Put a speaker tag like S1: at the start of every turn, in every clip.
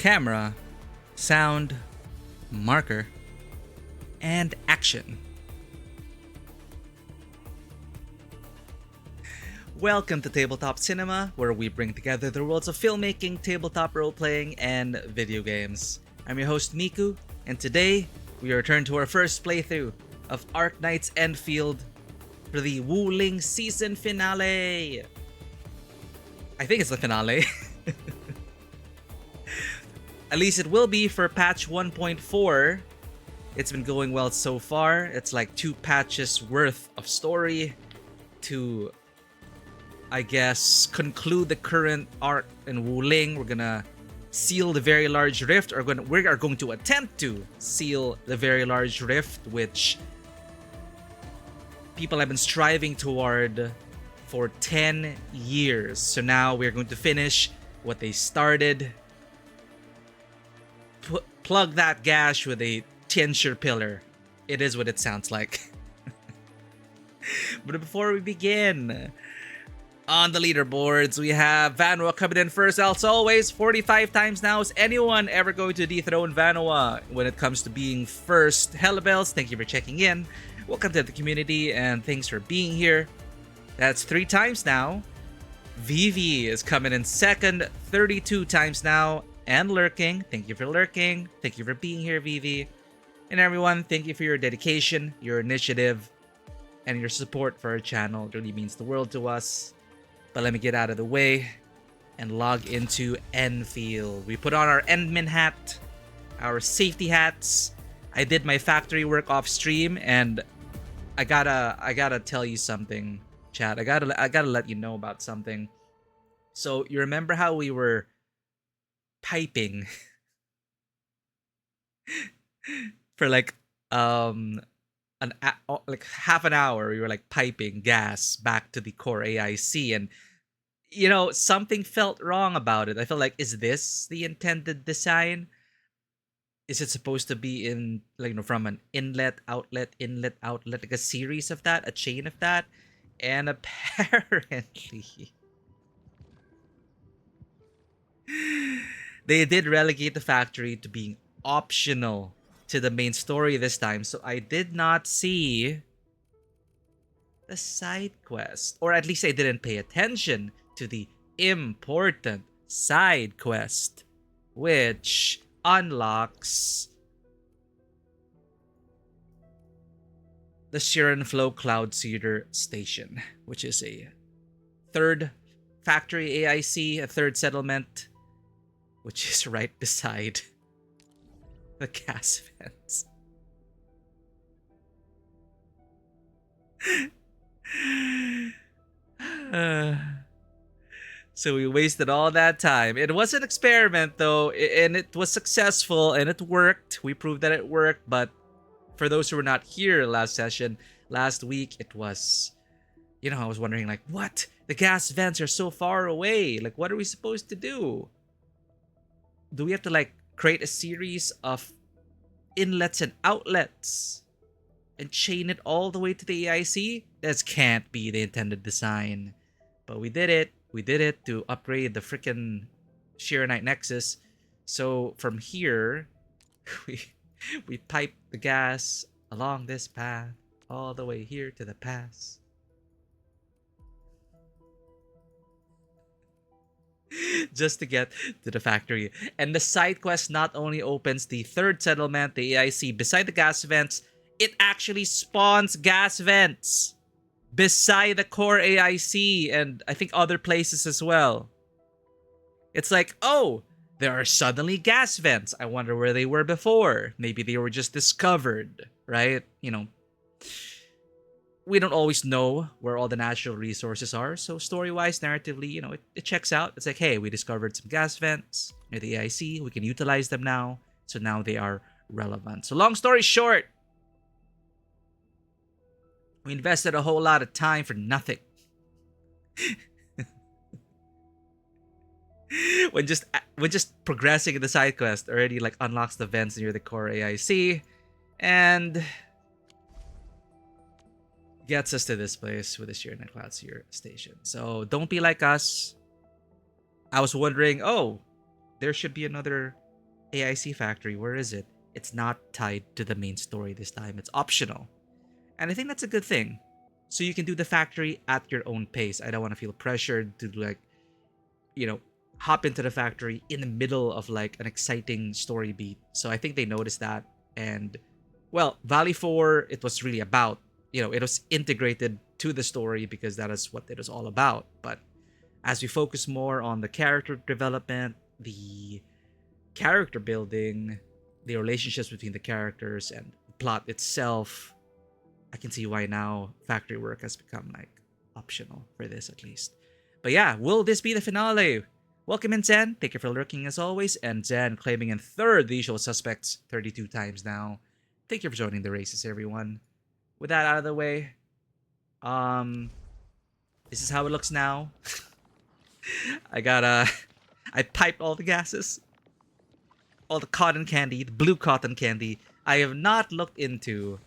S1: camera, sound, marker, and action. Welcome to Tabletop Cinema, where we bring together the worlds of filmmaking, tabletop role-playing, and video games. I'm your host Miku, and today we return to our first playthrough of Arknights Endfield for the Wuling season finale. I think it's the finale. At least it will be for patch 1.4. It's been going well so far. It's like 2 patches worth of story to, I guess, conclude the current arc in Wuling. We're gonna seal the very large rift, or we are going to attempt to seal the very large rift, which people have been striving toward for 10 years. So now we're going to finish what they started. Plug that gash with a tincture pillar. It is what it sounds like. But before we begin, on the leaderboards, we have Vanua coming in first, as always, 45 times now. Is anyone ever going to dethrone Vanua when it comes to being first? Hellabells, thank you for checking in. Welcome to the community, and thanks for being here. That's 3 times now. Vivi is coming in second, 32 times now, and lurking. Thank you for lurking. Thank you for being here, Vivi. And everyone, thank you for your dedication, your initiative, and your support for our channel. It really means the world to us. But let me get out of the way and log into Endfield. We put on our Endman hat, our safety hats. I did my factory work off stream, and I gotta tell you something, chat. I gotta let you know about something. So you remember how we were piping for like like half an hour? We were like piping gas back to the core AIC, and you know, something felt wrong about it. I felt like, is this the intended design? Is it supposed to be in, like, you know, from an inlet outlet, like a series of that, a chain of that? And apparently they did relegate the factory to being optional to the main story this time. So I did not see the side quest, or at least I didn't pay attention to the important side quest, which unlocks the Shiren Flow Cloud Seeder Station, which is a 3rd factory AIC, a 3rd settlement, which is right beside the gas vents. So we wasted all that time. It was an experiment, though, and it was successful, and it worked. We proved that it worked, but for those who were not here last week, it was, you know, I was wondering, like, what? The gas vents are so far away. Like, what are we supposed to do? Do we have to, like, create a series of inlets and outlets and chain it all the way to the AIC? This can't be the intended design. But we did it. We did it to upgrade the freaking Shirenite Nexus. So from here, we pipe the gas along this path all the way here to the pass. Just to get to the factory. And the side quest not only opens the 3rd settlement, the AIC, beside the gas vents, it actually spawns gas vents beside the core AIC, and I think other places as well. It's like, oh, there are suddenly gas vents. I wonder where they were before. Maybe they were just discovered, right? You know, we don't always know where all the natural resources are. So story-wise, narratively, you know, it checks out. It's like, hey, we discovered some gas vents near the AIC. We can utilize them now. So now they are relevant. So long story short, we invested a whole lot of time for nothing. when just progressing in the side quest already like unlocks the vents near the core AIC and gets us to this place with the Shiren Cloud Seer Station. So don't be like us. I was wondering, oh, there should be another AIC factory, where is it? It's not tied to the main story this time. It's optional. And I think that's a good thing. So you can do the factory at your own pace. I don't want to feel pressured to like, you know, hop into the factory in the middle of like an exciting story beat. So I think they noticed that. And well, Valley 4, it was really about, it was integrated to the story because that is what it was all about. But as we focus more on the character development, the character building, the relationships between the characters, and the plot itself, I can see why now factory work has become like optional for this at least. But yeah, will this be the finale? Welcome in, Zen. Thank you for lurking as always. And Zen claiming in third the usual suspects 32 times now. Thank you for joining the races, everyone. With that out of the way, this is how it looks now. I piped all the gases, all the cotton candy, the blue cotton candy. I have not looked into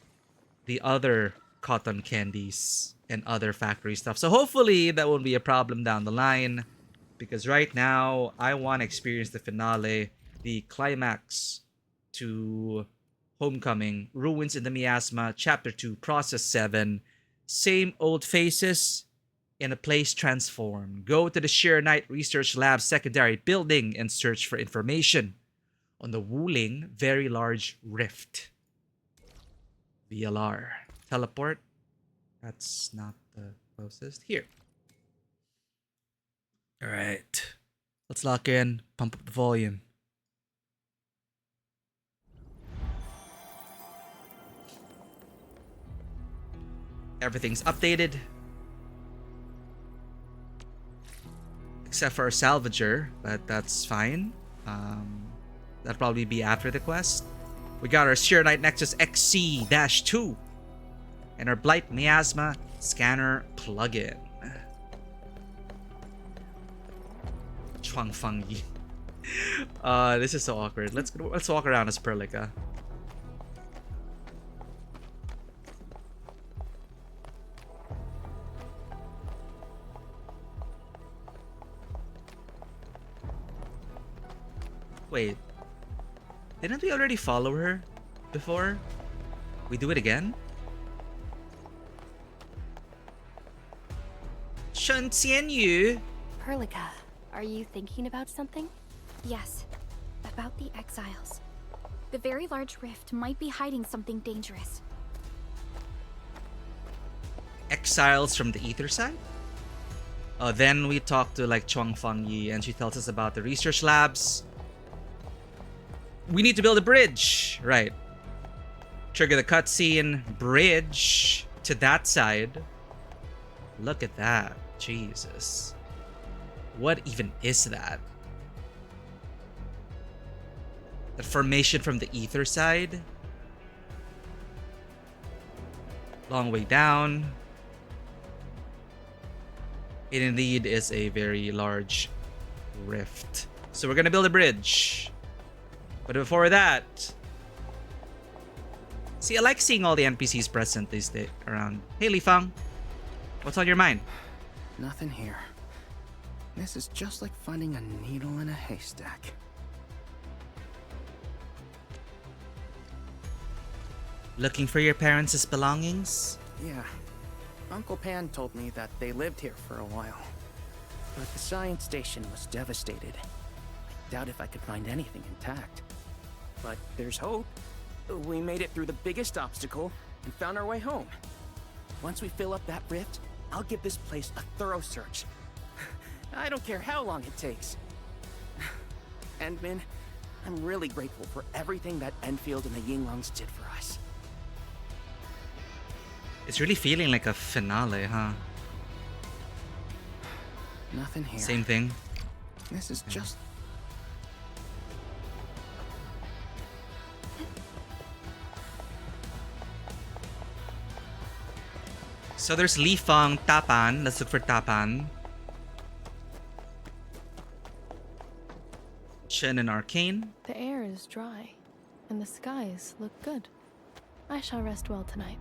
S1: the other cotton candies and other factory stuff. So hopefully that won't be a problem down the line. Because right now, I want to experience the finale, the climax to Homecoming, Ruins in the Miasma, Chapter 2, Process 7. Same old faces in a place transformed. Go to the Sheer Night Research Lab secondary building and search for information on the Wuling Very Large Rift. VLR. Teleport. That's not the closest. Here. Alright. Let's lock in. Pump up the volume. Everything's updated. Except for our salvager, but that's fine. That'll probably be after the quest. We got our Sheer Night Nexus XC-2 and our Blight Miasma scanner plugin. Chuangfangyi. This is so awkward. Let's walk around as Perlica. Wait. Didn't we already follow her before? We do it again? Shen Xianyu.
S2: Perlica, are you thinking about something?
S3: Yes, about the exiles. The Very Large Rift might be hiding something dangerous.
S1: Exiles from the ether side? Then we talk to like Chuangfangyi and she tells us about the research labs. We need to build a bridge. Right. Trigger the cutscene. Bridge to that side. Look at that. Jesus. What even is that? The formation from the ether side? Long way down. It indeed is a very large rift. So we're gonna build a bridge. But before that... See, I like seeing all the NPCs present these days around. Hey, Li Fang. What's on your mind?
S4: Nothing here. This is just like finding a needle in a haystack.
S1: Looking for your parents' belongings?
S4: Yeah. Uncle Pan told me that they lived here for a while. But the science station was devastated. I doubt if I could find anything intact. But there's hope. We made it through the biggest obstacle and found our way home. Once we fill up that rift, I'll give this place a thorough search. I don't care how long it takes. And Min, I'm really grateful for everything that Endfield and the Yinglungs did for us.
S1: It's really feeling like a finale, huh?
S4: Nothing here.
S1: Same thing.
S4: This is just...
S1: So there's Li Fang, Tapan. Let's look for Tapan. Shen and Arcane.
S2: The air is dry, and the skies look good. I shall rest well tonight.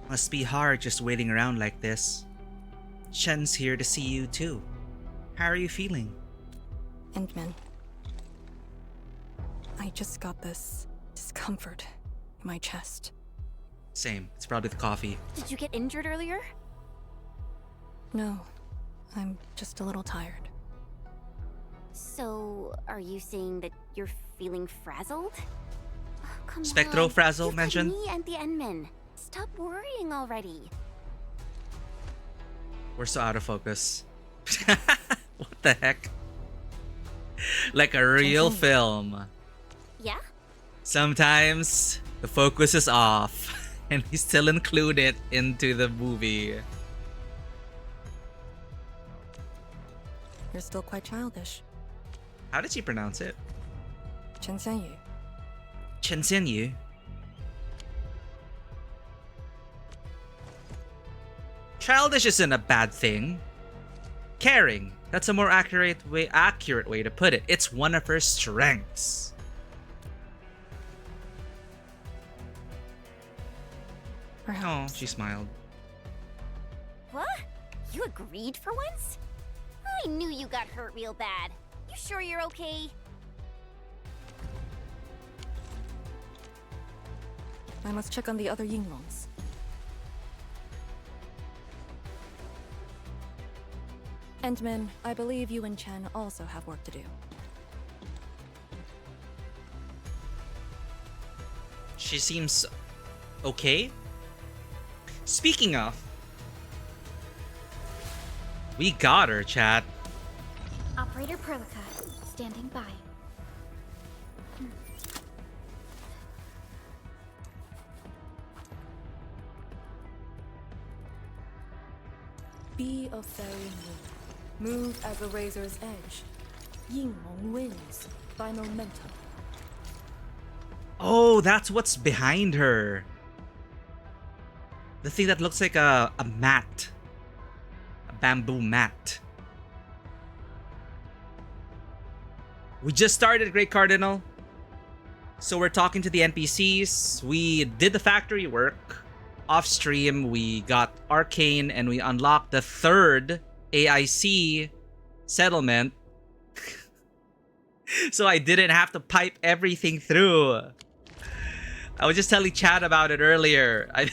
S1: Must be hard just waiting around like this. Shen's here to see you too. How are you feeling?
S5: Endman. I just got this discomfort in my chest.
S1: Same. It's probably the coffee.
S3: Did you get injured earlier?
S5: No, I'm just a little tired.
S3: So, are you saying that you're feeling frazzled? Oh, come
S1: Spectro
S3: on.
S1: frazzle
S3: You've got
S1: mentioned?
S3: me and the Endman. Stop worrying already.
S1: We're so out of focus. What the heck? Like a real film.
S3: Yeah?
S1: Sometimes the focus is off and we still include it into the movie.
S5: You're still quite childish.
S1: How did she pronounce it?
S5: Chen Xianyu.
S1: Chen Xianyu. Childish isn't a bad thing. Caring. That's a more accurate way to put it. It's one of her strengths. Oh,
S5: Perhaps.
S1: she smiled.
S3: What? You agreed for once? I knew you got hurt real bad. You sure you're okay?
S5: I must check on the other Yinglongs. Endman, I believe you and Chen also have work to do.
S1: She seems okay. Speaking of, we got her, chat.
S3: Operator Perlica, standing by.
S5: Be a fairy moon. Move at the razor's edge. Yinglong wins by momentum.
S1: Oh, that's what's behind her. The thing that looks like a mat. A bamboo mat. We just started Great Cardinal. So we're talking to the NPCs. We did the factory work. Off stream, we got Arcane and we unlocked the third AIC settlement. So I didn't have to pipe everything through. I was just telling Chad about it earlier. I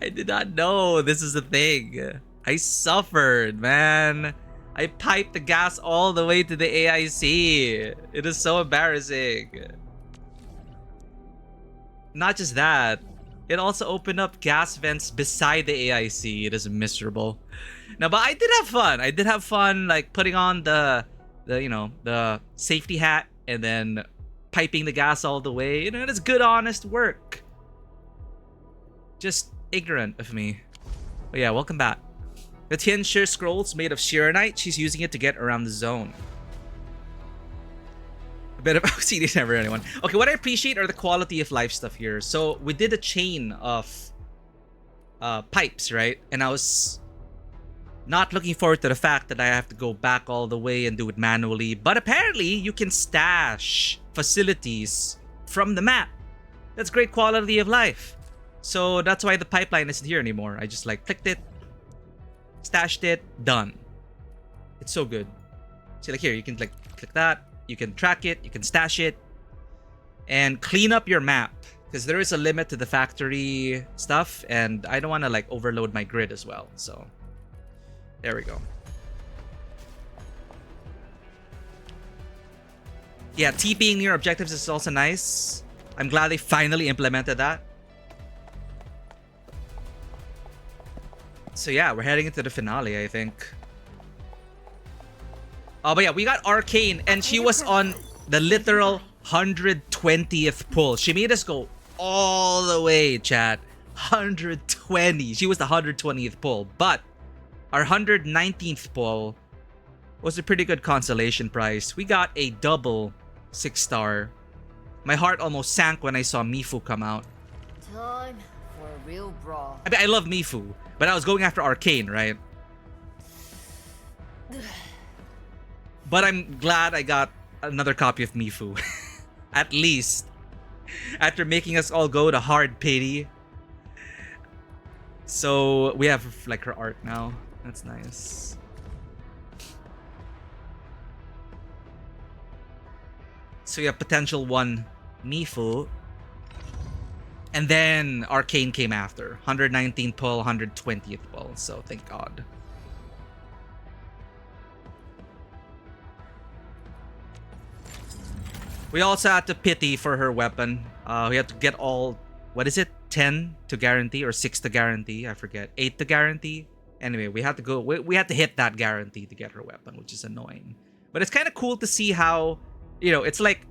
S1: did not know this is a thing. I suffered, man. I piped the gas all the way to the AIC. It is so embarrassing. Not just that, it also opened up gas vents beside the AIC. It is miserable. No, but I did have fun. I did have fun, like putting on the safety hat and then piping the gas all the way. You know, it's good, honest work. Just ignorant of me. But yeah, welcome back. The Tian Shi scroll's made of Shiranite. She's using it to get around the zone. A bit of OCD never anyone. Okay, what I appreciate are the quality of life stuff here. So we did a chain of pipes, right? And I was not looking forward to the fact that I have to go back all the way and do it manually. But apparently, you can stash facilities from the map. That's great quality of life. So that's why the pipeline isn't here anymore. I just like clicked it, stashed it, done. It's so good. See, like here, you can like click that. You can track it, you can stash it, and clean up your map. Because there is a limit to the factory stuff, and I don't want to like overload my grid as well. So there we go. Yeah, TPing near objectives is also nice. I'm glad they finally implemented that. So yeah, we're heading into the finale, I think. Oh, but yeah, we got Arcane, and she was on the literal 120th pull. She made us go all the way, chat. 120. She was the 120th pull, but our 119th pull was a pretty good consolation prize. We got a double 6-star. My heart almost sank when I saw Mifu come out.
S6: Time for a real brawl.
S1: I mean, I love Mifu, but I was going after Arcane, right? But I'm glad I got another copy of Mifu. At least After making us all go to hard pity. So we have like her art now. That's nice. So we have potential 1 Mifu. And then Arcane came after. 119th pull, 120th pull. So thank God. We also had to pity for her weapon. We had to get all, what is it? 10 to guarantee or 6 to guarantee? I forget. 8 to guarantee? Anyway, we had to go, we had to hit that guarantee to get her weapon, which is annoying. But it's kind of cool to see how, you know, it's like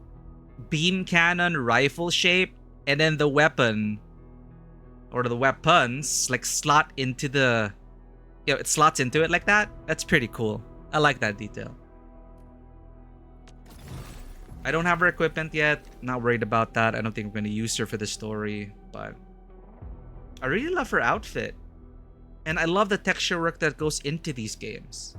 S1: beam cannon rifle shape, and then the weapon or the weapons like slot into the, you know, it slots into it like that. That's pretty cool. I like that detail. I don't have her equipment yet. Not worried about that. I don't think I'm going to use her for the story, but I really love her outfit. And I love the texture work that goes into these games.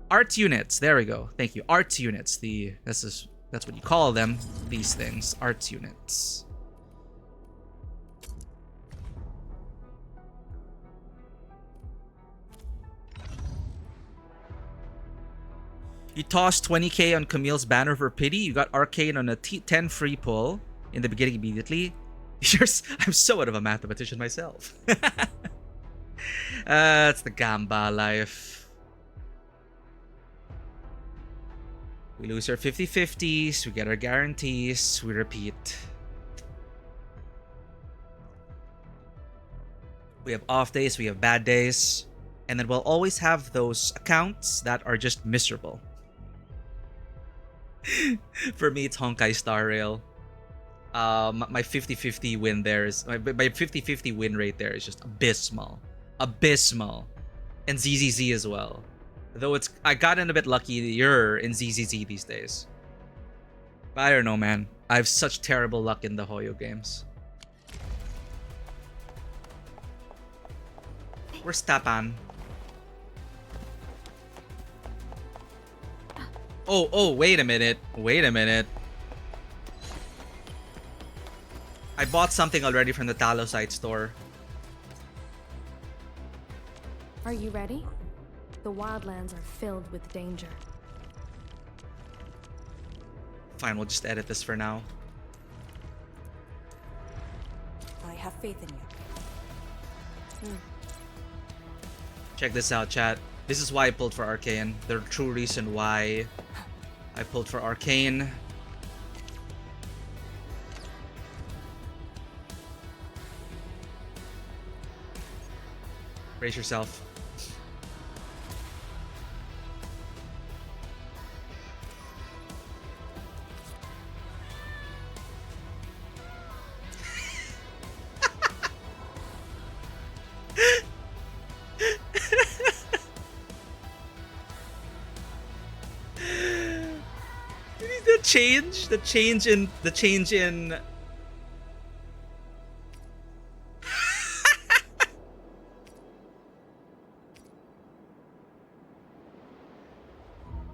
S1: Arts units. There we go. Thank you. Arts units. That's what you call them. These things. Arts units. You tossed 20k on Camille's banner for pity. You got Arcane on a 10 free pull in the beginning immediately. I'm somewhat of a mathematician myself. That's the Gamba life. We lose our 50-50s. We get our guarantees. We repeat. We have off days. We have bad days. And then we'll always have those accounts that are just miserable. For me, it's Honkai Star Rail. My 50-50 win there is... My 50-50 win rate there is just abysmal. Abysmal. And ZZZ as well. Though I gotten a bit luckier in ZZZ these days. But I don't know, man. I have such terrible luck in the Hoyo games. Where's Tapan? Oh, wait a minute. Wait a minute. I bought something already from the Talosite store.
S5: Are you ready? The wildlands are filled with danger.
S1: Fine, we'll just edit this for now.
S5: I have faith in you.
S1: Check this out, chat. This is why I pulled for Arcane. The true reason why I pulled for Arcane. Brace yourself. The change in the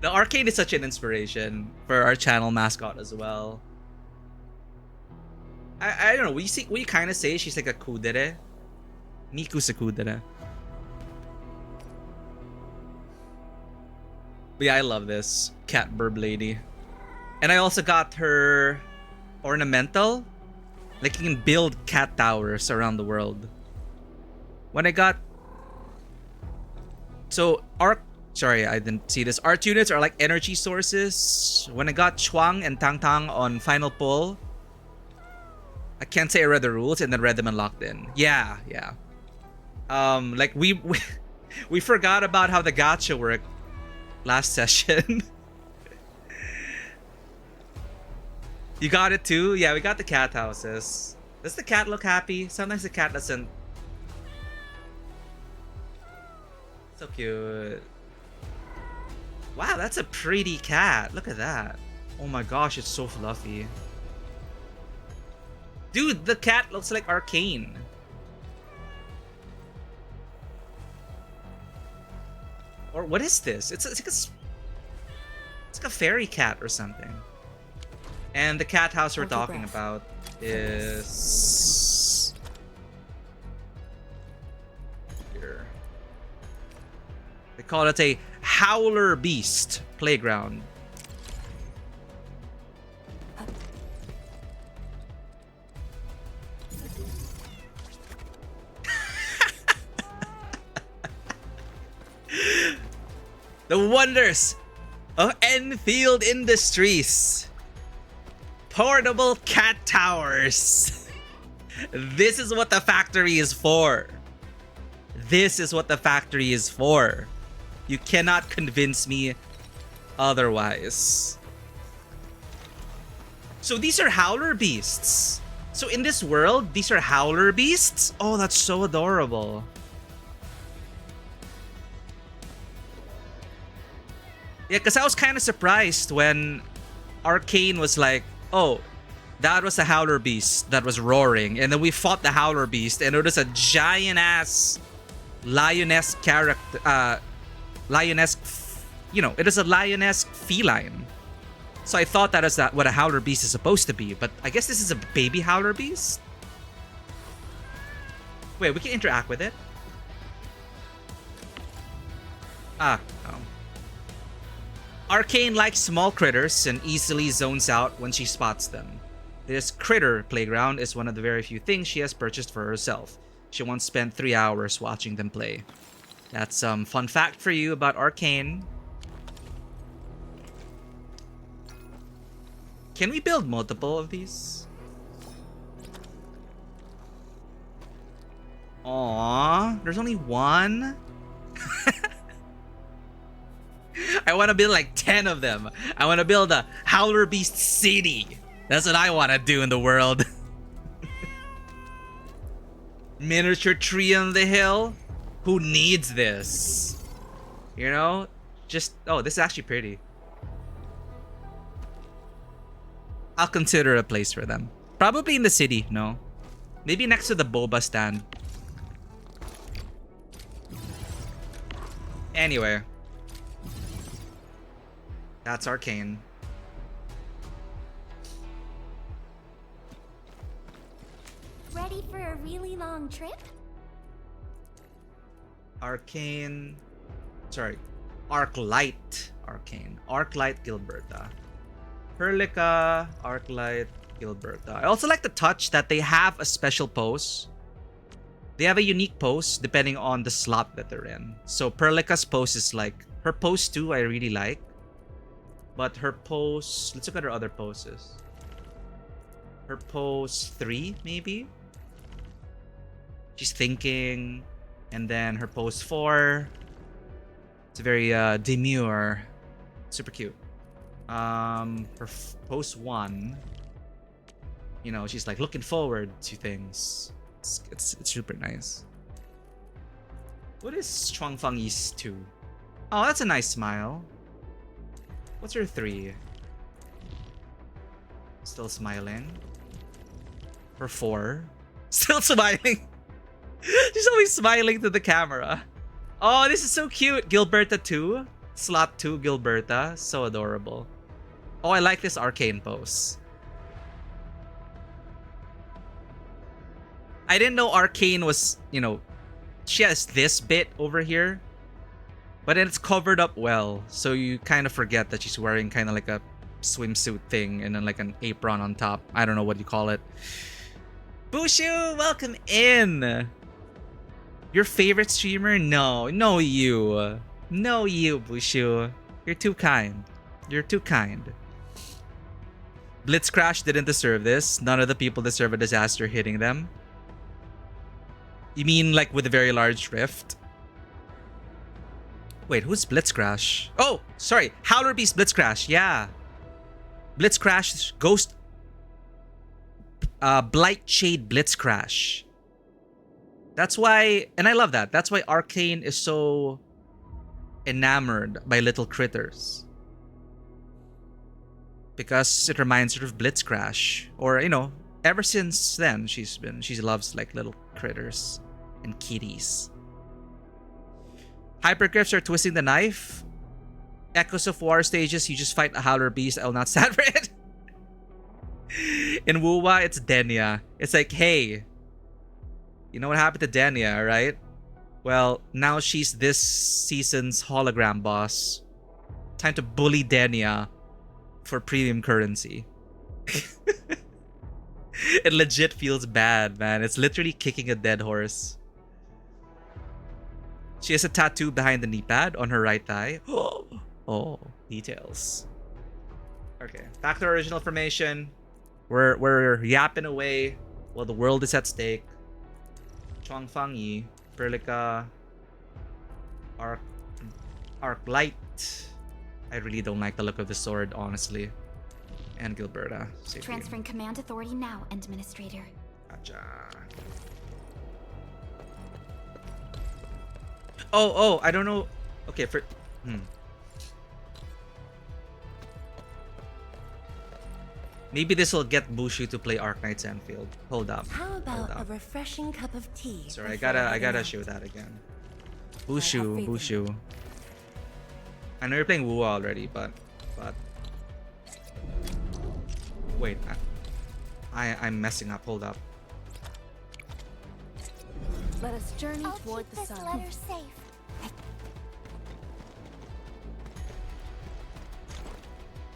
S1: Arcane is such an inspiration for our channel mascot as well. I don't know, we kind of say she's like a kudere. Miku's a kudere. But yeah, I love this cat burb lady. And I also got her ornamental. Like you can build cat towers around the world. When I got... So, sorry, I didn't see this. Art units are like energy sources. When I got Chuang and Tang Tang on final pull, I can't say I read the rules and then read them and locked in. Yeah. Like we forgot about how the gacha worked last session. You got it too? Yeah, we got the cat houses. Does the cat look happy? Sometimes the cat doesn't. So cute. Wow, that's a pretty cat. Look at that. Oh my gosh, it's so fluffy. Dude, the cat looks like Arcane. Or what is this? It's like a fairy cat or something. And the cat house we're
S5: Hold your
S1: talking
S5: breath.
S1: about is here. They call it a howler beast playground. The wonders of Enfield Industries. Portable cat towers. This is what the factory is for. This is what the factory is for. You cannot convince me otherwise. So these are howler beasts. So in this world, these are howler beasts? Oh, that's so adorable. Yeah, because I was kind of surprised when Arcane was like, oh, that was a howler beast that was roaring. And then we fought the howler beast and it was a giant-ass lioness character. Lioness, you know, it is a lioness feline. So I thought that is what a howler beast is supposed to be. But I guess this is a baby howler beast? Wait, we can interact with it? Ah, oh. Arcane likes small critters and easily zones out when she spots them. This critter playground is one of the very few things she has purchased for herself. She once spent 3 hours watching them play. That's some fun fact for you about Arcane. Can we build multiple of these? Aww, there's only one? I want to build like 10 of them. I want to build a Howler Beast city. That's what I want to do in the world. Miniature tree on the hill? Who needs this? You know? Just, oh, this is actually pretty. I'll consider a place for them. Probably in the city, no? Maybe next to the boba stand. Anyway. That's Arcane.
S3: Ready for a really long trip?
S1: Arcane. Sorry. Arklight. Arcane. Arklight Gilberta. Perlica. Arklight Gilberta. I also like the touch that they have a special pose. They have a unique pose depending on the slot that they're in. So Perlica's pose is like... Her pose 2 I really like. But her pose... Let's look at her other poses. Her pose 3, maybe? She's thinking. And then her pose 4. It's very demure. Super cute. Her pose 1. You know, she's like looking forward to things. It's super nice. What is Chuangfang Yi's 2? Oh, that's a nice smile. What's her 3? Still smiling. Her 4. Still smiling. She's always smiling to the camera. Oh, this is so cute. Gilberta 2. Slot 2 Gilberta. So adorable. Oh, I like this Arcane pose. I didn't know Arcane was, you know, she has this bit over here. But then it's covered up well. So you kind of forget that she's wearing kind of like a swimsuit thing and then like an apron on top. I don't know what you call it. Bushu, welcome in. Your favorite streamer? No, no you. No you, Bushu. You're too kind. You're too kind. Blitzcrash didn't deserve this. None of the people deserve a disaster hitting them. You mean like with a very large rift? Wait, who's Blitzcrash? Oh, sorry. Howler Beast Blitzcrash. Yeah. Blitzcrash Ghost Blightshade Blitzcrash. That's why, and I love that. That's why Arcane is so enamored by little critters. Because it reminds her of Blitzcrash. Or, you know, ever since then, she loves like little critters and kitties. Hypergriffs are twisting the knife. Echoes of War stages, you just fight a Howler Beast. I will not stand for it. In Wuwa, it's Denya. It's like, hey, you know what happened to Denya, right? Well, now she's this season's hologram boss. Time to bully Denya for premium currency. It legit feels bad, man. It's literally kicking a dead horse. She has a tattoo behind the knee pad on her right thigh. Oh, details. Okay, back to our original formation. We're yapping away while the world is at stake. Chuangfang Yi, Perlica, Arknights. I really don't like the look of the sword, honestly. And Gilberta.
S3: Transferring command authority now, Administrator.
S1: Gotcha. Oh, I don't know. Okay, maybe this will get Bushu to play Arknights Endfield. Hold up.
S5: How about a refreshing cup of tea?
S1: Sorry, I gotta show that again. Bushu. I know you're playing Wu already, but wait, I'm messing up. Hold up.
S5: Let us journey
S3: I'll
S5: toward
S3: keep
S5: the
S3: this
S5: sun.
S3: letter safe.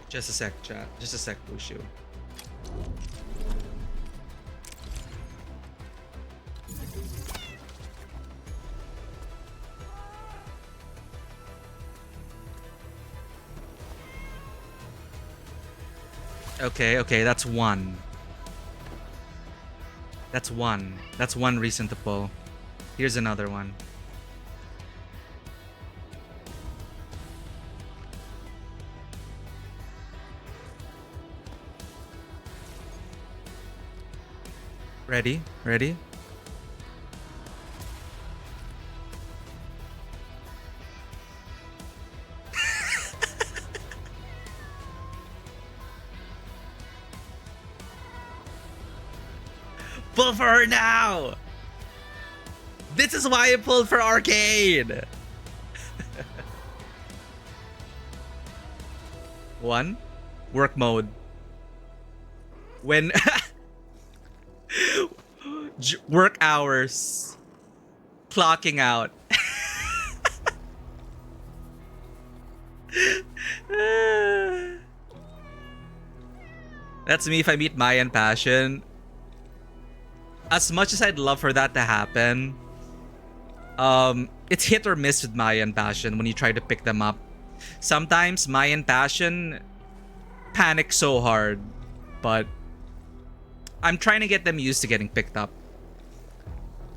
S1: Just a sec, chat. Just a sec, Bushu. Okay, that's one. That's one reason to pull. Here's another one. Ready? Pull for her now! This is why I pulled for Arcade! One, work mode. When work hours, clocking out. That's me if I meet Mayan Passion. As much as I'd love for that to happen, it's hit or miss with Mayan Passion when you try to pick them up. Sometimes Mayan Passion panics so hard, but I'm trying to get them used to getting picked up.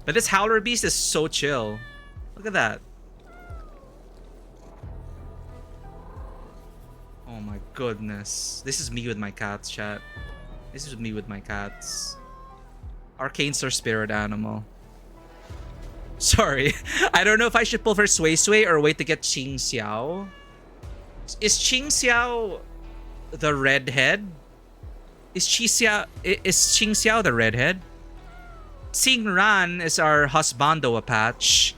S1: But this Howler Beast is so chill. Look at that. Oh my goodness. This is me with my cats, chat. This is me with my cats. Arcane's our spirit animal. Sorry. I don't know if I should pull for Sway Sway or wait to get Qing Xiao. Is Qing Xiao the redhead? Is Qing Xiao the redhead? Xing Ran is our husbando Apache.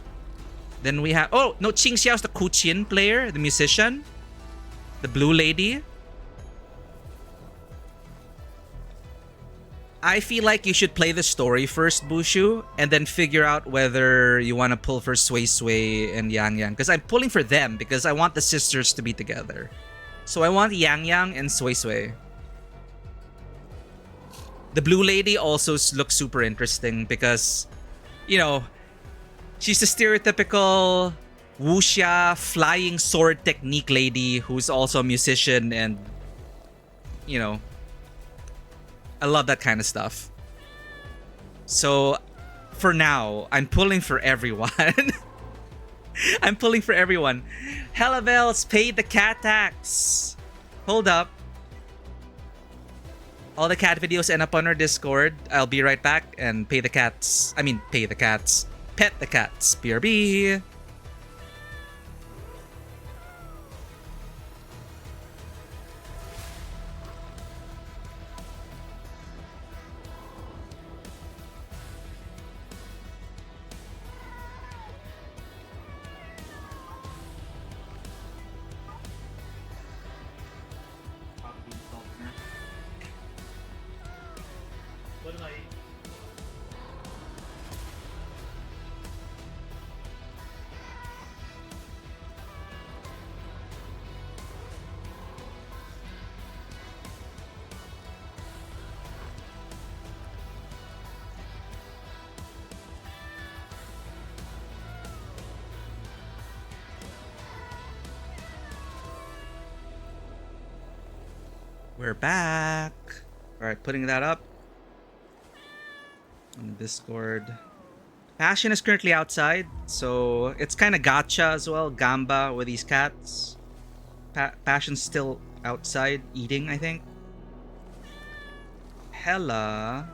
S1: Then we have... Oh, no, Qing Xiao's the Kuchin player, the musician. The blue lady. I feel like you should play the story first, Bushu, and then figure out whether you want to pull for Sway Sway and Yang Yang. Because I'm pulling for them because I want the sisters to be together. So I want Yang Yang and Sway Sway. The blue lady also looks super interesting because, you know, she's a stereotypical wuxia flying sword technique lady who's also a musician and, you know, I love that kind of stuff. So, for now, I'm pulling for everyone. I'm pulling for everyone. Hellavels, pay the cat tax. Hold up. All the cat videos end up on our Discord. I'll be right back and pay the cats. I mean, pay the cats. Pet the cats. BRB. We're back. Alright, putting that up on Discord. Passion is currently outside, so it's kind of gacha as well. Gamba with these cats. Passion's still outside eating, I think. Hella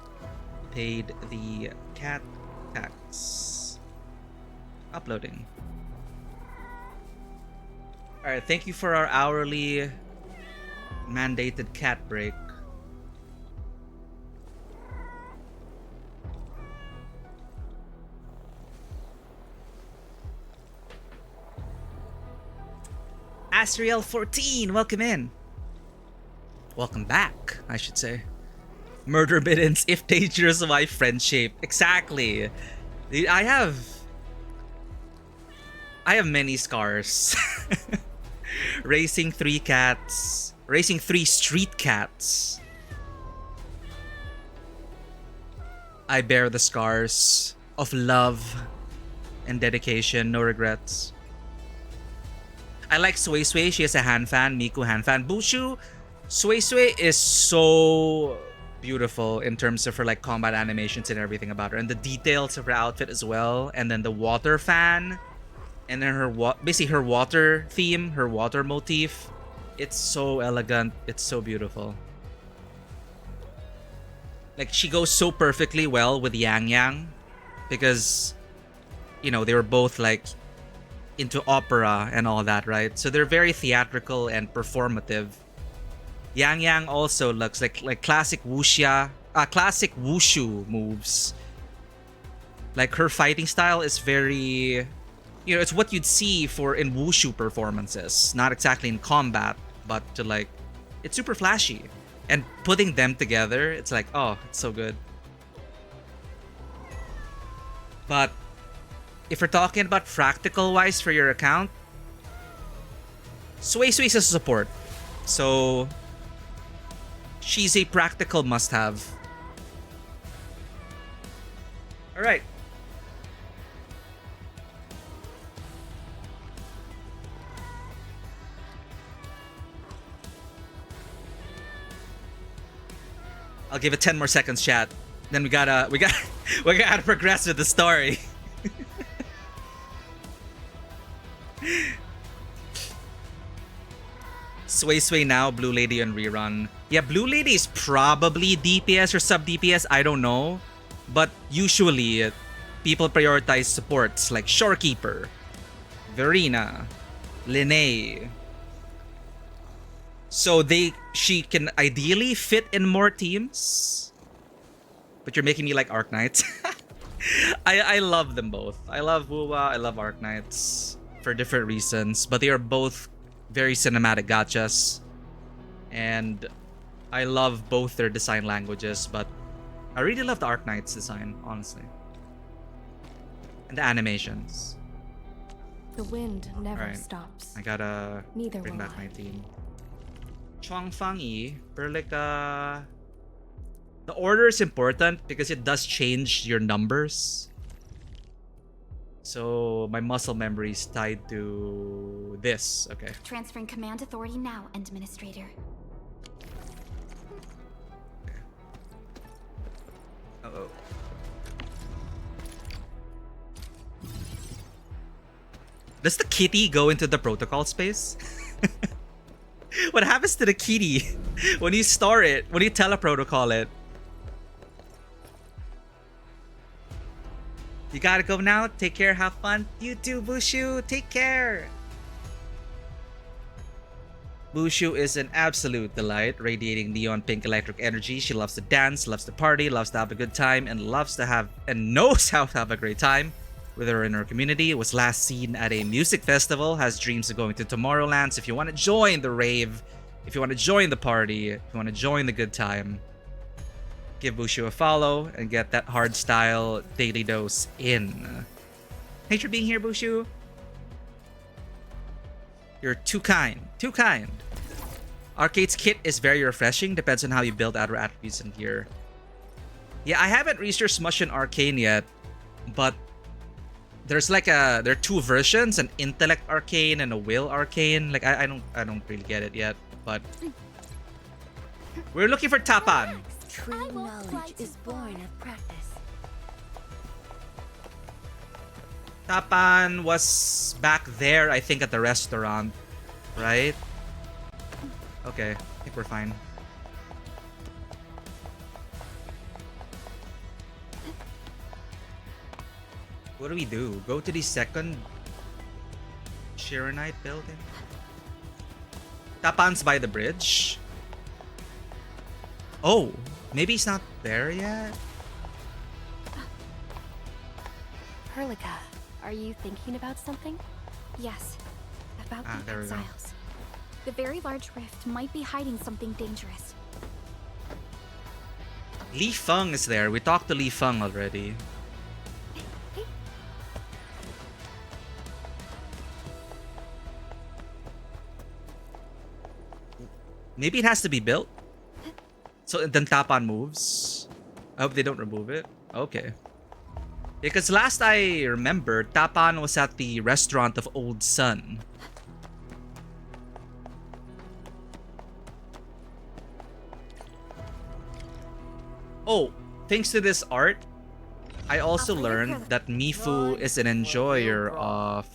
S1: paid the cat tax. Uploading. Alright, thank you for our hourly mandated cat break. Asriel 14, welcome in. Welcome back, I should say. Murder mittens, if dangerous, my friendship. Exactly. I have many scars. Raising 3 cats. Raising 3 street cats. I bear the scars of love and dedication, no regrets. I like Sui Sui, she is a Han fan, Miku Han fan. Bushu, Sui Sui is so beautiful in terms of her like combat animations and everything about her. And the details of her outfit as well. And then the water fan. And then her basically her water theme, her water motif. It's so elegant. It's so beautiful. Like, she goes so perfectly well with Yang Yang. Because, you know, they were both, like, into opera and all that, right? So they're very theatrical and performative. Yang Yang also looks like classic wuxia, classic wushu moves. Like, her fighting style is very... You know, it's what you'd see in wushu performances. Not exactly in combat. But to like, it's super flashy. And putting them together, it's like, oh, it's so good. But if we're talking about practical wise for your account, Sui Sui is a support. So she's a practical must-have. Alright. I'll give it 10 more seconds, chat. Then we gotta progress with the story. Sway Sway now, Blue Lady on rerun. Yeah, Blue Lady is probably DPS or sub DPS, I don't know. But usually, people prioritize supports like Shorekeeper, Verena, Linnea. So she can ideally fit in more teams. But you're making me like Arknights. I love them both. I love Wuwa, I love Arknights for different reasons. But they are both very cinematic gachas. And I love both their design languages. But I really love the Arknights design, honestly. And the animations.
S2: The wind never
S1: Alright.
S2: stops.
S1: I gotta
S2: Neither
S1: bring
S2: will
S1: back
S2: I.
S1: my team. Chuang Fang Yi, but like the order is important because it does change your numbers. So my muscle memory is tied to this. Okay.
S3: Transferring command authority now, Administrator.
S1: Uh-oh. Does the kitty go into the protocol space? What happens to the kitty when you store it, when you teleprotocol it? You gotta go now. Take care, have fun. You too, Bushu. Take care. Bushu is an absolute delight, radiating neon pink electric energy. She loves to dance, loves to party, loves to have a good time, and knows how to have a great time with her in her community. Was last seen at a music festival, has dreams of going to Tomorrowland. So if you want to join the rave, if you want to join the party, if you want to join the good time, give Bushu a follow and get that hard style daily dose in. Thanks for being here, Bushu. You're too kind. Too kind. Arcade's kit is very refreshing. Depends on how you build outer attributes and gear. Yeah, I haven't researched much in Arcane yet, but there's like there are two versions, an intellect arcane and a will arcane. Like I don't really get it yet, but we're looking for Tapan.
S3: True knowledge is born of practice.
S1: Tapan was back there, I think, at the restaurant, right? Okay, I think we're fine. What do we do? Go to the second Shironite building? Tapan's by the bridge. Oh, maybe he's not there yet?
S7: Perlica, are you thinking about something?
S8: Yes, about the
S1: there we go.
S8: exiles. The very large rift might be hiding something dangerous.
S1: Li Feng is there. We talked to Li Feng already. Maybe it has to be built. So then Tapan moves. I hope they don't remove it. Okay. Because last I remember, Tapan was at the restaurant of Old Sun. Oh, thanks to this art, I also learned that Mifu is an enjoyer of...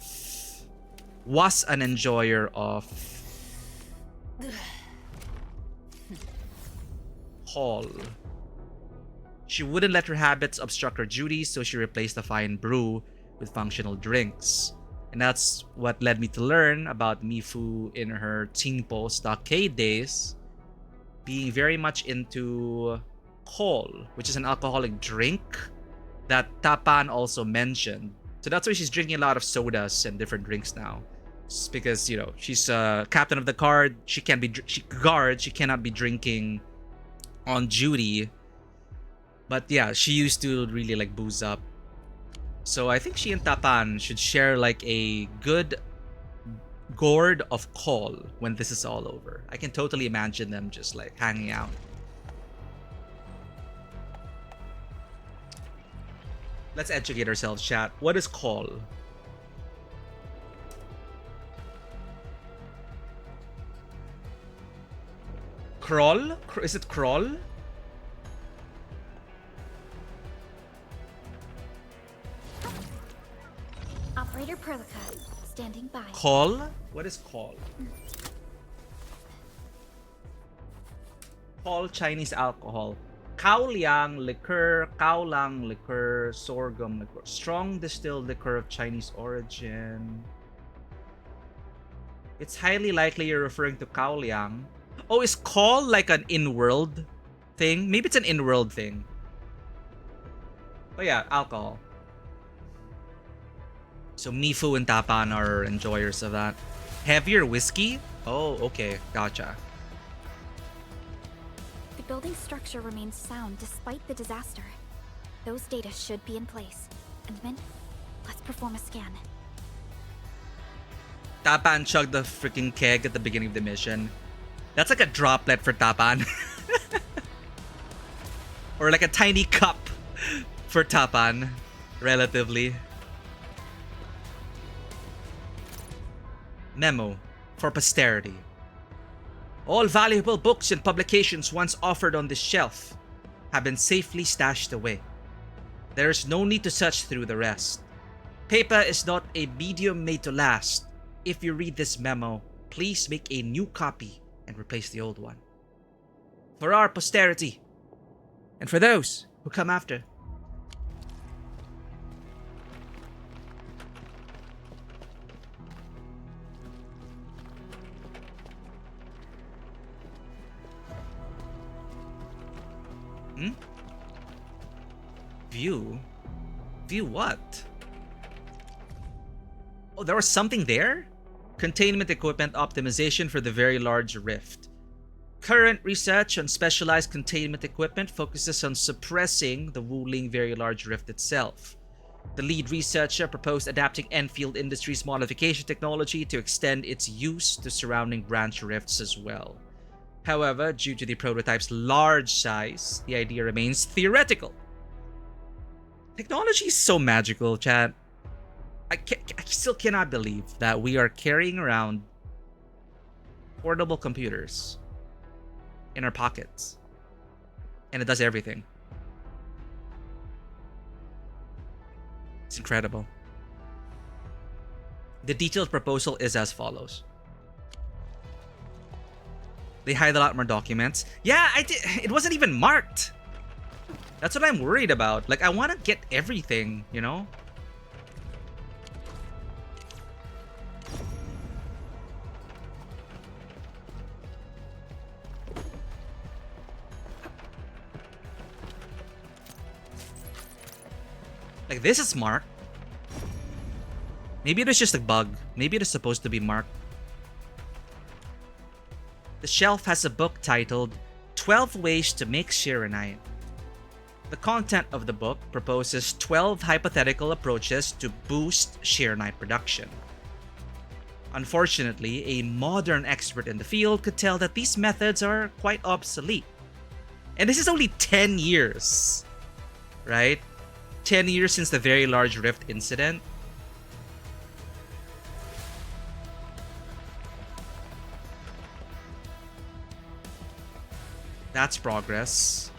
S1: was an enjoyer of... Hall. She wouldn't let her habits obstruct her duties, so she replaced the fine brew with functional drinks. And that's what led me to learn about Mifu in her Tsinpo stockade days, being very much into Hall, which is an alcoholic drink that Tapan also mentioned. So that's why she's drinking a lot of sodas and different drinks now. It's because, you know, she's captain of the guard. She can't be she cannot be drinking on duty. But yeah, she used to really like booze up. So I think she and Tapan should share like a good gourd of call when this is all over. I can totally imagine them just like hanging out. Let's educate ourselves, chat. What is call? Crawl? Is it crawl?
S8: Operator Perlica, standing by.
S1: Call? What is call? Call Chinese alcohol. Kaoliang liquor, Kaolang liquor, sorghum liquor. Strong distilled liquor of Chinese origin. It's highly likely you're referring to Kaoliang. Oh, is call like an in-world thing? Maybe it's an in-world thing. But yeah, alcohol. So Mifu and Tapan are enjoyers of that. Heavier whiskey? Oh, okay. Gotcha.
S8: The building structure remains sound despite the disaster. Those data should be in place. Admin, let's perform a scan.
S1: Tapan chugged the freaking keg at the beginning of the mission. That's like a droplet for Tapan. Or like a tiny cup for Tapan, relatively. Memo for posterity. All valuable books and publications once offered on this shelf have been safely stashed away. There is no need to search through the rest. Paper is not a medium made to last. If you read this memo, please make a new copy and replace the old one. For our posterity, and for those who come after. View? View what? Oh, there was something there? Containment equipment optimization for the very large rift. Current research on specialized containment equipment focuses on suppressing the Wuling Very Large Rift itself. The lead researcher proposed adapting Enfield Industries' modification technology to extend its use to surrounding branch rifts as well. However, due to the prototype's large size, the idea remains theoretical. Technology is so magical, chat. I still cannot believe that we are carrying around portable computers in our pockets. And it does everything. It's incredible. The detailed proposal is as follows. They hide a lot more documents. Yeah, it wasn't even marked. That's what I'm worried about. Like, I want to get everything, you know? Like, this is marked. Maybe it was just a bug. Maybe it is supposed to be marked. The shelf has a book titled 12 Ways to Make Shiranite. The content of the book proposes 12 hypothetical approaches to boost Shiranite production. Unfortunately, a modern expert in the field could tell that these methods are quite obsolete. And this is only 10 years, right? 10 years since the Very Large Rift incident. That's progress.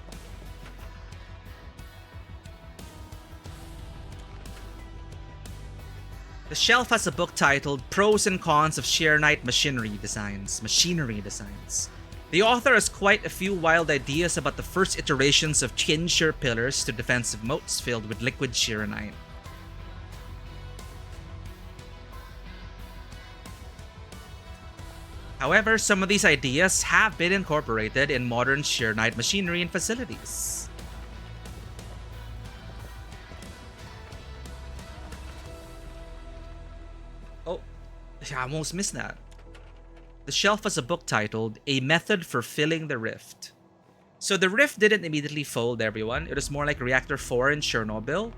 S1: The shelf has a book titled Pros and Cons of Shiranite Machinery Designs. The author has quite a few wild ideas about the first iterations of tin-shear pillars to defensive moats filled with liquid Shiranite. However, some of these ideas have been incorporated in modern Shiranite machinery and facilities. Oh, I almost missed that. The shelf has a book titled A Method for Filling the Rift. So the rift didn't immediately fold, everyone. It was more like Reactor 4 in Chernobyl,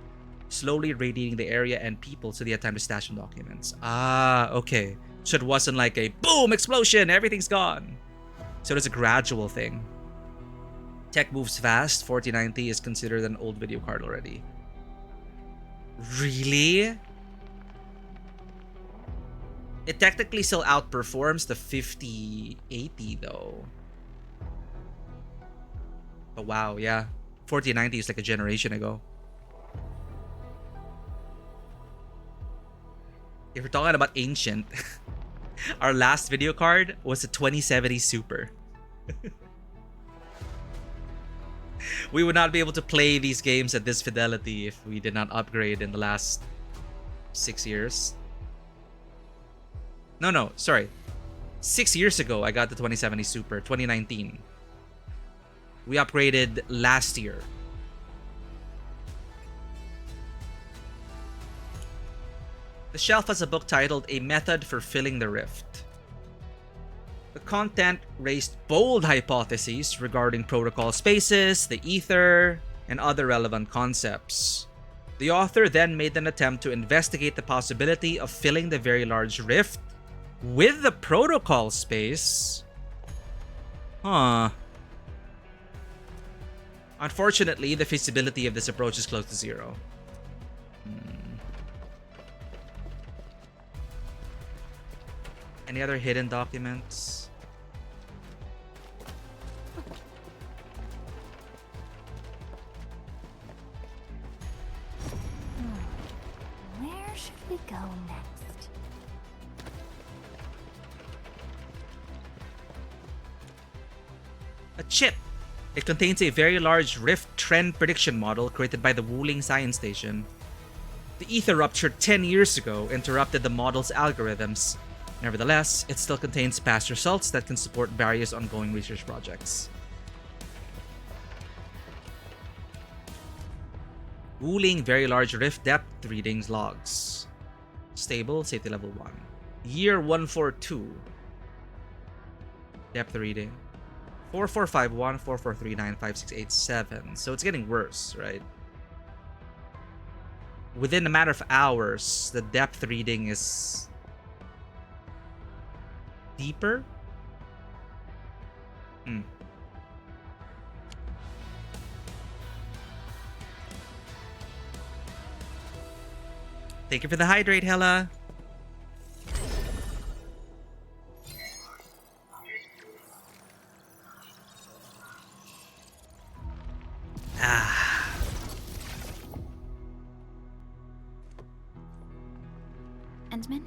S1: slowly radiating the area and people so they had time to stash some documents. Ah, okay. So it wasn't like a boom explosion, everything's gone. So it was a gradual thing. Tech moves fast. 4090 is considered an old video card already. Really? It technically still outperforms the 5080 though. But wow, yeah. 4090 is like a generation ago. If we're talking about ancient, our last video card was a 2070 Super. We would not be able to play these games at this fidelity if we did not upgrade in the last 6 years. No, sorry. 6 years ago, I got the 2070 Super, 2019. We upgraded last year. The shelf has a book titled A Method for Filling the Rift. The content raised bold hypotheses regarding protocol spaces, the ether, and other relevant concepts. The author then made an attempt to investigate the possibility of filling the Very Large Rift with the protocol space. Unfortunately, the feasibility of this approach is close to zero. Any other hidden documents?
S8: Where should we go next?
S1: A chip. It contains a very large rift trend prediction model created by the Wuling Science Station. The ether ruptured 10 years ago interrupted the model's algorithms. Nevertheless, it still contains past results that can support various ongoing research projects. Wuling Very Large Rift Depth Readings Logs. Stable, Safety Level 1. Year 142. Depth reading. 4451, 4439, 5687. So it's getting worse, right? Within a matter of hours, the depth reading is deeper. Thank you for the hydrate, Hella.
S8: Endman?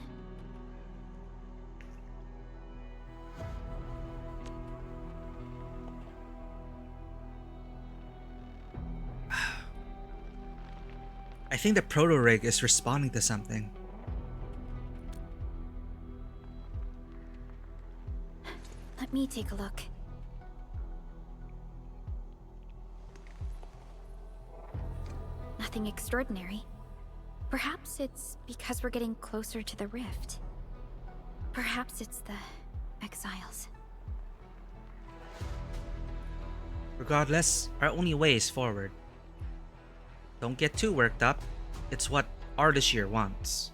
S1: I think the proto-rig is responding to something.
S8: Let me take a look. Nothing extraordinary. Perhaps it's because we're getting closer to the rift. Perhaps it's the exiles.
S1: Regardless, our only way is forward. Don't get too worked up. It's what Ardashir wants.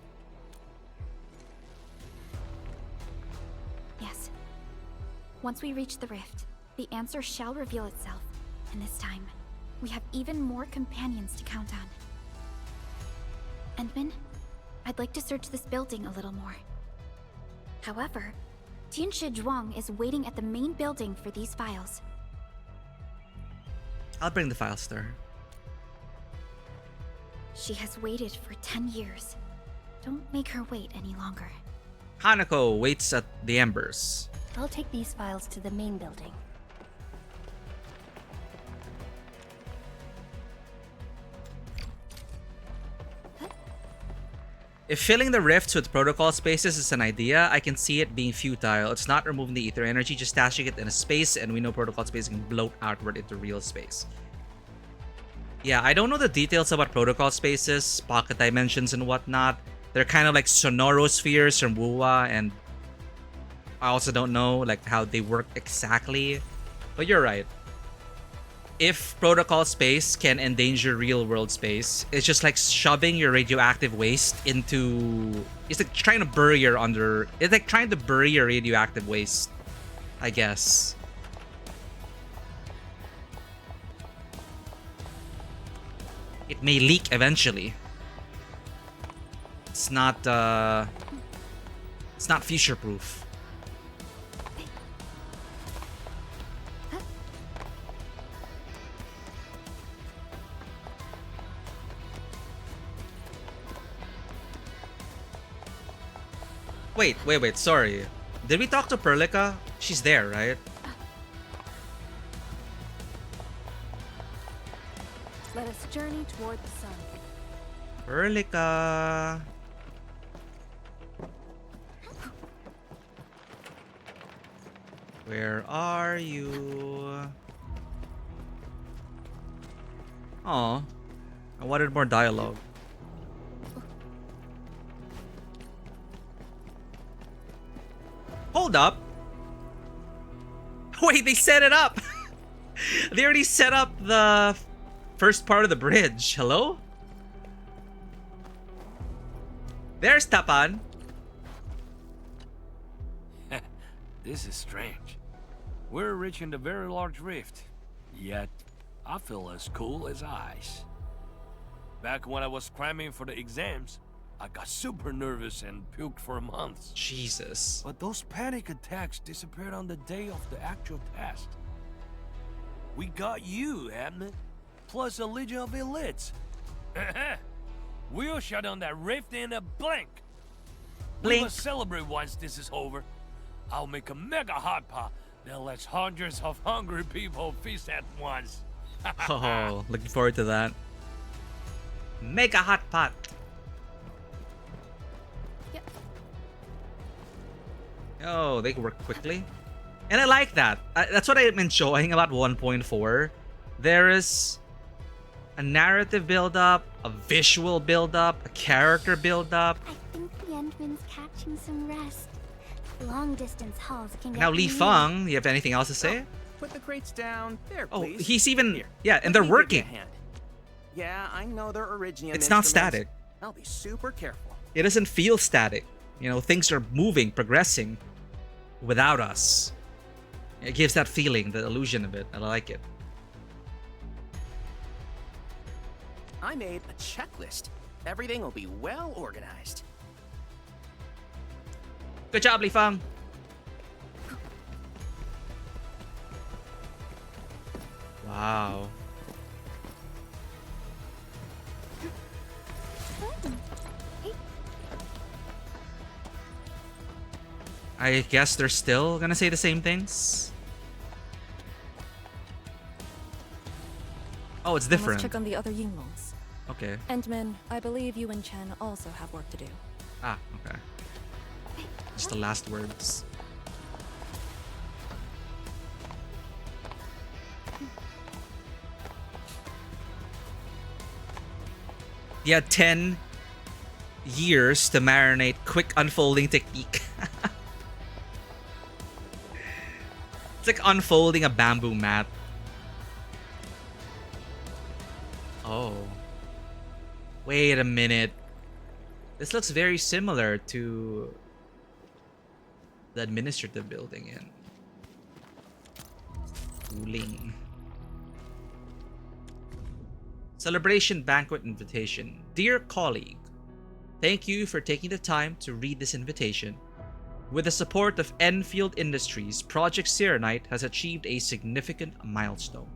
S8: Yes. Once we reach the rift, the answer shall reveal itself. And this time, we have even more companions to count on. Endman, I'd like to search this building a little more. However, Tianshi Zhuang is waiting at the main building for these files.
S1: I'll bring the files to her.
S8: She has waited for 10 years. Don't make her wait any longer.
S1: Hanako waits at the embers.
S7: I'll take these files to the main building.
S1: If filling the rifts with protocol spaces is an idea, I can see it being futile. It's not removing the ether energy, just stashing it in a space, and we know protocol space can bloat outward into real space. Yeah, I don't know the details about protocol spaces, pocket dimensions, and whatnot. They're kind of like sonorospheres from Wuwa, and I also don't know like how they work exactly. But you're right. If protocol space can endanger real world space, it's just like shoving your radioactive waste into... It's like trying to bury your under... It's like trying to bury your radioactive waste, I guess. It may leak eventually. It's not future proof. Wait, sorry. Did we talk to Perlica? She's there, right?
S5: Let us journey toward the sun.
S1: Perlica. Where are you? Aw. I wanted more dialogue. Hold up. Wait, they set it up. They already set up the first part of the bridge. Hello? There's Tapan.
S9: This is strange. We're reaching the very large rift, yet I feel as cool as ice. Back when I was cramming for the exams, I got super nervous and puked for months.
S1: Jesus.
S9: But those panic attacks disappeared on the day of the actual test. We got you, Abner, plus a legion of elites. We'll shut down that rift in a blink. We must celebrate once this is over. I'll make a mega hot pot that lets hundreds of hungry people feast at once.
S1: Oh, looking forward to that. Mega hot pot. Oh, they work quickly. And I like that. That's what I'm enjoying about 1.4. There is a narrative build-up, a visual build-up, a character build-up.
S3: I think the Endman's catching some rest. Long distance hauls can get
S1: Now, Li
S3: mean.
S1: Feng, you have anything else to say?
S4: put the crates down. There,
S1: Oh,
S4: please.
S1: he's even...
S4: Here,
S1: Yeah, and
S4: let
S1: they're
S4: me give you a
S1: working.
S4: hand. Yeah, I know they're Originian
S1: It's not
S4: instruments.
S1: static.
S4: I'll be super careful.
S1: It doesn't feel static. You know, things are moving, progressing without us. It gives that feeling, the illusion of it. I like it.
S4: I made a checklist. Everything will be well organized.
S1: Good job, Li Fang. Wow. I guess they're still gonna say the same things. Oh, it's
S5: I must
S1: different.
S5: check on the other Yinglongs.
S1: Okay.
S5: Endman, I believe you and Chen also have work to do.
S1: Ah, okay. Just the last words. He had 10 years to marinate quick unfolding technique. It's like unfolding a bamboo mat. Oh. Wait a minute. This looks very similar to the administrative building in Wuling. Celebration banquet invitation. Dear colleague, thank you for taking the time to read this invitation. With the support of Enfield Industries, Project Serenite has achieved a significant milestone.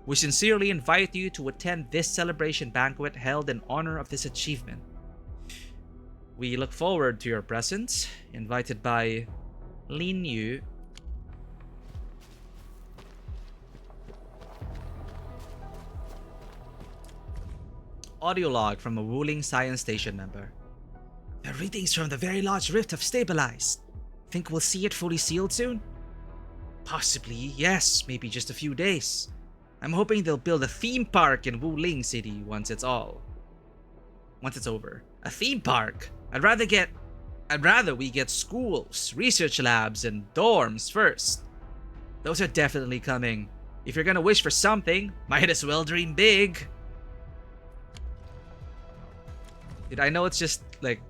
S1: We sincerely invite you to attend this celebration banquet held in honor of this achievement. We look forward to your presence. Invited by Lin Yu. Audio log from a Wuling Science Station member. The readings from the very large rift have stabilized. Think we'll see it fully sealed soon? Possibly, yes. Maybe just a few days. I'm hoping they'll build a theme park in Wuling City once it's over. A theme park? I'd rather we get schools, research labs, and dorms first. Those are definitely coming. If you're gonna wish for something, might as well dream big. Dude, I know it's just like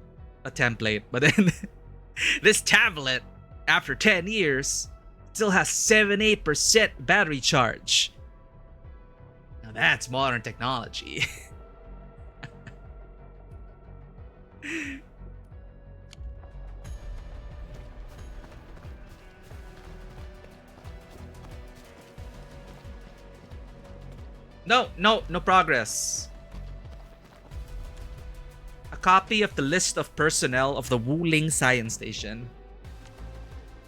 S1: a template, but then this tablet, after 10 years, still has 78% battery charge. Now that's modern technology. No progress. A copy of the list of personnel of the Wuling Science Station.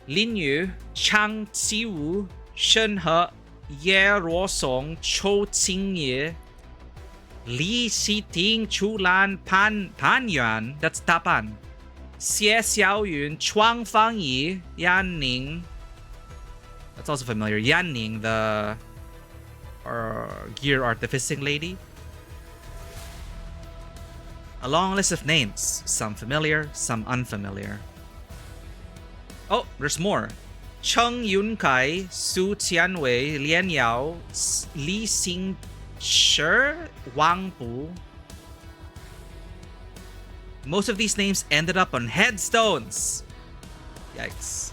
S1: Lin Yu, Chang Qiwu, Shen He, Ye Ruosong, Chou Qingye, Li Xiting, Chu Lan, Pan Yuan, that's Tapan, Xie Xiaoyun, Chuang Fangyi, Yan Ning, that's also familiar, Yan Ning, the gear artificing lady. A long list of names, some familiar, some unfamiliar. Oh, there's more. Cheng Yunkai, Su Qianwei, Lian Yao, Li Xingshi, Wang Bu. Most of these names ended up on headstones. Yikes.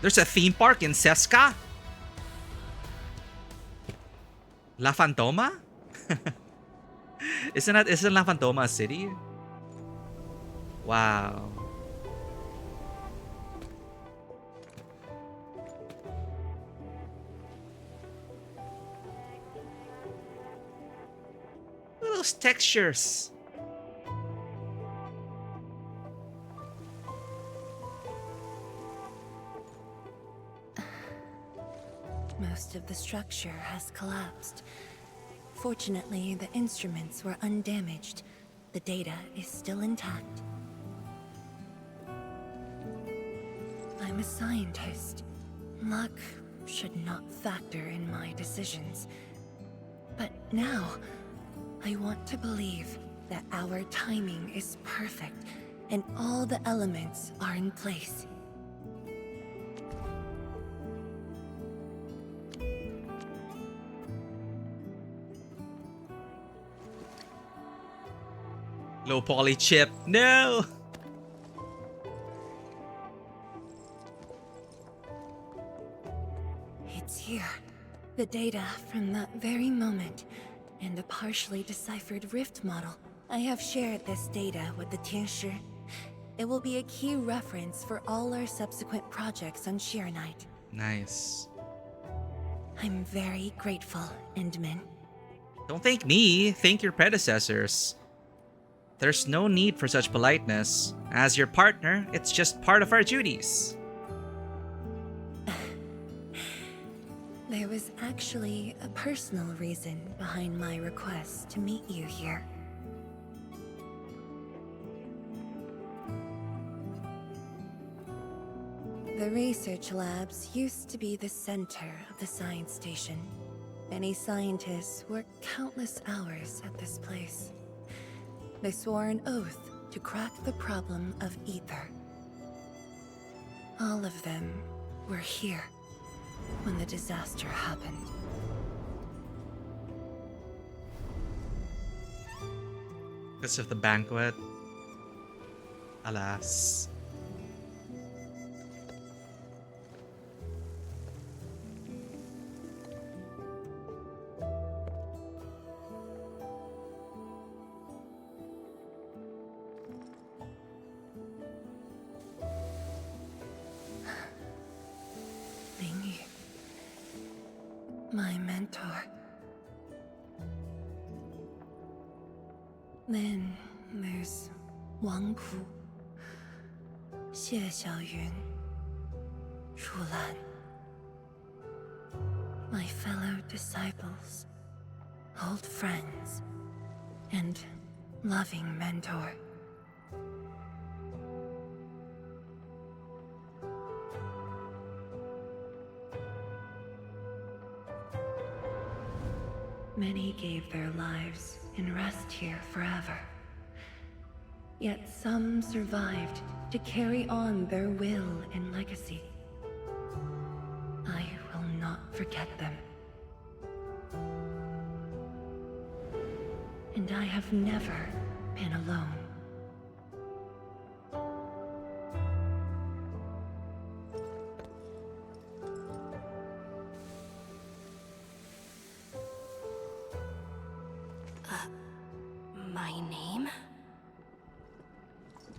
S1: There's a theme park in Seska? La Fantoma? Isn't La Fantoma a city? Wow. Look at those textures.
S10: Most of the structure has collapsed. Fortunately, the instruments were undamaged. The data is still intact. I'm a scientist. Luck should not factor in my decisions. But now, I want to believe that our timing is perfect and all the elements are in place.
S1: Low poly chip. No!
S10: It's here. The data from that very moment, and a partially deciphered rift model. I have shared this data with the Tianshi. It will be a key reference for all our subsequent projects on Sheer-Night.
S1: Nice.
S10: I'm very grateful, Endman.
S1: Don't thank me. Thank your predecessors. There's no need for such politeness. As your partner, it's just part of our duties.
S10: There was actually a personal reason behind my request to meet you here. The research labs used to be the center of the science station. Many scientists worked countless hours at this place. They swore an oath to crack the problem of ether. All of them were here when the disaster happened.
S1: Because of the banquet. Alas.
S10: My mentor. Then there's Wang Pu, Xie Xiaoyun, Shu Lan. My fellow disciples, old friends, and loving mentor. Many gave their lives and rest here forever. Yet some survived to carry on their will and legacy. I will not forget them. And I have never been alone.
S8: My name?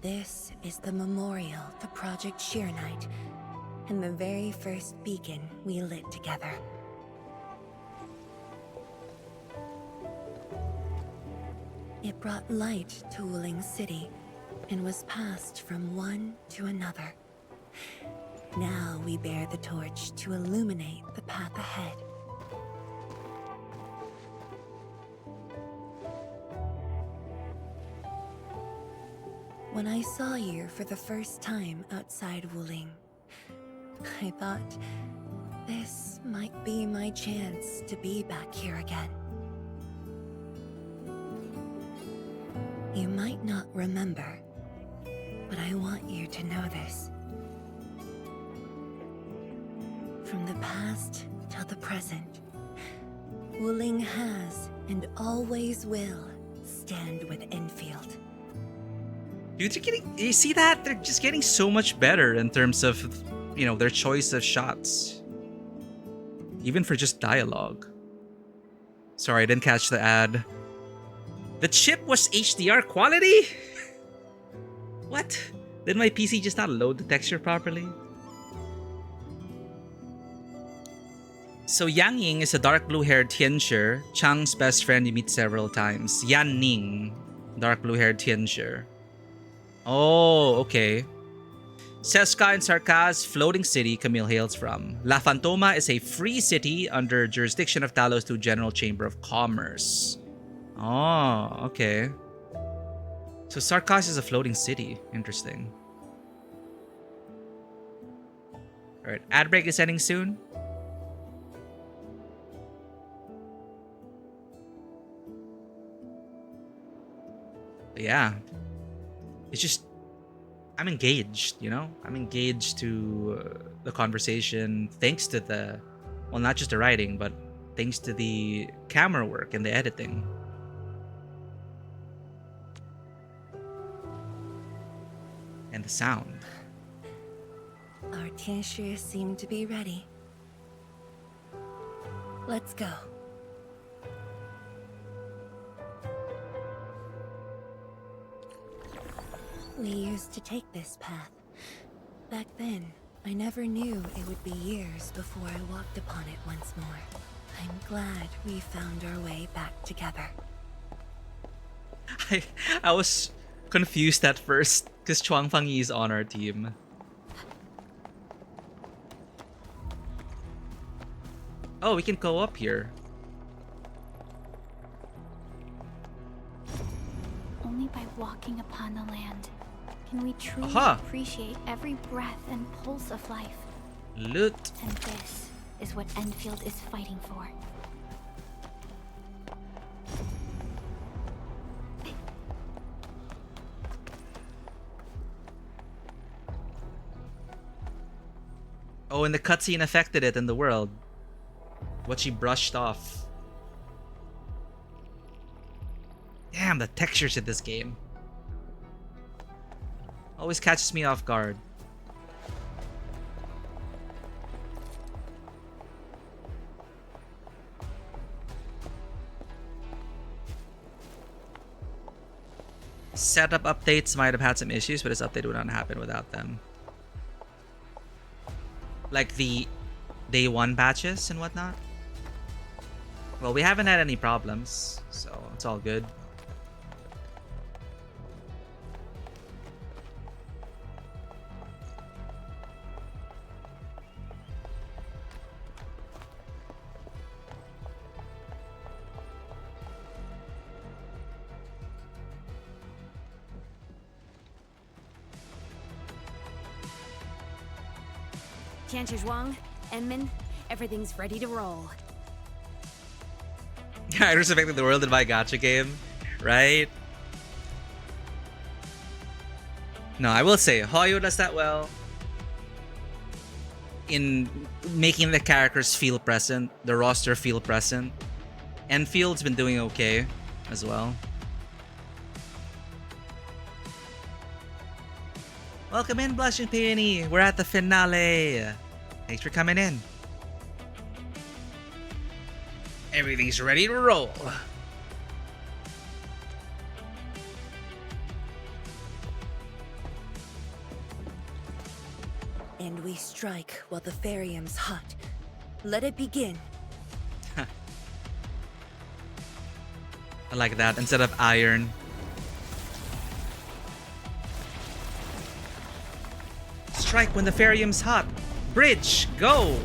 S10: This is the memorial to Project Sheer-Night, and the very first beacon we lit together. It brought light to Wuling City, and was passed from one to another. Now we bear the torch to illuminate the path ahead. When I saw you for the first time outside Wuling, I thought this might be my chance to be back here again. You might not remember, but I want you to know this. From the past till the present, Wuling has and always will stand with Endfield.
S1: Dude, they're getting, you see that? They're just getting so much better in terms of, you know, their choice of shots. Even for just dialogue. Sorry, I didn't catch the ad. The chip was HDR quality? What? Did my PC just not load the texture properly? So Yang Ying is a dark blue-haired Tianshi, Chang's best friend you meet several times. Yan Ning, dark blue-haired Tianshi. Oh, okay. Seska and Sarkaz, floating city Camille hails from. La Fantoma is a free city under jurisdiction of Talos 2 General Chamber of Commerce. Oh, okay. So Sarkaz is a floating city. Interesting. Alright, ad break is ending soon. But yeah, it's just I'm engaged, you know? I'm engaged to the conversation thanks to the, well, not just the writing, but thanks to the camera work and the editing. And the sound.
S10: Our tinctures seem to be ready. Let's go. We used to take this path. Back then, I never knew it would be years before I walked upon it once more. I'm glad we found our way back together.
S1: I was confused at first because Chuang Fangyi is on our team. Oh, we can go up here.
S8: Only by walking upon the land can we truly appreciate every breath and pulse of life.
S1: Loot.
S8: And this is what Endfield is fighting for.
S1: Oh, and the cutscene affected it in the world. What she brushed off. Damn, the textures in this game always catches me off guard. Setup updates might have had some issues, but this update would not happen without them. Like the day 1 patches and whatnot. Well, we haven't had any problems, so it's all good.
S11: Tianchi Zhuang, Enmin, everything's ready to roll.
S1: I respected the world in my gacha game, right? No, I will say, Hoyo does that well in making the characters feel present, the roster feel present. Enfield's been doing okay as well. Welcome in, Blushing Peony. We're at the finale. Thanks for coming in. Everything's ready to roll.
S10: And we strike while the Therium's hot. Let it begin.
S1: I like that instead of iron. Strike when the Therium's hot. Bridge, go!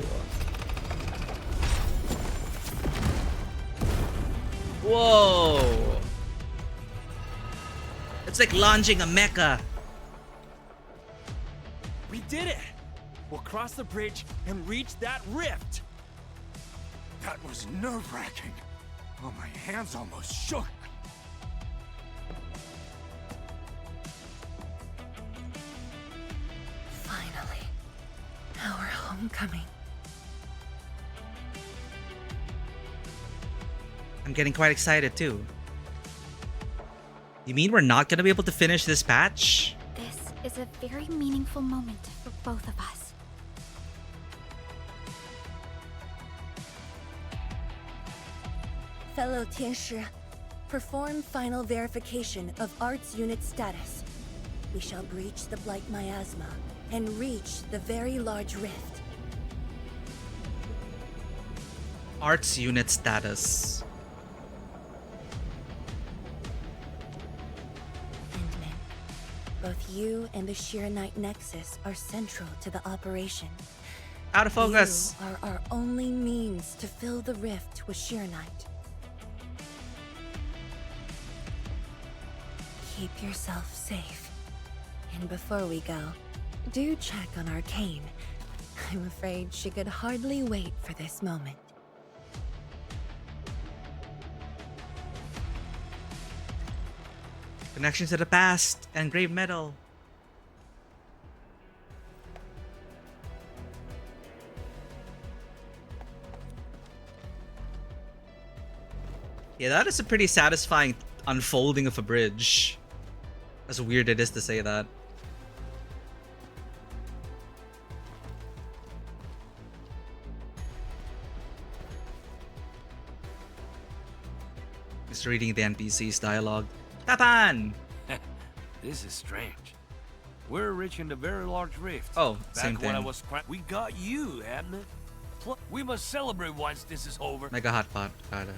S1: Whoa! It's like launching a mecha.
S12: We did it! We'll cross the bridge and reach that rift!
S13: That was nerve-wracking. Oh, my hands almost shook.
S10: Finally, our homecoming.
S1: I'm getting quite excited too. You mean we're not gonna be able to finish this patch?
S8: This is a very meaningful moment for both of us.
S10: Fellow Tianshi, perform final verification of Arts Unit status. We shall breach the Blight Miasma and reach the very large rift.
S1: Arts Unit status.
S10: Both you and the Sheer Knight Nexus are central to the operation.
S1: Out of focus.
S10: You are our only means to fill the rift with Sheer Knight. Keep yourself safe. And before we go, do check on Arcane. I'm afraid she could hardly wait for this moment.
S1: Connections to the past. Engraved metal. Yeah, that is a pretty satisfying unfolding of a bridge. As weird it is to say that. Just reading the NPC's dialogue. Tapan!
S9: This is strange. We're reaching the very large rift.
S1: Oh, same
S9: Back when I
S1: thing.
S9: was we got you, Admin. We must celebrate once this is over.
S1: Mega hotpot. Kada.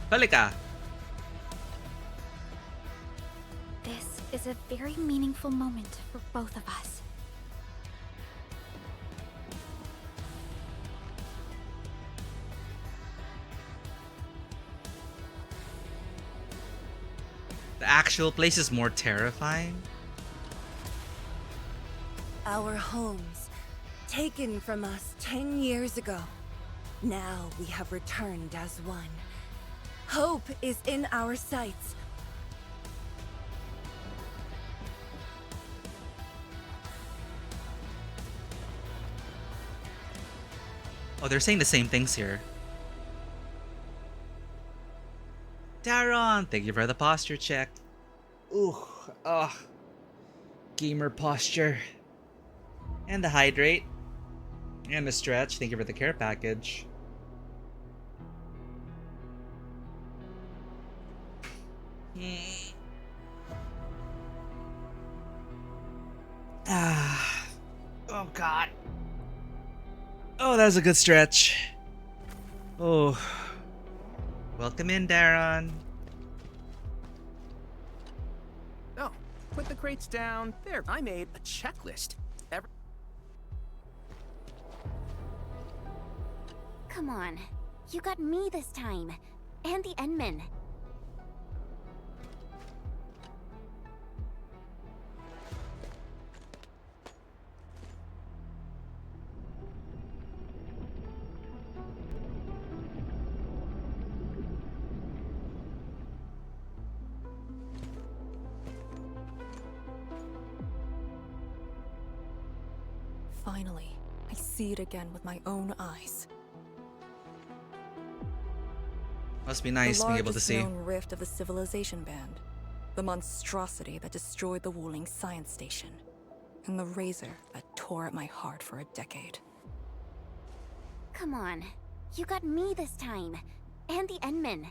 S1: Halika!
S8: This is a very meaningful moment for both of us.
S1: The actual place is more terrifying.
S10: Our homes, taken from us 10 years ago. Now we have returned as one. Hope is in our sights.
S1: Oh, they're saying the same things here. Daron, thank you for the posture check. Ooh, gamer posture. And the hydrate. And the stretch. Thank you for the care package. Oh god. Oh, that was a good stretch. Oh. Welcome in, Daron.
S4: Oh, put the crates down. There, I made a checklist.
S3: Come on. You got me this time. And the Endman.
S5: Finally, I see it again with my own eyes.
S1: Must be nice being able to see.
S5: The largest known rift of the civilization band. The monstrosity that destroyed the Wuling science station. And the razor that tore at my heart for a decade.
S3: Come on. You got me this time. And the Endman.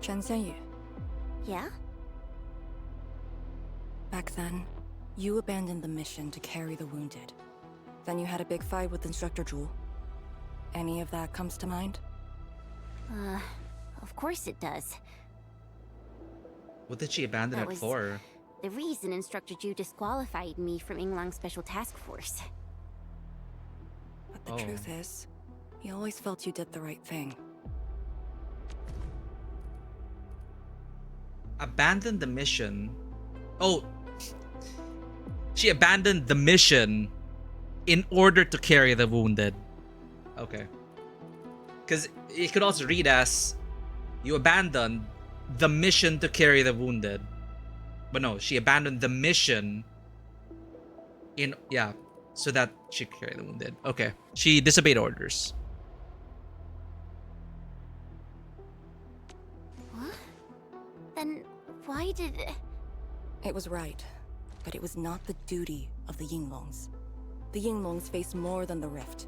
S5: Chen Xianyu,
S3: Yeah?
S5: back then, you abandoned the mission to carry the wounded. Then you had a big fight with Instructor Zhu. Any of that comes to mind?
S3: Of course it does.
S1: What did she abandon
S3: That
S1: it
S3: was
S1: for?
S3: the reason Instructor Ju disqualified me from Yinglang's special task force.
S5: But the truth is, he always felt you did the right thing.
S1: Abandoned the mission. Oh, she abandoned the mission in order to carry the wounded. Okay. Because it could also read as you abandoned the mission to carry the wounded. But no, she abandoned the mission so that she could carry the wounded. Okay. She disobeyed orders.
S3: What? Then why did...
S5: It was right, but it was not the duty of the Yinglongs. The Yinglongs face more than the rift.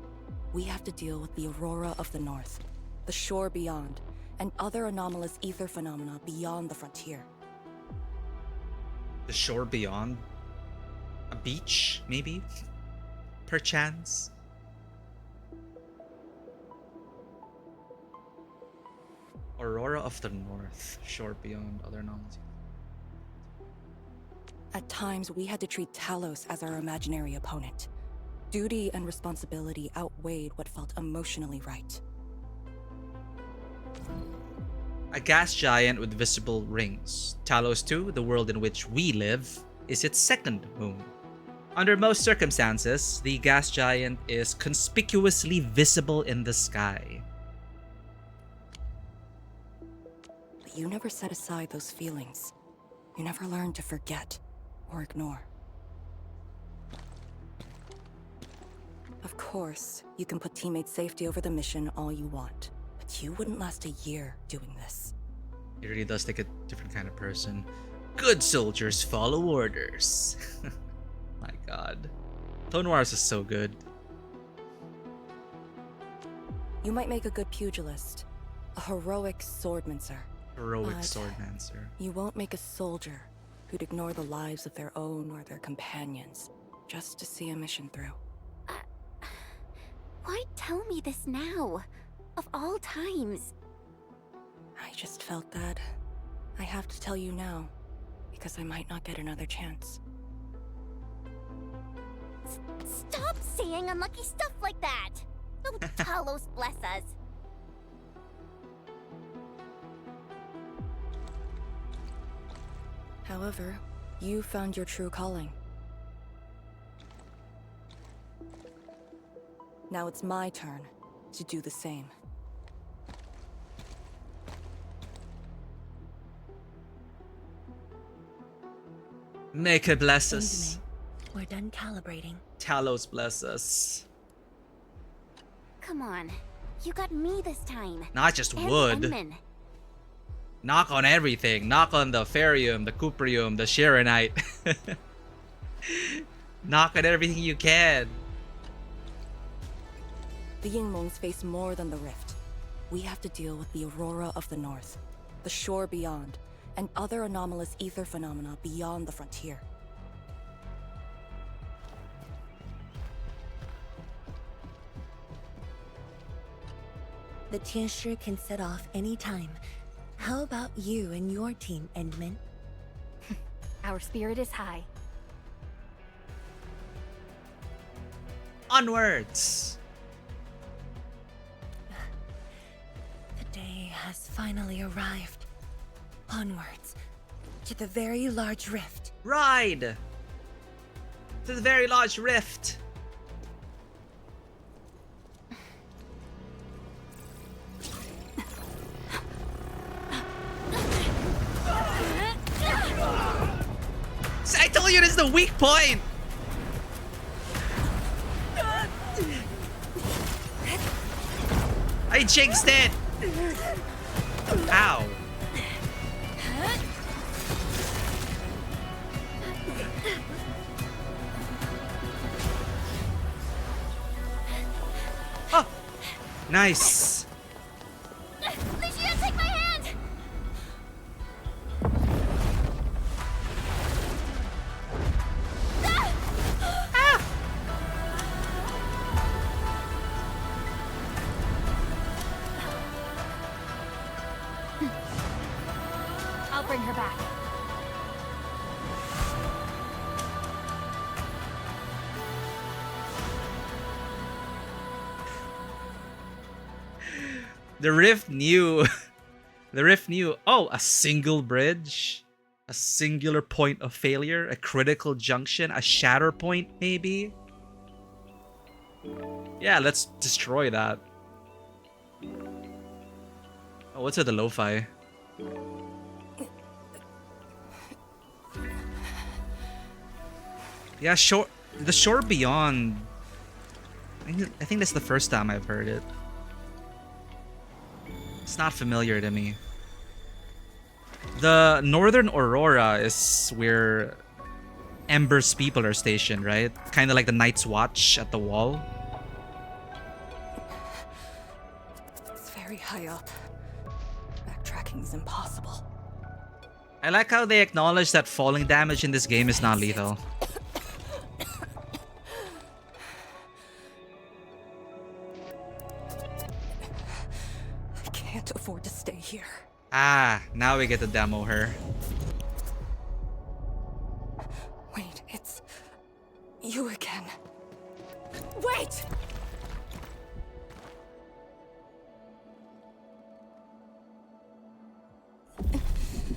S5: We have to deal with the Aurora of the North, the shore beyond, and other anomalous ether phenomena beyond the frontier.
S1: The shore beyond? A beach, maybe? Perchance? Aurora of the North, shore beyond, other anomalies.
S5: At times, we had to treat Talos as our imaginary opponent. Duty and responsibility outweighed what felt emotionally right.
S1: A gas giant with visible rings. Talos 2, the world in which we live, is its second moon. Under most circumstances, the gas giant is conspicuously visible in the sky.
S5: But you never set aside those feelings. You never learned to forget or ignore. Of course, you can put teammate safety over the mission all you want, but you wouldn't last a year doing this.
S1: He really does take a different kind of person. Good soldiers follow orders. My god. Clone Wars is so good.
S5: You might make a good pugilist, a heroic swordmancer.
S1: Heroic
S5: but
S1: swordmancer.
S5: You won't make a soldier who'd ignore the lives of their own or their companions just to see a mission through.
S3: Why tell me this now? Of all times.
S5: I just felt that I have to tell you now, because I might not get another chance.
S3: Stop saying unlucky stuff like that! Oh, Talos bless us.
S5: However, you found your true calling. Now it's my turn to do the same.
S1: Make it bless us.
S10: We're done calibrating.
S1: Talos bless us.
S3: Come on. You got me this time.
S1: Not just
S3: And
S1: wood.
S3: Edmund.
S1: Knock on everything. Knock on the Ferium, the Cuprium, the Sharonite. Knock on everything you can.
S5: The Yingmongs face more than the rift. We have to deal with the Aurora of the North, the shore beyond, and other anomalous ether phenomena beyond the frontier.
S10: The Tianshi can set off any time. How about you and your team, Endman?
S8: Our spirit is high.
S1: Onwards!
S10: The day has finally arrived. Onwards, to the very large rift.
S1: Ride! To the very large rift! I told you this is the weak point! I jinxed it! Ow. Oh! Nice!
S3: Lucia, take my hand!
S8: I'll bring her back.
S1: The Rift knew. The Rift knew. Oh, a single bridge? A singular point of failure? A critical junction? A shatter point, maybe? Yeah, let's destroy that. Oh, what's with the lo-fi? Yeah, shore. The shore beyond. I think that's the first time I've heard it. It's not familiar to me. The Northern Aurora is where Ember's people are stationed, right? Kind of like the Night's Watch at the wall.
S5: It's very high up. Backtracking is impossible.
S1: I like how they acknowledge that falling damage in this game is not lethal.
S5: I can't afford to stay here.
S1: Ah, now we get to demo her.
S5: Wait, it's you again. Wait!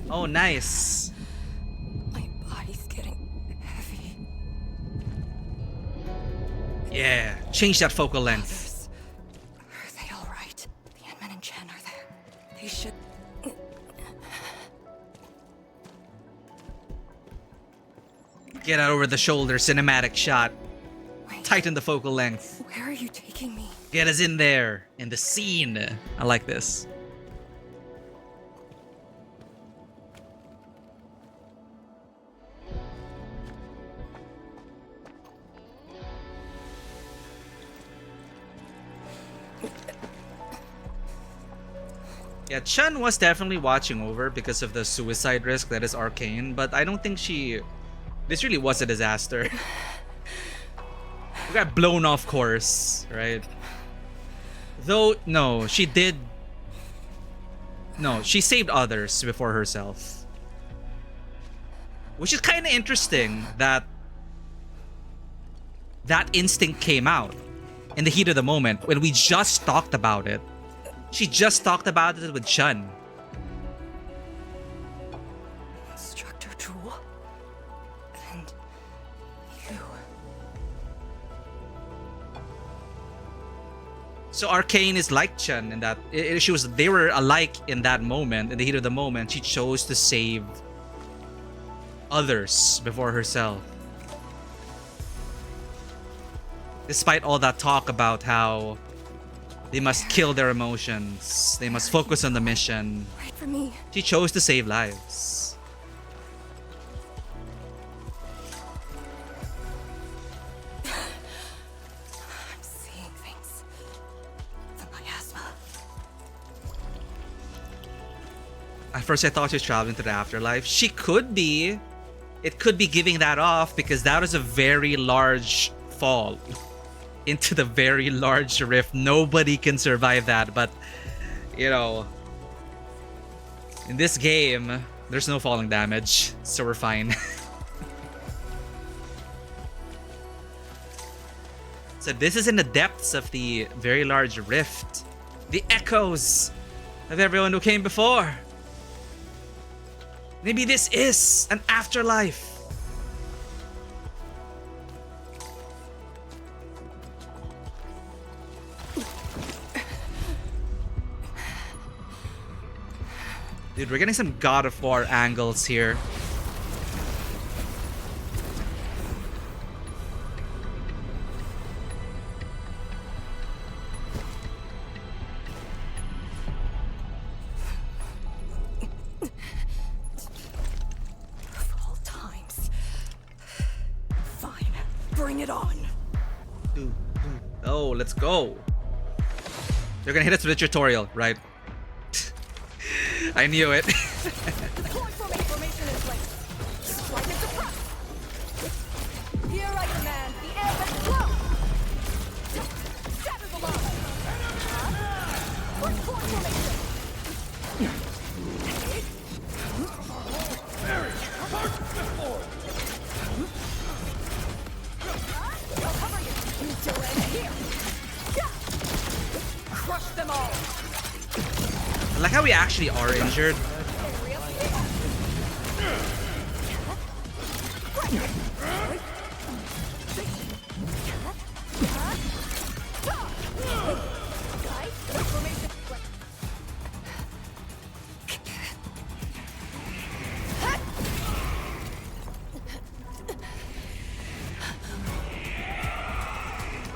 S1: Oh, nice.
S5: My body's getting heavy.
S1: Yeah, change that focal length.
S5: Are they all right? The Ant-Man and Chen are there. They should...
S1: Get out over the shoulder, cinematic shot. Tighten the focal length.
S5: Where are you taking me?
S1: Get us in there, in the scene. I like this. Yeah, Chun was definitely watching over because of the suicide risk that is Arcane, but I don't think she... This really was a disaster. We got blown off course, right? Though, no, she did... No, she saved others before herself. Which is kind of interesting that... That instinct came out in the heat of the moment when we just talked about it. She just talked about it with Chun.
S5: Instructor Jewel. And you.
S1: So Arcane is like Chun in that they were alike in that moment, in the heat of the moment. She chose to save others before herself. Despite all that talk about how they must kill their emotions, they must focus on the mission.
S5: Wait for me.
S1: She chose to save lives.
S5: I'm seeing things. The miasma.
S1: At first I thought she was traveling to the afterlife. She could be. It could be giving that off because that was a very large fall into the very large rift. Nobody can survive that, but you know, in this game there's no falling damage, so we're fine. So this is in the depths of the very large rift, the echoes of everyone who came before. Maybe this is an afterlife. Dude, we're getting some God of War angles here.
S5: Of all times. Fine. Bring it on.
S1: Oh, let's go. They're gonna hit us with a tutorial, right? I knew it.
S10: Formation in place. Strike and suppress. Here I command the air and flow. Shatter the line. Force formation.
S13: Mary, march before.
S10: I'll cover you. Until end here. Crush them all.
S1: I like how we actually are injured.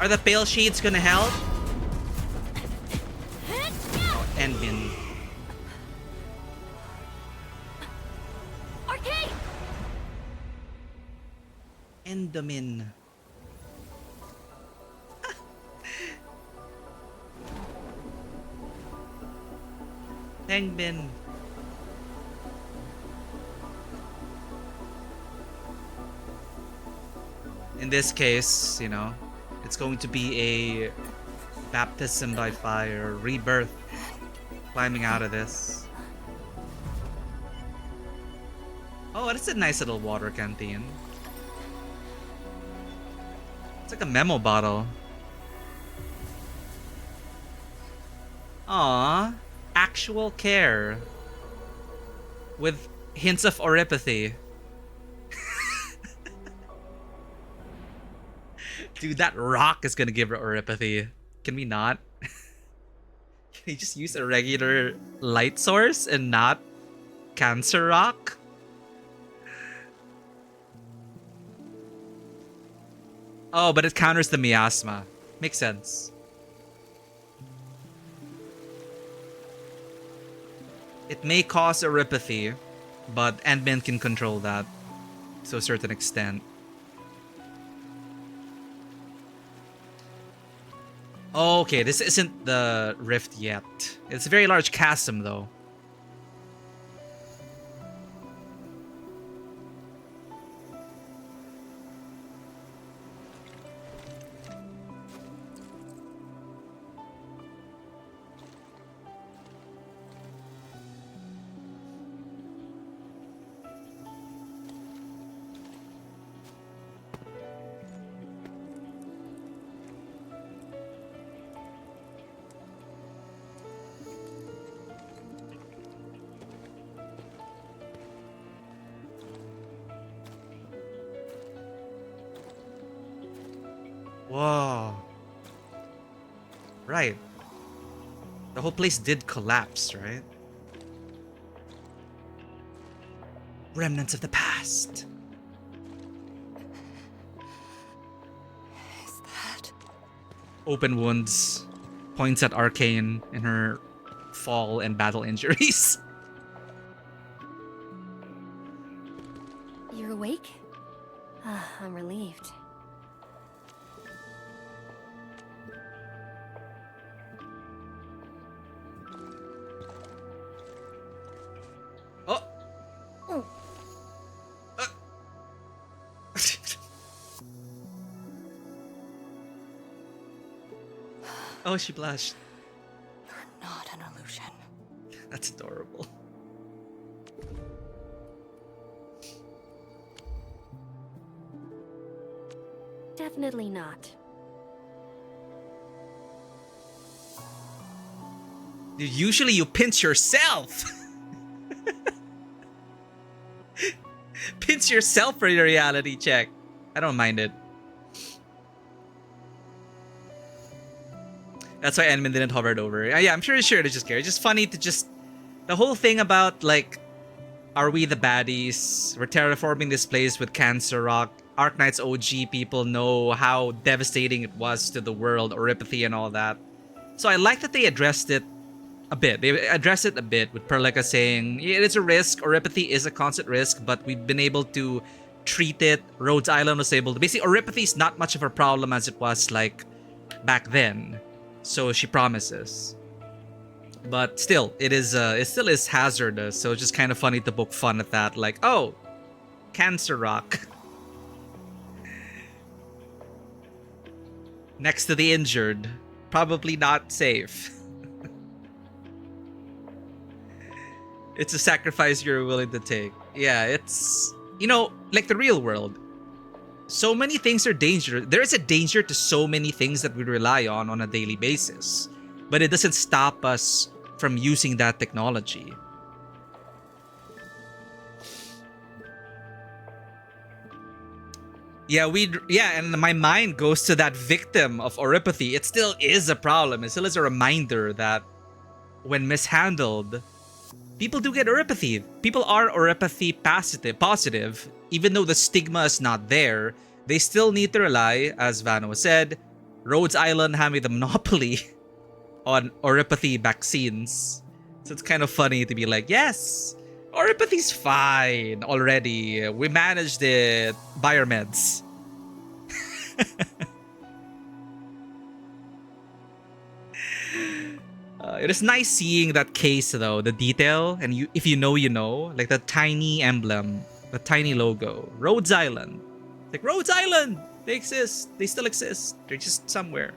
S1: Are the pale shades gonna help? Oh, Endfield. Endomin. Penguin. In this case, you know, it's going to be a baptism by fire, rebirth, climbing out of this. Oh, that's a nice little water canteen. It's like a memo bottle. Aww. Actual care. With hints of oripathy. Dude, that rock is gonna give her oripathy. Can we not? Can we just use a regular light source and not cancer rock? Oh, but it counters the miasma. Makes sense. It may cause oripathy, but Endman can control that to a certain extent. Okay, this isn't the rift yet. It's a very large chasm, though. Whoa. Right. The whole place did collapse, right? Remnants of the past.
S5: Is that...
S1: Open wounds. Points at Arcane in her fall and battle injuries.
S7: You're awake? I'm relieved. Oh, she blushed.
S5: You're not an illusion.
S1: That's adorable.
S7: Definitely not.
S1: Dude, usually you pinch yourself. Pinch yourself for your reality check. I don't mind it. That's why Enman didn't hover it over. Yeah, I'm sure it's just scary. It's just funny to just... The whole thing about, like, are we the baddies? We're terraforming this place with Cancer Rock. Arknights OG people know how devastating it was to the world, oripathy and all that. So I like that they addressed it a bit. They addressed it a bit with Perlica saying, yeah, it is a risk. Oripathy is a constant risk, but we've been able to treat it. Rhodes Island was able to... Basically, oripathy is not much of a problem as it was, like, back then. So she promises. But still, it still is hazardous. So it's just kind of funny to poke fun at that. Like, oh, Cancer Rock. Next to the injured. Probably not safe. It's a sacrifice you're willing to take. Yeah, it's... You know, like the real world. So many things are dangerous. There is a danger to so many things that we rely on a daily basis. But it doesn't stop us from using that technology. Yeah, and my mind goes to that victim of oripathy. It still is a problem. It still is a reminder that when mishandled, people do get oripathy. People are oripathy positive. Even though the stigma is not there, they still need to rely, as Vano said, Rhodes Island having the monopoly on oripathy vaccines. So it's kind of funny to be like, yes, oripathy's fine already. We managed it. Buy your meds. It is nice seeing that case though, the detail, and if you know, you know, like the tiny emblem, the tiny logo, Rhodes Island. Like Rhodes Island, they exist, they still exist, they're just somewhere.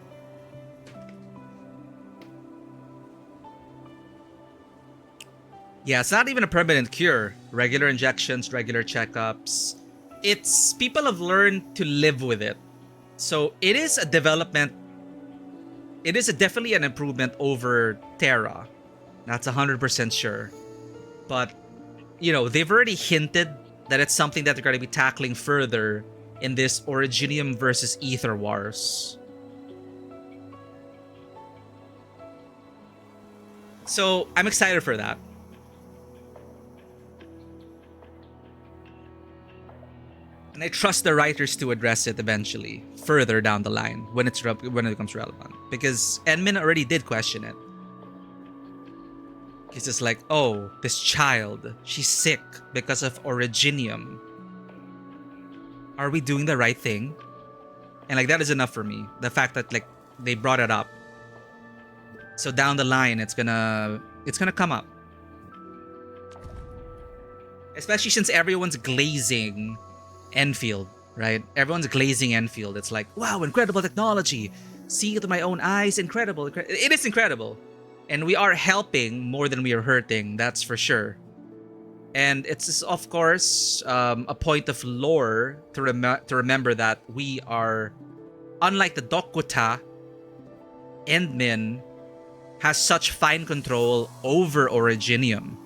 S1: Yeah, it's not even a permanent cure. Regular injections, regular checkups. It's people have learned to live with it. So it is a development. It is definitely an improvement over Terra. That's 100% sure. But, you know, they've already hinted that it's something that they're going to be tackling further in this Originium versus Ether Wars. So I'm excited for that. And I trust the writers to address it eventually, further down the line, when it becomes relevant. Because Enmin already did question it. He's just like, oh, this child, she's sick because of Originium. Are we doing the right thing? And like, that is enough for me. The fact that like they brought it up. So down the line, it's gonna come up. Especially since everyone's glazing Enfield, right? Everyone's glazing Enfield. It's like, wow, incredible technology. See it with my own eyes, incredible. It is incredible. And we are helping more than we are hurting, that's for sure. And it's, of course, a point of lore to remember that we are, unlike the Dokuta, Endmin has such fine control over Originium.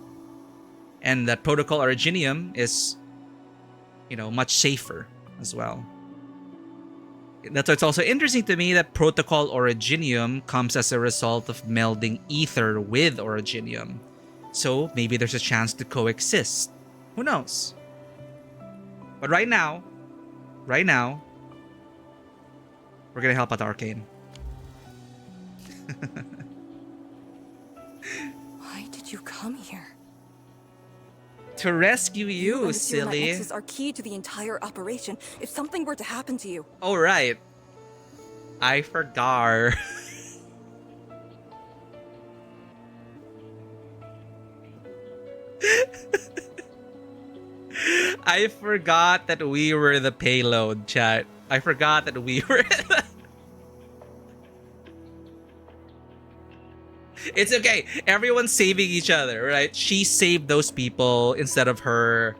S1: And that Protocol Originium is, you know, much safer as well. That's why it's also interesting to me that Protocol Originium comes as a result of melding Ether with Originium. So maybe there's a chance to coexist. Who knows? But right now, we're gonna help out Arcane.
S5: Why did you come here?
S1: To rescue you,
S5: and
S1: silly.
S5: The Arknights are key to the entire operation. If something were to happen to you.
S1: Oh, right. I forgot. I forgot that we were the payload, chat. I forgot that we were... It's okay. Everyone's saving each other, right? She saved those people instead of her.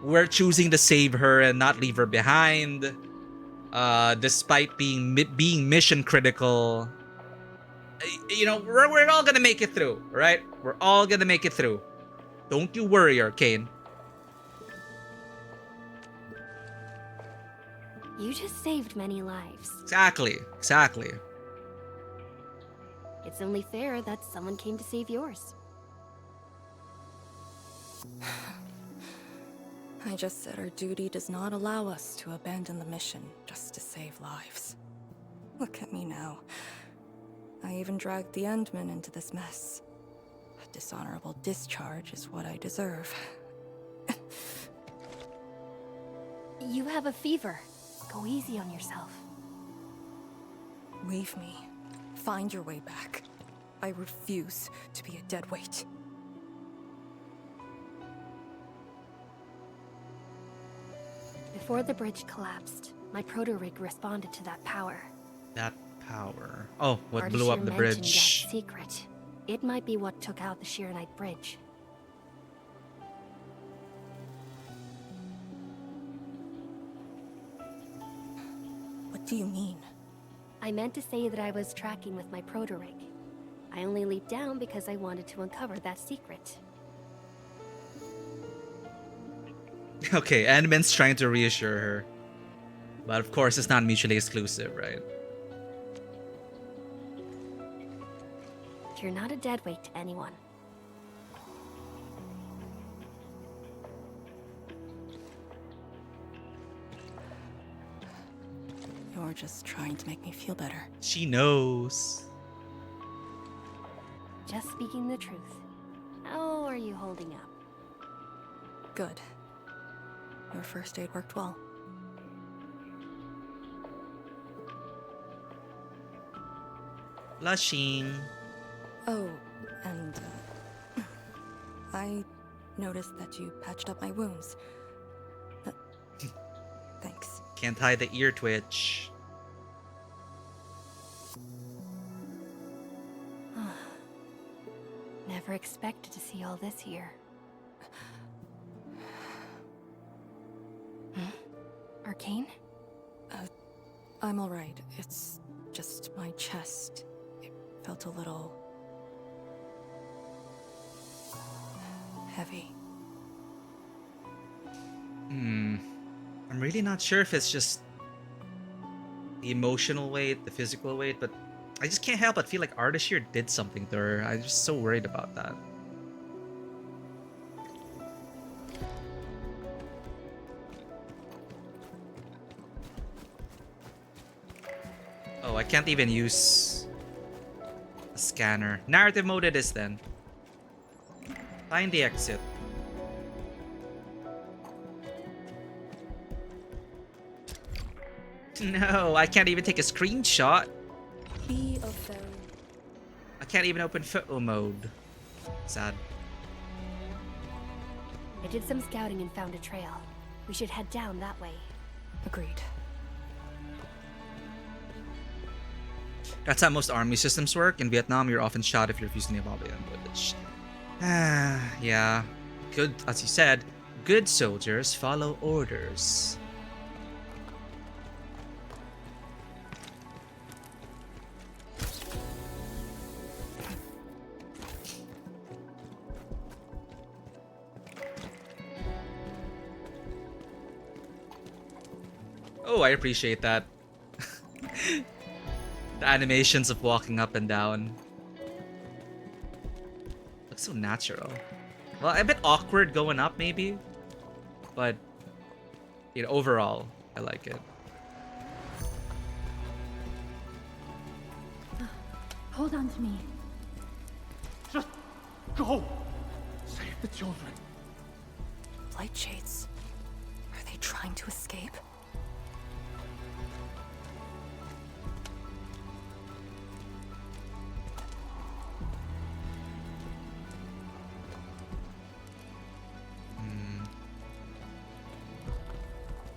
S1: We're choosing to save her and not leave her behind. Despite being mission critical. You know, we're all gonna make it through, right? We're all gonna make it through. Don't you worry, Arcane.
S7: You just saved many lives.
S1: Exactly.
S7: It's only fair that someone came to save yours.
S5: I just said our duty does not allow us to abandon the mission just to save lives. Look at me now. I even dragged the Endmen into this mess. A dishonorable discharge is what I deserve.
S7: You have a fever. Go easy on yourself.
S5: Leave me. Find your way back. I refuse to be a dead weight.
S7: Before the bridge collapsed, my proto-rig responded to that power.
S1: That power. Oh, what
S7: Artishir
S1: blew up the
S7: mentioned
S1: bridge?
S7: that secret. It might be what took out the Sheernite Bridge.
S5: What do you mean?
S7: I meant to say that I was tracking with my proto-rig. I only leaped down because I wanted to uncover that secret.
S1: Okay, Endman's trying to reassure her. But of course, it's not mutually exclusive, right?
S7: You're not a dead weight to anyone.
S5: You're just trying to make me feel better.
S1: She knows.
S7: Just speaking the truth. How are you holding up?
S5: Good. Your first aid worked well.
S1: Blushing.
S5: Oh, and I noticed that you patched up my wounds. Thanks.
S1: Can't hide the ear twitch.
S7: Never expected to see all this here. Arcane?
S5: I'm alright. It's just my chest. It felt a little... heavy.
S1: I'm really not sure if it's just the emotional weight, the physical weight, but I just can't help but feel like Artist here did something to her. I'm just so worried about that. Oh, I can't even use a scanner. Narrative mode it is then. Find the exit. No, I can't even take a screenshot.
S5: Be of them.
S1: I can't even open photo mode. Sad.
S7: I did some scouting and found a trail. We should head down that way.
S5: Agreed.
S1: That's how most army systems work. In Vietnam, you're often shot if you're refusing the Bobby ambush. Yeah. Good, as you said, good soldiers follow orders. Oh, I appreciate that. The animations of walking up and down. Looks so natural. Well, a bit awkward going up maybe. But, you know, overall, I like it.
S2: Hold on to me.
S13: Just go! Save the children.
S5: Light shades. Are they trying to escape?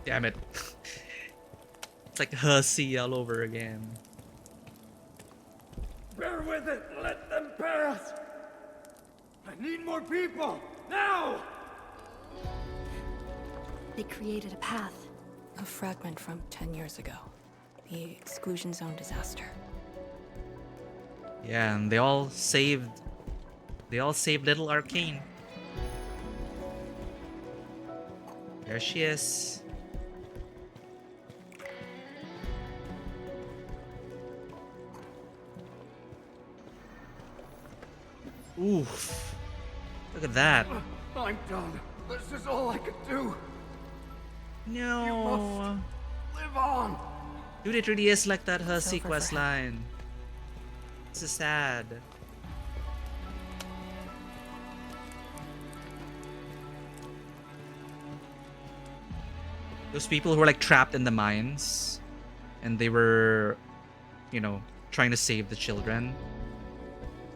S1: Damn it. It's like hussy all over again.
S13: Bear with it! Let them pass! I need more people! Now!
S2: They created a path.
S5: A fragment from 10 years ago. The exclusion zone disaster.
S1: Yeah, and they all saved little Arcane. There she is. Oof. Look at that.
S13: I'm done. This is all I could do.
S1: No.
S13: You must live on.
S1: Dude, it really is like that hussy
S5: over for
S1: quest
S5: him.
S1: line. This is sad. Those people who were like trapped in the mines and they were, you know, trying to save the children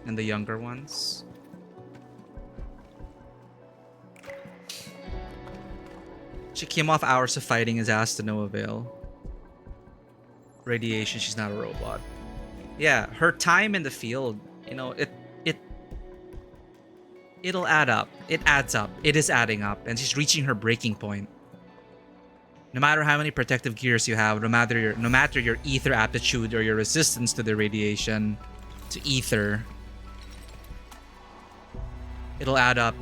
S1: and the younger ones. She came off hours of fighting his ass to no avail. Radiation, she's not a robot. Yeah, her time in the field, you know, it'll add up. It adds up. It is adding up, and she's reaching her breaking point. No matter how many protective gears you have, no matter your ether aptitude or your resistance to the radiation, to ether, it'll add up.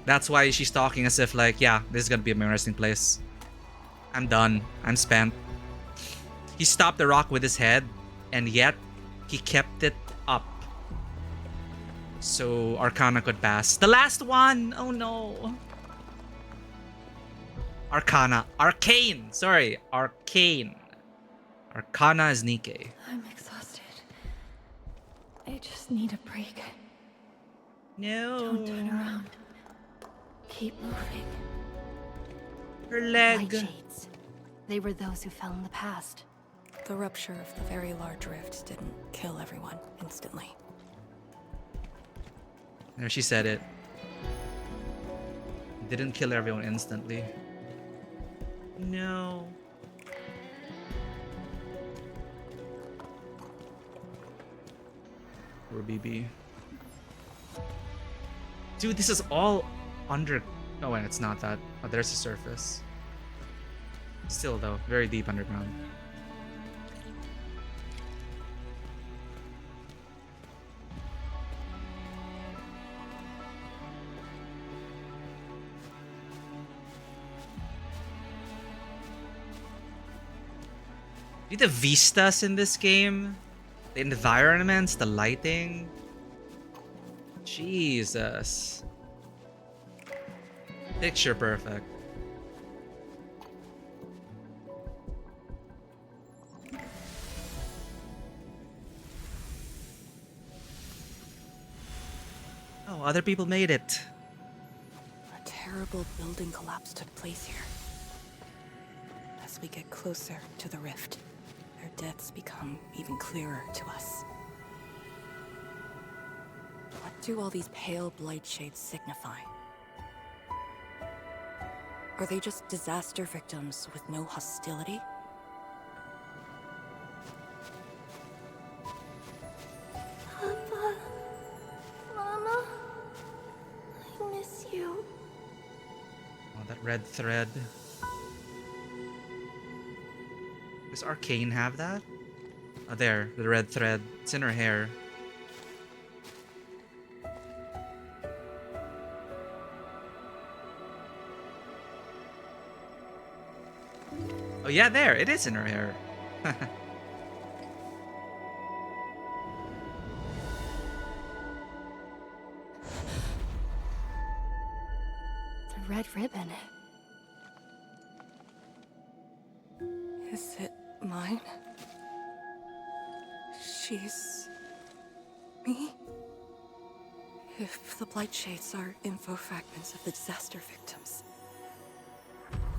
S1: That's why she's talking as if like, yeah, this is gonna be my resting place. I'm done. I'm spent. He stopped the rock with his head, and yet he kept it up. So Arcana could pass. The last one! Oh no. Arcane! Sorry, Arcane. Arcana is Nikkei.
S2: I'm exhausted. I just need a break.
S1: No.
S2: Don't turn around. Keep moving.
S1: Her leg.
S7: Light shades. They were those who fell in the past.
S5: The rupture of the very large rift didn't kill everyone instantly.
S1: There, she said it. Didn't kill everyone instantly. No. Poor BB. Dude, this is all under... Oh, wait, it's not that. Oh, there's the surface. Still, though, very deep underground. The vistas in this game, the environments, the lighting. Jesus. Picture perfect. Oh, other people made it.
S5: A terrible building collapse took place here. As we get closer to the rift, their deaths become even clearer to us. What do all these pale blight shades signify? Are they just disaster victims with no hostility?
S10: Papa, Mama, I miss you.
S1: Oh, that red thread. Does Arcane have that? Oh, there, the red thread. It's in her hair. Oh yeah, there, it is in her hair.
S2: The red ribbon.
S5: Is it mine? She's... me? If the blight shades are info fragments of the disaster victims,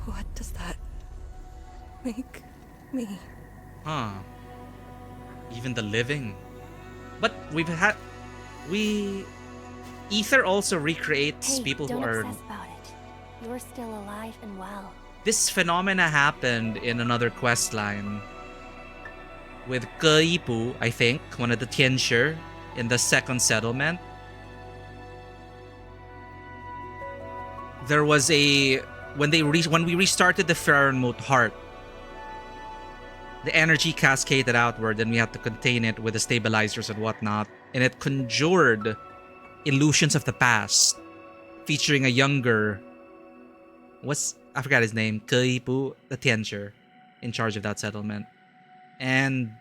S5: what does that make me?
S1: Huh. Even the living. But Ether also recreates
S7: Hey,
S1: people
S7: don't
S1: who are...
S7: obsess about it. You're still alive and well.
S1: This phenomena happened in another quest line. With Keipu, I think, one of the Tianshi in the second settlement. There was a... When we restarted the Farenmut heart, the energy cascaded outward and we had to contain it with the stabilizers and whatnot. And it conjured illusions of the past, featuring a younger... I forgot his name. Keipu, the Tianshi, in charge of that settlement. And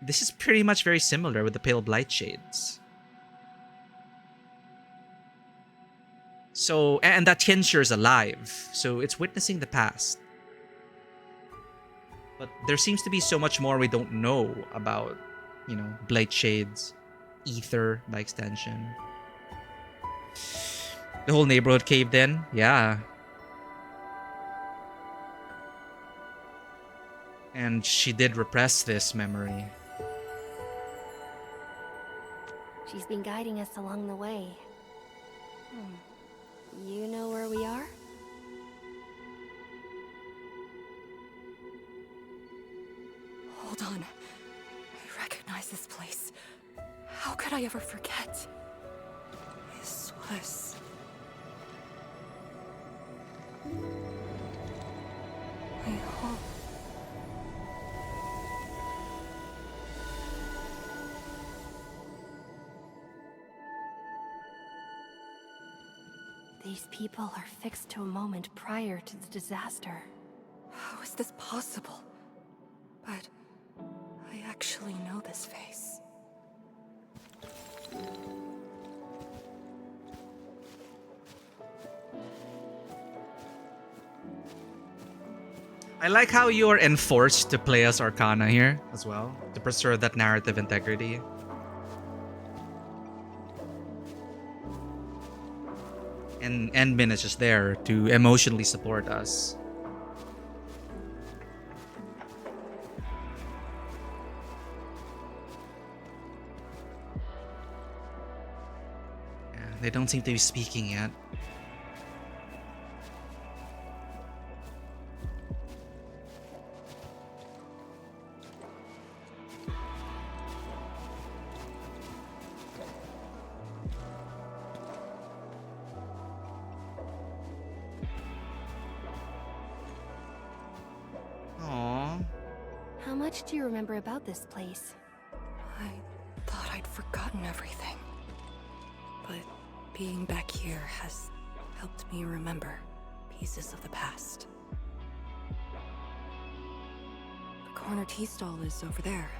S1: this is pretty much very similar with the Pale Blight Shades. So, and that Tianshi is alive, so it's witnessing the past. But there seems to be so much more we don't know about, Blight Shades, Ether by extension. The whole neighborhood caved in, yeah. And she did repress this memory.
S7: She's been guiding us along the way. You know where we are?
S5: Hold on. I recognize this place. How could I ever forget? This was... my home.
S7: These people are fixed to a moment prior to the disaster.
S5: How is this possible? But I actually know this face.
S1: I like how you're enforced to play as Arcana here as well, to preserve that narrative integrity. And Endmin is just there to emotionally support us. Yeah, they don't seem to be speaking yet.
S7: How much do you remember about this place?
S5: I thought I'd forgotten everything. But being back here has helped me remember pieces of the past. The corner tea stall is over there.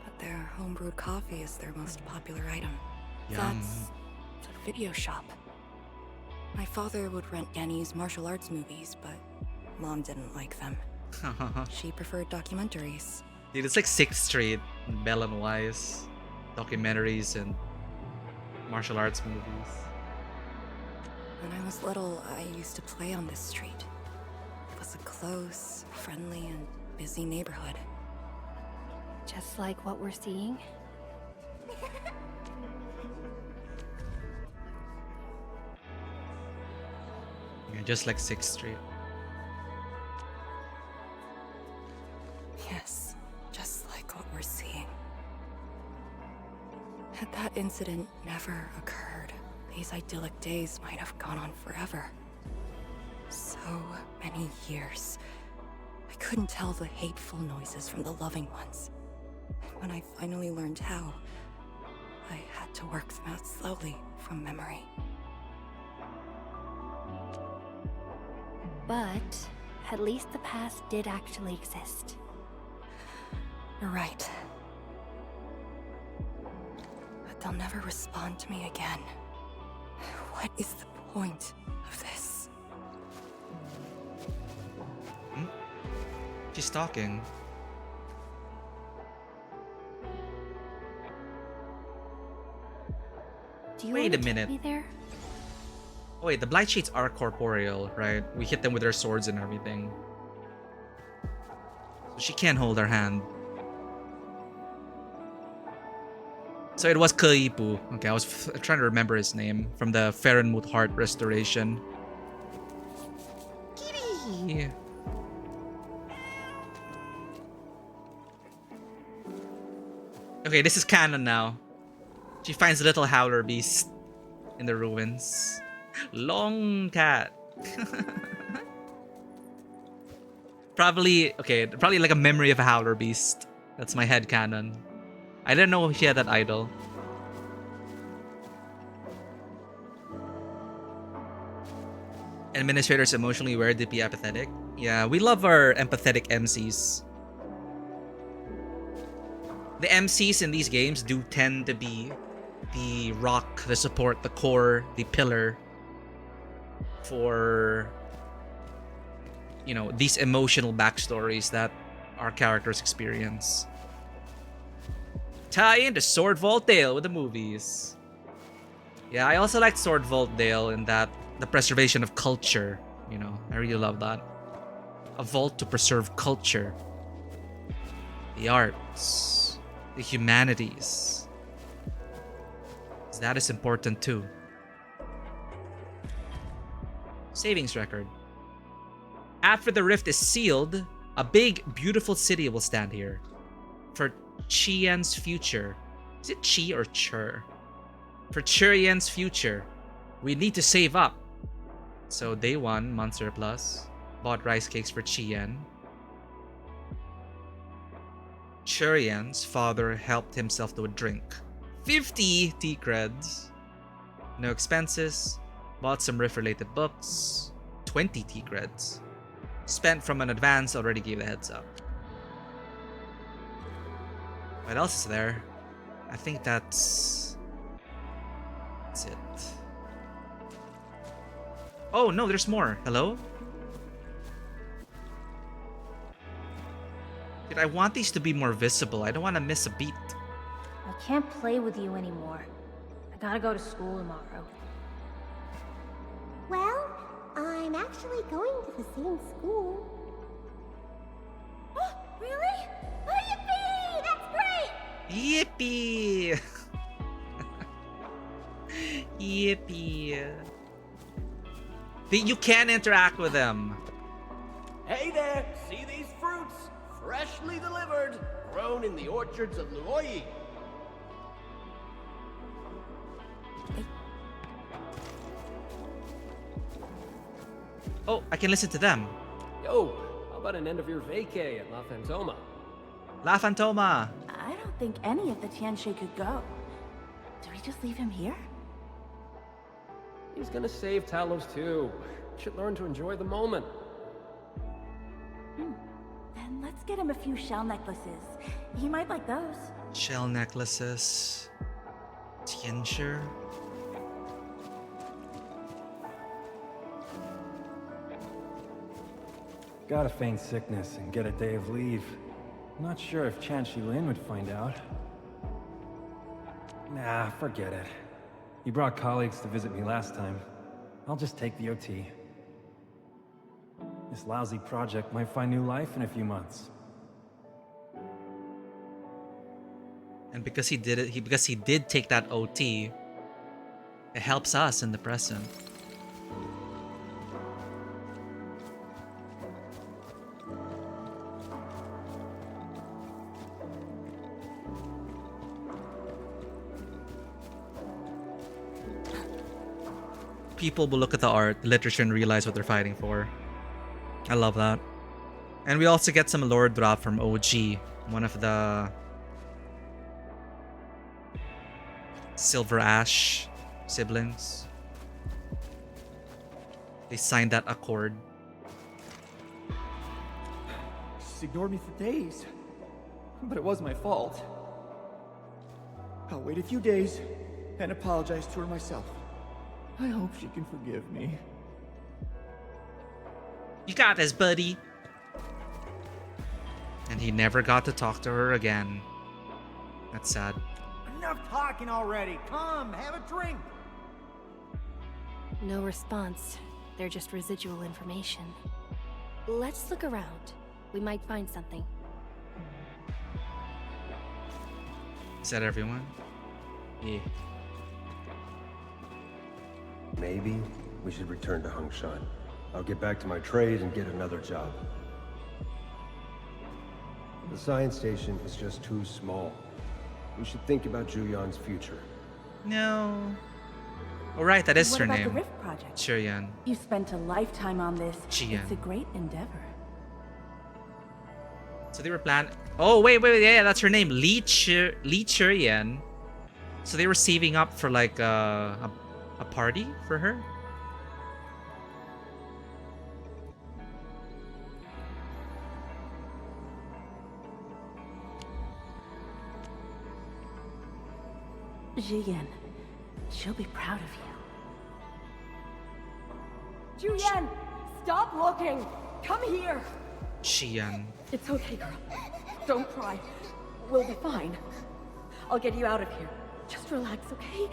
S5: But their homebrewed coffee is their most popular item.
S1: Yum.
S5: That's a video shop. My father would rent Yenny's martial arts movies, but Mom didn't like them. She preferred documentaries.
S1: Dude, it's like 6th Street, Bell and Wise, documentaries and martial arts movies.
S5: When I was little, I used to play on this street. It was a close, friendly, and busy neighborhood.
S7: Just like what we're seeing?
S1: Yeah, just like 6th Street.
S5: Yes, just like what we're seeing. Had that incident never occurred, these idyllic days might have gone on forever. So many years. I couldn't tell the hateful noises from the loving ones. And when I finally learned how, I had to work them out slowly from memory.
S7: But at least the past did actually exist.
S5: You're right. But they'll never respond to me again. What is the point of this?
S1: She's talking.
S7: Do you
S1: Wait
S7: want
S1: a
S7: to
S1: minute.
S7: take me there?
S1: Oh wait, the Blight Shades are corporeal, right? We hit them with our swords and everything. So she can't hold our hand. So it was Kaipu. Okay, I was trying to remember his name from the Farenmut Heart Restoration. Kitty! Okay, this is canon now. She finds a little howler beast in the ruins. Long cat. Probably like a memory of a howler beast. That's my head canon. I didn't know she had that idol. Administrators emotionally aware, deeply apathetic. Yeah, we love our empathetic MCs. The MCs in these games do tend to be the rock, the support, the core, the pillar for, you know, these emotional backstories that our characters experience. Tie into Sword Vault Dale with the movies. Yeah, I also like Sword Vault Dale in that the preservation of culture, you know, I really love that. A vault to preserve culture, the arts, the humanities. That is important too. Savings record. After the rift is sealed, a big, beautiful city will stand here. For Chien's future. Is it Chi or Chur? For Churien's future, we need to save up. So day 1, Monster Plus. Bought rice cakes for Chien. Churien's father helped himself to a drink. 50 tea creds. No expenses. Bought some riff-related books. 20 tea creds. Spent from an advance, already gave the heads up. What else is there? I think that's it. Oh no, there's more. Hello? Dude, I want these to be more visible. I don't want to miss a beat.
S14: I can't play with you anymore. I gotta go to school tomorrow.
S3: Well, I'm actually going to the same school. Oh, really? Oh, yippee! That's great!
S1: Yippee! Yippee. You can interact with them.
S15: Hey there! See these fruits? Freshly delivered, grown in the orchards of Luoyi.
S1: Oh, I can listen to them.
S16: Yo, how about an end of your vacay at La Fantoma?
S1: La Fantoma.
S14: I don't think any of the Tianxie could go. Do we just leave him here?
S16: He's gonna save Talos too. Should learn to enjoy the moment.
S14: Then let's get
S17: him a few shell necklaces. He might like those.
S1: Shell necklaces. Tinsure.
S12: Gotta feign sickness and get a day of leave. Not sure if Chan Shi-Lin would find out. Nah, forget it. He brought colleagues to visit me last time. I'll just take the OT. This lousy project might find new life in a few months.
S1: And because he did it, because he did take that OT, it helps us in the present. People will look at the art, the literature, and realize what they're fighting for. I love that. And we also get some lore drop from OG, one of the Silver Ash siblings. They signed that accord.
S13: She's ignored me for days. But it was my fault. I'll wait a few days and apologize to her myself. I hope she can forgive me.
S1: You got this, buddy. And he never got to talk to her again. That's sad.
S18: Enough talking already. Come, have a drink.
S2: No response. They're just residual information. Let's look around. We might find something.
S1: Is that everyone? Yeah.
S19: Maybe we should return to Hongshan. I'll get back to my trade and get another job. The science station is just too small. We should think about Juyan's future.
S1: No. Oh, right, that is
S17: What
S1: her
S17: about
S1: name.
S17: the Rift Project?
S1: Juyan.
S17: You spent a lifetime on this.
S1: Jian.
S17: It's a great endeavor.
S1: So they were planning. Oh, wait, yeah, that's her name. Li Chuyan. So they were saving up for like a party for her?
S17: Jian, she'll be proud of you.
S20: Juyan, stop looking. Come here.
S1: Xian.
S20: It's okay, girl. Don't cry. We'll be fine. I'll get you out of here. Just relax, okay?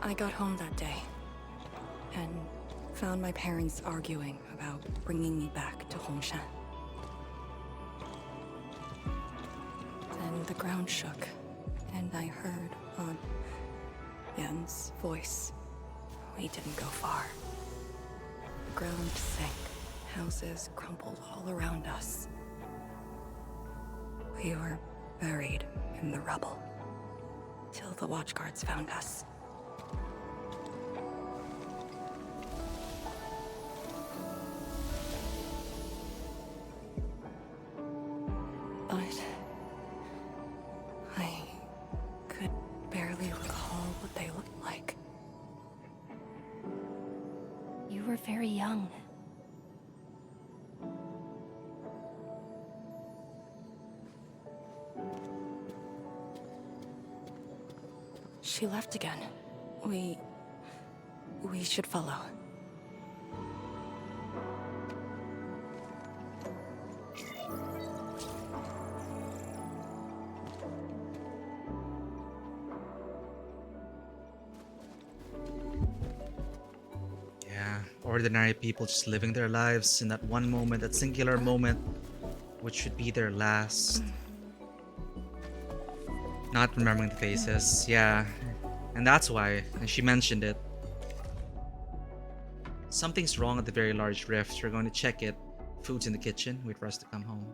S5: I got home that day and found my parents arguing about bringing me back to Hongshan. Then the ground shook, and I heard Aunt Yan's voice. We didn't go far. The ground sank. Houses crumpled all around us. We were buried in the rubble till the watchguards found us. But I could barely recall what they looked like.
S2: You were very young.
S5: She left again. We should follow.
S1: Yeah, ordinary people just living their lives in that one moment, that singular moment, which should be their last. Not remembering the faces, yeah. And that's why, and she mentioned it. Something's wrong at the very large rift. We're going to check it. Food's in the kitchen. Wait for us to come home.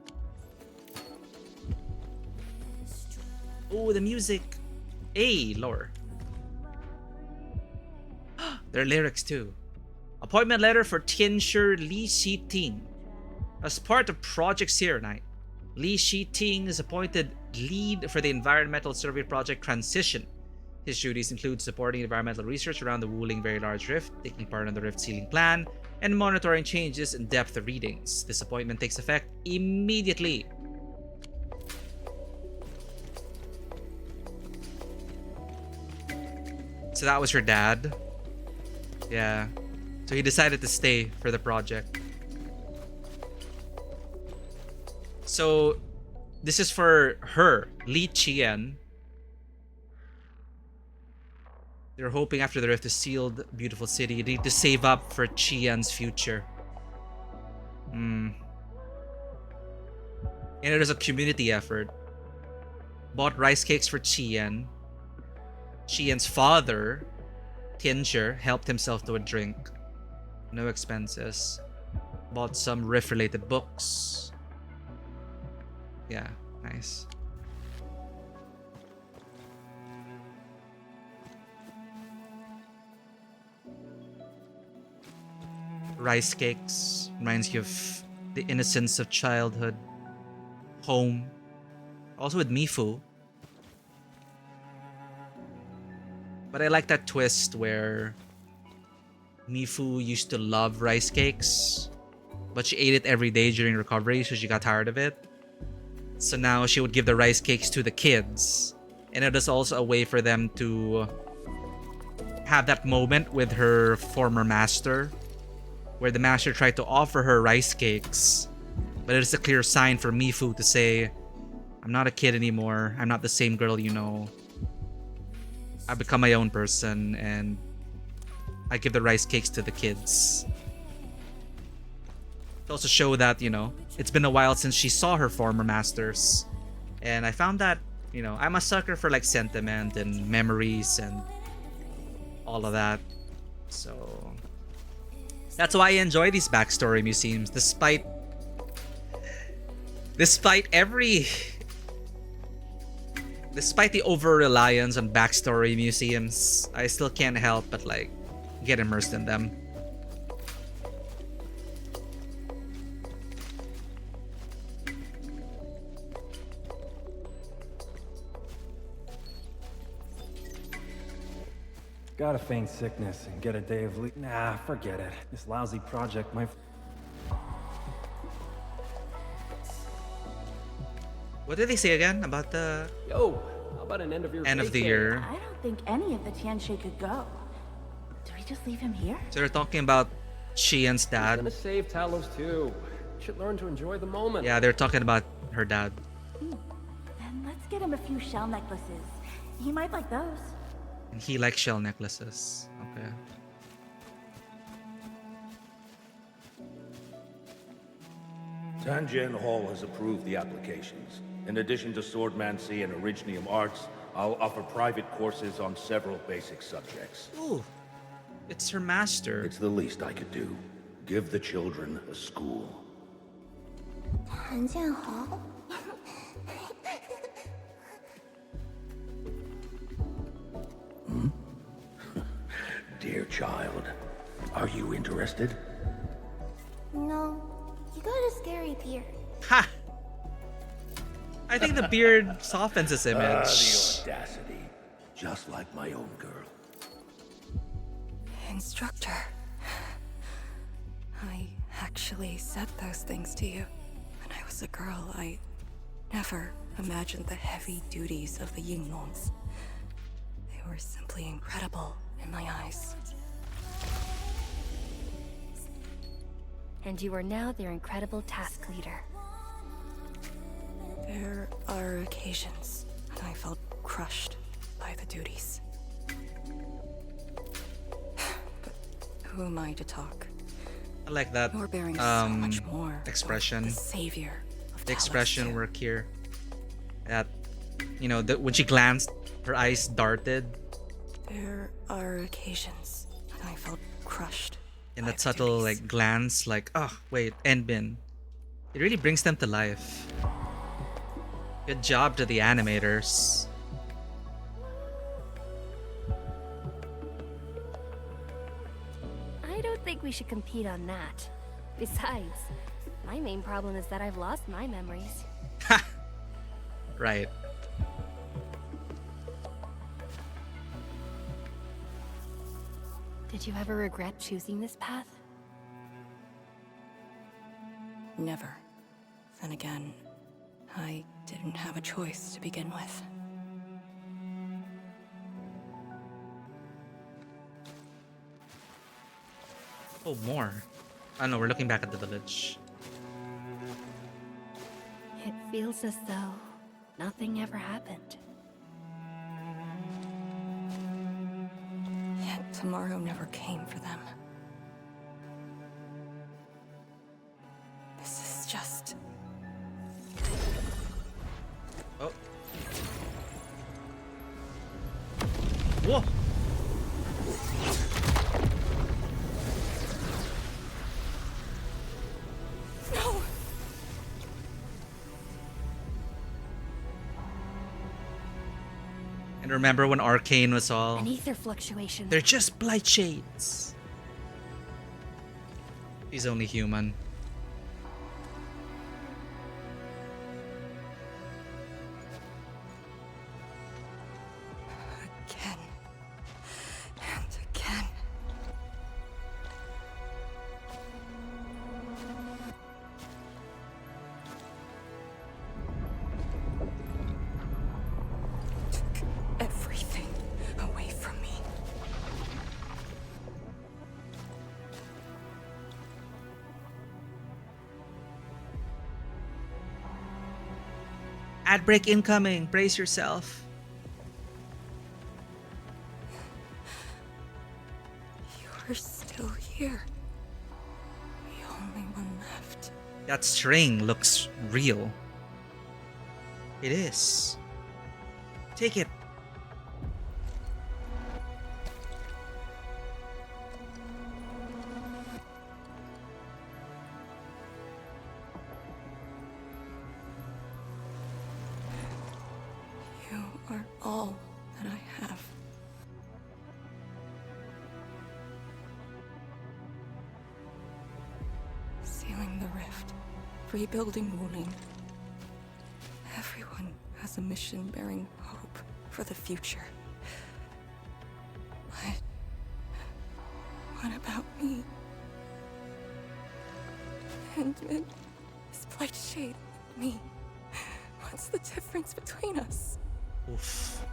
S1: Oh, the music. Hey, lore. There are lyrics too. Appointment letter for Tianshi Li Shiting. As part of Project Zero Night, Li Shiting is appointed lead for the environmental survey project Transition. His duties include supporting environmental research around the Wuling Very Large Rift, taking part in the Rift Sealing Plan, and monitoring changes in depth readings. This appointment takes effect immediately. So that was her dad. Yeah. So he decided to stay for the project. So this is for her, Li Qian. They're hoping after the rift is sealed, beautiful city, you need to save up for Qian's future. And it is a community effort. Bought rice cakes for Qian. Qian's father, Tianshi, helped himself to a drink. No expenses. Bought some rift-related books. Yeah, nice. Rice cakes reminds you of the innocence of childhood. Home. Also with Mifu. But I like that twist where Mifu used to love rice cakes, but she ate it every day during recovery, so she got tired of it. So now she would give the rice cakes to the kids. And it is also a way for them to have that moment with her former master, where the master tried to offer her rice cakes, but it is a clear sign for Mifu to say, I'm not a kid anymore. I'm not the same girl you know. I become my own person and I give the rice cakes to the kids. To also show that, you know, it's been a while since she saw her former masters. And I found that, you know, I'm a sucker for like sentiment and memories and all of that. So that's why I enjoy these backstory museums, despite the over-reliance on backstory museums. I still can't help but like get immersed in them.
S12: Gotta feign sickness and get a day of leave. Nah, forget it. This lousy project might...
S1: What did they say again about the...
S16: Yo, how about an end of
S1: end of the year?
S17: I don't think any of the Tianshi could go. Do we just leave him here?
S1: So they're talking about Qian's dad.
S16: Gonna save Talos too. Should learn to enjoy the moment.
S1: Yeah, they're talking about her dad.
S17: Then let's get him a few shell necklaces. He might like those.
S1: And he likes shell necklaces. Okay.
S21: Tanjian Hall has approved the applications. In addition to swordmancy and originium arts, I'll offer private courses on several basic subjects.
S1: Ooh, it's her master.
S21: It's the least I could do. Give the children a school.
S3: Tanjian Hall?
S21: Dear child, are you interested?
S3: No, you got a scary beard.
S1: Ha! I think the beard softens his image.
S21: The audacity. Just like my own girl.
S5: Instructor. I actually said those things to you. When I was a girl, I never imagined the heavy duties of the Yinglongs. They were simply incredible in my eyes.
S2: And you are now their incredible task leader.
S5: There are occasions when I felt crushed by the duties. But who am I to talk?
S1: I like that
S5: You're bearing so much more
S1: expression.
S5: The savior of
S1: The expression
S5: Talos too.
S1: work here. That, you know, when she glanced, her eyes darted.
S5: There are occasions when I felt crushed.
S1: And that subtle like glance, like, oh wait, Endbin. It really brings them to life. Good job to the animators.
S2: I don't think we should compete on that. Besides, my main problem is that I've lost my memories.
S1: Right.
S2: Did you ever regret choosing this path?
S5: Never. Then again, I didn't have a choice to begin with.
S1: Oh, more. I know, we're looking back at the village.
S7: It feels as though nothing ever happened.
S5: Yet tomorrow never came for them. This is just...
S1: Oh. Whoa!
S5: No!
S1: And remember when Arcane was all...
S7: An ether fluctuation.
S1: They're just blight shades. He's only human.
S5: Again. And again. Took everything away from me.
S1: Ad break incoming. Brace yourself.
S5: You're still here. The only one left.
S1: That string looks real. It is. Take it.
S5: You are all that I have. Sealing the rift, rebuilding Wuling. Everyone has a mission bearing hope for the future. But what about me? And this blight shade, me. What's the difference between us?
S1: Oof.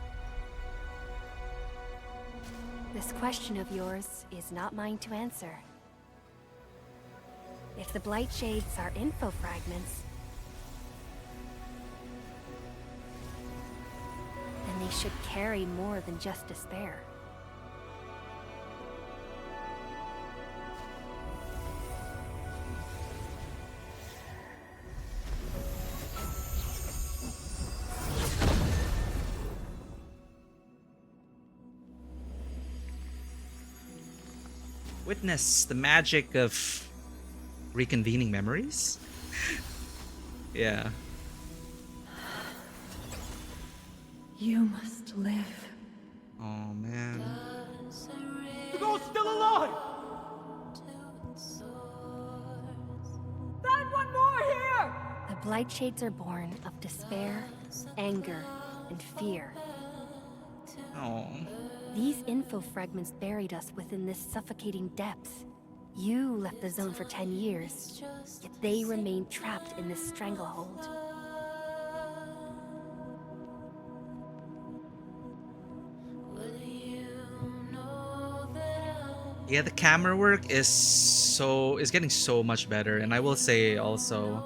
S7: This question of yours is not mine to answer. If the blight shades are info fragments, then they should carry more than just despair.
S1: Witness the magic of reconvening memories? Yeah.
S10: You must live.
S1: Oh man.
S18: The girl's still alive!
S10: Find one more here!
S7: The blight shades are born of despair, anger, and fear.
S1: Oh.
S7: These info fragments buried us within this suffocating depths. You left the zone for 10 years, yet they remain trapped in this stranglehold.
S1: Yeah, the camera work is getting so much better, and I will say also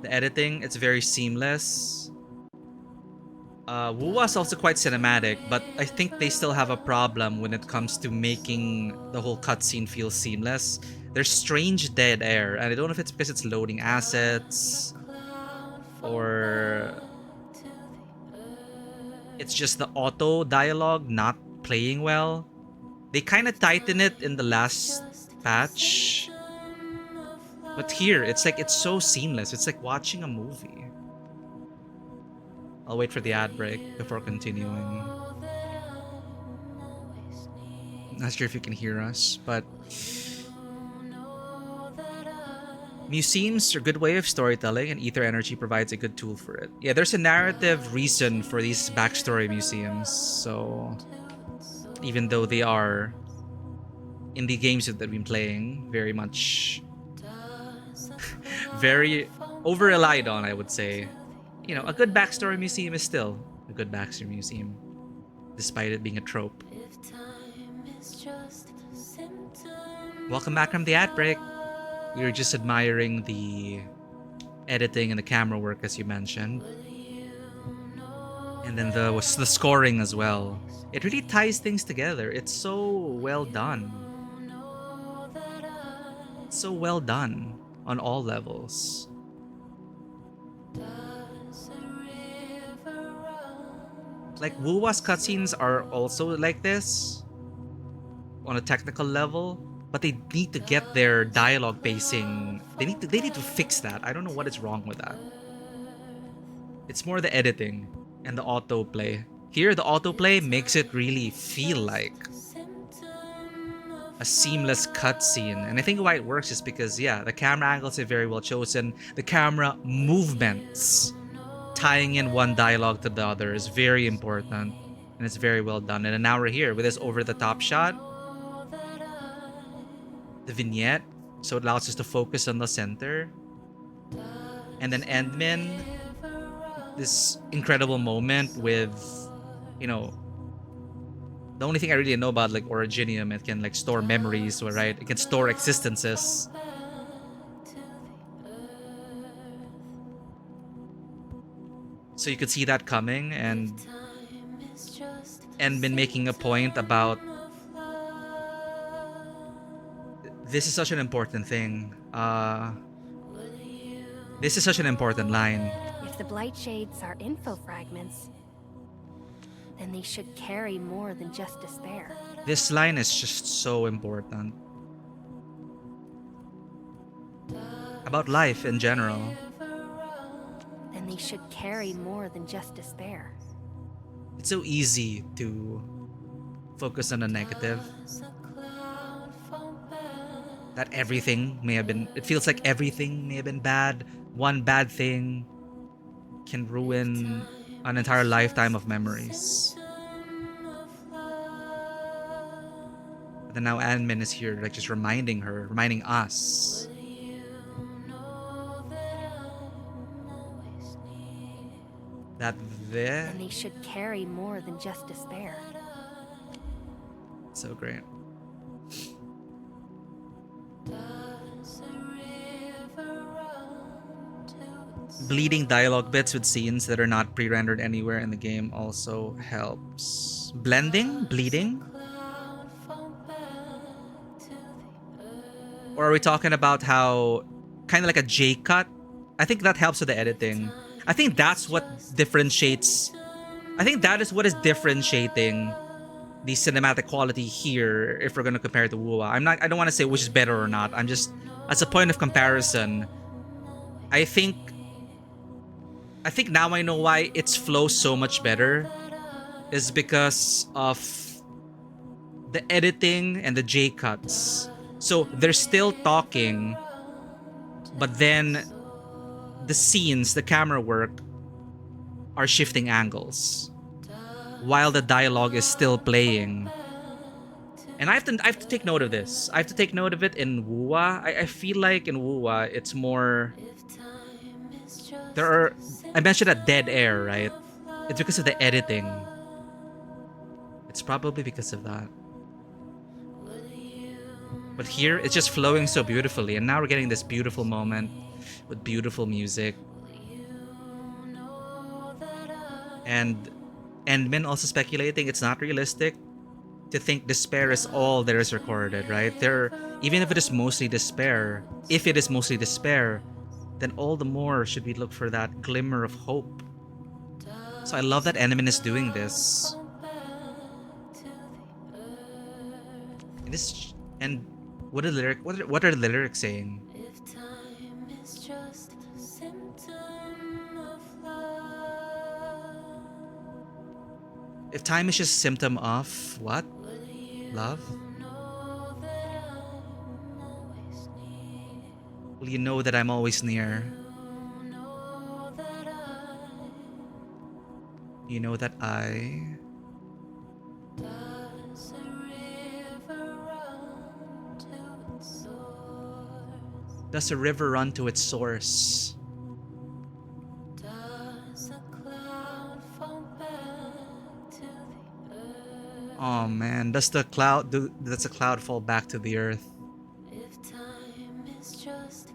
S1: the editing, it's very seamless. Wuwa's also quite cinematic, but I think they still have a problem when it comes to making the whole cutscene feel seamless. There's strange dead air, and I don't know if it's because it's loading assets or it's just the auto dialogue not playing well. They kind of tighten it in the last patch, but here it's like it's so seamless. It's like watching a movie. I'll wait for the ad break before continuing. Not sure if you can hear us, but museums are a good way of storytelling, and ether energy provides a good tool for it. Yeah, there's a narrative reason for these backstory museums, so even though they are in the games that we've been playing very much very over-relied on, I would say. You know, a good backstory museum is still a good backstory museum, despite it being a trope. Welcome back from the ad break. We were just admiring the editing and the camera work, as you mentioned. And then the scoring as well. It really ties things together. It's so well done. So well done on all levels. Like, Wuwa's cutscenes are also like this on a technical level, but they need to get their dialogue pacing. They need to fix that. I don't know what is wrong with that. It's more the editing and the autoplay. Here, the autoplay makes it really feel like a seamless cutscene. And I think why it works is because, yeah, the camera angles are very well chosen. The camera movements, tying in one dialogue to the other, is very important. And it's very well done. And now we're here with this over-the-top shot. The vignette, so it allows us to focus on the center. And then Endmin, this incredible moment with, you know, the only thing I really know about like Originium, it can like store memories, right? It can store existences. So you could see that coming, and Endmin making a point about this is such an important thing. This is such an important line.
S2: If the Blight Shades are info fragments, then they should carry more than just despair.
S1: This line is just so important. About life in general.
S2: Then they should carry more than just despair.
S1: It's so easy to focus on the negative. That everything may have been... It feels like everything may have been bad. One bad thing can ruin an entire lifetime of memories. But then now Anmin is here, like just reminding her, reminding us. That
S2: And they should carry more than just despair.
S1: So great. Bleeding dialogue bits with scenes that are not pre-rendered anywhere in the game also helps. Blending? Bleeding? Or are we talking about how kind of like a J cut? I think that helps with the editing. I think that's what differentiates. I think that is what is differentiating the cinematic quality here if we're going to compare it to Wuwa. I don't want to say which is better or not. I'm just, as a point of comparison, I think now I know why its flow so much better is because of the editing and the J cuts. So they're still talking, but then the scenes, the camera work are shifting angles while the dialogue is still playing. And I have to take note of this. I have to take note of it in Wuwa. I feel like in Wuwa it's more... I mentioned a dead air, right? It's because of the editing. It's probably because of that. But here, it's just flowing so beautifully. And now we're getting this beautiful moment with beautiful music. And Min also speculating it's not realistic to think despair is all there is recorded, right? Even if it is mostly despair, then all the more should we look for that glimmer of hope. So I love that Endmin is doing this. And what are the lyrics saying? If time is just a symptom of what? Love? Will you know that I'm always near? You know that I... Does a river run to its source? Oh man, does the cloud does a cloud fall back to the earth? Yeah, if time is just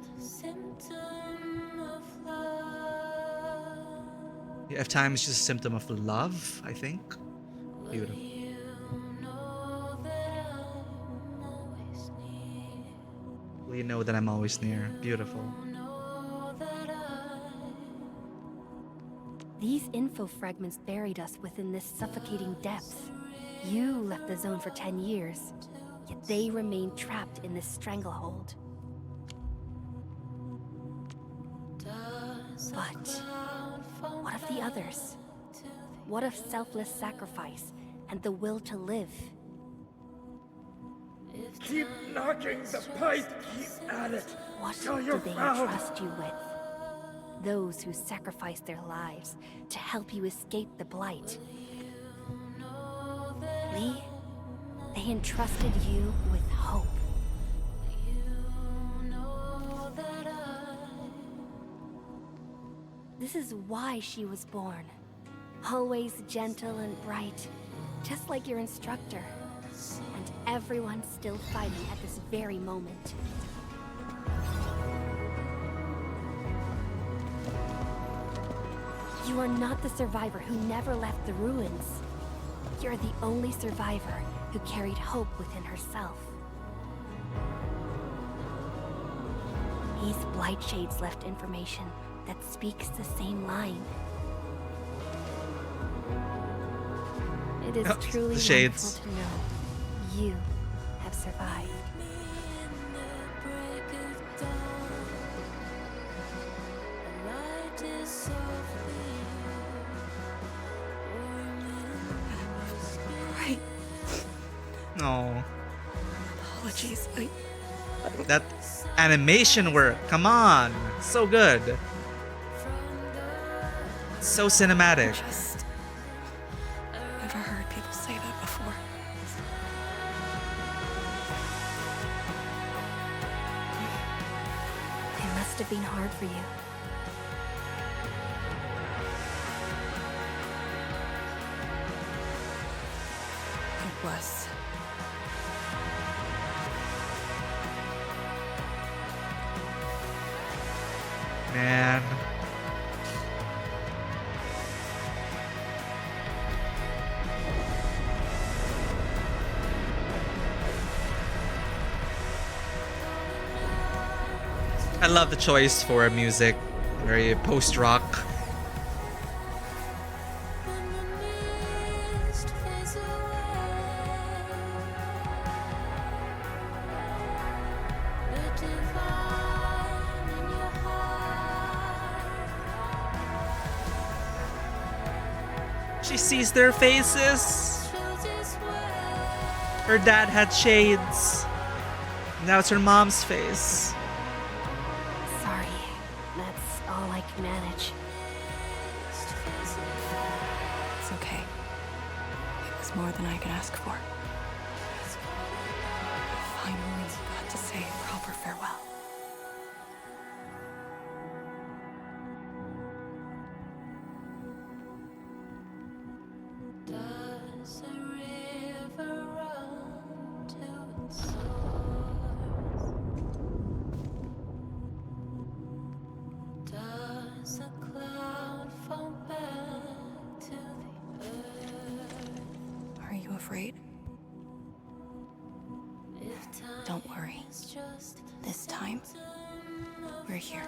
S1: a symptom of love, I think. Beautiful. Will you know that I'm always near? Beautiful.
S2: These info fragments buried us within this suffocating depth. You left the zone for 10 years, yet they remain trapped in this stranglehold. But what of the others? What of selfless sacrifice and the will to live?
S6: Keep knocking the pipe, keep at it.
S2: What
S6: till
S2: do
S6: you're
S2: they
S6: found.
S2: entrust you with? Those who sacrificed their lives to help you escape the Blight. Lee, they entrusted you with hope. This is why she was born. Always gentle and bright, just like your instructor. And everyone's still fighting at this very moment. You are not the survivor who never left the ruins. You're the only survivor who carried hope within herself. These Blight Shades left information that speaks the same line. It is truly
S1: the Shades.
S2: wonderful to know you have survived.
S5: Right.
S1: No.
S5: Apologies.
S1: That animation work, come on. So good. So cinematic.
S5: Just never heard people say that before.
S2: It must have been hard for you.
S5: It was.
S1: Man. I love the choice for music. Very post-rock. She sees their faces. Her dad had shades. Now it's her mom's face.
S2: Sorry, that's all I can manage.
S5: It's okay. It was more than I could ask for. I finally got to say a proper farewell. Are you afraid? Don't worry. This time, we're here.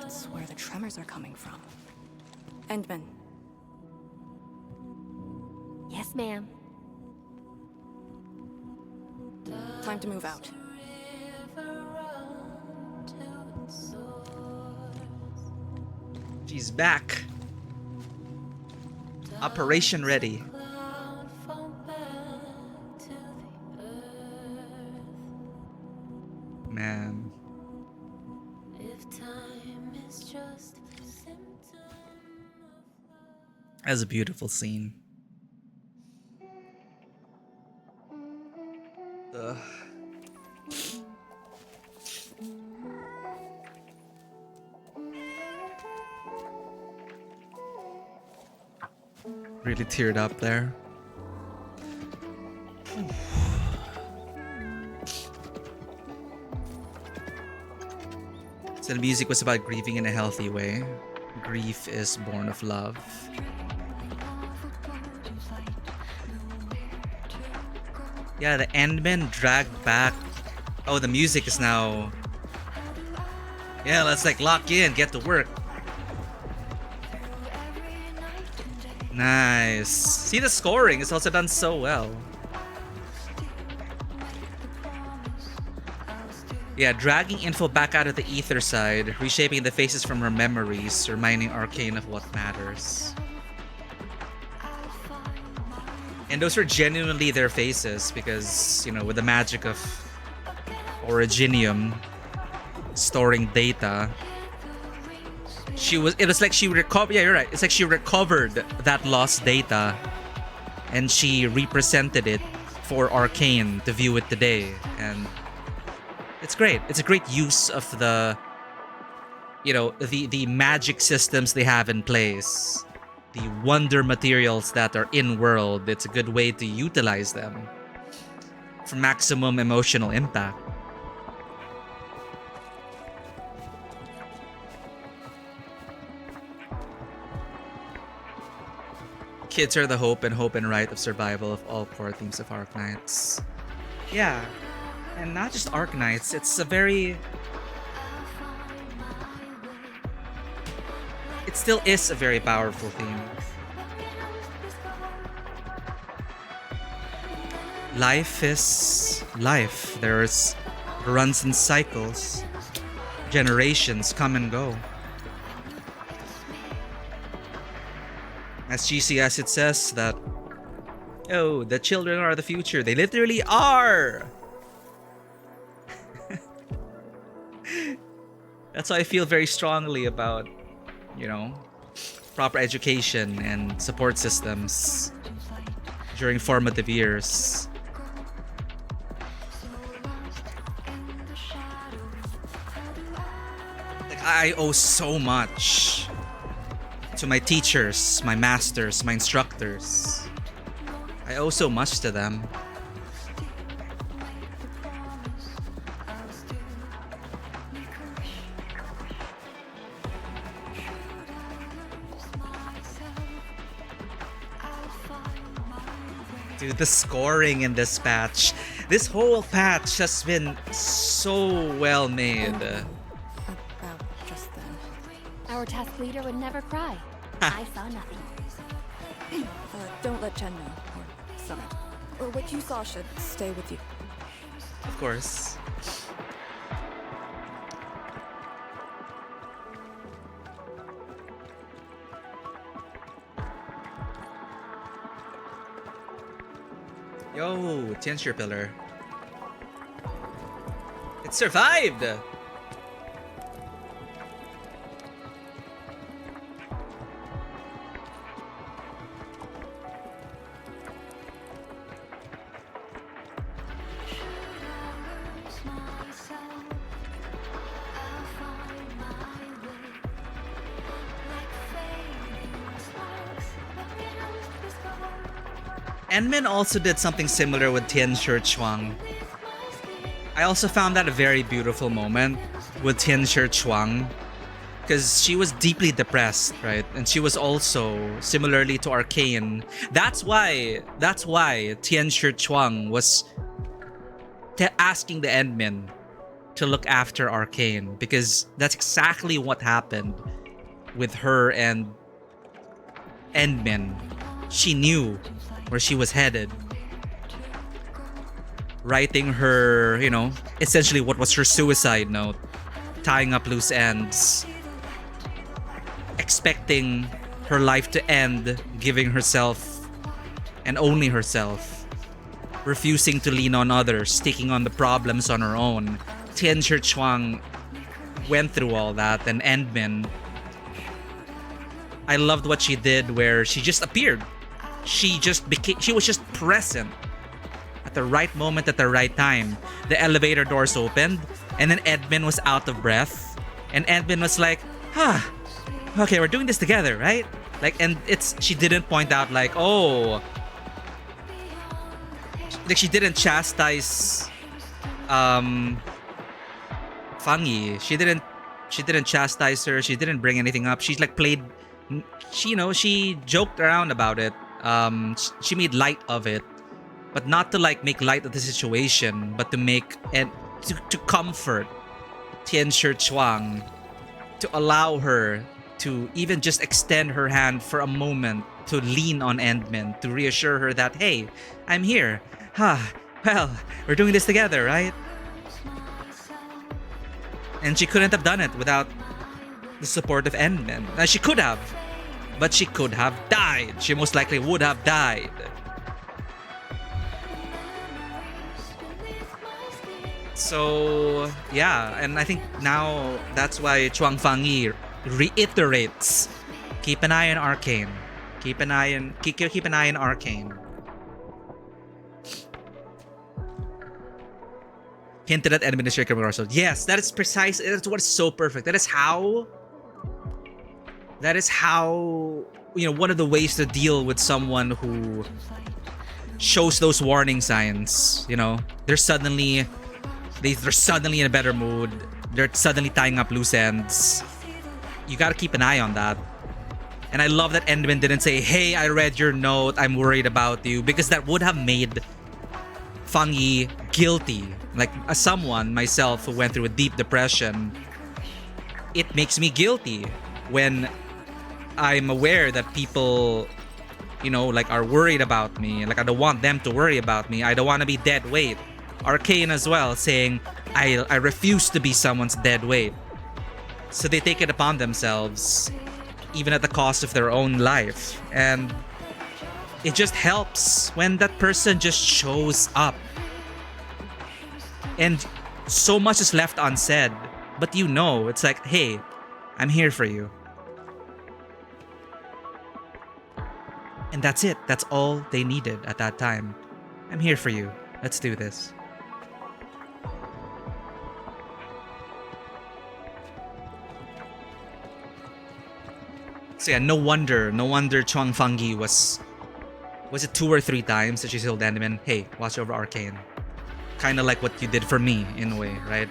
S5: It's where the tremors are coming from. Endman.
S2: Yes, ma'am.
S5: Time to move out.
S1: She's back. Operation ready. Man. That's a beautiful scene. Ugh. Really teared up there. So the music was about grieving in a healthy way. Grief is born of love. Yeah, the Endmen dragged back. Oh, the music is now. Yeah, let's like lock in, get to work. Nice. See, the scoring is also done so well. Yeah, dragging info back out of the ether side, reshaping the faces from her memories, reminding Arcane of what matters. And those were genuinely their faces because, you know, with the magic of Originium storing data, it was like she recovered. Yeah, you're right. It's like she recovered that lost data and she represented it for Arcane to view it today. And it's great. It's a great use of the, you know, the magic systems they have in place. The wonder materials that are in world. It's a good way to utilize them for maximum emotional impact. Kids are the hope and right of survival of all core themes of Arknights. Yeah, and not just Arknights. It's a very... It still is a very powerful theme. Life is life. There's runs in cycles. Generations come and go. As cheesy as it says that, oh, the children are the future. They literally are! That's why I feel very strongly about, you know, proper education and support systems during formative years. Like, I owe so much to my teachers, my masters, my instructors. I owe so much to them. Dude, the scoring in this patch. This whole patch has been so well made.
S5: About just then.
S2: Our task leader would never cry. I saw nothing.
S5: Don't let Chen know, or Summit. Or what you saw should stay with you.
S1: Of course. Yo, Tianxia Pillar. It survived! Endmin also did something similar with Tianxia Chuang. I also found that a very beautiful moment with Tianxia Chuang because she was deeply depressed, right? And she was also similarly to Arcane. That's why Tianxia Chuang was asking the Endmin to look after Arcane because that's exactly what happened with her and Endmin. She knew where she was headed. Writing her, you know, essentially what was her suicide note. Tying up loose ends. Expecting her life to end, giving herself and only herself. Refusing to lean on others, taking on the problems on her own. Tianxia Chuang went through all that, and Endmin, I loved what she did where she just appeared. She was just present at the right moment at the right time. The elevator doors opened and then Endmin was out of breath and Endmin was like, okay, we're doing this together, right? Like, and she didn't point out like, oh, like she didn't chastise Fangi. She didn't chastise her. She didn't bring anything up. She's like played, she joked around about it. She made light of it, but not to like make light of the situation, but to make and to comfort Tianshi Chuang, to allow her to even just extend her hand for a moment to lean on Endmin, to reassure her that, hey, I'm here. Well, we're doing this together, right? And she couldn't have done it without the support of Endmin. Now, she could have, but she could have died. She most likely would have died. So, yeah, and I think now that's why Chuang Fangi reiterates, keep an eye on Arcane. Keep an eye on Arcane. Hinted at Administrator Moroso. Yes, that is precise. That's what is so perfect. That is how, one of the ways to deal with someone who shows those warning signs. They're suddenly in a better mood. They're suddenly tying up loose ends. You gotta keep an eye on that. And I love that Endman didn't say, hey, I read your note, I'm worried about you, because that would have made Fangi guilty. Like, as someone, myself, who went through a deep depression, it makes me guilty when I'm aware that people, are worried about me. Like, I don't want them to worry about me. I don't want to be dead weight. Arcane as well, saying, I refuse to be someone's dead weight. So they take it upon themselves, even at the cost of their own life. And it just helps when that person just shows up. And so much is left unsaid, but it's like, hey, I'm here for you. And that's it. That's all they needed at that time. I'm here for you. Let's do this. So yeah, no wonder Chuang Fangi was it 2 or 3 times that she told Enderman, hey, watch over Arcane. Kind of like what you did for me, in a way, right?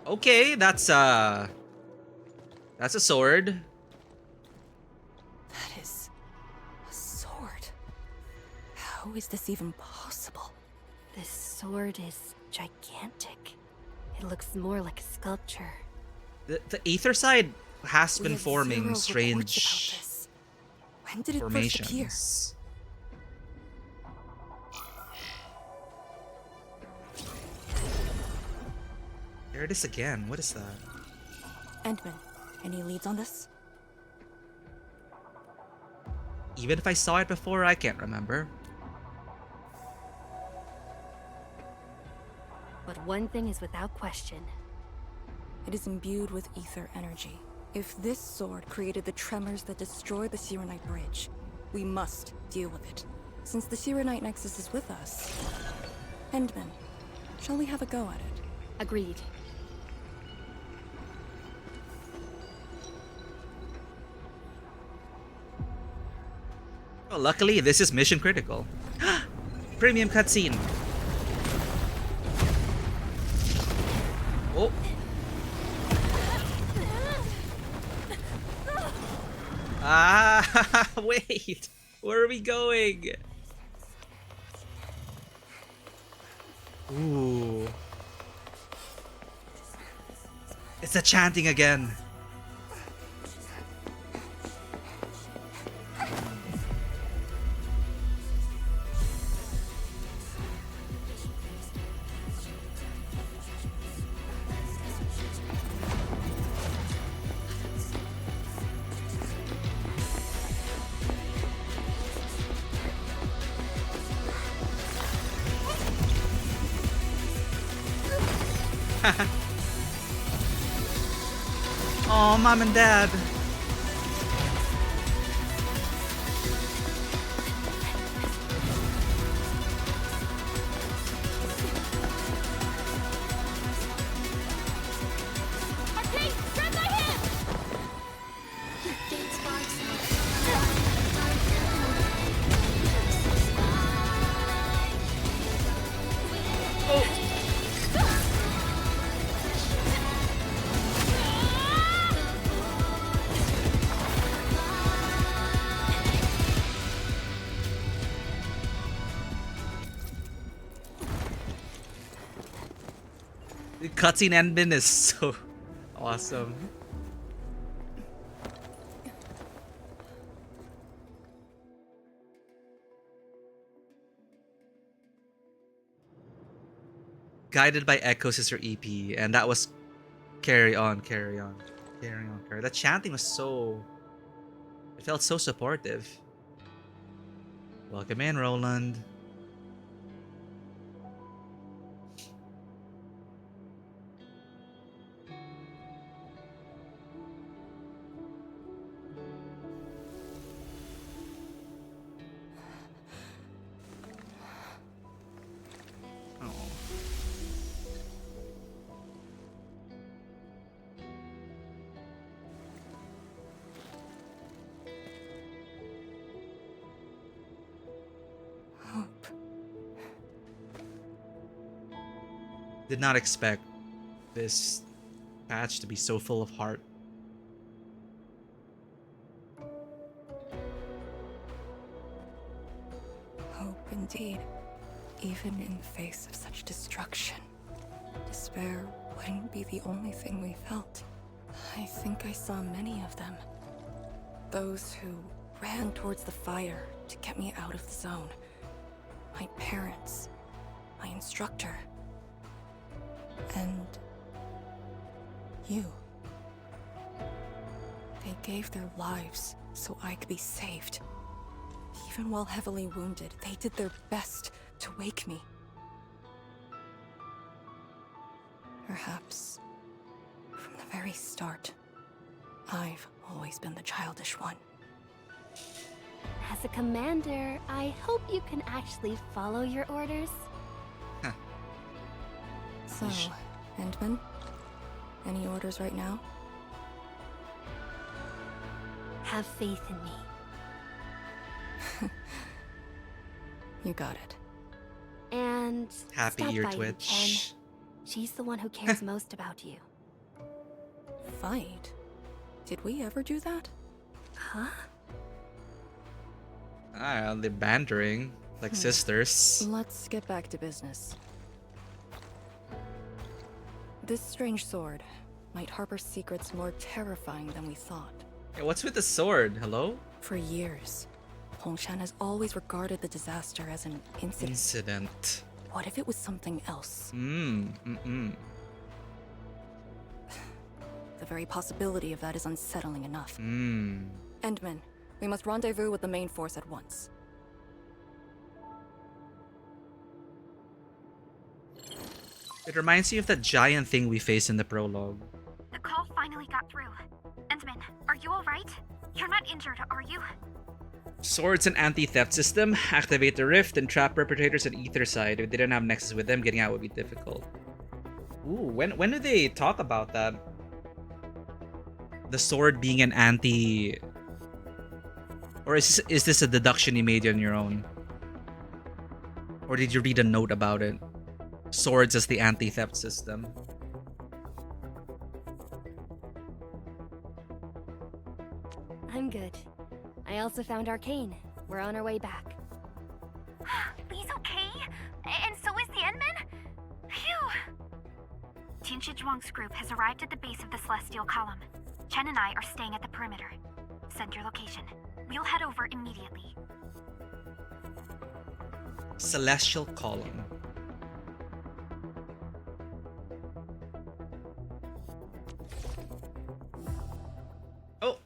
S1: Okay, that's a sword.
S5: That is a sword. How is this even possible?
S7: This sword is gigantic. It looks more like a sculpture.
S1: The Aether side has been forming strange
S5: when did it
S1: formations.
S5: First appear?
S1: There it is again. What is that?
S5: Endman, any leads on this?
S1: Even if I saw it before, I can't remember.
S7: But one thing is without question.
S5: It is imbued with ether energy. If this sword created the tremors that destroyed the Sirenite Bridge, we must deal with it. Since the Sirenite Nexus is with us. Endman, shall we have a go at it?
S7: Agreed.
S1: Well, luckily, this is mission critical. Premium cutscene. Oh. Wait. Where are we going? Ooh. It's the chanting again. Oh, mom and dad. The cutscene ending is so awesome. Guided by Echoes is her EP, and that was Carry On, Carry On, Carry On, Carry. That chanting was so... It felt so supportive. Welcome in, Roland. Did not expect this patch to be so full of heart.
S5: Hope indeed. Even in the face of such destruction, despair wouldn't be the only thing we felt. I think I saw many of them. Those who ran towards the fire to get me out of the zone. My parents, my instructor, and you. They gave their lives so I could be saved. Even while heavily wounded, they did their best to wake me. Perhaps, from the very start, I've always been the childish one.
S2: As a commander, I hope you can actually follow your orders.
S5: So, Endman, any orders right now?
S2: Have faith in me.
S5: You got it.
S2: And
S1: Happy
S2: stop
S1: ear
S2: fighting,
S1: twitch.
S2: Ken. She's the one who cares most about you.
S5: Fight? Did we ever do that?
S2: Huh?
S1: Ah, they're bantering like sisters.
S5: Let's get back to business. This strange sword might harbor secrets more terrifying than we thought.
S1: Hey, what's with the sword? Hello?
S5: For years, Hongshan has always regarded the disaster as an incident. What if it was something else? The very possibility of that is unsettling enough. Endman, we must rendezvous with the main force at once.
S1: It reminds me of that giant thing we faced in the prologue.
S8: The call finally got through. Endman, are you alright? You're not injured, are you?
S1: Swords and anti-theft system. Activate the rift and trap perpetrators on either side. If they don't have nexus with them, getting out would be difficult. Ooh, when do they talk about that? The sword being an anti... Or is this a deduction you made on your own? Or did you read a note about it? Swords as the anti-theft system.
S2: I'm good. I also found Arcane. We're on our way back.
S8: He's okay? And so is the Endman? Phew! Tianshi Zhuang's group has arrived at the base of the Celestial Column. Chen and I are staying at the perimeter. Send your location. We'll head over immediately.
S1: Celestial Column. Oh!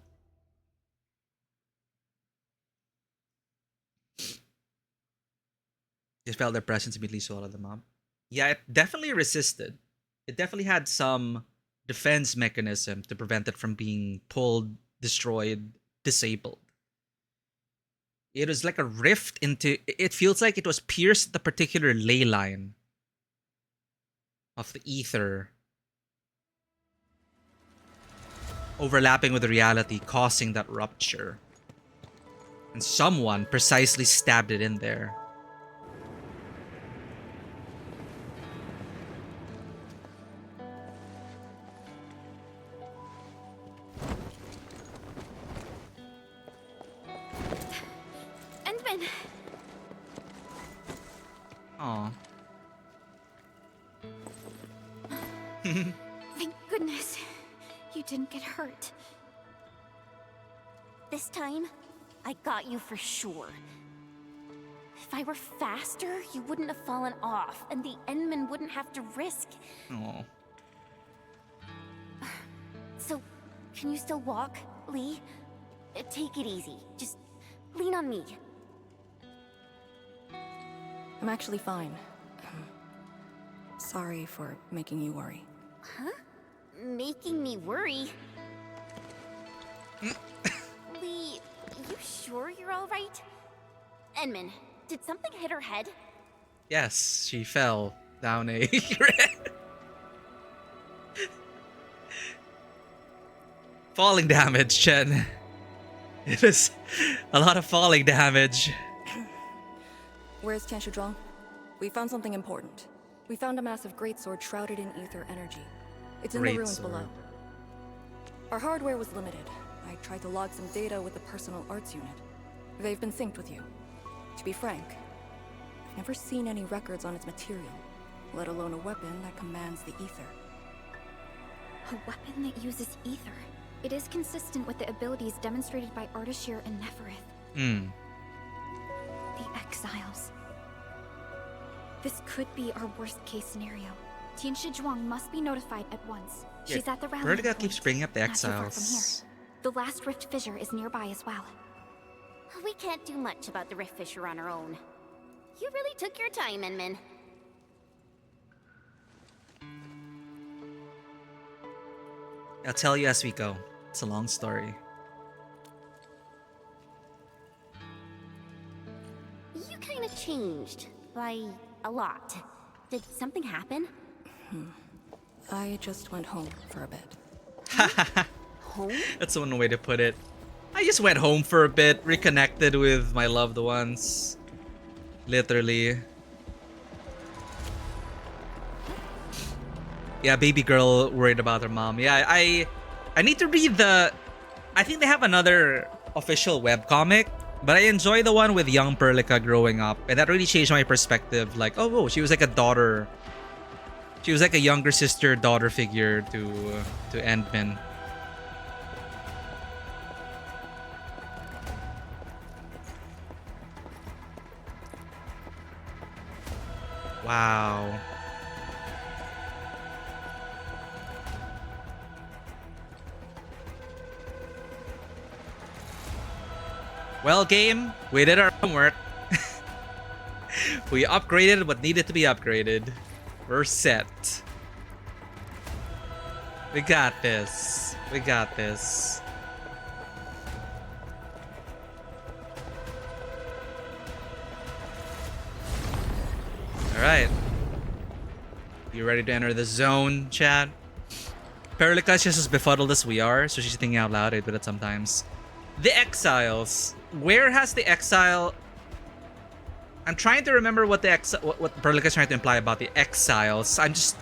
S1: Just felt their presence immediately swallowed them up. Yeah, it definitely resisted. it definitely had some defense mechanism to prevent it from being pulled, destroyed, disabled. It was like a rift into... It feels like it was pierced the particular ley line of the ether, overlapping with reality, causing that rupture. And someone precisely stabbed it in there.
S3: Endman!
S1: Aw.
S3: Thank goodness you didn't get hurt. This time, I got you for sure. If I were faster, you wouldn't have fallen off, and the Endman wouldn't have to risk.
S1: Oh.
S3: So, can you still walk, Lee? Take it easy. Just lean on me.
S5: I'm actually fine. Sorry for making you worry.
S3: Huh? Making me worry? Lee, you sure you're all right? Endman, did something hit her head?
S1: Yes, she fell down a... falling damage, Chen. It is a lot of falling damage.
S5: Where's Tianshizhuang? We found something important. We found a massive greatsword shrouded in ether energy. It's in the ruins below. Our hardware was limited. I tried to log some data with the personal arts unit. They've been synced with you. To be frank, I've never seen any records on its material, let alone a weapon that commands the ether.
S8: A weapon that uses ether. It is consistent with the abilities demonstrated by Ardashir and Neferith. The Exiles. This could be our worst-case scenario. Tianshizhuang must be notified at once.
S1: Yeah,
S8: She's at the rally
S1: Vertigo
S8: point,
S1: keeps bringing up the
S8: not too far from here.
S1: Exiles.
S8: The last rift fissure is nearby as well.
S3: We can't do much about the rift fissure on our own. You really took your time, Endman.
S1: I'll tell you as we go. It's a long story.
S3: You kind of changed. By a lot. Did something happen?
S5: I just went home for a bit.
S3: Home?
S1: That's one way to put it. I just went home for a bit, reconnected with my loved ones. Literally. Yeah, baby girl worried about her mom. Yeah, I need to read the... I think they have another official webcomic, but I enjoy the one with young Perlica growing up, and that really changed my perspective. Like, oh, whoa, she was like a daughter. She was like a younger sister, daughter figure to Endman. Wow. Well, game, we did our homework. We upgraded what needed to be upgraded. We're set. We got this. We got this. Alright. You ready to enter the zone, chat? Perlica is just as befuddled as we are, so she's thinking out loud. I do that sometimes. The Exiles. Where has the Exile... I'm trying to remember what the what Perlica is trying to imply about the Exiles. I'm just...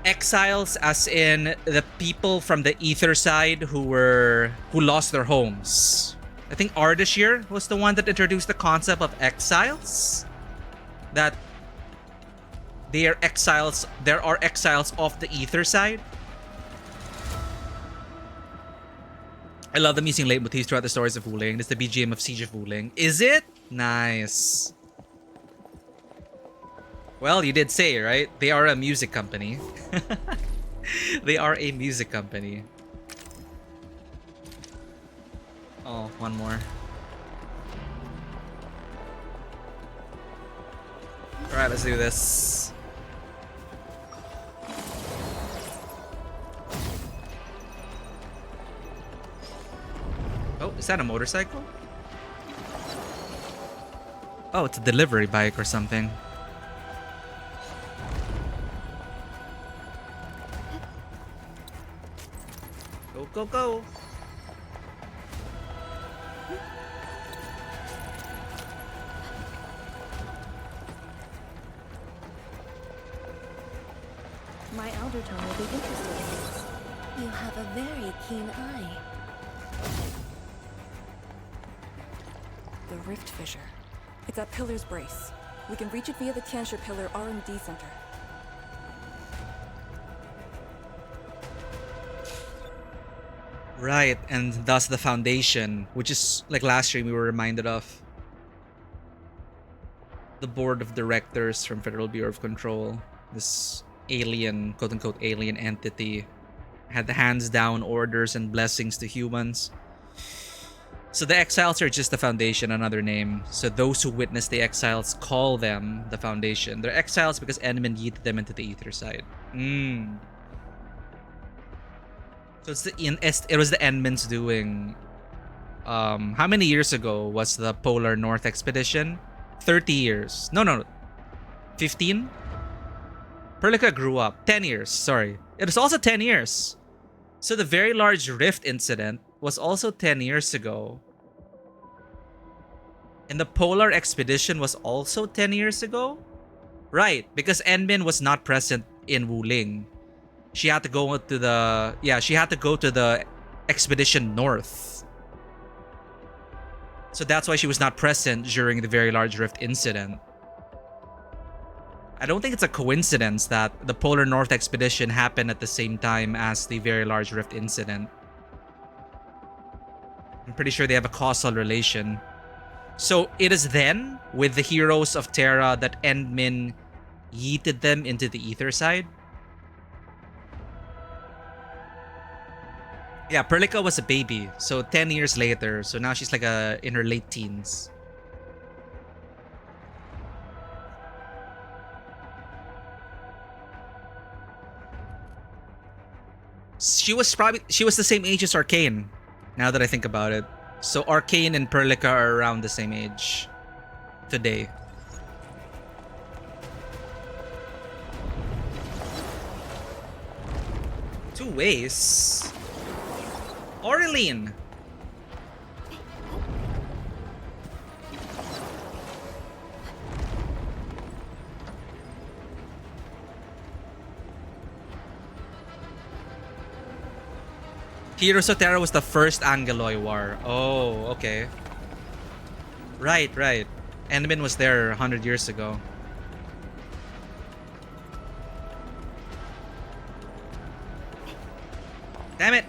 S1: Exiles as in the people from the Ether side who lost their homes. I think Ardashir was the one that introduced the concept of exiles. That they are exiles. There are exiles of the Ether side. I love them using leitmotifs throughout the stories of Wuling. It's the BGM of Siege of Wuling. Is it? Nice. Well, you did say, right? They are a music company. They are a music company. Oh, one more. Alright, let's do this. Is that a motorcycle? Oh, it's a delivery bike or something. Go, go, go.
S10: My elder tone will be interested in this. You have a very keen eye.
S5: The rift fissure. It's at Pillar's Brace. We can reach it via the Tianshi Pillar R&D Center.
S1: Right, and thus the Foundation, which is like last stream we were reminded of. The board of directors from Federal Bureau of Control. This alien, quote-unquote alien entity, had the hands down orders and blessings to humans. So the Exiles are just the Foundation, another name. So those who witness the Exiles call them the Foundation. They're Exiles because Endman yeeted them into the ether side. So it was the Endman's doing. How many years ago was the Polar North expedition? 30 years. No. 15? Perlica grew up. 10 years, sorry. It was also 10 years. So the Very Large Rift incident was also 10 years ago. And the Polar expedition was also 10 years ago? Right, because Enmin was not present in Wuling. She had to go to the... Yeah, she had to go to the expedition north. So that's why she was not present during the Very Large Rift incident. I don't think it's a coincidence that the Polar North expedition happened at the same time as the Very Large Rift incident. I'm pretty sure they have a causal relation. So it is then, with the heroes of Terra, that Endmin yeeted them into the ether side. Yeah, Perlica was a baby, so 10 years later. So now she's like in her late teens. She was the same age as Arcane, now that I think about it. So Arcane and Perlica are around the same age today. Two ways. Aureline. Heroes of Terra was the first Angeloy War. Oh, okay. Right. Endmin was there 100 years ago. Damn it!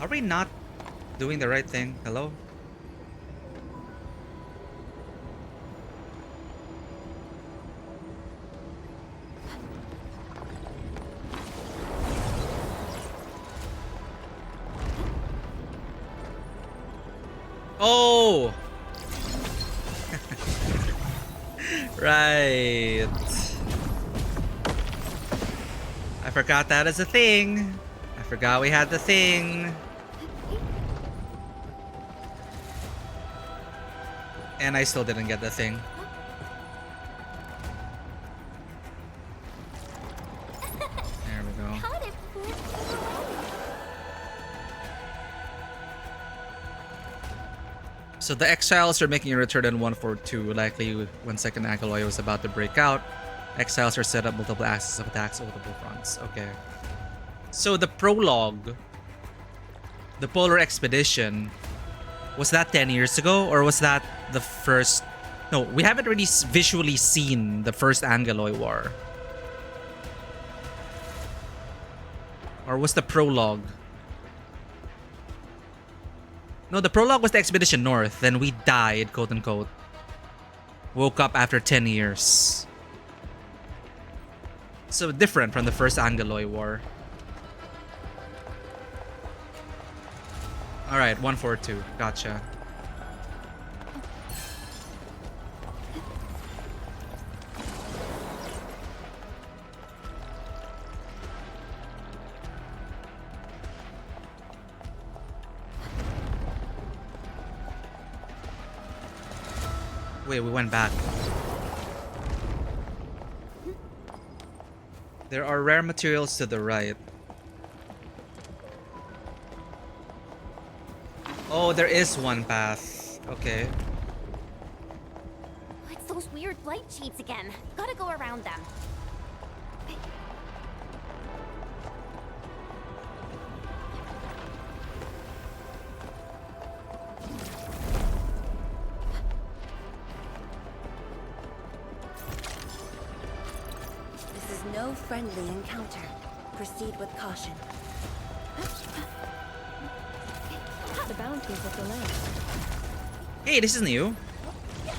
S1: Are we not doing the right thing? Hello? Oh! Right. I forgot that is a thing. I forgot we had the thing. And I still didn't get the thing. There we go. So the Exiles are making a return in 142, likely when Second Angeloy was about to break out. Exiles are set up multiple axes of attacks on multiple fronts. Okay. So the prologue, the Polar Expedition, was that 10 years ago? Or was that the first... No, we haven't really visually seen the first Angeloy War. Or was the prologue... No, the prologue was the Expedition North. Then we died, quote unquote. Woke up after 10 years. So different from the first Angeloy War. Alright, 142. Gotcha. Wait, we went back. There are rare materials to the right. Oh, there is one path. Okay.
S3: It's those weird light cheats again. Gotta go around them.
S5: This is no friendly encounter. Proceed with caution.
S7: The bounties of the land.
S1: Hey, this is new.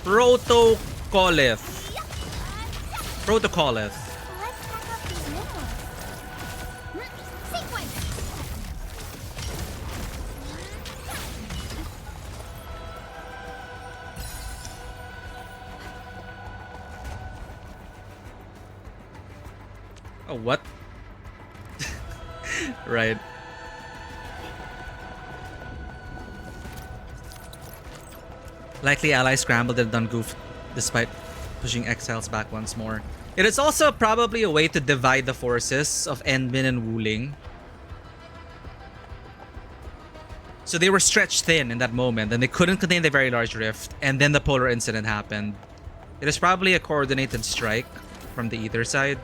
S1: Protocolith. Protocolith.
S3: Let's pack up these minerals. Sequence!
S1: Oh, what? Right. Likely allies scrambled and done goofed despite pushing exiles back once more. It is also probably a way to divide the forces of Endmin and Wuling. So they were stretched thin in that moment and they couldn't contain the very large rift, and then the polar incident happened. It is probably a coordinated strike from the either side.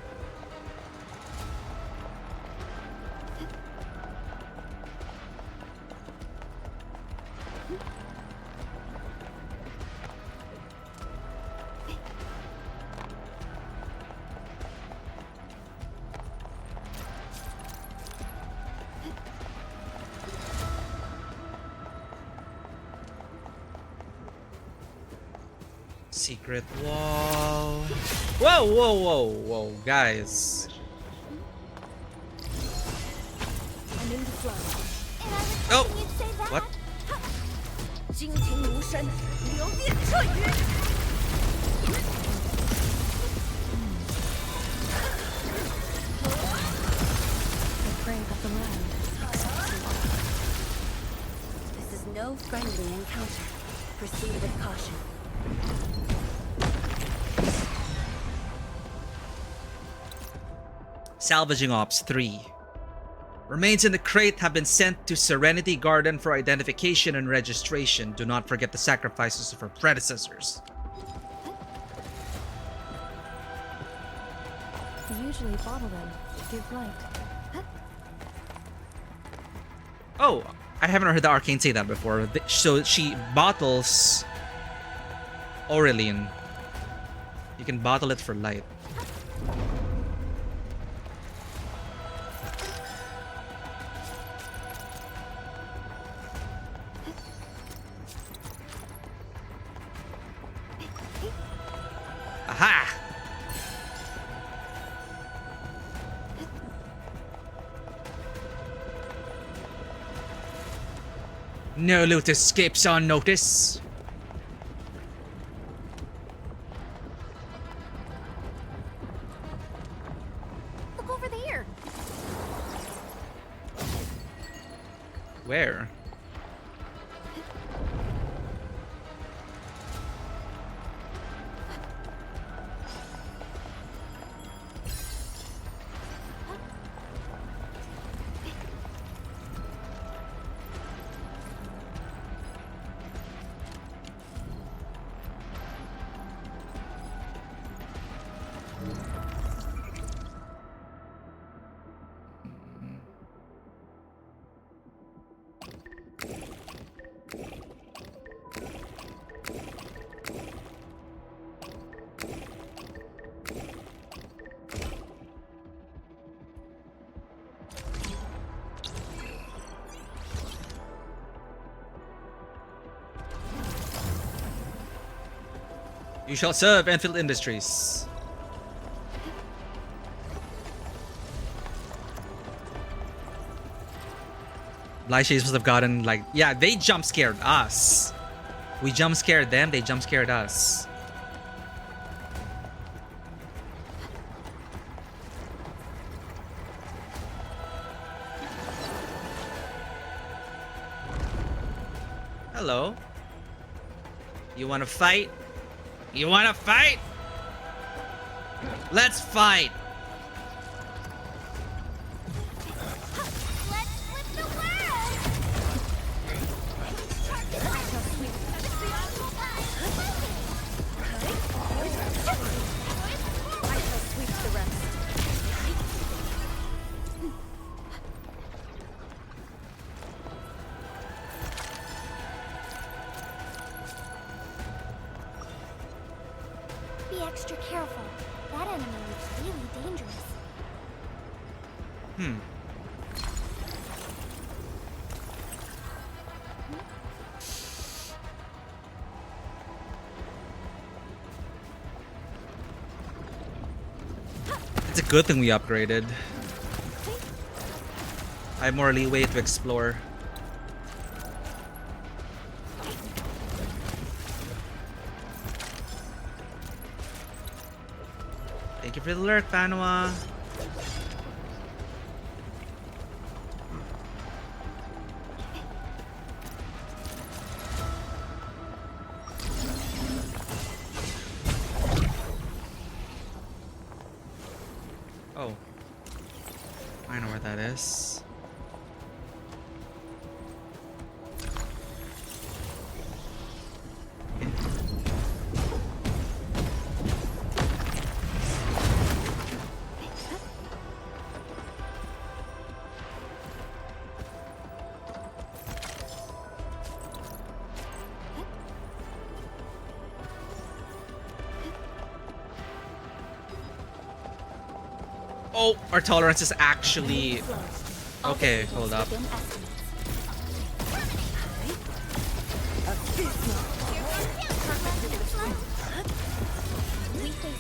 S1: Secret wall. Whoa, whoa, whoa, whoa, guys.
S5: I'm in the flow.
S1: Oh, what?
S5: The prey of the land. This is no friendly encounter. Proceed with caution.
S1: Salvaging Ops 3. Remains in the crate have been sent to Serenity Garden for identification and registration. Do not forget the sacrifices of her predecessors.
S7: You usually bottle them. Give light.
S1: Oh, I haven't heard the Arcane say that before. So she bottles Aurelian. You can bottle it for light. Aha! No loot escapes unnoticed.
S3: Look over there.
S1: Where? You shall serve Endfield Industries. Blyshades must have gotten like, yeah, they jump scared us. We jump scared them, they jump scared us. Hello. You want to fight? You wanna fight? Let's fight!
S2: Be extra careful. That enemy looks really dangerous.
S1: It's a good thing we upgraded. I have more leeway to explore. Thank you for the lurk, Fanwa. Oh. I know where that is. Oh, our tolerance is actually... Okay, hold up.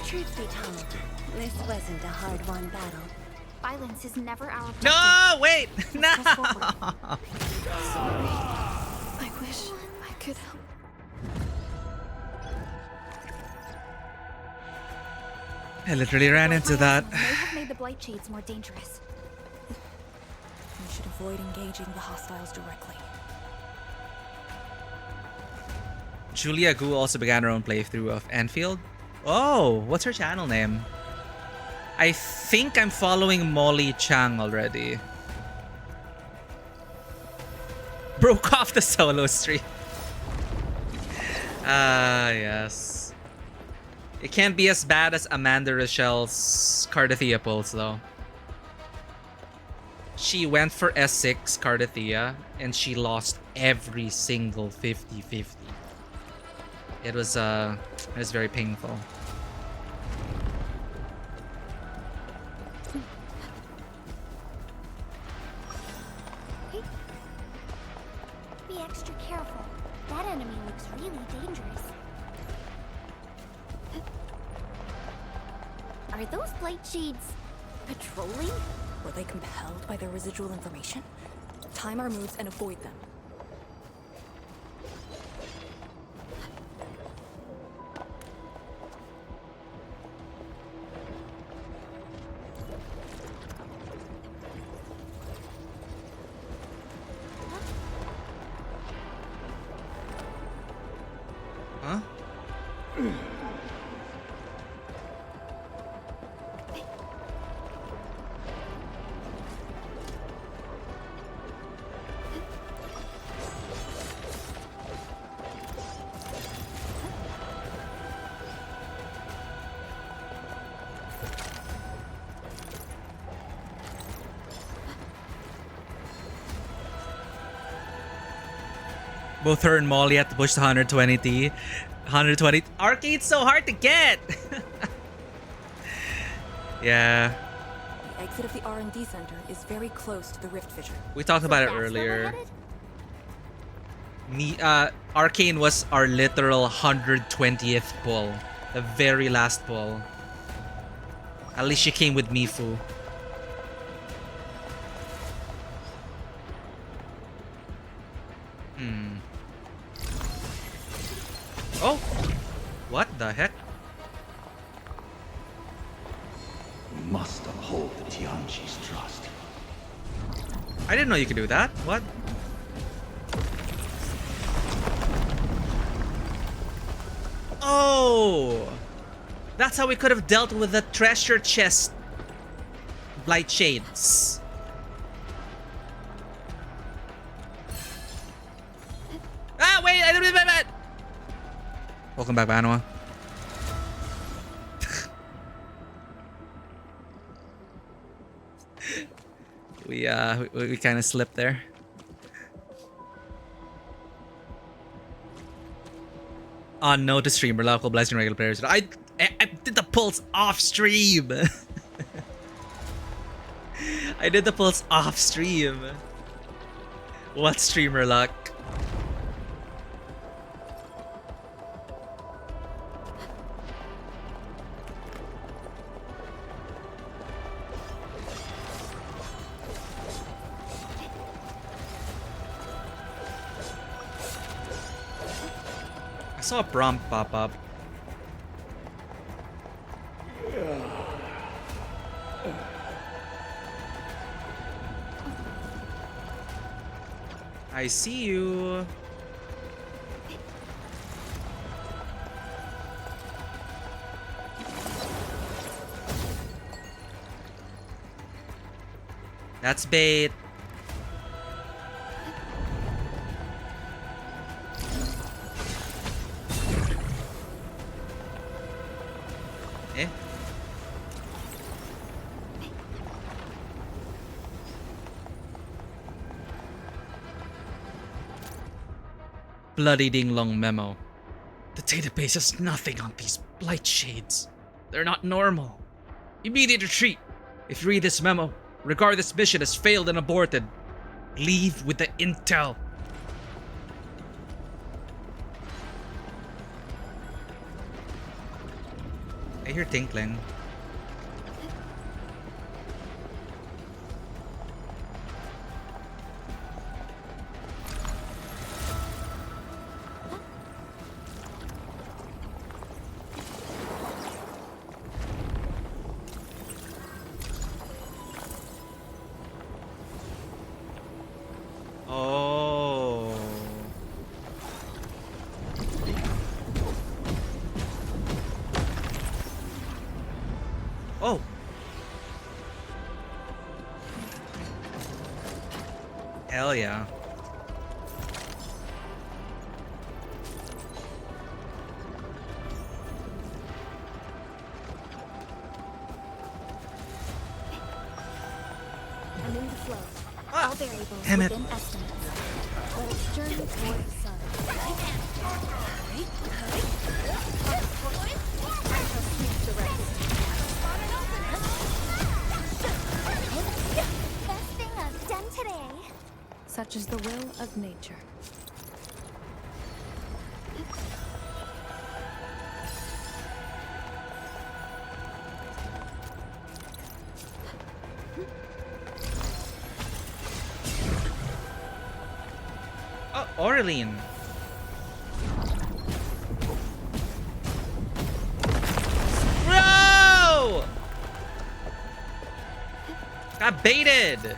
S10: Truth be told, this wasn't a hard-won battle.
S8: Violence is never our objective.
S1: No, wait! No!
S10: Sorry. I wish I could help.
S1: I literally ran into that.
S8: May have made the blight shades more dangerous.
S5: We should avoid engaging the hostiles directly.
S1: Julia Gu also began her own playthrough of Endfield. Oh, what's her channel name? I think I'm following Molly Chang already. Broke off the solo stream. Ah, yes. It can't be as bad as Amanda Rochelle's Cardathea pulls, though. She went for S6 Cardathea, and she lost every single 50-50. It was very painful.
S2: Be extra careful. That enemy looks really dangerous.
S3: Are those blight shades patrolling?
S5: Were they compelled by their residual information? Time our moves and avoid them.
S1: Huh? Both her and Molly had to push the 120T. 120. Arcade's so hard to get! Yeah.
S5: The exit of the R&D center is very close to the rift fissure.
S1: We talked about it earlier. Arcane was our literal 120th pull. The very last pull. At least she came with Mifu. Oh! What the heck?
S11: We must uphold the Tianqi's trust.
S1: I didn't know you could do that. What? Oh! That's how we could have dealt with the treasure chest blight shades. Ah, wait! I didn't mean that! Welcome back, Vanua. we kind of slipped there. No to streamer, local blessing regular players. I did the pulse off stream. I did the pulse off stream. What streamer luck? I saw a prompt pop up. I see you. That's bait. Eh? Bloody ding long memo. The database has nothing on these blight shades. They're not normal. Immediate retreat. If you read this memo, regard this mission as failed and aborted. Leave with the intel. I hear tinkling. Oh. Oh. Hell yeah.
S2: I'm in the flow. All variables
S1: Damn it.
S2: within estimates. Let us journey toward the sun. I shall sneak the rest.
S3: Best thing I've done today.
S5: Such is the will of nature.
S1: Oh, Aureline. Bro! Got baited.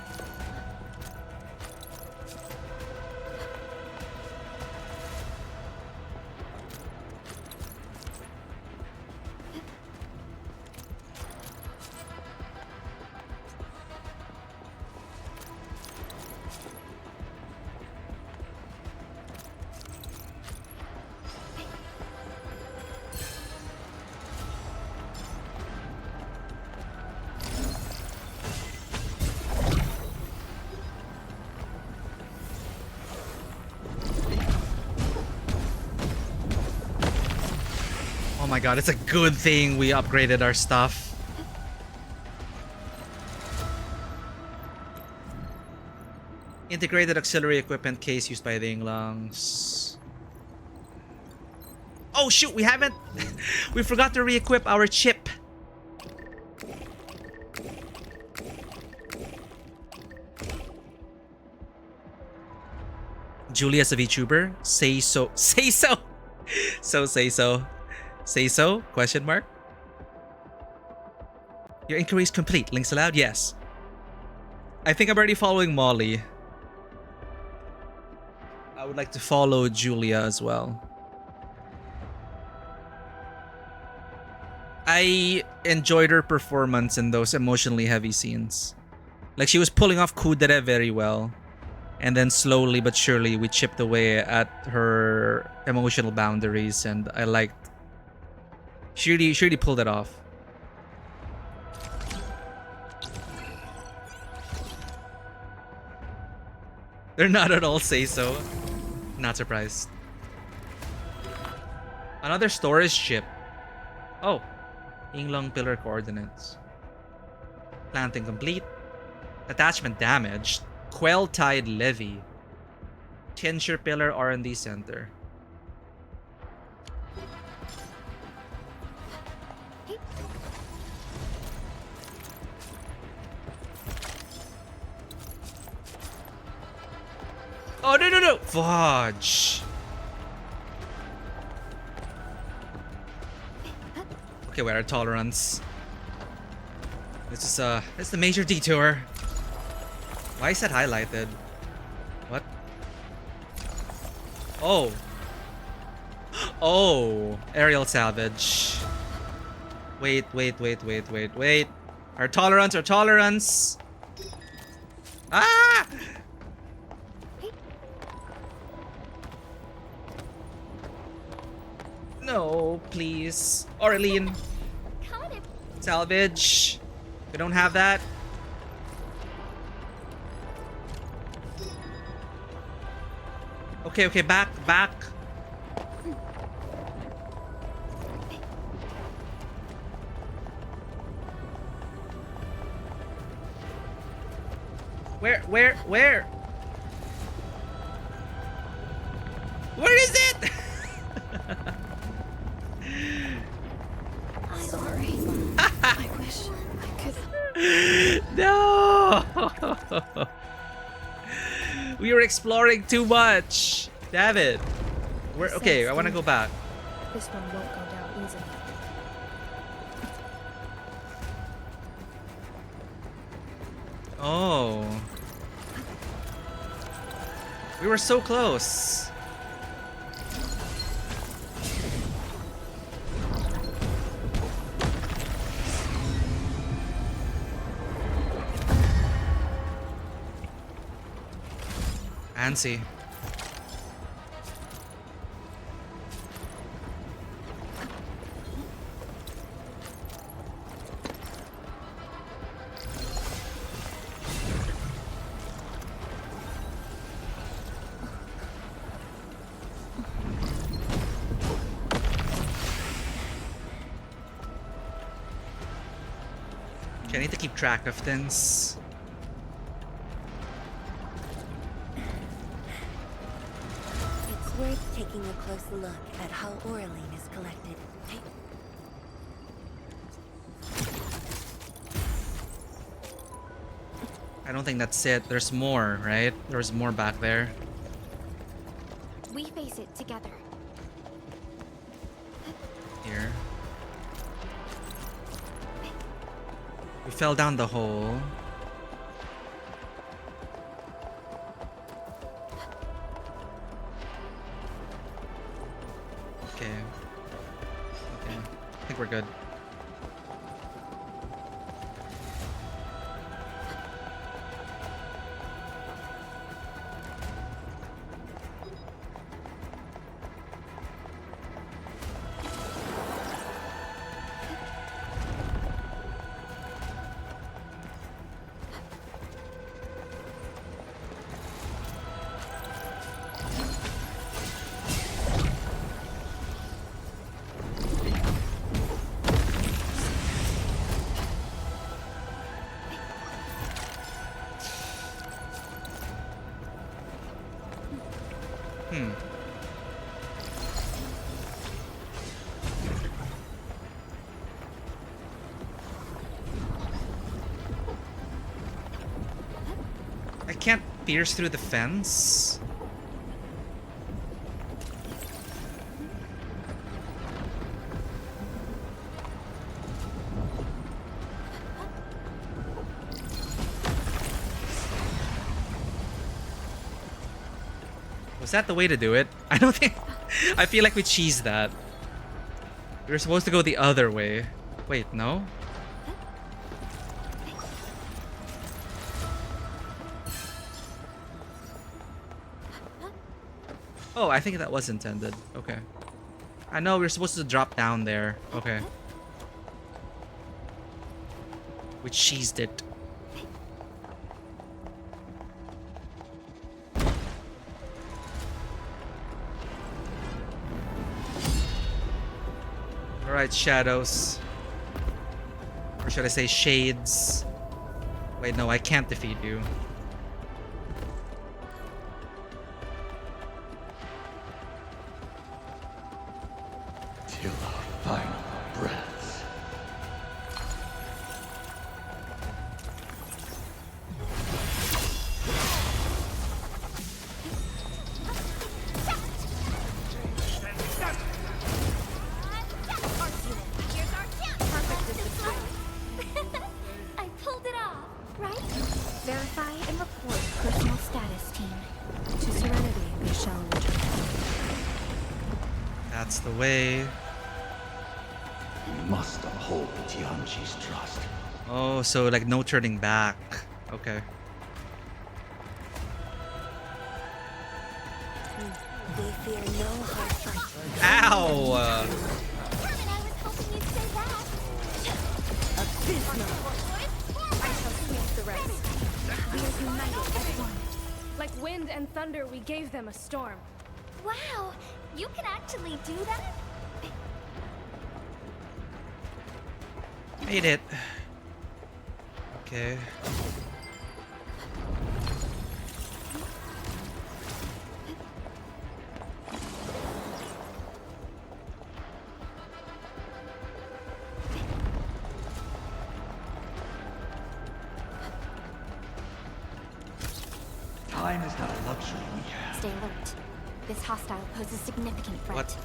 S1: Oh my god, it's a good thing we upgraded our stuff. Integrated auxiliary equipment case used by the Inglongs. Oh shoot, we haven't... we forgot to re-equip our chip. Julie as a VTuber? Say so. Say so! Say so. Say so? Question mark? Your inquiry is complete. Links allowed? Yes. I think I'm already following Molly. I would like to follow Julia as well. I enjoyed her performance in those emotionally heavy scenes. Like, she was pulling off Kudere very well. And then slowly but surely we chipped away at her emotional boundaries, and I liked... She really pulled it off. They're not at all say so. Not surprised. Another storage ship. Oh. Yinglong pillar coordinates. Planting complete. Attachment damaged. Quell Tide Levy. Tinsure Pillar R&D Center. Oh, no. Fudge. Okay, we're at tolerance. This is the major detour. Why is that highlighted? What? Oh. Oh, aerial salvage. Wait. Our tolerance. Ah! No, please. Aureline. Salvage. We don't have that. Okay, back. Where? Where is it?
S2: Sorry. I wish I could.
S1: No. We were exploring too much. Damn it. Okay, I want to go back.
S7: This one won't go down easily.
S1: Oh. We were so close. Fancy. Okay, I need to keep track of things.
S5: Worth taking a close look at how Aureline is collected.
S1: I don't think that's it. There's more, right? There's more back there.
S2: We face it together.
S1: Here. We fell down the hole. Okay. I think we're good. I can't pierce through the fence. Was that the way to do it? I don't think... I feel like we cheesed that. We were supposed to go the other way. Wait, no? Oh, I think that was intended. Okay. I know we're supposed to drop down there. Okay. We cheesed it. Alright, shadows. Or should I say shades? Wait, no, I can't defeat you.
S11: Till our final breaths.
S2: I pulled it off, right? Verify and report personal status, team.
S7: To Serenity, we shall return.
S1: That's the way.
S11: We must uphold the Tianqi's trust.
S1: Oh, so like no turning back. Okay.
S7: We fear no hard fight.
S1: Ow!
S7: I shall sweep the rest. We are united as one. Like wind and thunder, we gave them a storm.
S2: Wow, you can actually do that?
S1: Made it. Okay.
S11: Time is not a luxury we have.
S2: Stay alert. This hostile poses significant threat.
S1: What?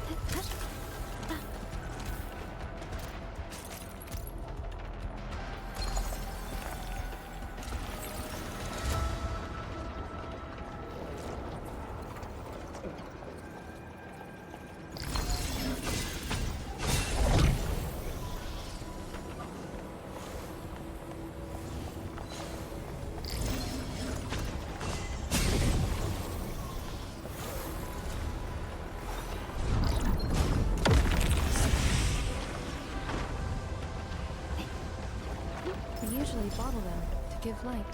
S7: We usually bottle them to give light.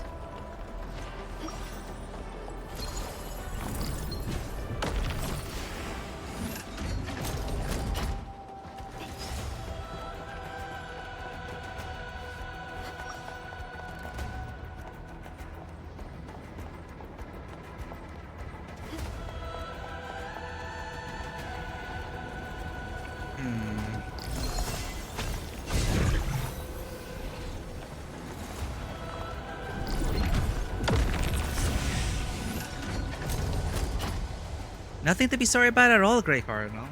S1: Nothing to be sorry about at all, Grey Cardinal.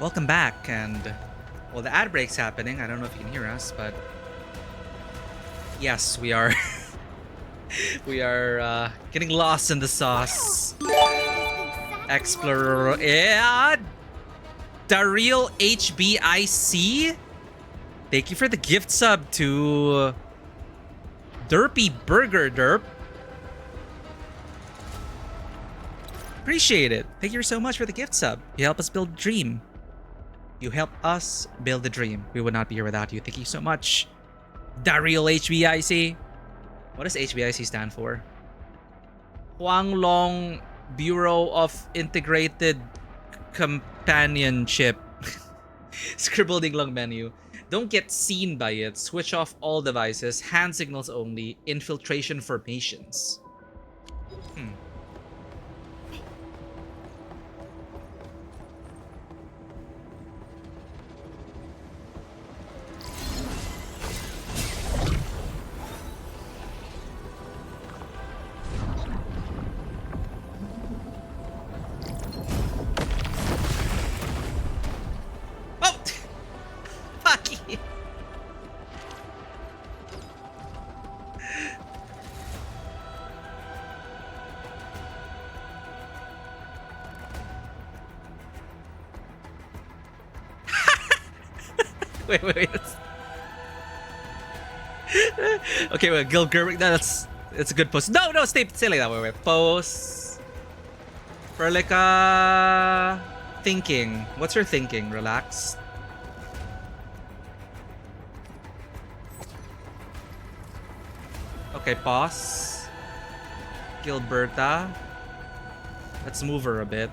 S1: Welcome back, and well, the ad break's happening. I don't know if you can hear us, but yes, we are. We are getting lost in the sauce. Explorer, yeah. Daryl HBIC. Thank you for the gift sub to Derpy Burger Derp. Appreciate it. Thank you so much for the gift sub. You help us build a dream. You help us build a dream. We would not be here without you. Thank you so much. Daryl HBIC. What does HBIC stand for? Huanglong Bureau of Integrated Companionship. Scribbled lang menu. Don't get seen by it. Switch off all devices. Hand signals only. Infiltration formations. wait. Okay, wait, Gil Gerwig. That's it's a good pose. No, stay like that. Wait. Pose. For like thinking. What's your thinking? Relax. Okay, pause. Gilberta. Let's move her a bit.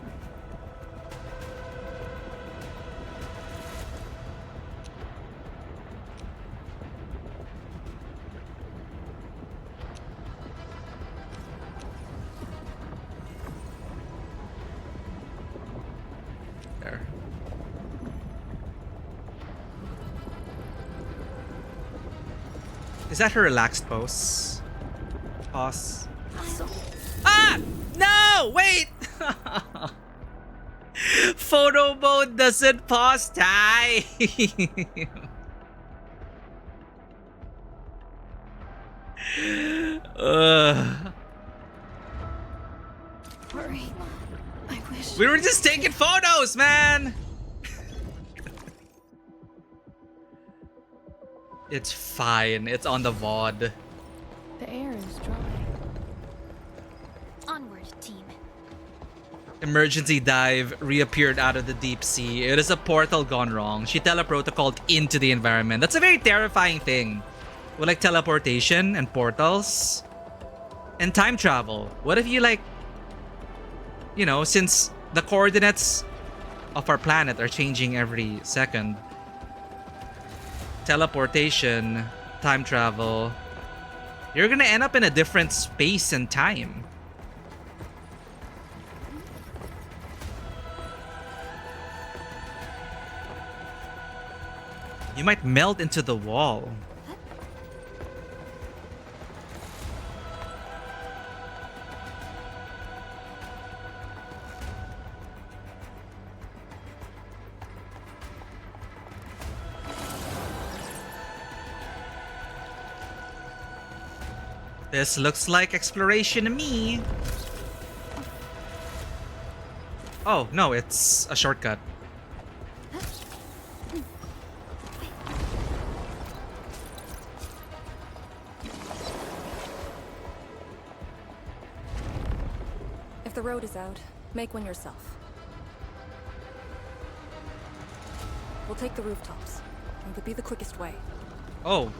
S1: There. Is that her relaxed pose? Pause. Ah! No! Wait! Photo mode doesn't pause time.
S10: Hurry. I wish.
S1: We were just taking photos, man! It's fine. It's on the VOD.
S10: The air is dry.
S3: Onward, team.
S1: Emergency dive reappeared out of the deep sea. It is a portal gone wrong. She teleprotocoled into the environment. That's a very terrifying thing. With like teleportation and portals. And time travel. What if you like... You know, since the coordinates of our planet are changing every second. Teleportation, time travel. You're gonna end up in a different space and time. You might melt into the wall. This looks like exploration to me. Oh, no, it's a shortcut.
S5: If the road is out, make one yourself. We'll take the rooftops. It would be the quickest way.
S1: Oh.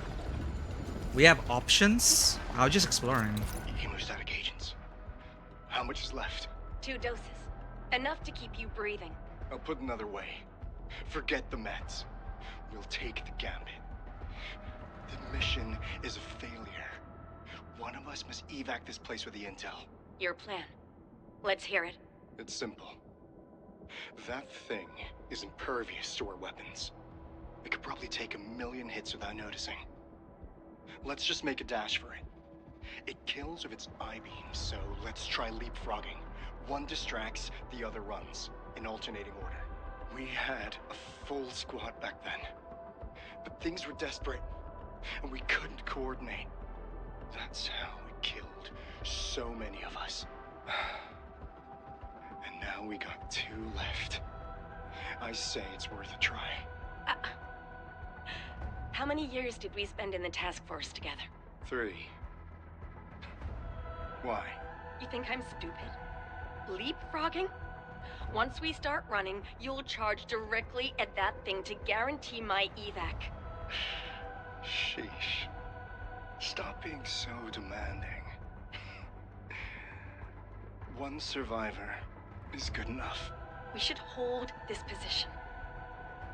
S1: We have options? I was just exploring.
S9: Hemostatic agents. How much is left?
S5: 2 doses. Enough to keep you breathing.
S9: I'll put it another way. Forget the meds. We'll take the gambit. The mission is a failure. One of us must evac this place with the intel.
S5: Your plan. Let's hear it.
S9: It's simple. That thing is impervious to our weapons. It could probably take 1,000,000 hits without noticing. Let's just make a dash for it. It kills with its I-beam, so let's try leapfrogging. One distracts, the other runs, in alternating order. We had a full squad back then. But things were desperate, and we couldn't coordinate. That's how it killed so many of us. And now we got 2 left. I say it's worth a try.
S5: How many years did we spend in the task force together?
S9: 3. Why?
S5: You think I'm stupid? Leapfrogging? Once we start running, you'll charge directly at that thing to guarantee my evac.
S9: Sheesh. Stop being so demanding. 1 survivor is good enough.
S5: We should hold this position.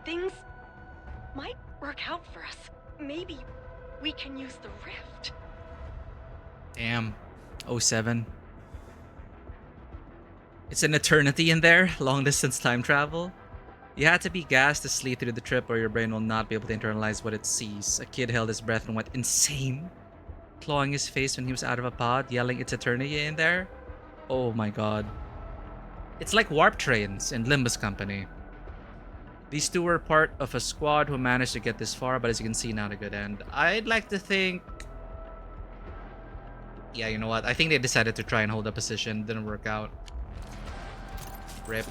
S5: Things might work out for us. Maybe we can use the rift.
S1: Damn. 07. It's an eternity in there. Long distance time travel. You had to be gassed to sleep through the trip or your brain will not be able to internalize what it sees. A kid held his breath and went insane. Clawing his face when he was out of a pod, yelling it's eternity in there. Oh my god. It's like warp trains in Limbus Company. These 2 were part of a squad who managed to get this far, but as you can see, not a good end. I'd like to think... Yeah, you know what? I think they decided to try and hold a position. Didn't work out. RIP.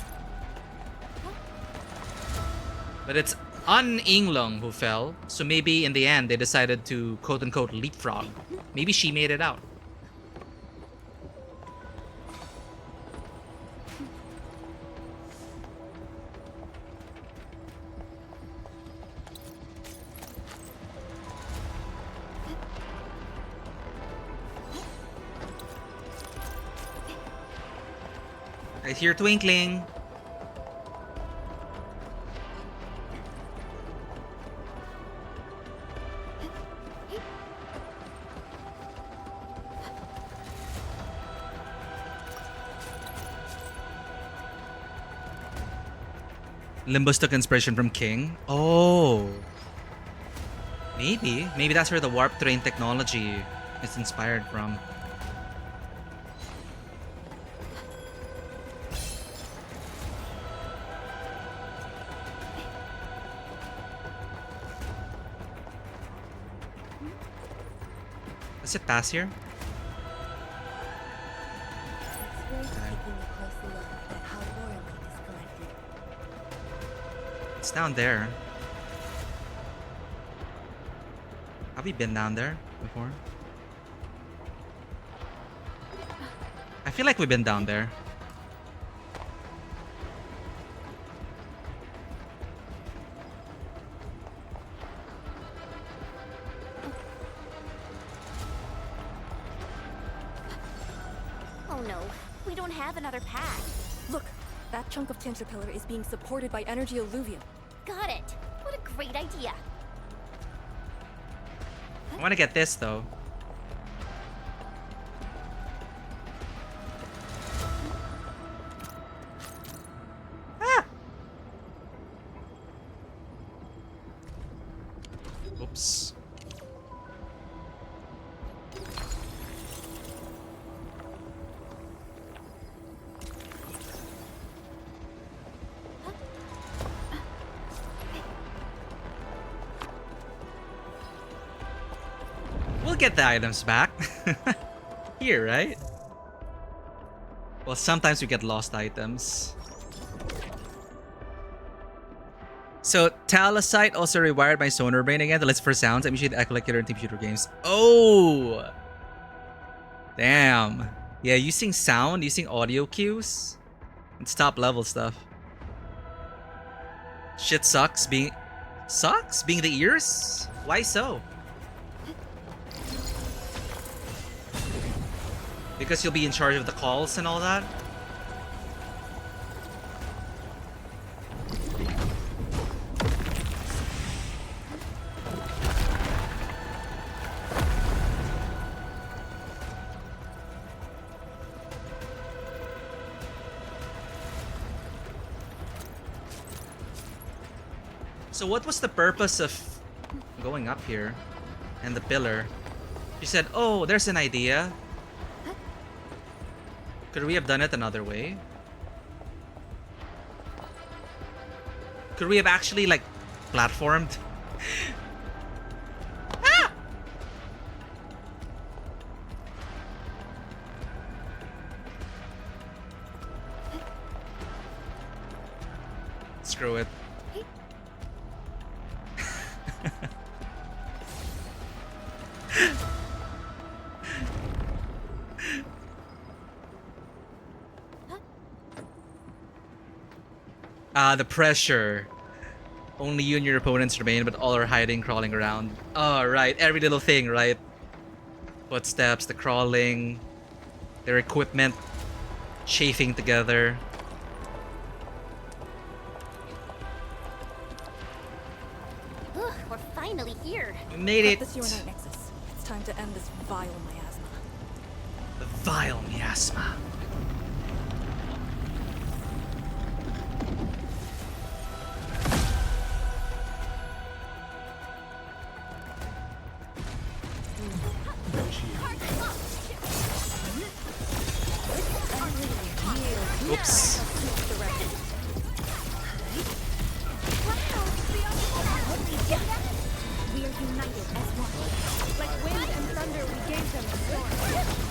S1: But it's An Yinglong who fell, so maybe in the end they decided to quote-unquote leapfrog. Maybe she made it out. I hear twinkling. Limbus took inspiration from King. Oh. Maybe. Maybe that's where the warp train technology is inspired from. Does it pass here? It's down there. Have we been down there before? I feel like we've been down there.
S3: Oh no, we don't have another path.
S5: Look, that chunk of tincture pillar is being supported by energy alluvium.
S3: Got it. What a great idea.
S1: I want to get this though. Ah! Oops. We'll get the items back. Here, right? Well, sometimes we get lost items. So, Talasite also rewired my sonar brain again to listen for sounds. I'm usually the echo collector in team shooter games. Oh! Damn. Yeah, using sound, using audio cues. It's top level stuff. Shit sucks being... Sucks? Being the ears? Why so? Because you'll be in charge of the calls and all that? So what was the purpose of going up here and the pillar? She said, oh, there's an idea. Could we have done it another way? Could we have actually, like, platformed? Ah! Screw it. The pressure. Only you and your opponents remain, but all are hiding, crawling around. Oh, right. Every little thing, right? Footsteps, the crawling, their equipment chafing together.
S3: Ugh, we're finally here.
S1: We made it.
S5: This UNI nexus. It's time to end this vile miasma.
S1: The vile miasma. Oops.
S2: We are united as one. Like wind and thunder, we gave them the storm.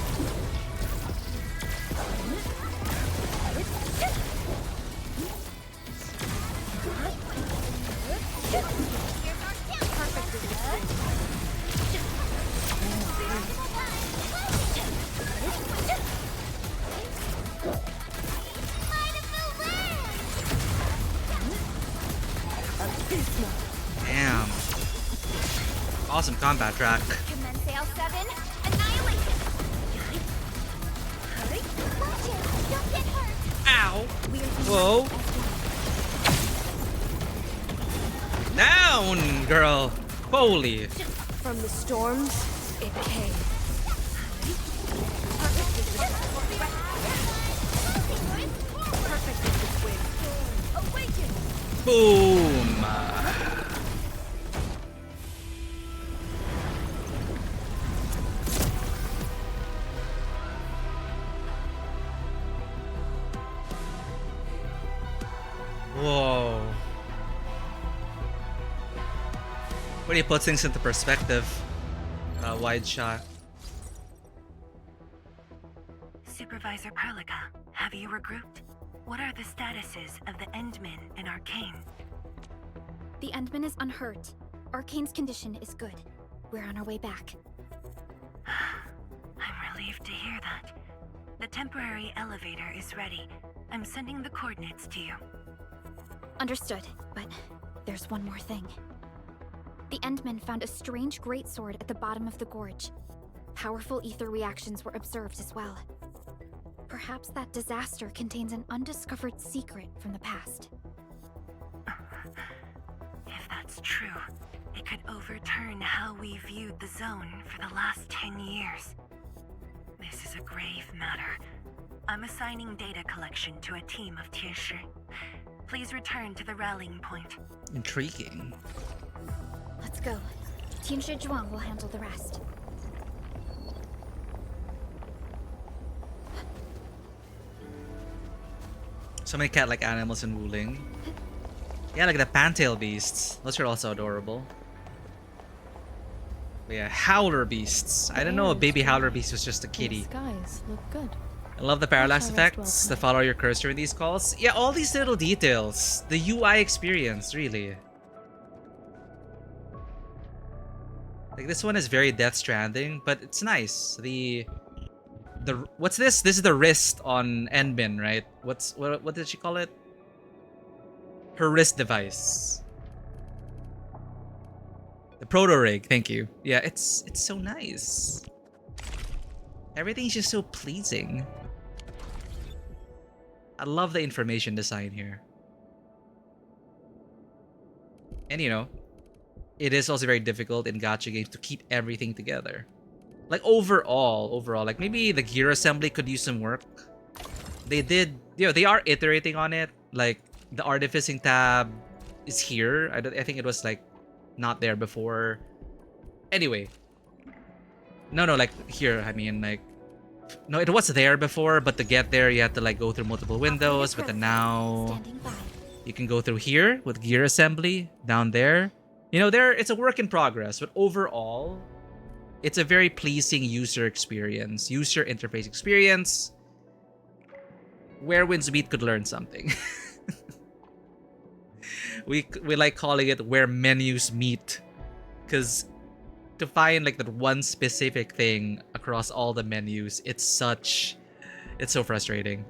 S1: Awesome combat track.
S3: Commence L7, annihilation! Watch it! Don't get hurt!
S1: Ow! Whoa! Down, girl! Holy!
S2: From the storms, it came. Perfect with the wind. Awaken!
S1: Boom! Whoa. When he puts things into perspective, wide shot.
S4: Supervisor Perlica, have you regrouped? What are the statuses of the Endmen and Arcane?
S8: The Endman is unhurt. Arcane's condition is good. We're on our way back.
S4: I'm relieved to hear that. The temporary elevator is ready. I'm sending the coordinates to you.
S8: Understood, but there's one more thing. The Endmen found a strange greatsword at the bottom of the gorge. Powerful ether reactions were observed as well. Perhaps that disaster contains an undiscovered secret from the past.
S4: If that's true, it could overturn how we viewed the zone for the last 10 years. This is a grave matter. I'm assigning data collection to a team of Tianshi. Please return to the rallying point.
S1: Intriguing.
S8: Let's go. Tianshi Zhuang will handle the rest.
S1: So many cat-like animals in Wuling. Yeah, like the pantail beasts. Those are also adorable. But yeah, howler beasts. I didn't know a baby howler beast was just a kitty.
S7: Skies look good.
S1: I love the parallax effects that follow your cursor in these calls. Yeah, all these little details. The UI experience, really. Like this one is very Death Stranding, but it's nice. What's this? This is the wrist on Endmin, right? What did she call it? Her wrist device. The proto rig, thank you. Yeah, it's so nice. Everything's just so pleasing. I love the information design here. And you know, it is also very difficult in gacha games to keep everything together. Like overall, like maybe the gear assembly could use some work. They did, you know, they are iterating on it. Like the artificing tab is here. I think it was like not there before. Anyway, no, like here. I mean, like no, it was there before, but to get there, you have to like go through multiple windows. But then now you can go through here with gear assembly down there. You know, it's a work in progress, but overall, it's a very pleasing user experience, user interface experience, where Winds Meet could learn something. we like calling it where menus meet, because to find like that one specific thing across all the menus, it's so frustrating,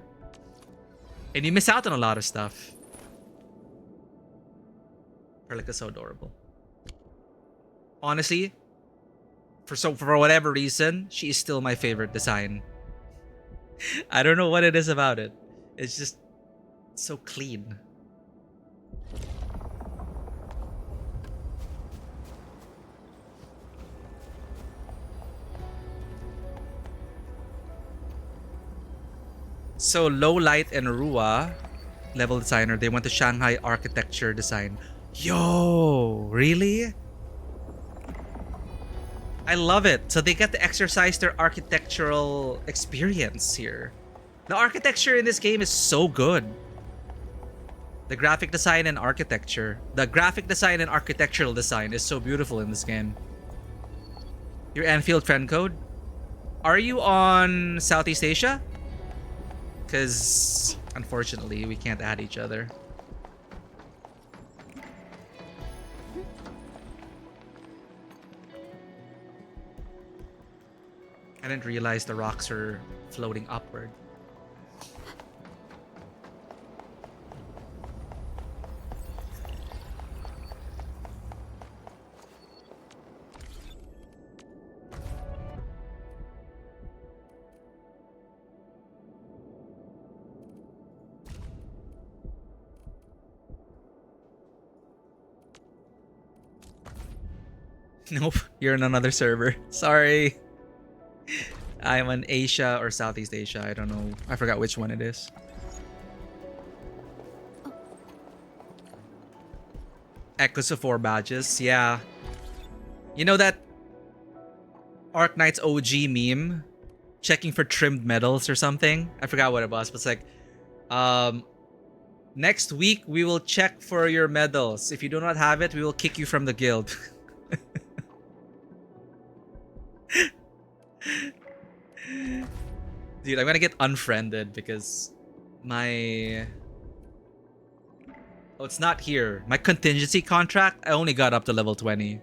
S1: and you miss out on a lot of stuff. Perlica is so adorable. Honestly, for whatever reason, she is still my favorite design. I don't know what it is about it. It's just so clean. So Low Light and Rua, level designer, they went to Shanghai architecture design. Yo, really? I love it. So they get to exercise their architectural experience here. The architecture in this game is so good. The graphic design and architecture. The graphic design and architectural design is so beautiful in this game. Your Endfield friend code? Are you on Southeast Asia? Because unfortunately, we can't add each other. I didn't realize the rocks are floating upward. Nope, you're in another server. Sorry. I'm on Asia or Southeast Asia. I don't know. I forgot which one it is. Echoes of 4 badges. Yeah. You know that Arknights OG meme? Checking for trimmed medals or something? I forgot what it was, but it's like, next week we will check for your medals. If you do not have it, we will kick you from the guild. Dude, I'm gonna get unfriended because my... Oh, it's not here. My contingency contract, I only got up to level 20.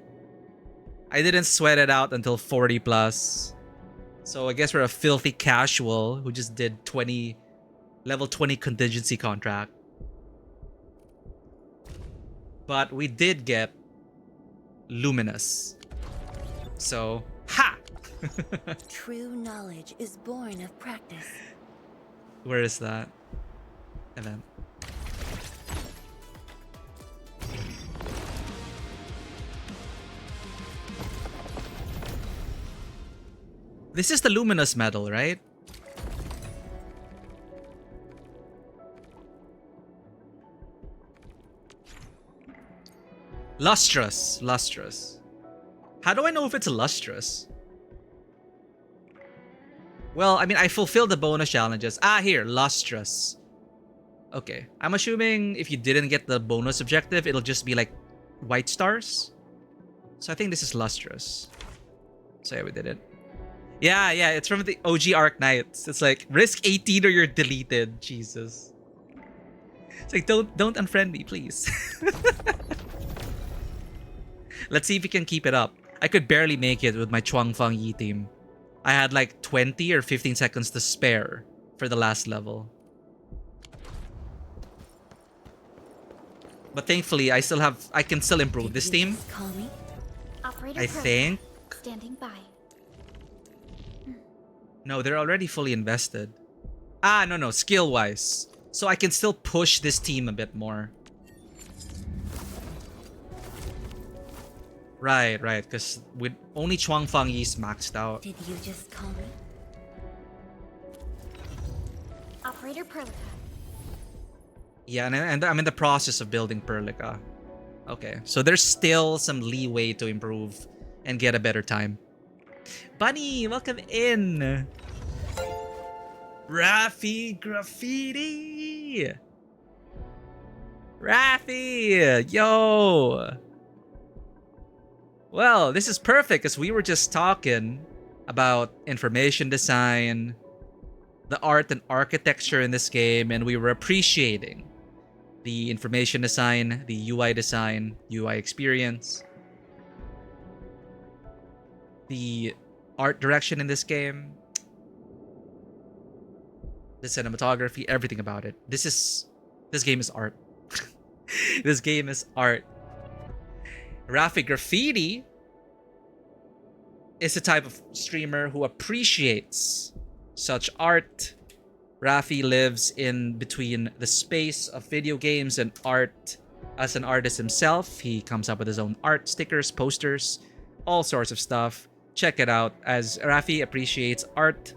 S1: I didn't sweat it out until 40 plus. So I guess we're a filthy casual who just did level 20 contingency contract. But we did get Luminous. So, ha!
S10: True knowledge is born of practice.
S1: Where is that event? This is the Luminous medal, right? Lustrous. Lustrous. How do I know if it's lustrous? Well, I mean, I fulfilled the bonus challenges. Ah, here. Lustrous. Okay. I'm assuming if you didn't get the bonus objective, it'll just be like white stars. So I think this is lustrous. So yeah, we did it. Yeah, it's from the OG Arknights. It's like, risk 18 or you're deleted. Jesus. It's like, don't unfriend me, please. Let's see if we can keep it up. I could barely make it with my Chuang Fang Yi team. I had like 20 or 15 seconds to spare for the last level. But thankfully, I can still improve this team.
S3: Call me. Operator
S1: I think.
S3: Standing by.
S1: No, they're already fully invested. Ah, no, skill-wise. So I can still push this team a bit more. Right, because with only Chuang Fang Yi's maxed out.
S10: Did you just call me?
S3: Operator Perlica.
S1: Yeah, and I'm in the process of building Perlica. Okay, so there's still some leeway to improve and get a better time. Bunny, welcome in. Rafi Graffiti. Rafi, yo. Well, this is perfect because we were just talking about information design, the art and architecture in this game, and we were appreciating the information design, the UI design, UI experience, the art direction in this game, the cinematography, everything about it. This game is art. This game is art. Rafi Graffiti is a type of streamer who appreciates such art. Rafi lives in between the space of video games and art. As an artist himself, he comes up with his own art, stickers, posters, all sorts of stuff. Check it out as Rafi appreciates art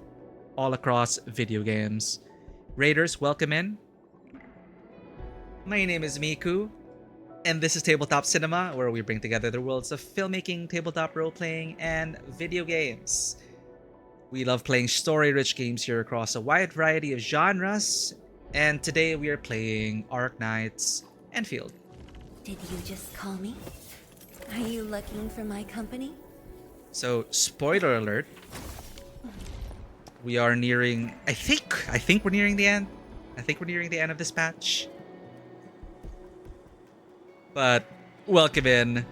S1: all across video games. Raiders, welcome in. My name is Miku, and this is Tabletop Cinema, where we bring together the worlds of filmmaking, tabletop role-playing, and video games. We love playing story-rich games here across a wide variety of genres, and today we are playing Arknights Endfield.
S10: Did you just call me? Are you looking for my company?
S1: So, spoiler alert. We are nearing... I think we're nearing the end. I think we're nearing the end of this patch. But, welcome in.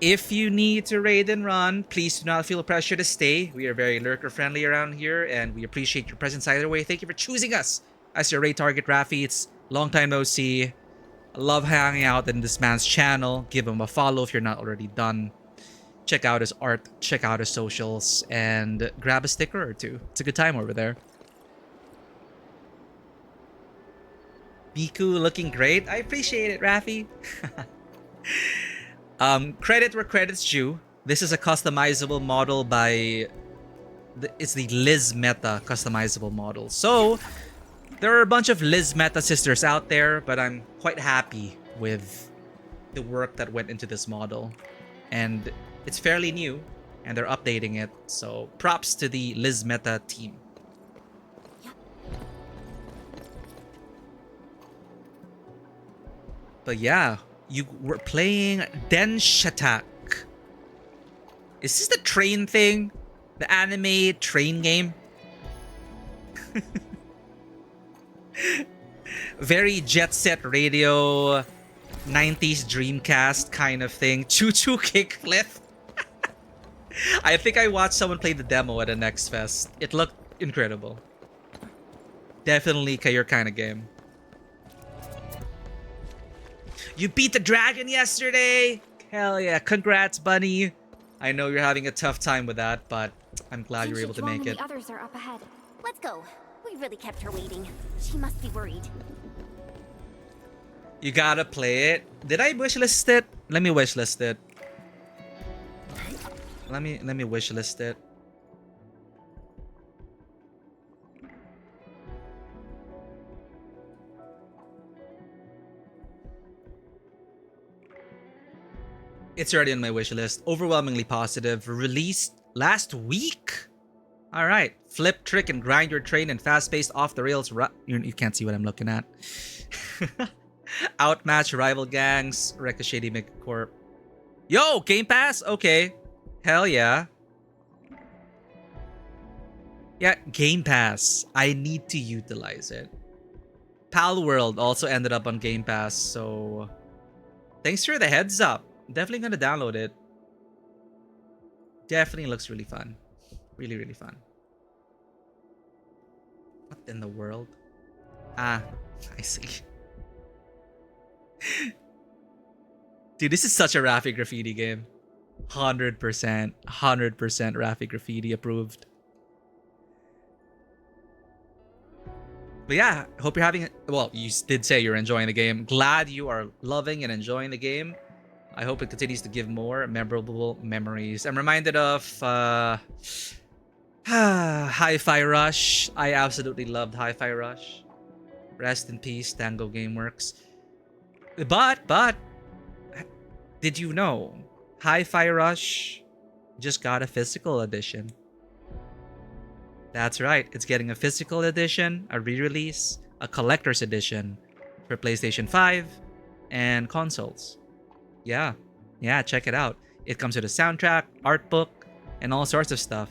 S1: If you need to raid and run, please do not feel pressure to stay. We are very lurker-friendly around here, and we appreciate your presence either way. Thank you for choosing us as your raid target, Rafi. It's long time no see. I love hanging out in this man's channel. Give him a follow if you're not already done. Check out his art, check out his socials, and grab a sticker or two. It's a good time over there. Miku looking great. I appreciate it, Rafi. Credit where credit's due. This is a customizable model by... It's the Liz Meta customizable model. So, there are a bunch of Liz Meta sisters out there, but I'm quite happy with the work that went into this model. And it's fairly new, and they're updating it. So, props to the Liz Meta team. But yeah, you were playing Denshatak. Is this the train thing? The anime train game? Very Jet Set Radio, 90s Dreamcast kind of thing. Choo Choo Kickflip. I think I watched someone play the demo at a Next Fest. It looked incredible. Definitely your kind of game. You beat the dragon yesterday! Hell yeah, congrats, Bunny. I know you're having a tough time with that, but I'm glad you were able to make it.
S3: The others are up ahead. Let's go. We really kept her waiting. She must be worried.
S1: You gotta play it. Did I wishlist it? Let me wishlist it. Let me wishlist it. It's already on my wish list. Overwhelmingly positive. Released last week. All right. Flip, trick, and grind your train in fast-paced, off-the-rails... You can't see what I'm looking at. Outmatch rival gangs. Ricochet Megacorp. Yo, Game Pass? Okay. Hell yeah. Yeah, Game Pass. I need to utilize it. Pal World also ended up on Game Pass, so... Thanks for the heads up. Definitely gonna download it. Definitely looks really fun. Really, really fun. What in the world? Ah, I see. Dude, this is such a Rafi Graffiti game. 100%. 100% Rafi Graffiti approved. But yeah, hope you're having... Well, you did say you're enjoying the game. Glad you are loving and enjoying the game. I hope it continues to give more memorable memories. I'm reminded of Hi-Fi Rush. I absolutely loved Hi-Fi Rush. Rest in peace, Tango Gameworks. But, did you know Hi-Fi Rush just got a physical edition? That's right, it's getting a physical edition, a re-release, a collector's edition for PlayStation 5 and consoles. Yeah, check it out. It comes with a soundtrack, art book, and all sorts of stuff.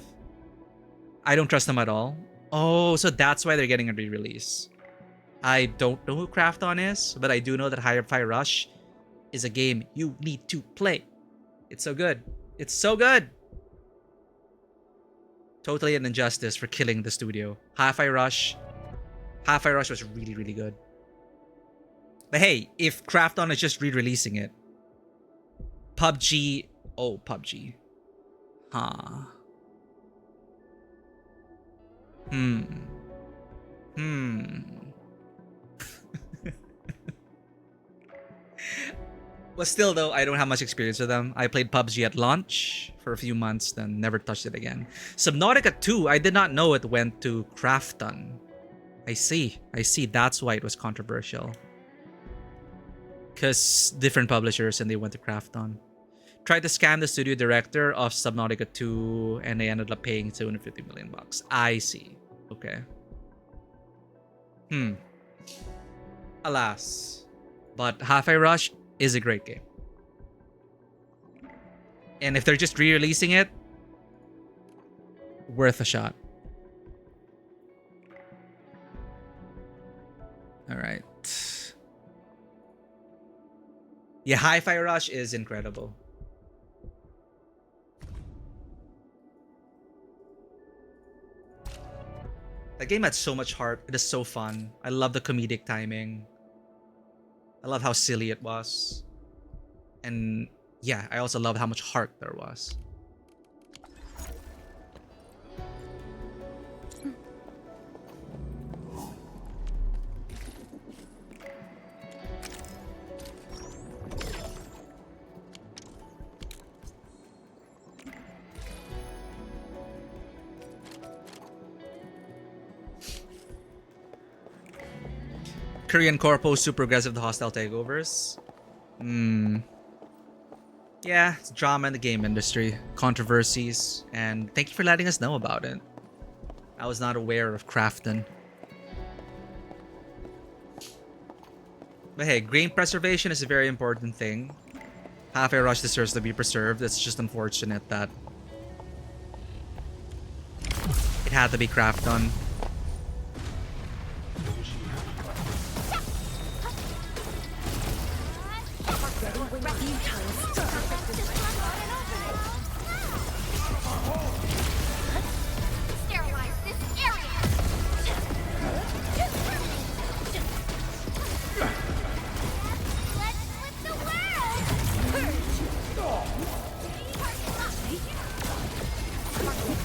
S1: I don't trust them at all. Oh, so that's why they're getting a re-release. I don't know who Krafton is, but I do know that Hi-Fi Rush is a game you need to play. It's so good. It's so good. Totally an injustice for killing the studio. Hi-Fi Rush was really, really good. But hey, if Krafton is just re-releasing it, PUBG... Oh, PUBG. Huh. But still, though, I don't have much experience with them. I played PUBG at launch for a few months, then never touched it again. Subnautica 2, I did not know it went to Krafton. I see. That's why it was controversial. Because different publishers and they went to Krafton. Tried to scam the studio director of Subnautica 2 and they ended up paying $250 million. I see. Okay. Alas. But Hi-Fi Rush is a great game. And if they're just re-releasing it, worth a shot. Alright. Yeah, Hi-Fi Rush is incredible. That game had so much heart. It is so fun. I love the comedic timing. I love how silly it was. And yeah, I also love how much heart there was. Korean corpos super aggressive to hostile takeovers. Yeah, it's drama in the game industry, controversies, and thank you for letting us know about it. I was not aware of Crafton. But hey, grain preservation is a very important thing. Half a rush deserves to be preserved. It's just unfortunate that it had to be Crafton.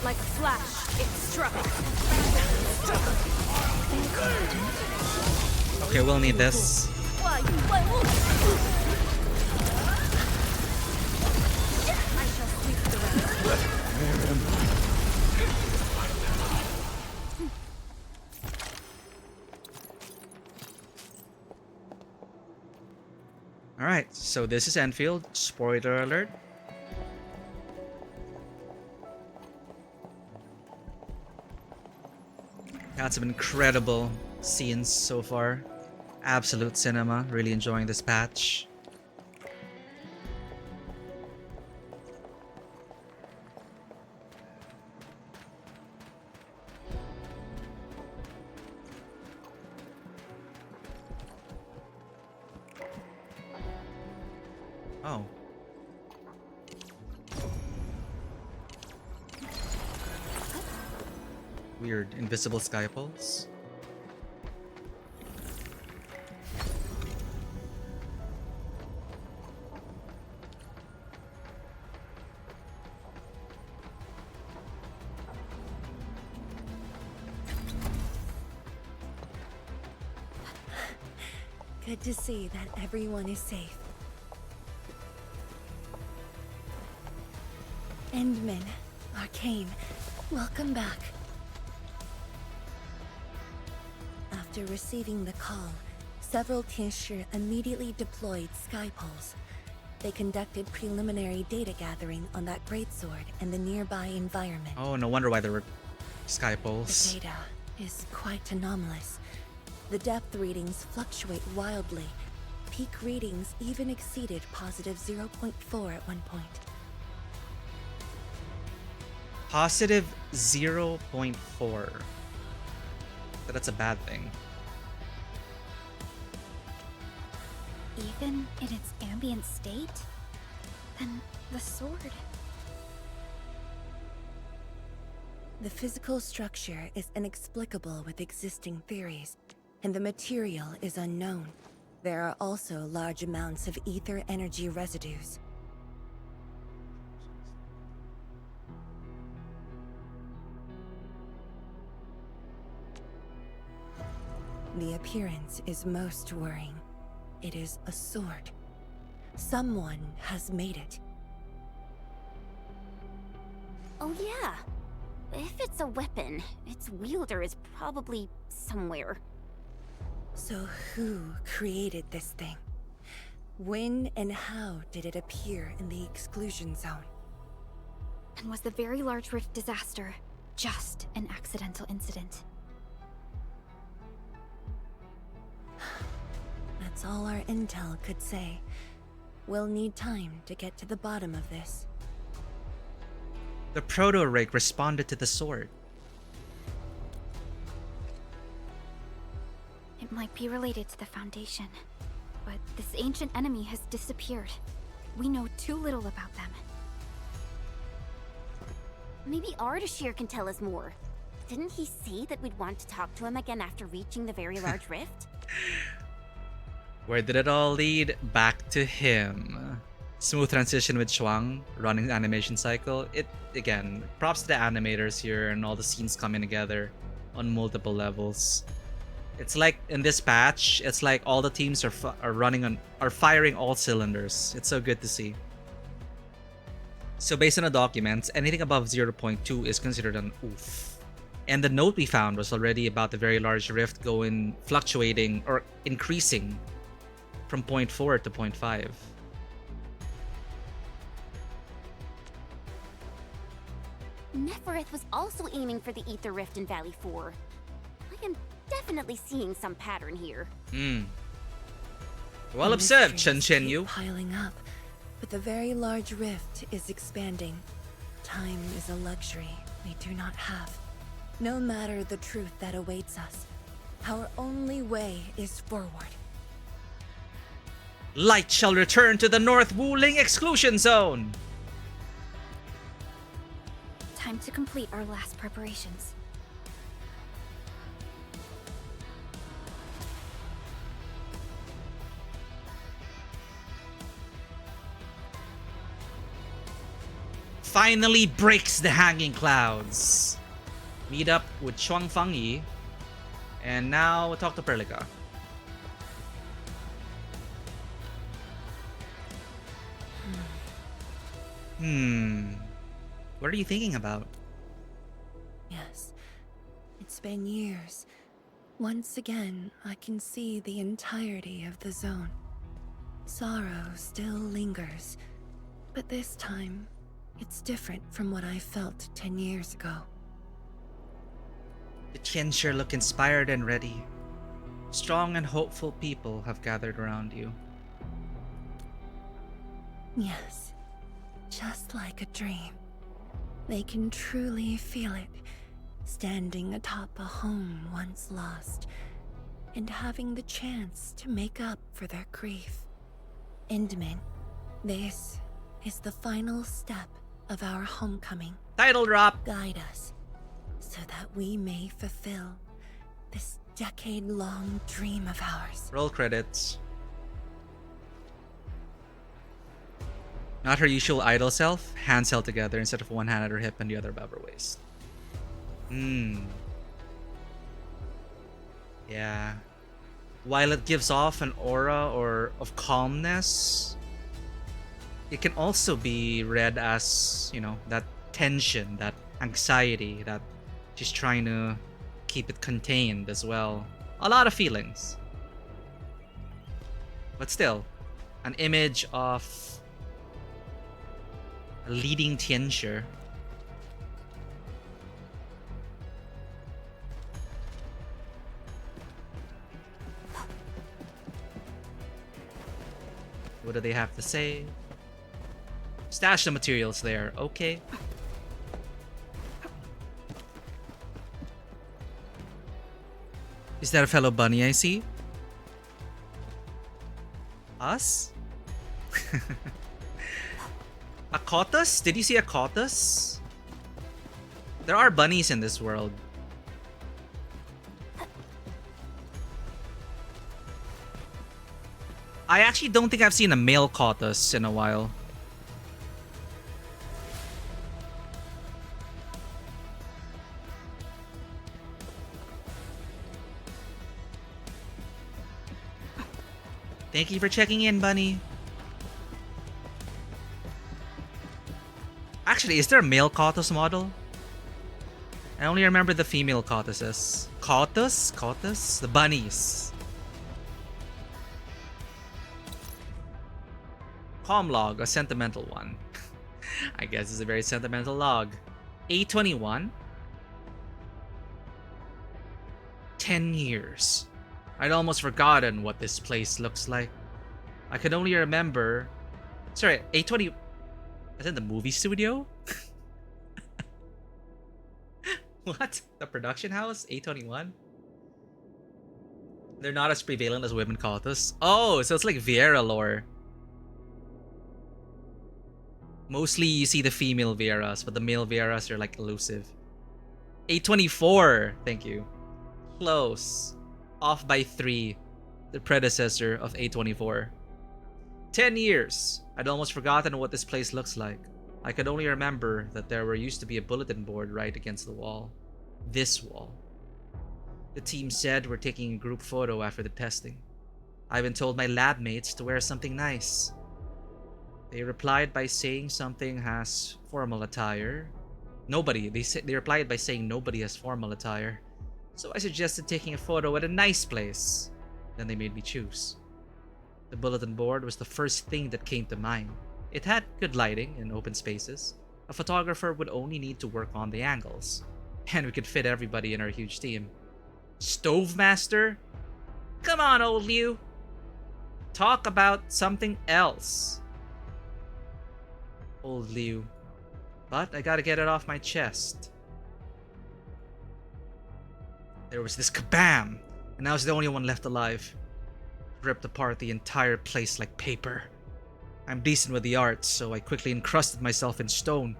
S10: Like a flash, it struck.
S1: Okay, we'll need this. Alright, so this is Endfield. Spoiler alert. Had some incredible scenes so far. Absolute cinema. Really enjoying this patch. Oh. Weird invisible sky pulse.
S10: Good to see that everyone is safe. Endman, Arcane, welcome back. After receiving the call, several Tianshi immediately deployed Skypulse. They conducted preliminary data gathering on that greatsword and the nearby environment.
S1: Oh, no wonder why there were sky pulse.
S10: The data is quite anomalous. The depth readings fluctuate wildly. Peak readings even exceeded positive 0.4 at one point.
S1: Positive 0.4. But that's a bad thing.
S8: Even in its ambient state? Then the sword...
S10: The physical structure is inexplicable with existing theories, and the material is unknown. There are also large amounts of ether energy residues. The appearance is most worrying. It is a sword. Someone has made it.
S3: Oh yeah. If it's a weapon, its wielder is probably somewhere.
S10: So who created this thing? When and how did it appear in the exclusion zone?
S8: And was the Very Large Rift disaster just an accidental incident?
S10: That's all our intel could say. We'll need time to get to the bottom of this.
S1: The proto-rake responded to the sword.
S8: It might be related to the Foundation, but this ancient enemy has disappeared. We know too little about them.
S3: Maybe Ardashir can tell us more. Didn't he say that we'd want to talk to him again after reaching the Very Large Rift?
S1: Where did it all lead? Back to him. Smooth transition with Shuang, running the animation cycle. It, again, props to the animators here and all the scenes coming together on multiple levels. It's like in this patch, it's like all the teams are firing all cylinders. It's so good to see. So based on the documents, anything above 0.2 is considered an oof. And the note we found was already about the very large rift fluctuating or increasing from 0.4 to 0.5.
S3: Neferith was also aiming for the Ether Rift in Valley 4. I am definitely seeing some pattern here.
S1: Well observed, Chen Yu.
S10: Piling up, but the very large rift is expanding. Time is a luxury we do not have. No matter the truth that awaits us, our only way is forward.
S1: Light shall return to the North Wuling exclusion zone.
S2: Time to complete our last preparations.
S1: Finally breaks the hanging clouds. Meet up with Chuang Fangyi. And now talk to Perlica. What are you thinking about?
S10: Yes, it's been years. Once again, I can see the entirety of the zone. Sorrow still lingers, but this time, it's different from what I felt 10 years ago.
S1: The Tianxia look inspired and ready. Strong and hopeful people have gathered around you.
S10: Yes, just like a dream. They can truly feel it, standing atop a home once lost, and having the chance to make up for their grief. Endman, this is the final step of our homecoming.
S1: Title drop!
S10: Guide us, so that we may fulfill this decade-long dream of ours.
S1: Roll credits. Not her usual idle self, hands held together instead of one hand at her hip and the other above her waist. Yeah. While it gives off an aura of calmness, it can also be read as, you know, that tension, that anxiety, that she's trying to keep it contained as well. A lot of feelings. But still, an image of a leading Tianxia. What do they have to say? Stash the materials there, okay. Is that a fellow bunny I see? Us? A Kotus? Did you see a Kotus? There are bunnies in this world. I actually don't think I've seen a male Kotus in a while. Thank you for checking in, bunny. Actually, is there a male Kotus model? I only remember the female Kotuses. Kotus? Kotus? The bunnies. Com log, a sentimental one. I guess it's a very sentimental log. A21. 10 years. I'd almost forgotten what this place looks like. I could only remember... Sorry, A20... Is it the movie studio? What? The production house? A21? They're not as prevalent as women Kotus. Oh, so it's like Vieira lore. Mostly you see the female Vieras, but the male Vieras are like elusive. A24, thank you. Close. Off by 3. The predecessor of A24. 10 years. I'd almost forgotten what this place looks like. I could only remember that there used to be a bulletin board right against the wall. This wall. The team said we're taking a group photo after the testing. I even told my lab mates to wear something nice. They replied by saying something has formal attire, Nobody. They replied by saying nobody has formal attire. So I suggested taking a photo at a nice place. Then they made me choose. The bulletin board was the first thing that came to mind. It had good lighting and open spaces. A photographer would only need to work on the angles. And we could fit everybody in our huge team. Stove Master? Come on, old Liu. Talk about something else. Old Liu. But I gotta get it off my chest. There was this kabam, and I was the only one left alive. Ripped apart the entire place like paper. I'm decent with the arts, so I quickly encrusted myself in stone,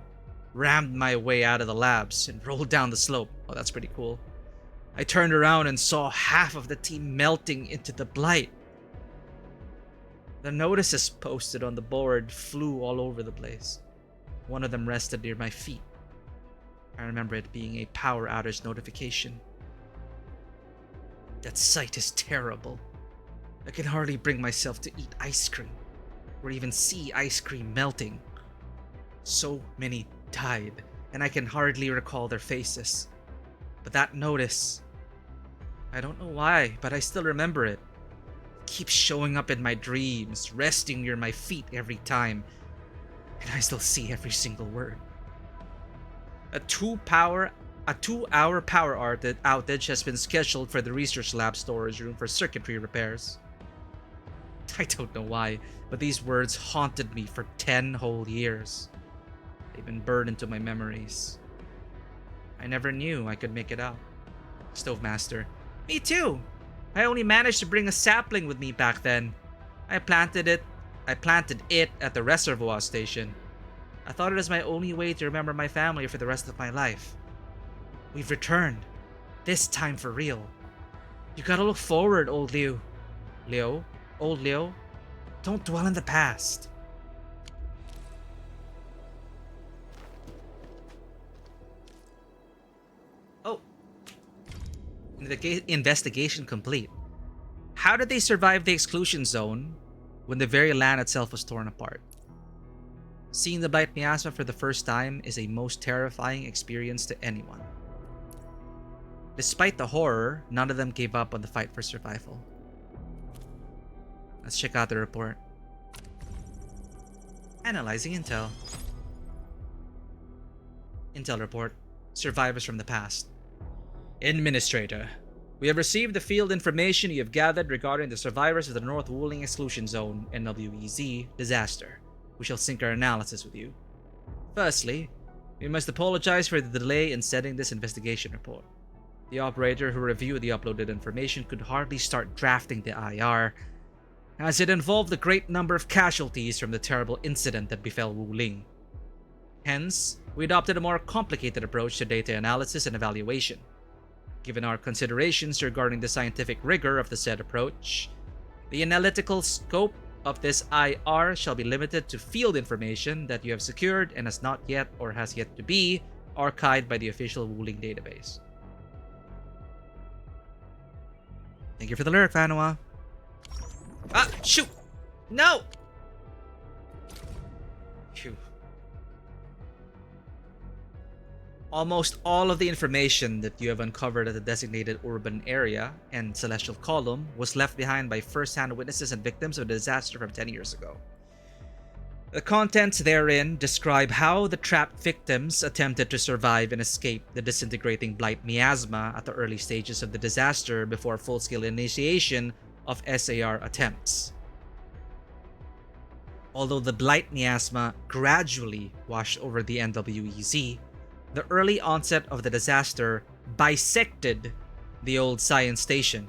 S1: rammed my way out of the labs, and rolled down the slope. Oh, that's pretty cool. I turned around and saw half of the team melting into the blight. The notices posted on the board flew all over the place. One of them rested near my feet. I remember it being a power outage notification. That sight is terrible. I can hardly bring myself to eat ice cream, or even see ice cream melting. So many died, and I can hardly recall their faces. But that notice, I don't know why, but I still remember it. It keeps showing up in my dreams, resting near my feet every time, and I still see every single word. A 2-hour power outage has been scheduled for the research lab storage room for circuitry repairs. I don't know why, but these words haunted me for 10 whole years. They've been burned into my memories. I never knew I could make it out. Stove Master. Me too! I only managed to bring a sapling with me back then. I planted it at the reservoir station. I thought it was my only way to remember my family for the rest of my life. We've returned. This time for real. You gotta look forward, old Liu. Liu? Old Liu? Don't dwell in the past. Oh. Investigation complete. How did they survive the exclusion zone when the very land itself was torn apart? Seeing the Blight Miasma for the first time is a most terrifying experience to anyone. Despite the horror, none of them gave up on the fight for survival. Let's check out the report. Analyzing intel. Intel report. Survivors from the past. Administrator, we have received the field information you have gathered regarding the survivors of the North Wuling Exclusion Zone (NWEZ) disaster. We shall sync our analysis with you. Firstly, we must apologize for the delay in sending this investigation report. The operator who reviewed the uploaded information could hardly start drafting the IR, as it involved a great number of casualties from the terrible incident that befell Wuling. Hence, we adopted a more complicated approach to data analysis and evaluation. Given our considerations regarding the scientific rigor of the said approach, the analytical scope of this IR shall be limited to field information that you have secured and has not yet or has yet to be archived by the official Wuling database. Thank you for the lyric, Vanua. Ah, shoot! No! Phew. Almost all of the information that you have uncovered at the designated urban area and celestial column was left behind by first-hand witnesses and victims of the disaster from 10 years ago. The contents therein describe how the trapped victims attempted to survive and escape the disintegrating blight miasma at the early stages of the disaster before full-scale initiation of SAR attempts. Although the blight miasma gradually washed over the NWEZ, the early onset of the disaster bisected the old science station.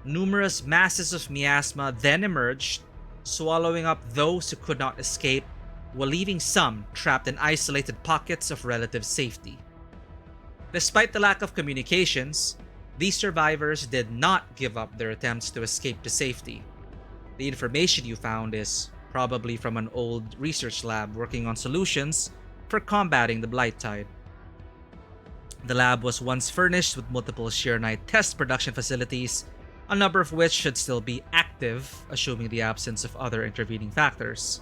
S1: Numerous masses of miasma then emerged, swallowing up those who could not escape, while leaving some trapped in isolated pockets of relative safety. Despite the lack of communications, these survivors did not give up their attempts to escape to safety. The information you found is probably from an old research lab working on solutions for combating the blight tide. The lab was once furnished with multiple Sheer Knight test production facilities, a number of which should still be active, assuming the absence of other intervening factors.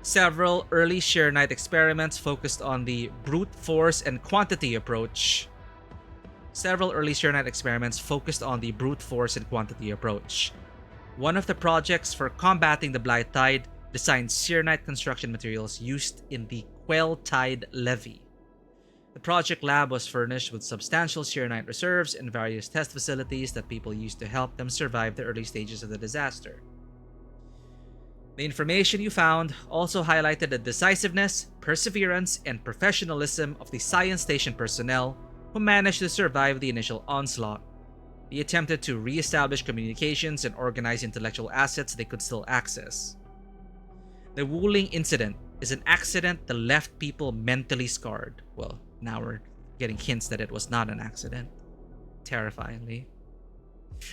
S1: Several early Sheer Knight experiments focused on the brute force and quantity approach. One of the projects for combating the Blight Tide designed Sheer Knight construction materials used in the Quell Tide Levy. The project lab was furnished with substantial Sheer Knight reserves and various test facilities that people used to help them survive the early stages of the disaster. The information you found also highlighted the decisiveness, perseverance, and professionalism of the science station personnel who managed to survive the initial onslaught. They attempted to re-establish communications and organize intellectual assets they could still access. The Wuling incident is an accident that left people mentally scarred. Well, now we're getting hints that it was not an accident. Terrifyingly.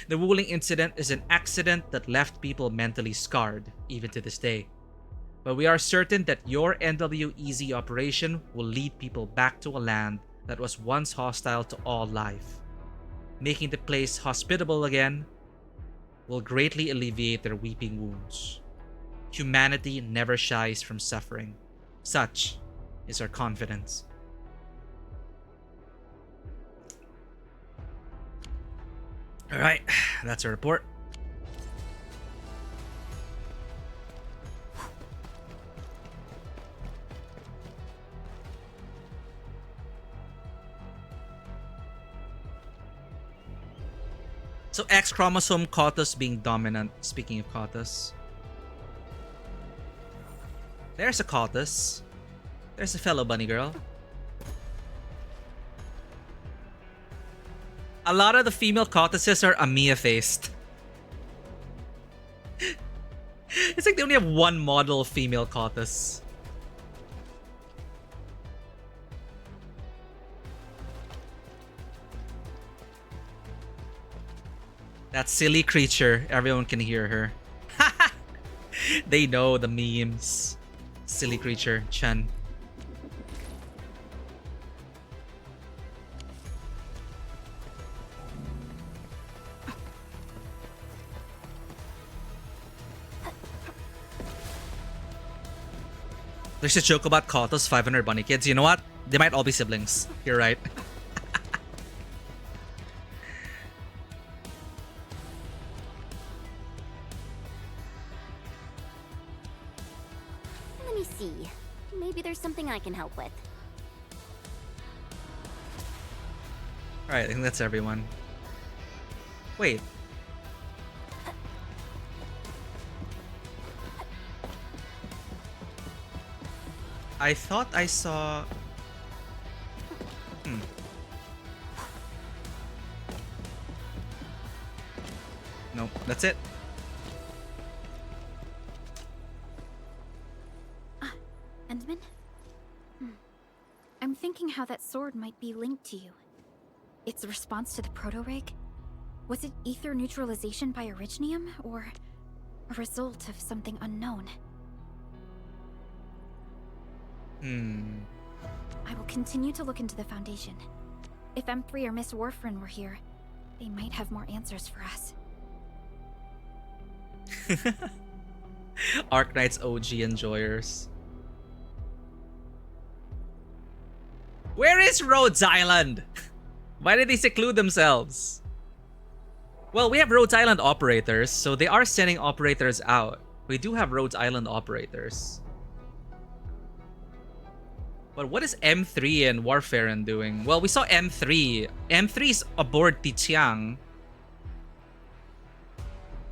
S1: The Wuling incident is an accident that left people mentally scarred, even to this day. But we are certain that your NWEZ operation will lead people back to a land that was once hostile to all life. Making the place hospitable again will greatly alleviate their weeping wounds. Humanity never shies from suffering. Such is our confidence. Alright, that's our report. So X chromosome Cotus being dominant. Speaking of Cotus. There's a Cotus. There's a fellow bunny girl. A lot of the female Cotuses are Amiya-faced. It's like they only have one model female Cotus. That silly creature, everyone can hear her. They know the memes. Silly creature, Chen. There's a joke about Koto's 500 bunny kids. You know what? They might all be siblings. You're right.
S3: Let me see. Maybe there's something I can help with.
S1: Alright, I think that's everyone. Wait. I thought I saw... Nope, that's it.
S8: Endman? I'm thinking how that sword might be linked to you. Its response to the proto-rig? Was it ether neutralization by Originium, or a result of something unknown? I will continue to look into the Foundation. If M3 or Miss Warfarin were here, they might have more answers for us.
S1: Arknights OG enjoyers. Where is Rhodes Island? Why did they seclude themselves? Well, we have Rhodes Island operators, so they are sending operators out. We do have Rhodes Island operators. But what is M3 and Warfarin doing? Well, we saw M3. M3's aboard Tichiang.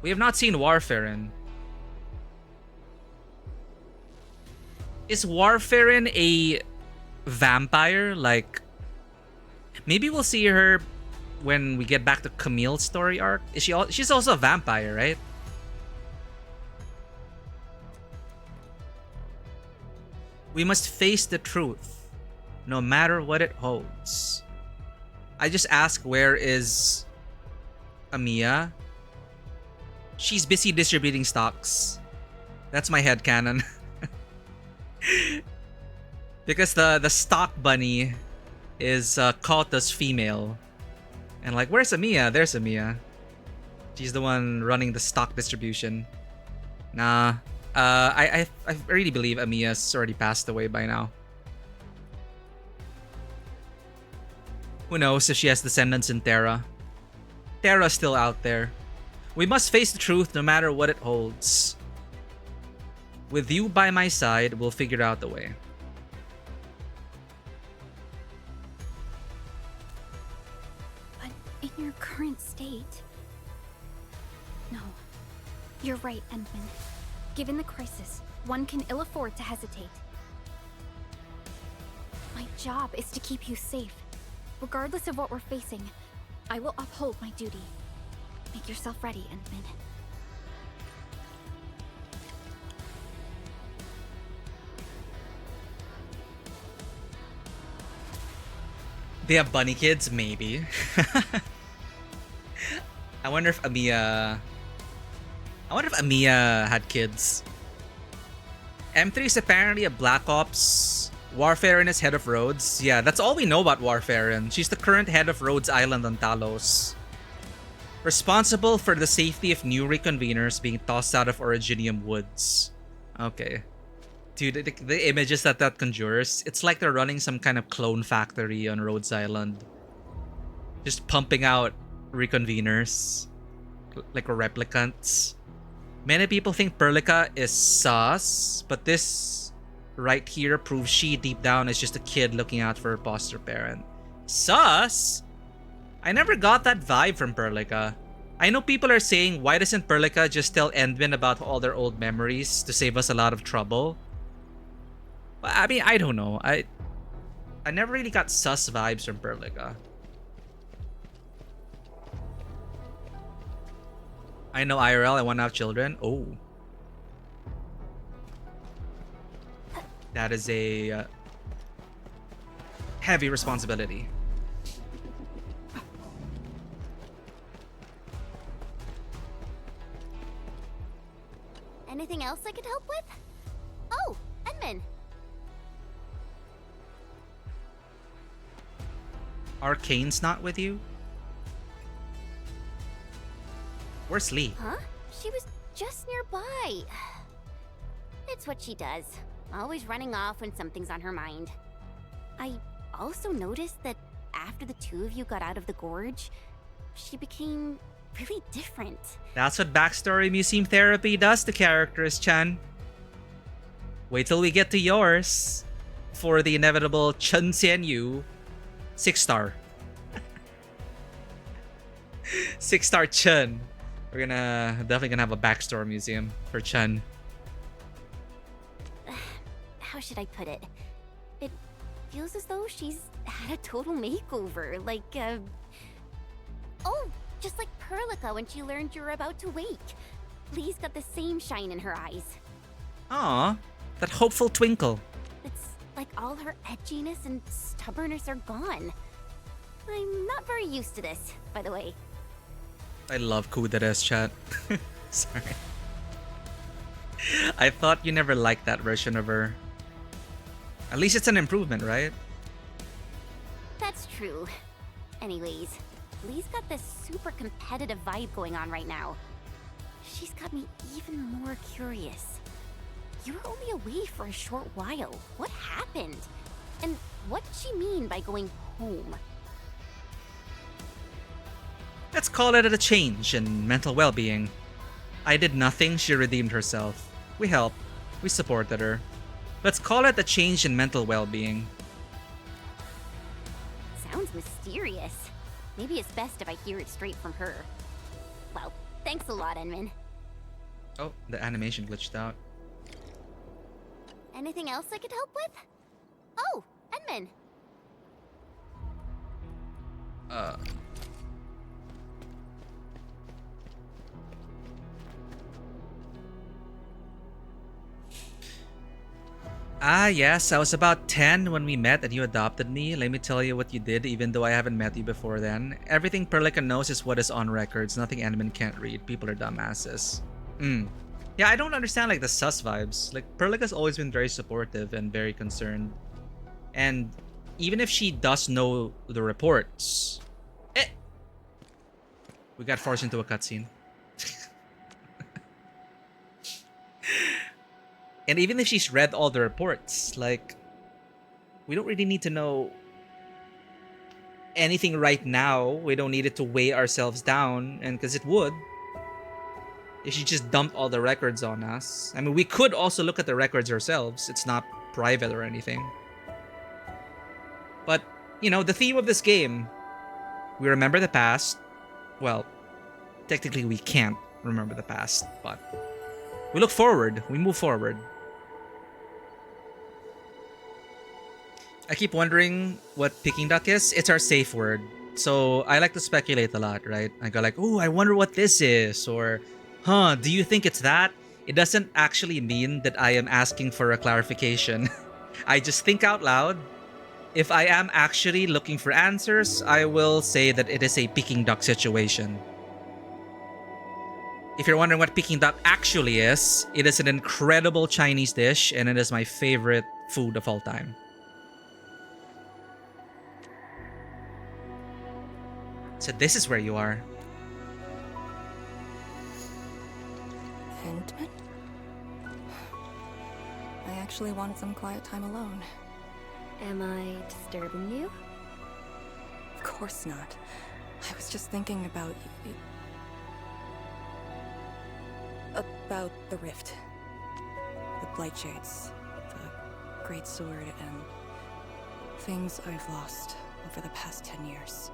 S1: We have not seen Warfarin. Is Warfarin a vampire? Like, maybe we'll see her when we get back to Camille's story arc. Is she? She's also a vampire, right? We must face the truth, no matter what it holds. I just ask, where is Amiya? She's busy distributing stocks. That's my headcanon. Because the stock bunny is Kota's female. And like, where's Amiya? There's Amiya. She's the one running the stock distribution. Nah, I really believe Amiya's already passed away by now. Who knows if she has descendants in Terra? Terra's still out there. We must face the truth no matter what it holds. With you by my side, we'll figure out the way.
S2: But in your current state... No. You're right, Endman. Given the crisis, one can ill afford to hesitate. My job is to keep you safe. Regardless of what we're facing, I will uphold my duty. Make yourself ready, Endman.
S1: They have bunny kids? Maybe. I wonder if Amiya had kids. M3 is apparently a Black Ops. Warfarin is head of Rhodes. Yeah, that's all we know about Warfarin. She's the current head of Rhodes Island on Talos. Responsible for the safety of new reconveners being tossed out of Originium Woods. Okay. Dude, the images that conjures, it's like they're running some kind of clone factory on Rhodes Island. Just pumping out reconveners. Like replicants. Many people think Perlica is sus, but this right here proves she deep down is just a kid looking out for her foster parent. Sus? I never got that vibe from Perlica. I know people are saying, why doesn't Perlica just tell Endwin about all their old memories to save us a lot of trouble? But I mean, I don't know. I never really got sus vibes from Perlica. I know IRL, I want to have children. Oh. That is a heavy responsibility.
S3: Anything else I could help with? Oh, Edmund.
S1: Arcane's not with you? Where's Lee?
S3: Huh? She was just nearby. It's what she does. Always running off when something's on her mind. I also noticed that after the two of you got out of the gorge, she became really different.
S1: That's what backstory museum therapy does to characters, Chan. Wait till we get to yours. For the inevitable Chun Xian Yu 6-star. 6-star Chun. We're definitely gonna have a backstory museum for Chun.
S3: How should I put it? It feels as though she's had a total makeover, like, oh, just like Perlica when she learned you were about to wake. Lee's got the same shine in her eyes.
S1: Aw, that hopeful twinkle.
S3: It's like all her edginess and stubbornness are gone. I'm not very used to this, by the way.
S1: I love Kuderes, chat. Sorry. I thought you never liked that version of her. At least it's an improvement, right?
S3: That's true. Anyways, Lee's got this super competitive vibe going on right now. She's got me even more curious. You were only away for a short while. What happened? And what did she mean by going home?
S1: Let's call it a change in mental well-being. I did nothing, she redeemed herself. We helped. We supported her. Let's call it a change in mental well-being.
S3: Sounds mysterious. Maybe it's best if I hear it straight from her. Well, thanks a lot, Enmin.
S1: Oh, the animation glitched out.
S3: Anything else I could help with? Oh, Enmin.
S1: Ah, yes, I was about 10 when we met and you adopted me. Let me tell you what you did, even though I haven't met you before then. Everything Perlica knows is what is on records. Nothing Enderman can't read. People are dumbasses. Yeah, I don't understand like the sus vibes. Like, Perlica's always been very supportive and very concerned. And even if she does know the reports... We got forced into a cutscene. And even if she's read all the reports, like, we don't really need to know anything right now. We don't need it to weigh ourselves down, and because it would if she just dumped all the records on us. I mean, we could also look at the records ourselves. It's not private or anything. But, you know, the theme of this game, we remember the past. Well, technically we can't remember the past, but we look forward. We move forward. I keep wondering what Peking duck is. It's our safe word. So I like to speculate a lot, right? I go like, oh, I wonder what this is. Or, huh, do you think it's that? It doesn't actually mean that I am asking for a clarification. I just think out loud. If I am actually looking for answers, I will say that it is a Peking duck situation. If you're wondering what Peking duck actually is, it is an incredible Chinese dish, and it is my favorite food of all time. So this is where you are.
S5: Hindman? I actually wanted some quiet time alone.
S2: Am I disturbing you?
S5: Of course not. I was just thinking about you. About the rift. The blight shades. The great sword and things I've lost over the past 10 years.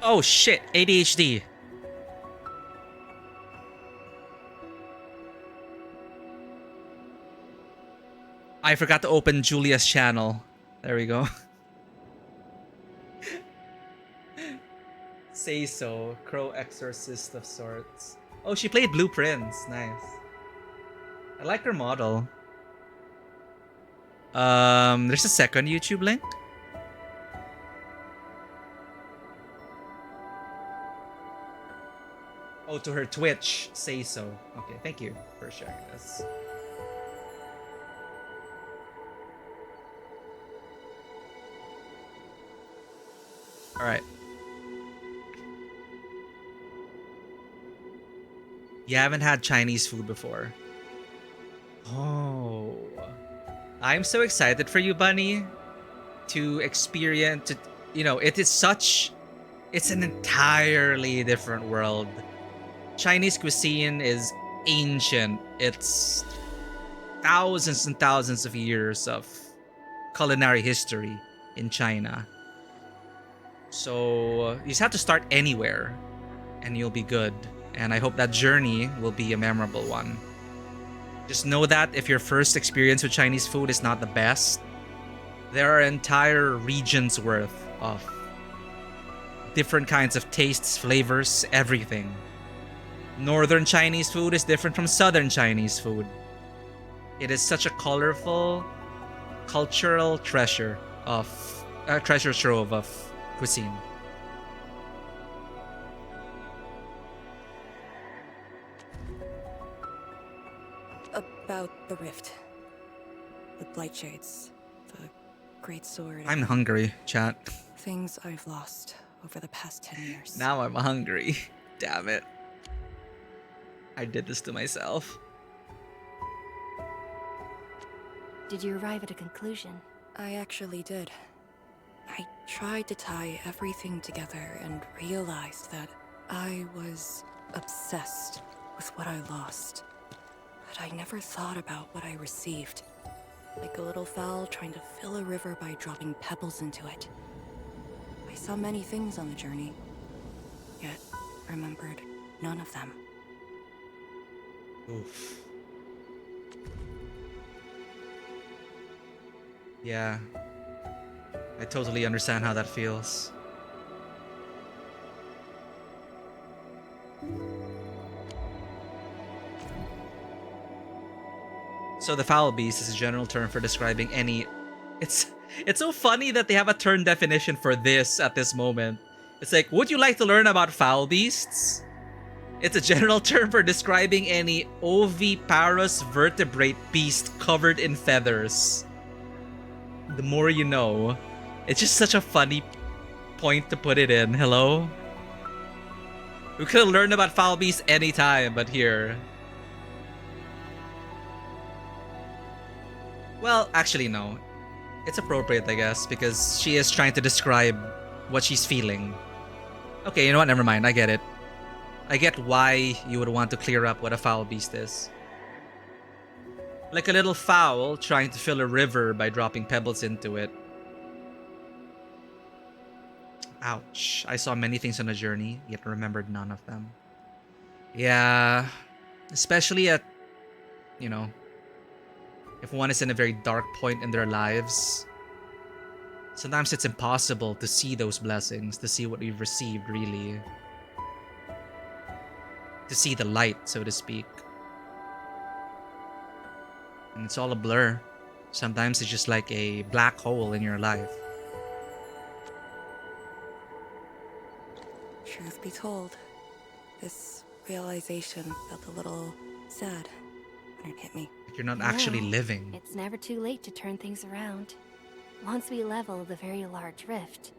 S1: Oh shit, ADHD. I forgot to open Julia's channel. There we go. Say so. Crow exorcist of sorts. Oh, she played Blueprints. Nice. I like her model. There's a second YouTube link. Oh, to her Twitch. Say so. Okay, thank you for sharing this. Alright. You haven't had Chinese food before. Oh. I'm so excited for you, Bunny, to experience it. You know, it is such... It's an entirely different world. Chinese cuisine is ancient. It's thousands and thousands of years of culinary history in China. So you just have to start anywhere and you'll be good. And I hope that journey will be a memorable one. Just know that if your first experience with Chinese food is not the best, there are entire regions worth of different kinds of tastes, flavors, everything. Northern Chinese food is different from Southern Chinese food. It is such a colorful, cultural treasure trove of cuisine.
S5: About the rift. The blight shades. The great sword.
S1: I'm hungry, chat.
S5: Things I've lost over the past 10 years.
S1: Now I'm hungry. Damn it. I did this to myself.
S2: Did you arrive at a conclusion?
S5: I actually did. I tried to tie everything together and realized that I was obsessed with what I lost. But I never thought about what I received. Like a little fowl trying to fill a river by dropping pebbles into it. I saw many things on the journey, yet remembered none of them.
S1: Oof. Yeah. I totally understand how that feels. So the foul beast is a general term for describing any... It's so funny that they have a term definition for this at this moment. It's like, would you like to learn about foul beasts? It's a general term for describing any oviparous vertebrate beast covered in feathers. The more you know. It's just such a funny point to put it in. Hello? We could have learned about foul beasts anytime, but here. Well, actually, no. It's appropriate, I guess, because she is trying to describe what she's feeling. Okay, you know what? Never mind. I get it. I get why you would want to clear up what a foul beast is. Like a little fowl trying to fill a river by dropping pebbles into it. Ouch. I saw many things on a journey, yet remembered none of them. Yeah. Especially at, you know, if one is in a very dark point in their lives. Sometimes it's impossible to see those blessings, to see what we've received, really. To see the light, so to speak. And it's all a blur. Sometimes it's just like a black hole in your life.
S5: Truth be told, this realization felt a little sad when it hit me.
S1: You're not actually
S2: Well,
S1: living.
S2: It's never too late to turn things around. Once we level the very large rift,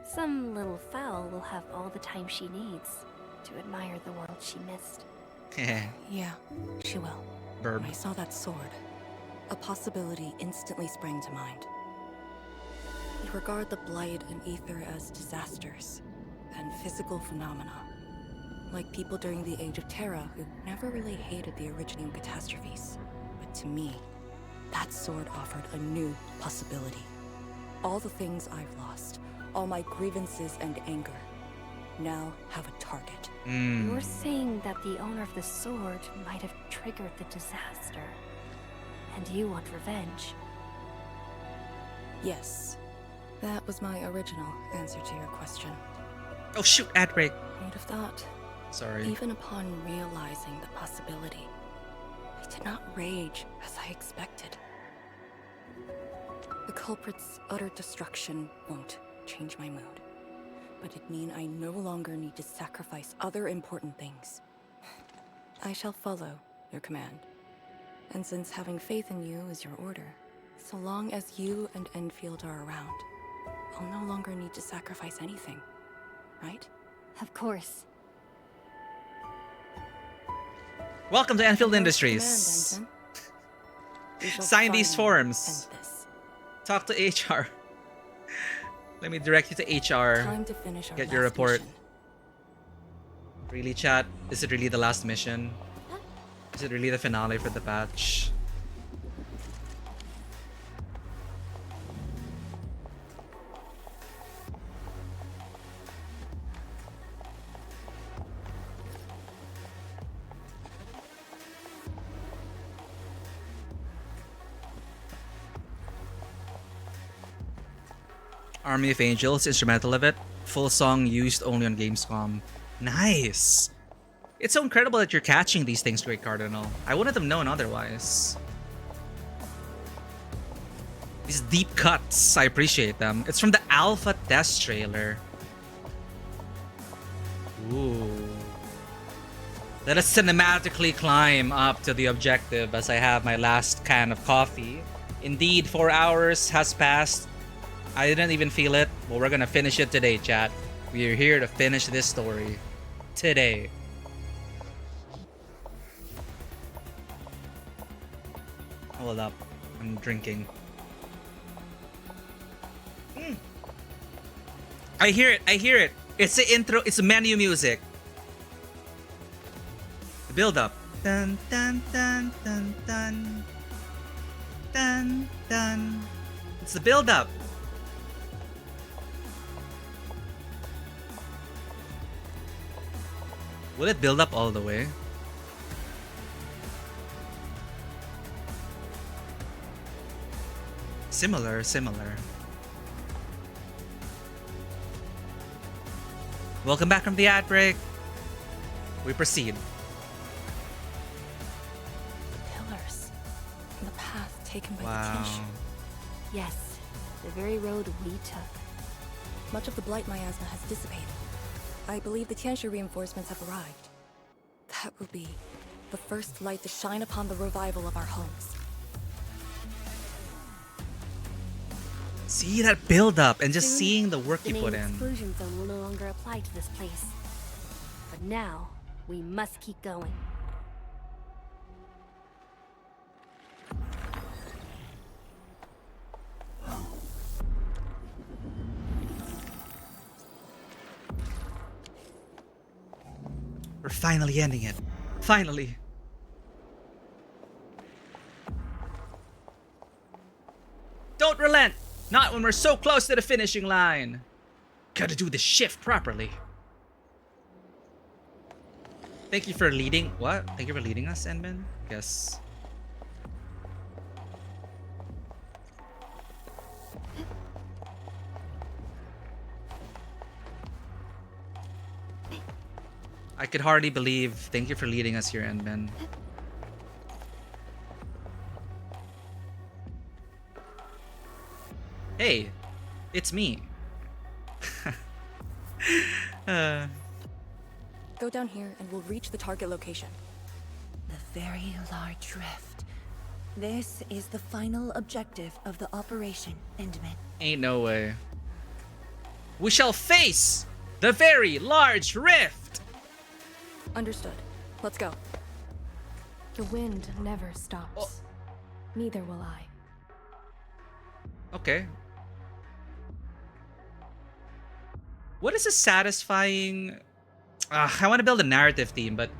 S2: some little fowl will have all the time she needs to admire the world she missed.
S5: Yeah, she will.
S1: Burb.
S5: When I saw that sword, a possibility instantly sprang to mind. We regard the Blight and Ether as disasters and physical phenomena, like people during the Age of Terra who never really hated the Originium catastrophes. But to me, that sword offered a new possibility. All the things I've lost, all my grievances and anger, now have a target.
S2: You're saying that the owner of the sword might have triggered the disaster, and you want revenge.
S5: Yes, that was my original answer to your question.
S1: Oh shoot, ad break.
S5: Who'd have thought?
S1: Sorry.
S5: Even upon realizing the possibility, I did not rage as I expected. The culprit's utter destruction won't change my mood, but it means I no longer need to sacrifice other important things. I shall follow your command. And since having faith in you is your order, so long as you and Endfield are around, I'll no longer need to sacrifice anything, right?
S2: Of course.
S1: Welcome to Endfield
S5: Command,
S1: Industries.
S5: Ensign. We shall
S1: Sign these
S5: finally
S1: forms.
S5: end this.
S1: Talk to HR. Let me direct you to HR.
S5: Time to finish our
S1: Get your
S5: last
S1: report.
S5: mission.
S1: Really, chat? Is it really the last mission? Is it really the finale for the patch? Army of Angels, instrumental of it. Full song used only on Gamescom. Nice! It's so incredible that you're catching these things, Great Cardinal. I wouldn't have known otherwise. These deep cuts, I appreciate them. It's from the alpha test trailer. Ooh. Let us cinematically climb up to the objective as I have my last can of coffee. Indeed, 4 hours has passed. I didn't even feel it, but we're gonna finish it today, chat. We are here to finish this story. Today. Hold up. I'm drinking. I hear it. I hear it. It's the intro. It's the menu music. The build up. Dun dun dun dun dun. Dun dun. It's the build up. Will it build up all the way? Similar. Welcome back from the ad break. We proceed.
S5: The pillars. And the path taken by the
S1: Wow.
S5: Tish.
S2: Yes, the very road we took.
S5: Much of the blight miasma has dissipated. I believe the Tianxia reinforcements have arrived. That will be the first light to shine upon the revival of our homes.
S1: See that build up and just
S2: Soon,
S1: seeing the work
S2: the
S1: you
S2: name
S1: put in.
S2: Exclusion Zone will no longer apply to this place. But now, we must keep going.
S1: We're finally ending it. Finally. Don't relent! Not when we're so close to the finishing line. Gotta do the shift properly. Thank you for leading. What? Thank you for leading us, Enman? Guess. I could hardly believe. Thank you for leading us here, Enman. Hey, it's me.
S5: Go down here and we'll reach the target location.
S10: The very large rift. This is the final objective of the operation, Endman.
S1: Ain't no way. We shall face the very large rift!
S5: Understood. Let's go.
S7: The wind never stops. Neither will I.
S1: Okay. What is a satisfying... I want to build a narrative theme, but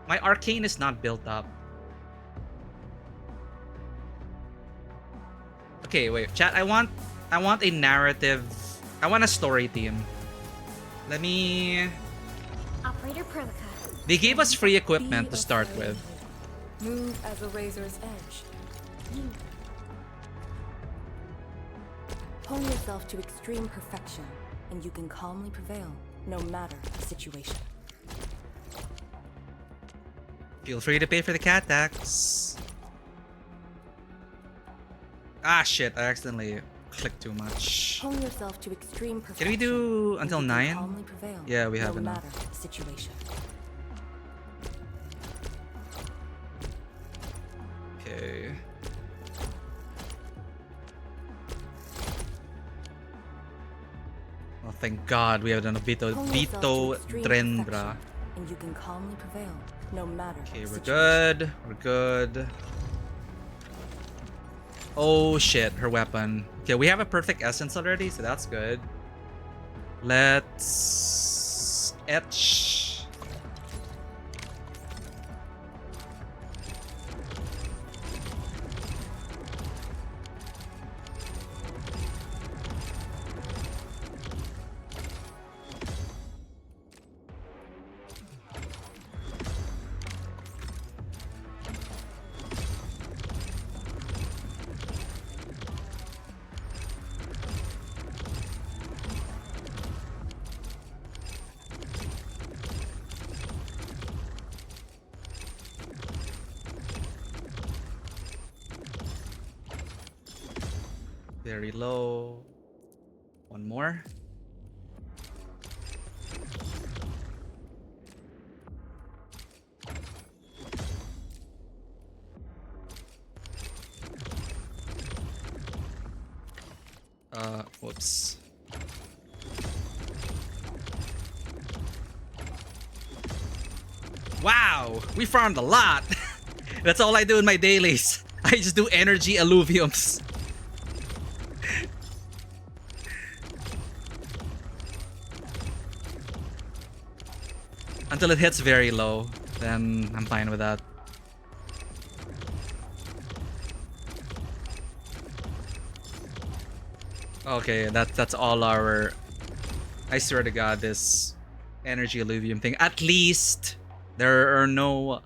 S1: my arcane is not built up. Okay, wait, chat. I want a narrative. I want a story theme. Let me...
S8: Operator Perlica.
S1: They gave us free equipment to start with.
S5: Move as a razor's edge. Hone yourself to extreme perfection, and you can calmly prevail, no matter the situation.
S1: Feel free to pay for the cat tax. Ah, shit. I accidentally clicked too much.
S5: Hone yourself to extreme perfection.
S1: Can we do until 9?
S5: Calmly prevail,
S1: yeah, we have
S5: no
S1: enough.
S5: matter the situation.
S1: Okay. Oh, thank God we have done a Vito Drendra.
S5: And you can calmly prevail, no matter.
S1: Okay, we're good. We're good. Oh shit, her weapon. Okay, we have a perfect essence already, so that's good. Let's etch. Very low. One more. Whoops. Wow, we farmed a lot. That's all I do in my dailies. I just do energy alluviums. Until it hits very low, then I'm fine with that. Okay, that's all our... I swear to God, this energy alluvium thing. At least there are no...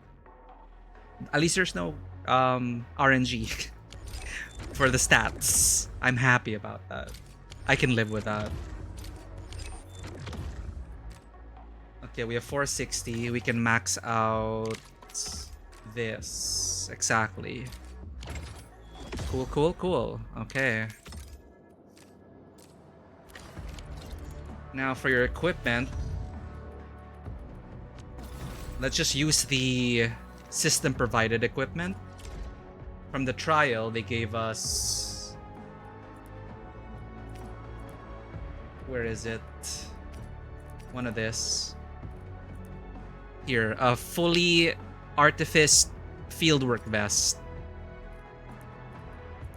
S1: At least there's no RNG for the stats. I'm happy about that. I can live with that. Okay, we have 460. We can max out this. Exactly. Cool, cool, cool. Okay. Now for your equipment, let's just use the system provided equipment. From the trial, they gave us... Where is it? One of this. Here, a fully artifice fieldwork vest.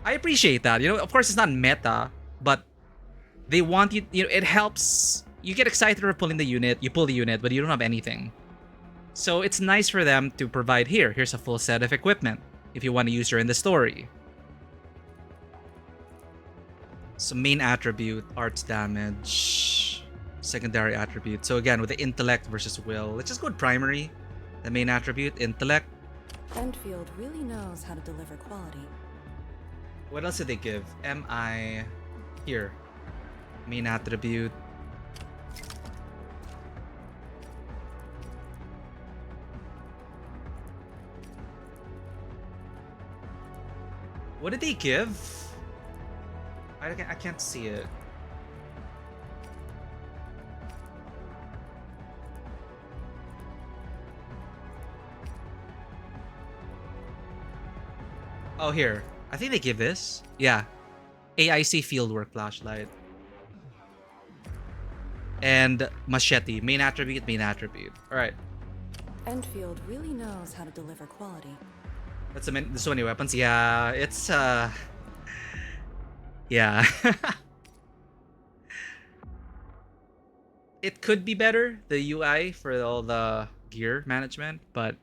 S1: I appreciate that. You know, of course it's not meta, but they want you, you know, it helps. You get excited for pulling the unit, you pull the unit, but you don't have anything. So it's nice for them to provide here's a full set of equipment if you want to use her in the story. So main attribute, arts damage, secondary attribute. So again, with the intellect versus will, let's just go with primary. The main attribute, intellect.
S5: Endfield really knows how to deliver quality.
S1: What else did they give? MI, here, main attribute. What did they give? I can't see it. Oh, here. I think they give this. Yeah. AIC fieldwork flashlight. And machete. Main attribute, main attribute. Alright.
S5: Endfield really knows how to deliver quality.
S1: That's so many weapons. Yeah, it's yeah. It could be better, the UI for all the gear management, but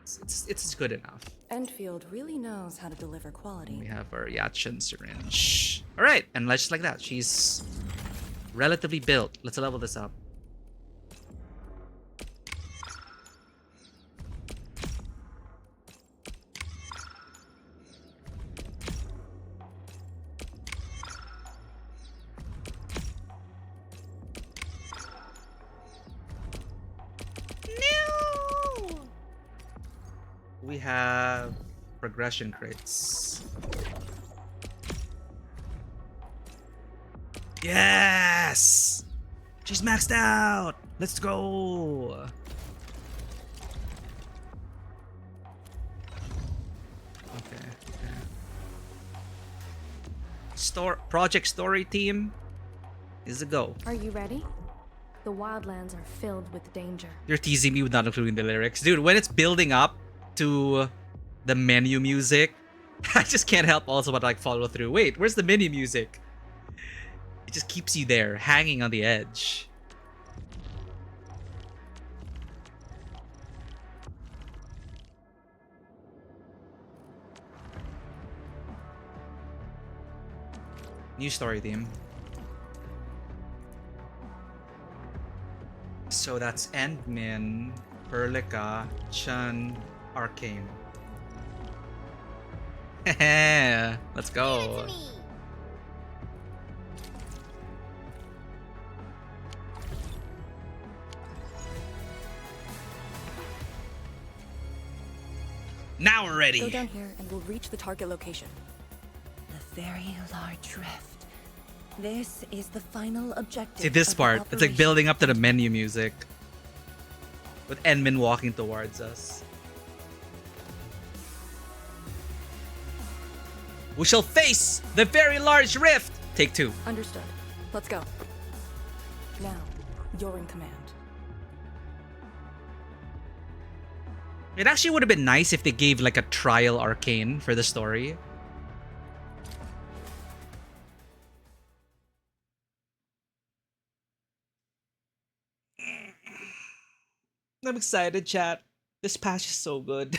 S1: it's good enough.
S5: Endfield really knows how to deliver quality.
S1: We have our Yachin syringe. Alright, and just like that, she's relatively built. Let's level this up. We have progression crates. Yes! She's maxed out! Let's go! Okay. Project Story Team is a go.
S7: Are you ready? The wildlands are filled with danger.
S1: You're teasing me with not including the lyrics. Dude, when it's building up to the menu music, I just can't help also but like follow through. Wait, where's the menu music? It just keeps you there, hanging on the edge. New story theme. So that's Endmin, Perlica, Chun, Arcane. Let's go. Now we're ready.
S5: Go down here and we'll reach the target location.
S10: The very large rift. This is the final objective.
S1: See this part, it's like building up to the menu music. With Endmin walking towards us. We shall face the very large rift! Take 2.
S5: Understood. Let's go. Now, you're in command.
S1: It actually would have been nice if they gave like a trial arcane for the story. I'm excited, chat. This patch is so good.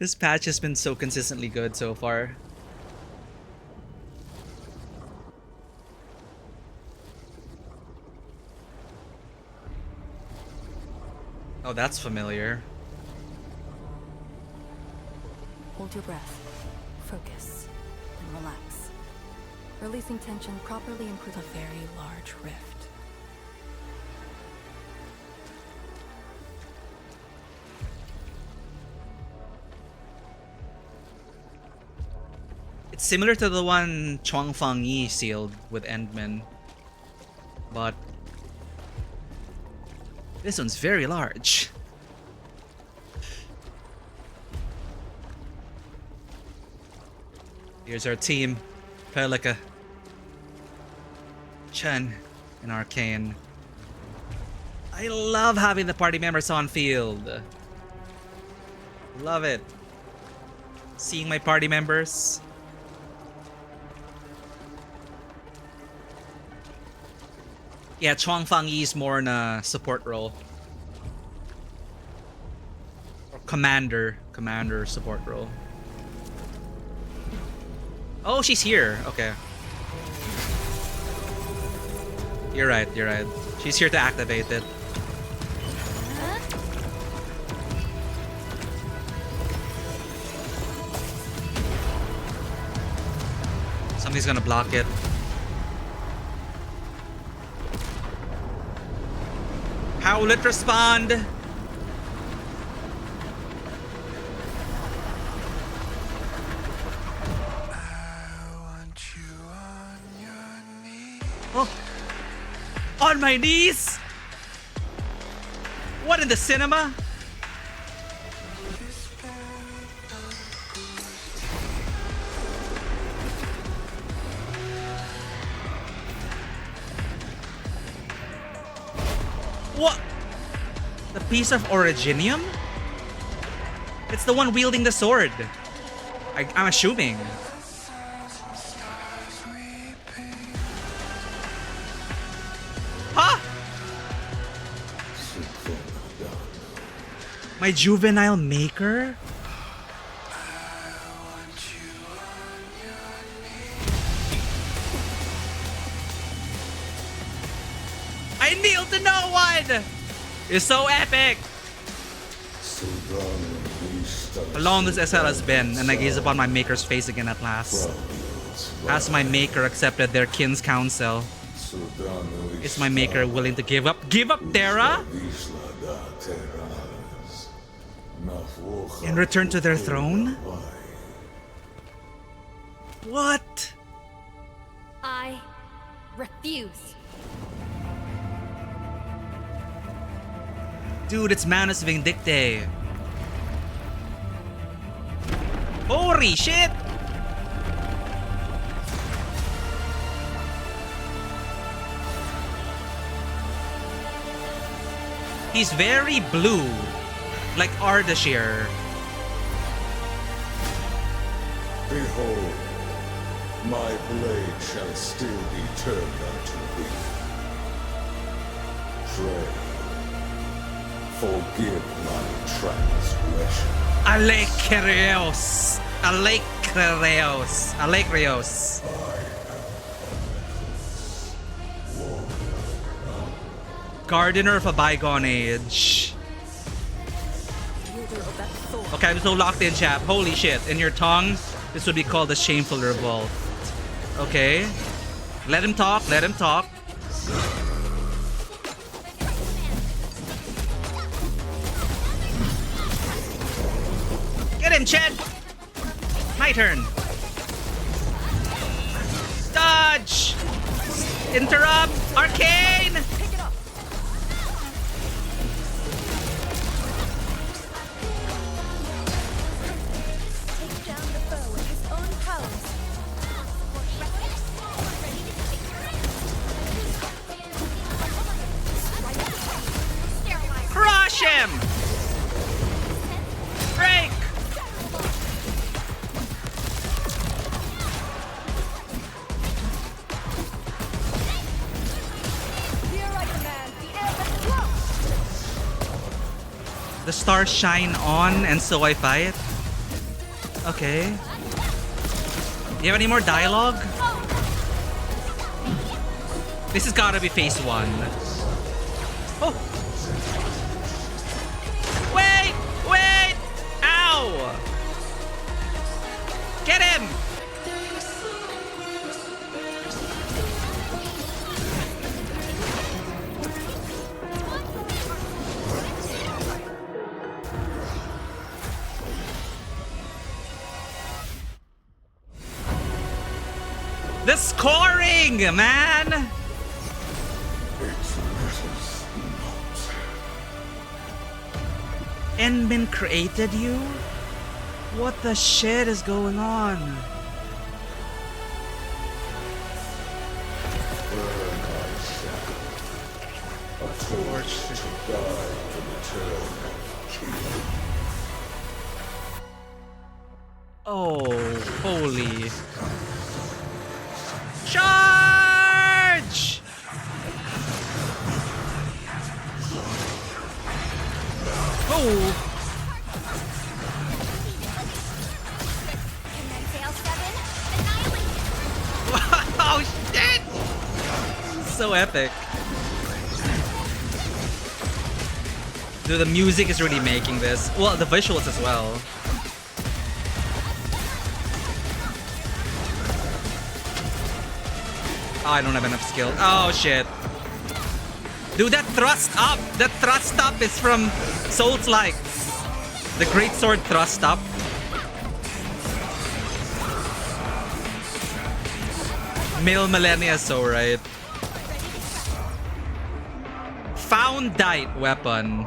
S1: This patch has been so consistently good so far. Oh, that's familiar.
S5: Hold your breath. Focus. And relax. Releasing tension properly improves a very large rift.
S1: It's similar to the one Chuangfang Yi sealed with Endman. But this one's very large. Here's our team. Pelika, Chen, and Arcane. I love having the party members on field. Love it. Seeing my party members. Yeah, Chuangfang Yi is more in a support role. commander support role. Oh, she's here. Okay. You're right. She's here to activate it. Somebody's gonna block it. How will it respond? Oh. On my knees? What, in the cinema? What? The piece of Originium? It's the one wielding the sword. I'm assuming. Huh? My juvenile maker? I kneel to no one! It's so epic! How long this SL has been, and I gaze upon my maker's face again at last. Has my maker accepted their kin's counsel? Is my maker willing to give up? Give up Terra? And return to their throne? What?
S2: I refuse.
S1: Dude, it's Manus Vindicte. Holy shit! He's very blue, like Ardashir.
S11: Behold, my blade shall still be turned unto thee. Pray, forgive my transgression.
S1: Alecreos. Alecreos. Alecreos. Gardener of a bygone age. Okay, I'm so locked in, chap. Holy shit. In your tongue, this would be called a shameful revolt. Okay. Let him talk. Let him talk. Get him, Chet! My turn. Dodge! Interrupt! Arcane!
S2: Pick it up. Take down the foe with his own powers.
S1: Crush him! Break! The stars shine on, and so I fight. Okay. Do you have any more dialogue? This has gotta be phase 1. Oh! Wait! Wait! Ow! Get him! The scoring, man! Endmin created you? What the shit is going on?
S11: A torch to guide the return of King.
S1: Oh, holy. Charge! Oh! so epic. Dude, the music is really making this. Well, the visuals as well. Oh, I don't have enough skill. Oh, shit. Dude, that thrust up! That thrust up is from Souls-like. The Great Sword thrust up. Male millennia, so right. Foundite weapon.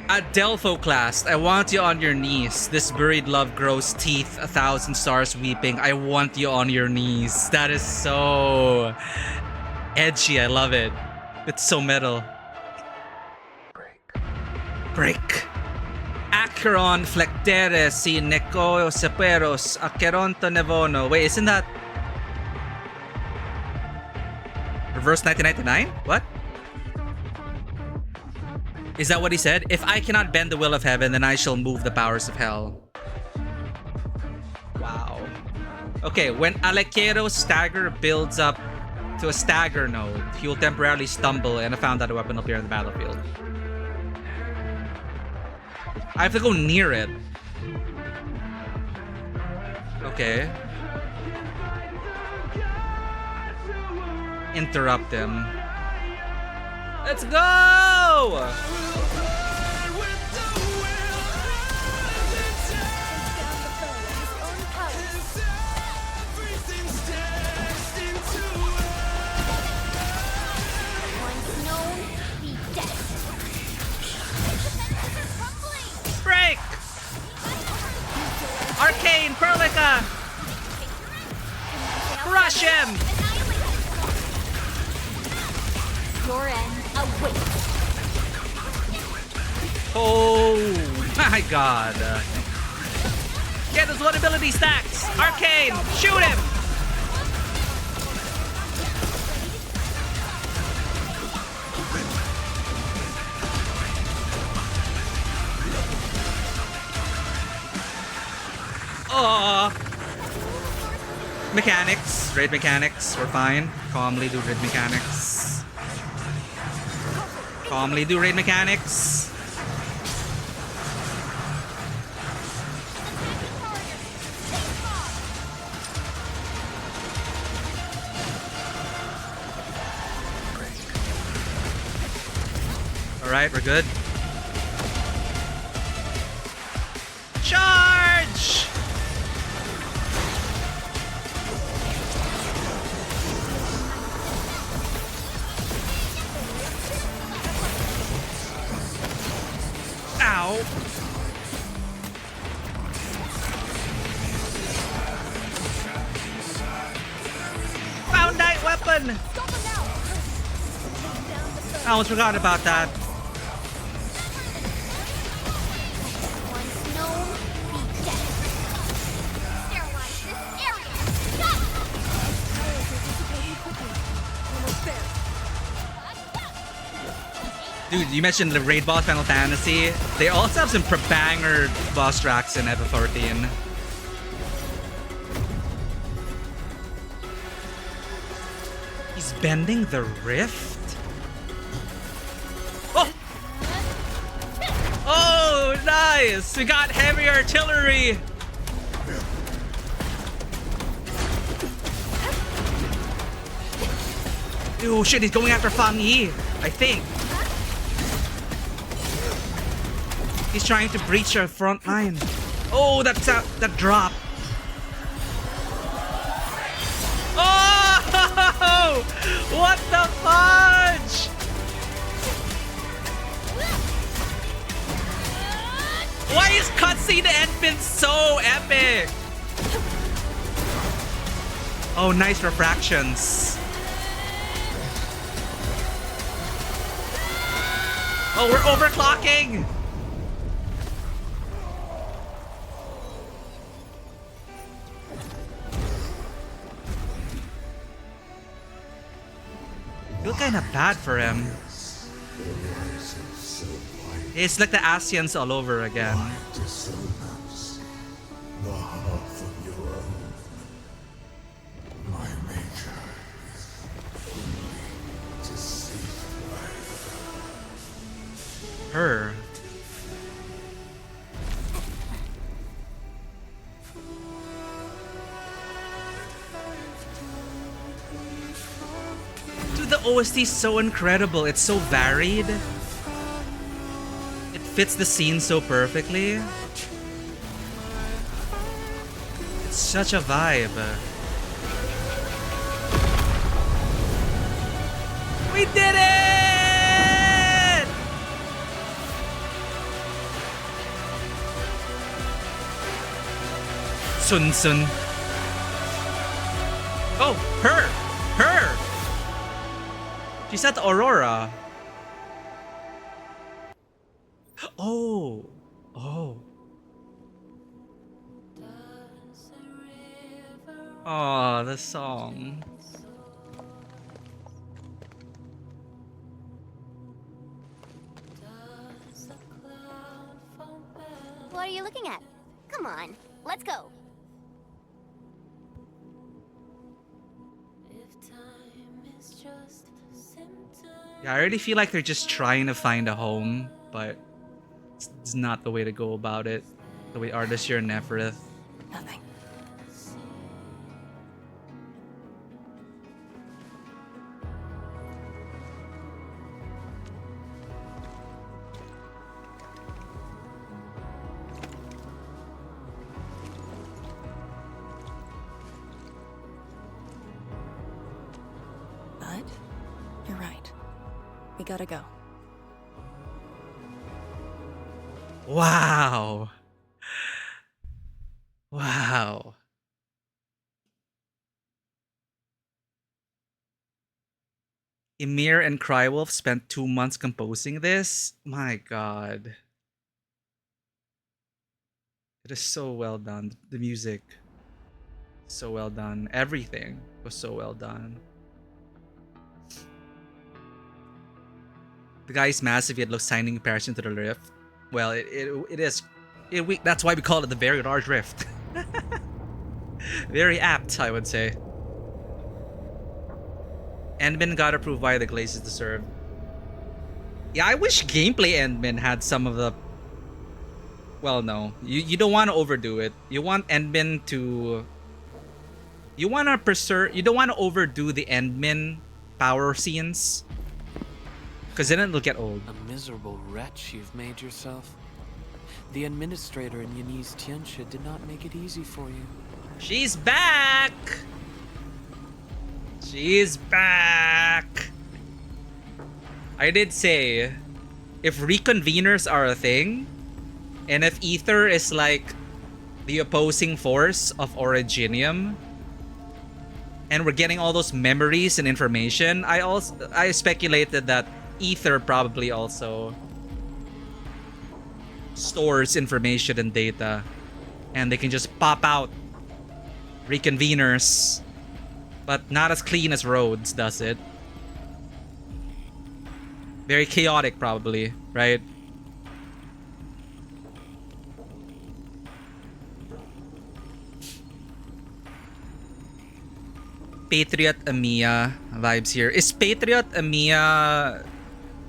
S1: Adelpho class. I want you on your knees. This buried love grows teeth, 1,000 stars weeping. I want you on your knees. That is so edgy. I love it. It's so metal. Break. Acheron flectere si neko seperos acheronto nevono. Wait, isn't that Reverse 1999? What? Is that what he said? If I cannot bend the will of heaven, then I shall move the powers of hell. Wow. Okay, when Alekero's stagger builds up to a stagger node, he will temporarily stumble, and I found that a weapon will appear on the battlefield. I have to go near it. Okay. Interrupt him. Let's go! Break! Arcane Perlica! Crush him!
S3: Your end awaits.
S1: Oh my god. Get those one ability stacks! Arcane! Shoot him! Oh! Mechanics. Raid mechanics. We're fine. Calmly do raid mechanics. Calmly do raid mechanics. Alright, we're good. Charge! Ow! Foundite weapon! I almost forgot about that. Dude, you mentioned the raid boss Final Fantasy. They also have some banger boss tracks in FF14. He's bending the rift? Oh! Oh, nice! We got heavy artillery! Oh shit, he's going after Fang Yi, I think. He's trying to breach our front line. Oh, that drop. Oh! What the fudge? Why is cutscene Endfield so epic? Oh, nice refractions. Oh, we're overclocking. Feel kind of bad for him. It's like the Asians all over again.
S11: The half of your own. My maker.
S1: Her. Dude, the OST is so incredible. It's so varied. It fits the scene so perfectly. It's such a vibe. We did it! Sun Sun. Oh, her! Her! She's at Aurora. Oh. Oh. Oh, the song.
S3: What are you looking at? Come on, let's go.
S1: Yeah, I already feel like they're just trying to find a home, but it's not the way to go about it. The way artists here in Neferith.
S5: Nothing. But you're right. We gotta go.
S1: Wow. Wow. Emir and Crywolf spent 2 months composing this. My god. It is so well done. The music. So well done. Everything was so well done. The guy is massive yet looks tiny in comparison to the rift. Well, it is. That's why we call it the very large rift. Very apt, I would say. Endmin got approved via the glazes deserved. Yeah, I wish gameplay Endmin had some of the... Well, no. You don't want to overdo it. You want Endmin to... You want to preserve... You don't want to overdo the Endmin power scenes. Because then it'll get old.
S15: A miserable wretch you've made yourself. The administrator in Yanni's Tianxia did not make it easy for you.
S1: She's back! She's back! I did say, if reconveners are a thing, and if Ether is like the opposing force of Originium, and we're getting all those memories and information, I speculated that Ether probably also stores information and data, and they can just pop out reconveners, but not as clean as Rhodes does it. Very chaotic probably, right? Patriot Amiya vibes here. Is Patriot Amiya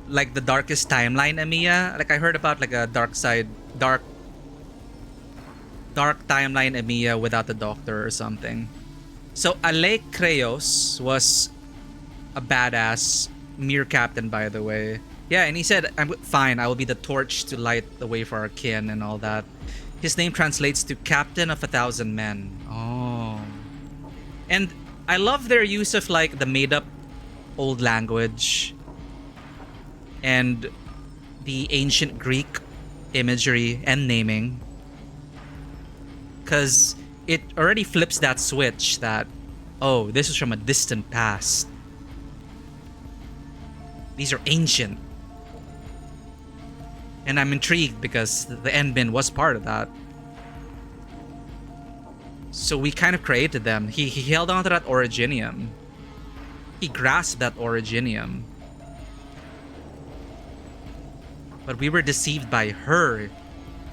S1: like the darkest timeline Amiya? Like I heard about like a dark timeline Amiya without the doctor or something. So Ale Creos was a badass Mir captain, by the way. Yeah, and he said, "I'm fine, I will be the torch to light the way for our kin," and all that. His name translates to Captain of 1,000 Men. Oh. And I love their use of like the made up old language and the ancient Greek imagery and naming, because it already flips that switch that, oh, this is from a distant past. These are ancient. And I'm intrigued because the Endmin was part of that. So we kind of created them. He held on to that Originium. He grasped that Originium. But we were deceived by her,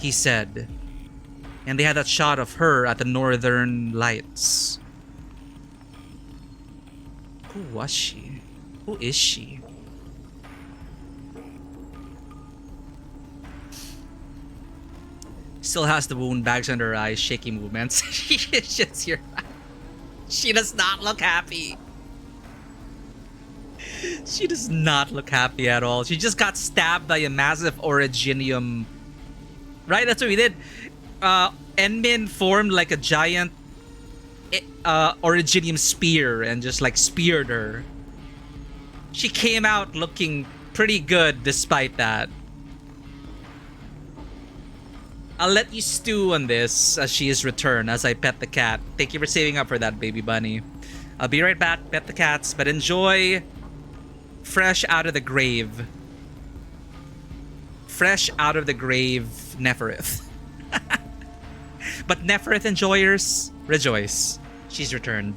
S1: he said. And they had that shot of her at the Northern Lights. Who was she? Who is she? Still has the wound bags under her eyes, shaky movements. She's just here. She does not look happy. She does not look happy at all. She just got stabbed by a massive originium. Right? That's what we did. Enmin formed like a giant originium spear and just like speared her. She came out looking pretty good despite that. I'll let you stew on this as she is returned as I pet the cat. Thank you for saving up for that, baby bunny. I'll be right back, pet the cats, but enjoy fresh out of the grave. Fresh out of the grave, Neferith. But Neferith enjoyers, rejoice. She's returned.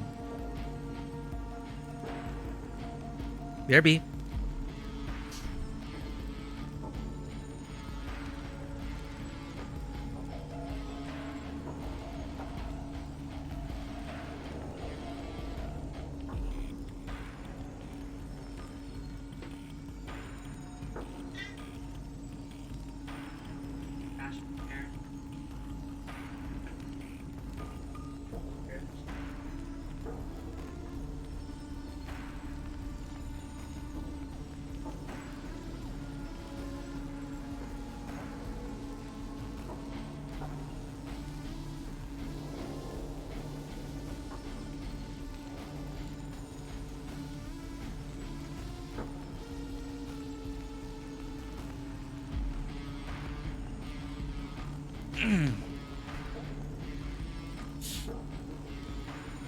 S1: BRB.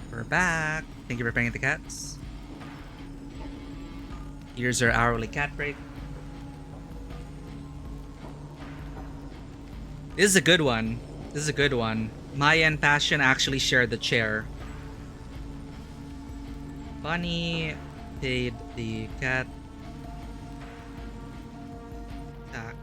S1: We're back. Thank you for playing the cats. Here's our hourly cat break. This is a good one. This is a good one. Maya and Passion actually shared the chair. Bunny paid the cat tax.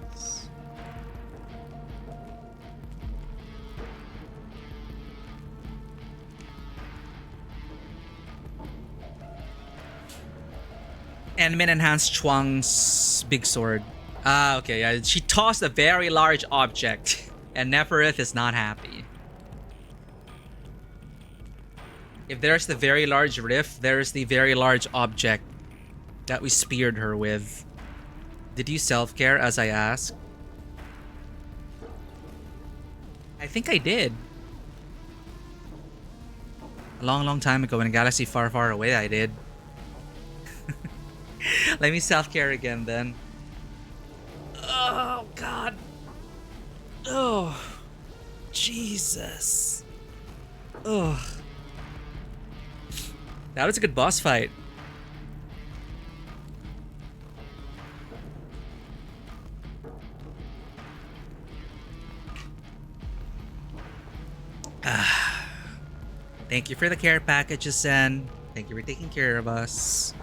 S1: And Min enhanced Chuang's big sword. Ah, okay, yeah. She tossed a very large object, and Neferith is not happy. If there's the very large rift, there's the very large object that we speared her with. Did you self-care, as I asked? I think I did. A long, long time ago in a galaxy far, far away, I did. Let me self-care again, then. Oh, God. Oh. Jesus. Oh. That was a good boss fight. Thank you for the care packages, Sen. Thank you for taking care of us.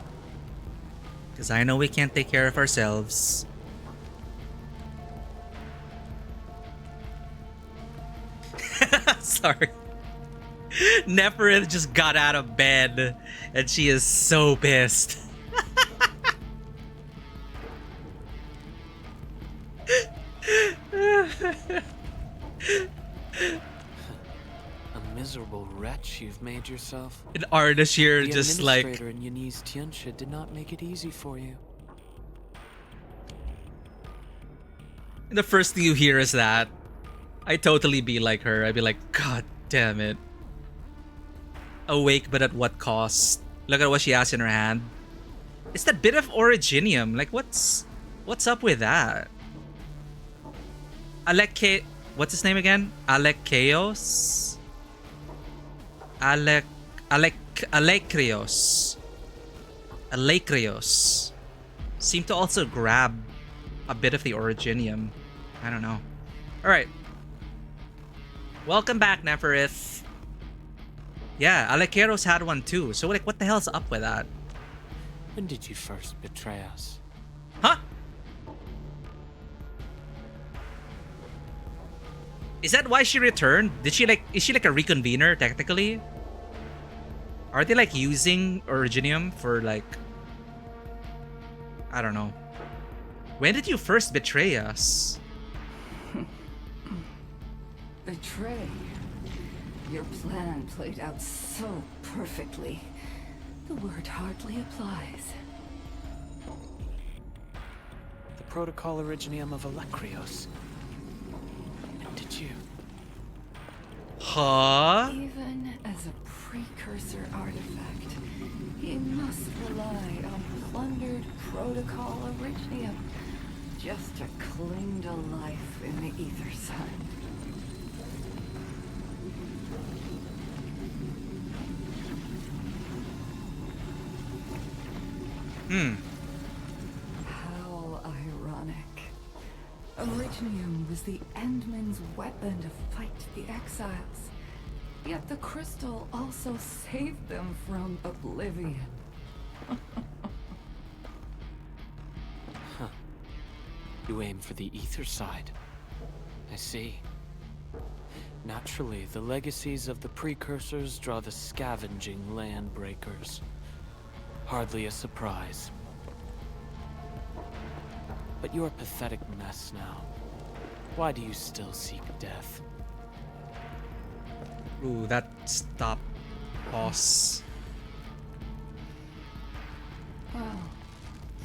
S1: Because I know we can't take care of ourselves. Sorry. Neferith just got out of bed and she is so pissed.
S15: A miserable wretch you've made yourself.
S1: An artist here
S15: the
S1: just like...
S15: administrator in Yanni's Tianxia did not make it easy for you.
S1: The first thing you hear is that. I'd totally be like her. I'd be like, God damn it. Awake, but at what cost? Look at what she has in her hand. It's that bit of originium. Like, what's up with that? What's his name again? Alekeos? Alekrios. Seem to also grab a bit of the originium. I don't know. Alright. Welcome back, Neferith. Yeah, Alekeros had one too. So like, what the hell's up with that?
S15: When did you first betray us?
S1: Huh? Is that why she returned? Is she like a reconvener technically? Are they like using originium for like, I don't know. When did you first betray us?
S5: Betray? Your plan played out so perfectly. The word hardly applies.
S15: The protocol originium of Electrios. And did you?
S1: Huh?
S5: Even as a precursor artifact, he must rely on plundered protocol originium just to cling to life in the ether side. How ironic. Originium was the Endman's weapon to fight the exiles. Yet the crystal also saved them from oblivion.
S15: Huh. You aim for the ether side. I see. Naturally, the legacies of the precursors draw the scavenging landbreakers. Hardly a surprise. But you're a pathetic mess now. Why do you still seek death?
S1: Ooh, that stop. Pause.
S5: Well,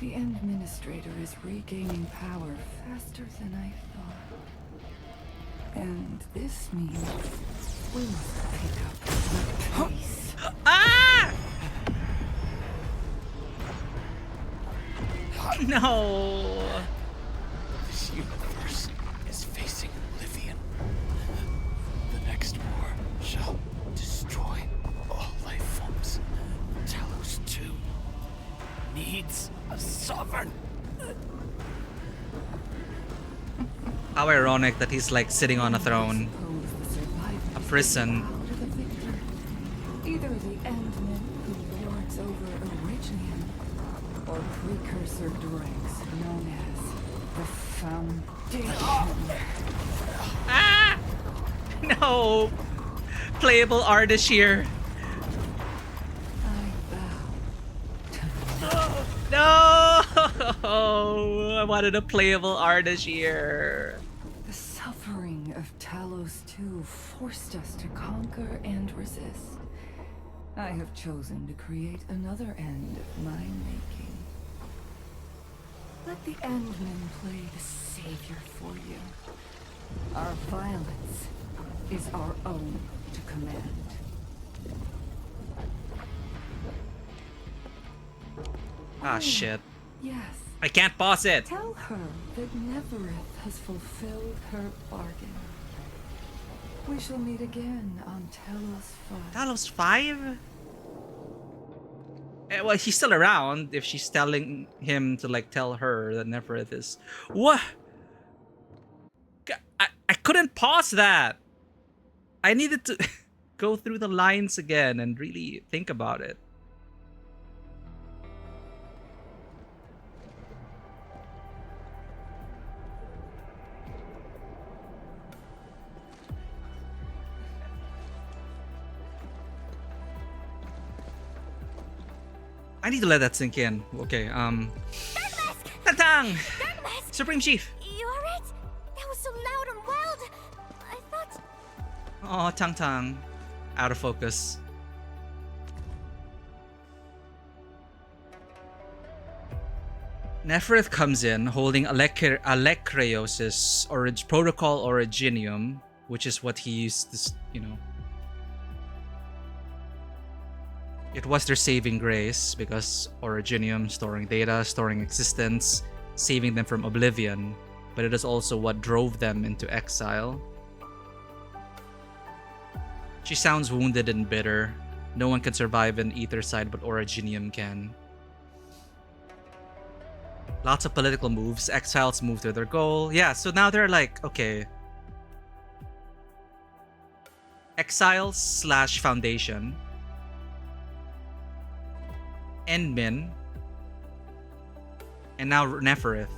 S5: the Administrator is regaining power faster than I thought. And this means we must pick up the pace.
S1: Ah! No.
S15: This universe is facing oblivion. The next war shall destroy all life forms. Talos 2 needs a sovereign.
S1: How ironic that he's like sitting on a throne. A prison.
S5: Either the Endman who lords over Originium, or precursor dregs known as the Foundation.
S1: Ah! No! Playable artist here. No! I wanted a playable artist here.
S5: The suffering of Talos 2 forced us to conquer and resist. I have chosen to create another end of my making. Let the Endman play the savior for you. Our violence is our own to command.
S1: Ah, shit.
S5: Yes.
S1: I can't pause it.
S5: Tell her that Neverith has fulfilled her bargain. We shall meet again on Talos 5.
S1: Talos 5? Well, he's still around if she's telling him to like tell her that Neferith is... What? I couldn't pause that. I needed to go through the lines again and really think about it. I need to let that sink in. Okay, Tang! Supreme Chief!
S2: You alright? That was so loud and wild. I thought...
S1: Oh, Tang Tang. Out of focus. Neferith comes in holding Alecreos' protocol originium, which is what he used to, you know. It was their saving grace because originium, storing data, storing existence, saving them from oblivion, but it is also what drove them into exile. She sounds wounded and bitter. No one can survive in either side but originium can. Lots of political moves. Exiles move to their goal. Yeah, so now they're like, okay. Exiles / Foundation. Endmin. And now Neferith.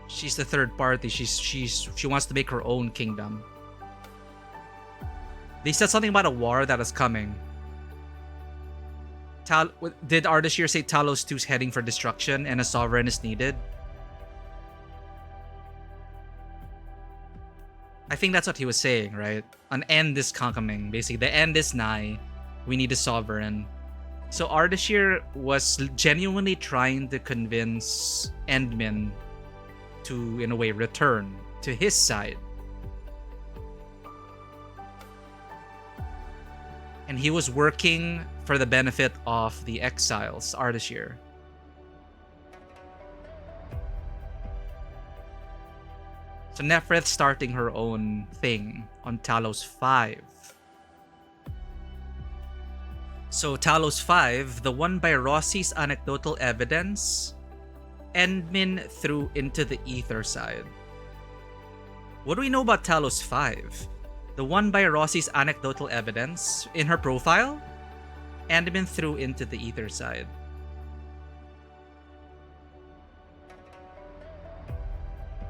S1: She's the third party. She wants to make her own kingdom. They said something about a war that is coming. Did Ardashir say Talos 2's heading for destruction and a sovereign is needed? I think that's what he was saying, right? An end is coming. Basically, the end is nigh. We need a sovereign. So Ardashir was genuinely trying to convince Endmin to, in a way, return to his side. And he was working for the benefit of the exiles, Ardashir. So Nefereth starting her own thing on Talos 5. So Talos 5, the one by Rossi's anecdotal evidence, Endmin threw into the ether side. What do we know about Talos 5? The one by Rossi's anecdotal evidence in her profile, Endmin threw into the ether side.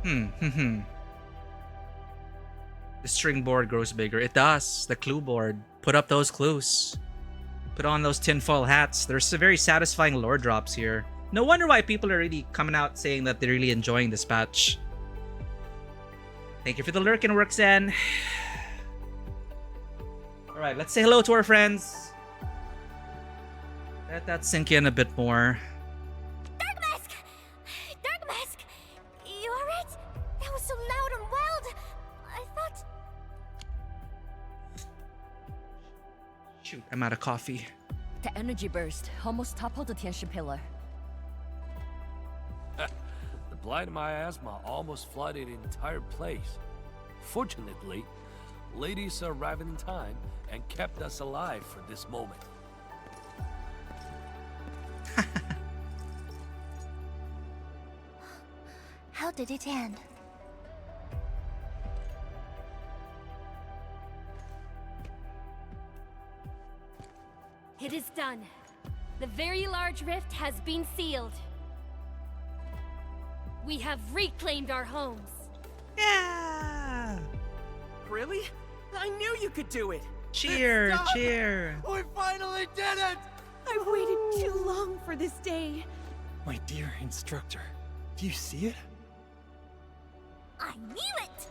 S1: The string board grows bigger. It does. The clue board. Put up those clues. Put on those tinfoil hats. There's some very satisfying lore drops here. No wonder why people are really coming out saying that they're really enjoying this patch. Thank you for the lurk and work, Zen. Alright, let's say hello to our friends. Let that sink in a bit more.
S3: Dark Mask! Dark Mask! You alright? That was so loud and wild. I thought...
S1: Shoot, I'm out of coffee.
S14: The energy burst almost toppled the Tianshi pillar.
S22: The blight of my asthma almost flooded the entire place. Fortunately, ladies arrived in time and kept us alive for this moment.
S3: How did it end?
S2: It is done. The very large rift has been sealed. We have reclaimed our homes.
S1: Yeah!
S18: Really? I knew you could do it!
S1: Cheer,
S18: It's done!
S1: cheer!
S18: We finally did it!
S10: I've waited too long for this day.
S13: My dear instructor, do you see it?
S3: I knew it!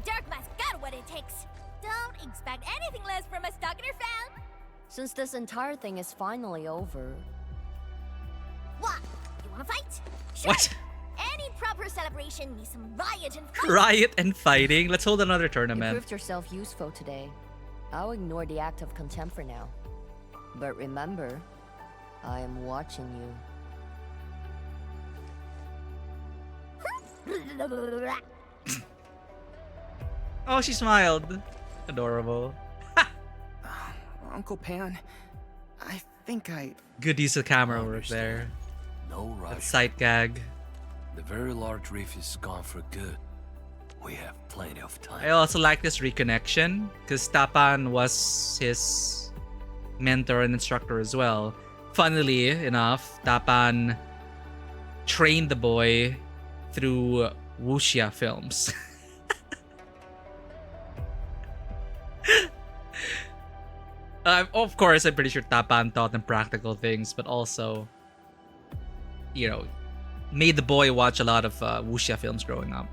S3: Dark Mask got what it takes. Don't expect anything less from a Stalker fan.
S14: Since this entire thing is finally over...
S3: What? You wanna fight? Sure.
S1: What?
S3: Any proper celebration needs some riot and fight.
S1: Riot and fighting? Let's hold another
S14: You
S1: tournament.
S14: proved yourself useful today. I'll ignore the act of contempt for now. But remember, I am watching you.
S1: Oh, she smiled. Adorable.
S18: Uncle Pan, I think I...
S1: Good use of camera work there.
S22: No rush.
S1: That sight gag.
S22: The very large reef is gone for good. We have plenty of time.
S1: I also like this reconnection because Tapan was his mentor and instructor as well. Funnily enough, Tapan trained the boy through wuxia films. Of course, I'm pretty sure Tapan taught him practical things, but also, you know, made the boy watch a lot of wuxia films growing up.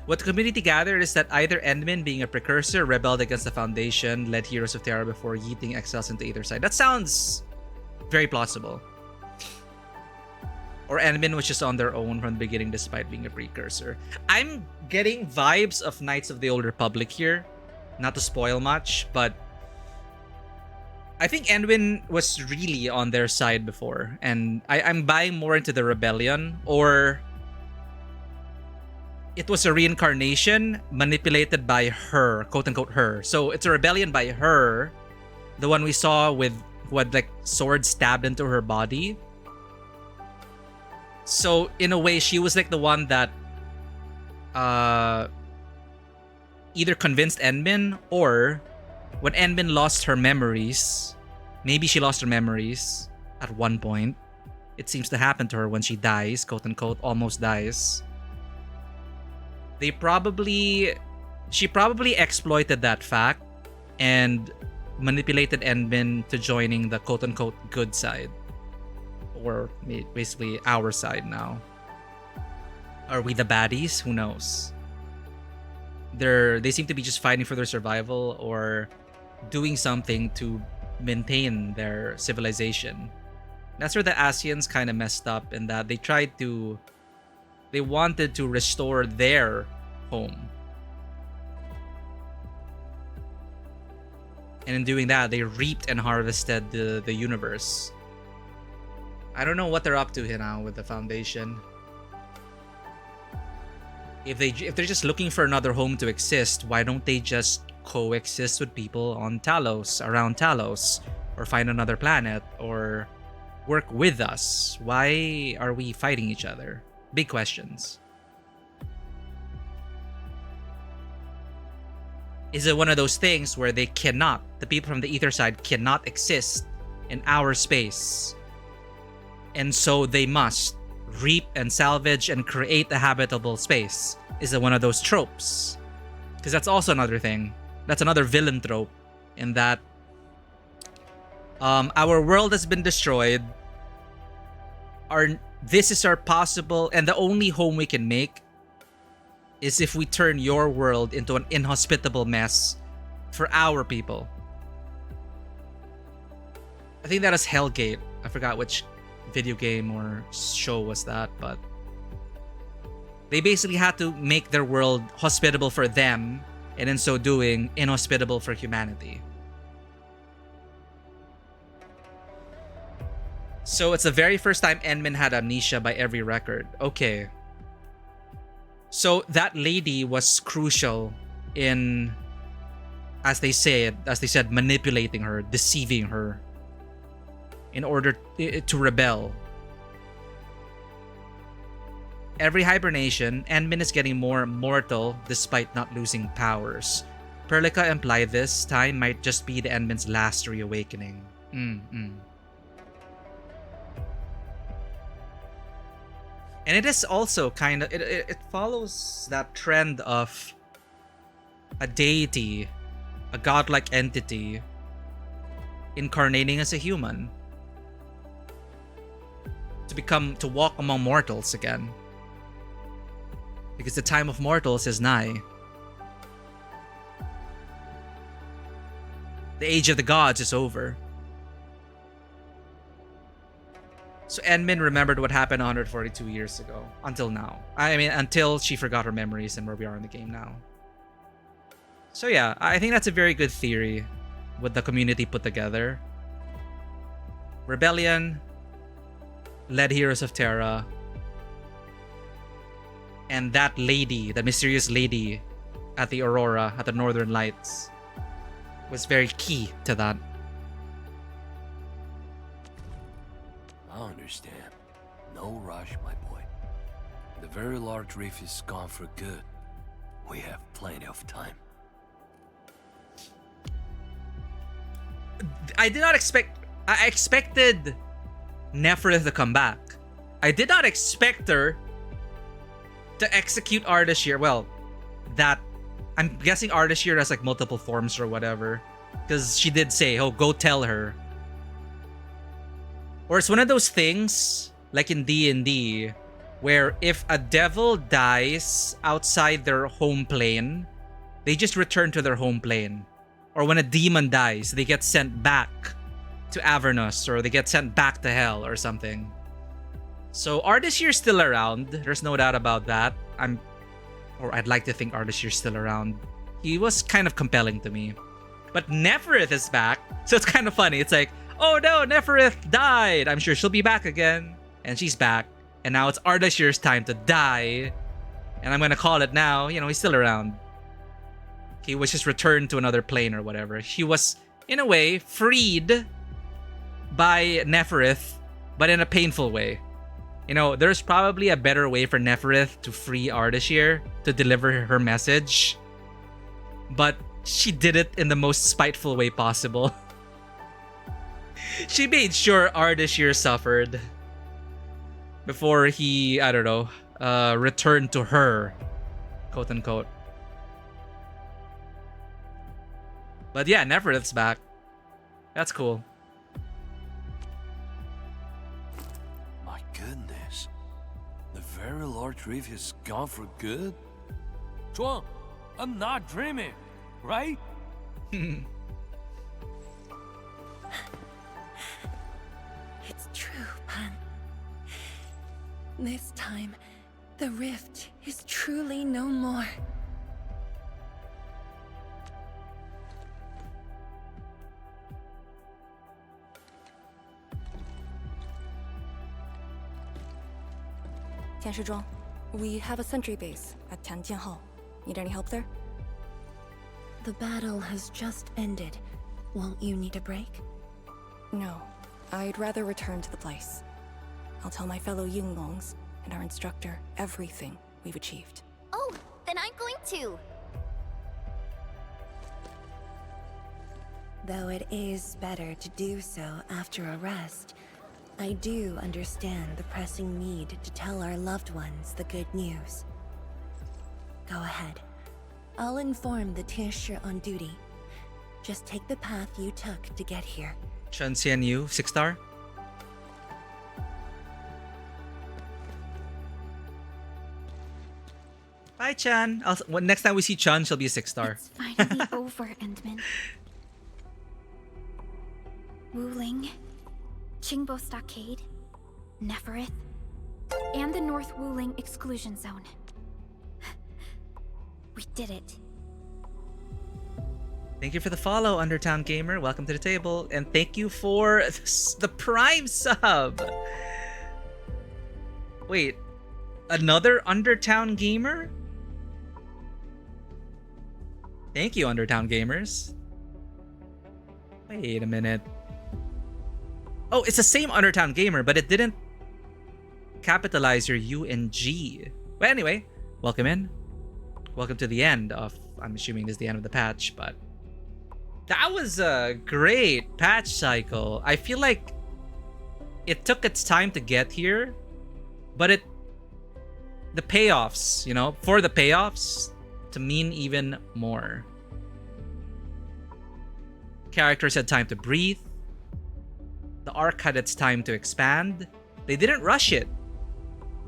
S1: What the community gathered is that either Endmin, being a precursor, rebelled against the Foundation, led Heroes of Terra before yeeting exiles into either side. That sounds very plausible. Or Endmin was just on their own from the beginning despite being a precursor. I'm getting vibes of Knights of the Old Republic here. Not to spoil much, but I think Endwin was really on their side before, and I'm buying more into the rebellion, or it was a reincarnation manipulated by her, quote-unquote her. So it's a rebellion by her, the one we saw with who had like sword stabbed into her body. So in a way, she was like the one that either convinced Endmin, or when Endmin lost her memories, maybe she lost her memories at one point. It seems to happen to her when she dies, quote unquote, almost dies. She probably exploited that fact and manipulated Endmin to joining the quote unquote good side. Or basically our side now. Are we the baddies? Who knows? they seem to be just fighting for their survival or doing something to maintain their civilization. That's where the Asians kind of messed up, in that they wanted to restore their home. And in doing that, they reaped and harvested the universe. I don't know what they're up to here now with the Foundation. If they're just looking for another home to exist, why don't they just coexist with people on Talos, around Talos, or find another planet, or work with us? Why are we fighting each other? Big questions. Is it one of those things where the people from the ether side cannot exist in our space, and so they must reap and salvage and create a habitable space? Is it one of those tropes? Because that's also another thing. That's another villain trope, in that our world has been destroyed. This is our possible, and the only home we can make is if we turn your world into an inhospitable mess for our people. I think that is Hellgate. I forgot which video game or show was that, but they basically had to make their world hospitable for them, and in so doing, inhospitable for humanity. So it's the very first time Endmin had amnesia by every record. Okay. So that lady was crucial in, as they said, manipulating her, deceiving her, in order to rebel. Every hibernation, Endmin is getting more mortal despite not losing powers. Perlica implied this time might just be the Endmin's last reawakening. And it is also kind of, it follows that trend of a deity, a godlike entity, incarnating as a human to walk among mortals again. Because the time of mortals is nigh. The age of the gods is over. So Endmin remembered what happened 142 years ago, until now. I mean, until she forgot her memories and where we are in the game now. So yeah, I think that's a very good theory what the community put together. Rebellion, led Heroes of Terra, and that lady, the mysterious lady at the Aurora, at the Northern Lights, was very key to that.
S22: I understand. No rush, my boy. The very large reef is gone for good. We have plenty of time.
S1: I expected Neferith to come back. I did not expect her to execute Ardashir. Well, that, I'm guessing Ardashir has like multiple forms or whatever, because she did say, oh, go tell her. Or it's one of those things, like in D&D, where if a devil dies outside their home plane, they just return to their home plane. Or when a demon dies, they get sent back to Avernus, or they get sent back to hell or something. So Ardashir's still around. There's no doubt about that. I'd like to think Ardashir's still around. He was kind of compelling to me. But Neferith is back, so it's kind of funny. It's like, oh no, Neferith died. I'm sure she'll be back again. And she's back. And now it's Ardashir's time to die. And I'm gonna call it now. You know, he's still around. He was just returned to another plane or whatever. He was, in a way, freed by Neferith, but in a painful way. You know, there's probably a better way for Neferith to free Ardashir, to deliver her message. But she did it in the most spiteful way possible. She made sure Ardashir suffered before he, I don't know, returned to her, quote unquote. But yeah, Neferith's back. That's cool.
S22: My goodness. The very large reef is gone for good? Zhuang, I'm not dreaming, right?
S10: It's true, Pan. This time, the rift is truly no more.
S5: Tianshizhuang, we have a sentry base at Tianjian Hall. Need any help there?
S10: The battle has just ended. Won't you need a break?
S5: No. I'd rather return to the place. I'll tell my fellow Yinglongs and our instructor everything we've achieved.
S3: Oh, then I'm going to.
S10: Though it is better to do so after a rest, I do understand the pressing need to tell our loved ones the good news. Go ahead. I'll inform the Tianshi on duty. Just take the path you took to get here.
S1: Chen Xian Yu, 6-star. Bye, Chan. Next time we see Chan, she'll be a 6-star.
S8: It's finally over, Endman. Wuling, Qingbo Stockade, Neferith, and the North Wuling Exclusion Zone. We did it.
S1: Thank you for the follow, Undertown Gamer. Welcome to the table. And thank you for the Prime sub. Wait, another Undertown Gamer? Thank you, Undertown Gamers. Wait a minute. Oh, it's the same Undertown Gamer, but it didn't capitalize your U and G. But anyway, welcome in. Welcome to the end of, I'm assuming this is the end of the patch, but that was a great patch cycle. I feel like it took its time to get here, but the payoffs, you know, for the payoffs to mean even more. Characters had time to breathe. The arc had its time to expand. They didn't rush it.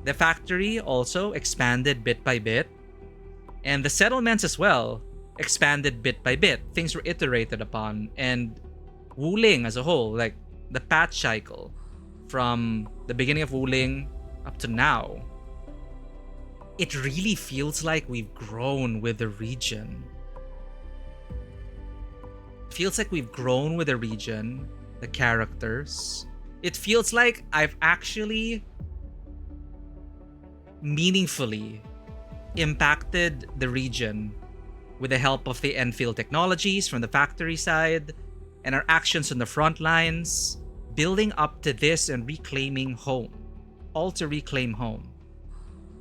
S1: The factory also expanded bit by bit. And the settlements as well expanded bit by bit. Things were iterated upon. And Wuling as a whole, like the patch cycle from the beginning of Wuling up to now, it really feels like we've grown with the region. It feels like we've grown with the region, the characters. It feels like I've actually meaningfully impacted the region with the help of the Endfield technologies from the factory side and our actions on the front lines, building up to this and reclaiming home. All to reclaim home.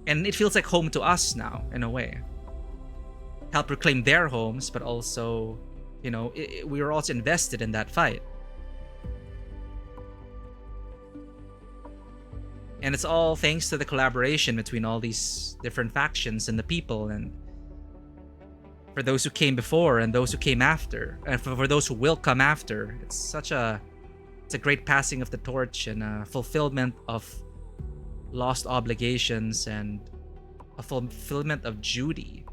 S1: And it feels like home to us now, in a way. Help reclaim their homes, but also, you know, we were also invested in that fight. And it's all thanks to the collaboration between all these different factions and the people, and for those who came before and those who came after, and for those who will come after. It's a great passing of the torch and a fulfillment of lost obligations and a fulfillment of duty.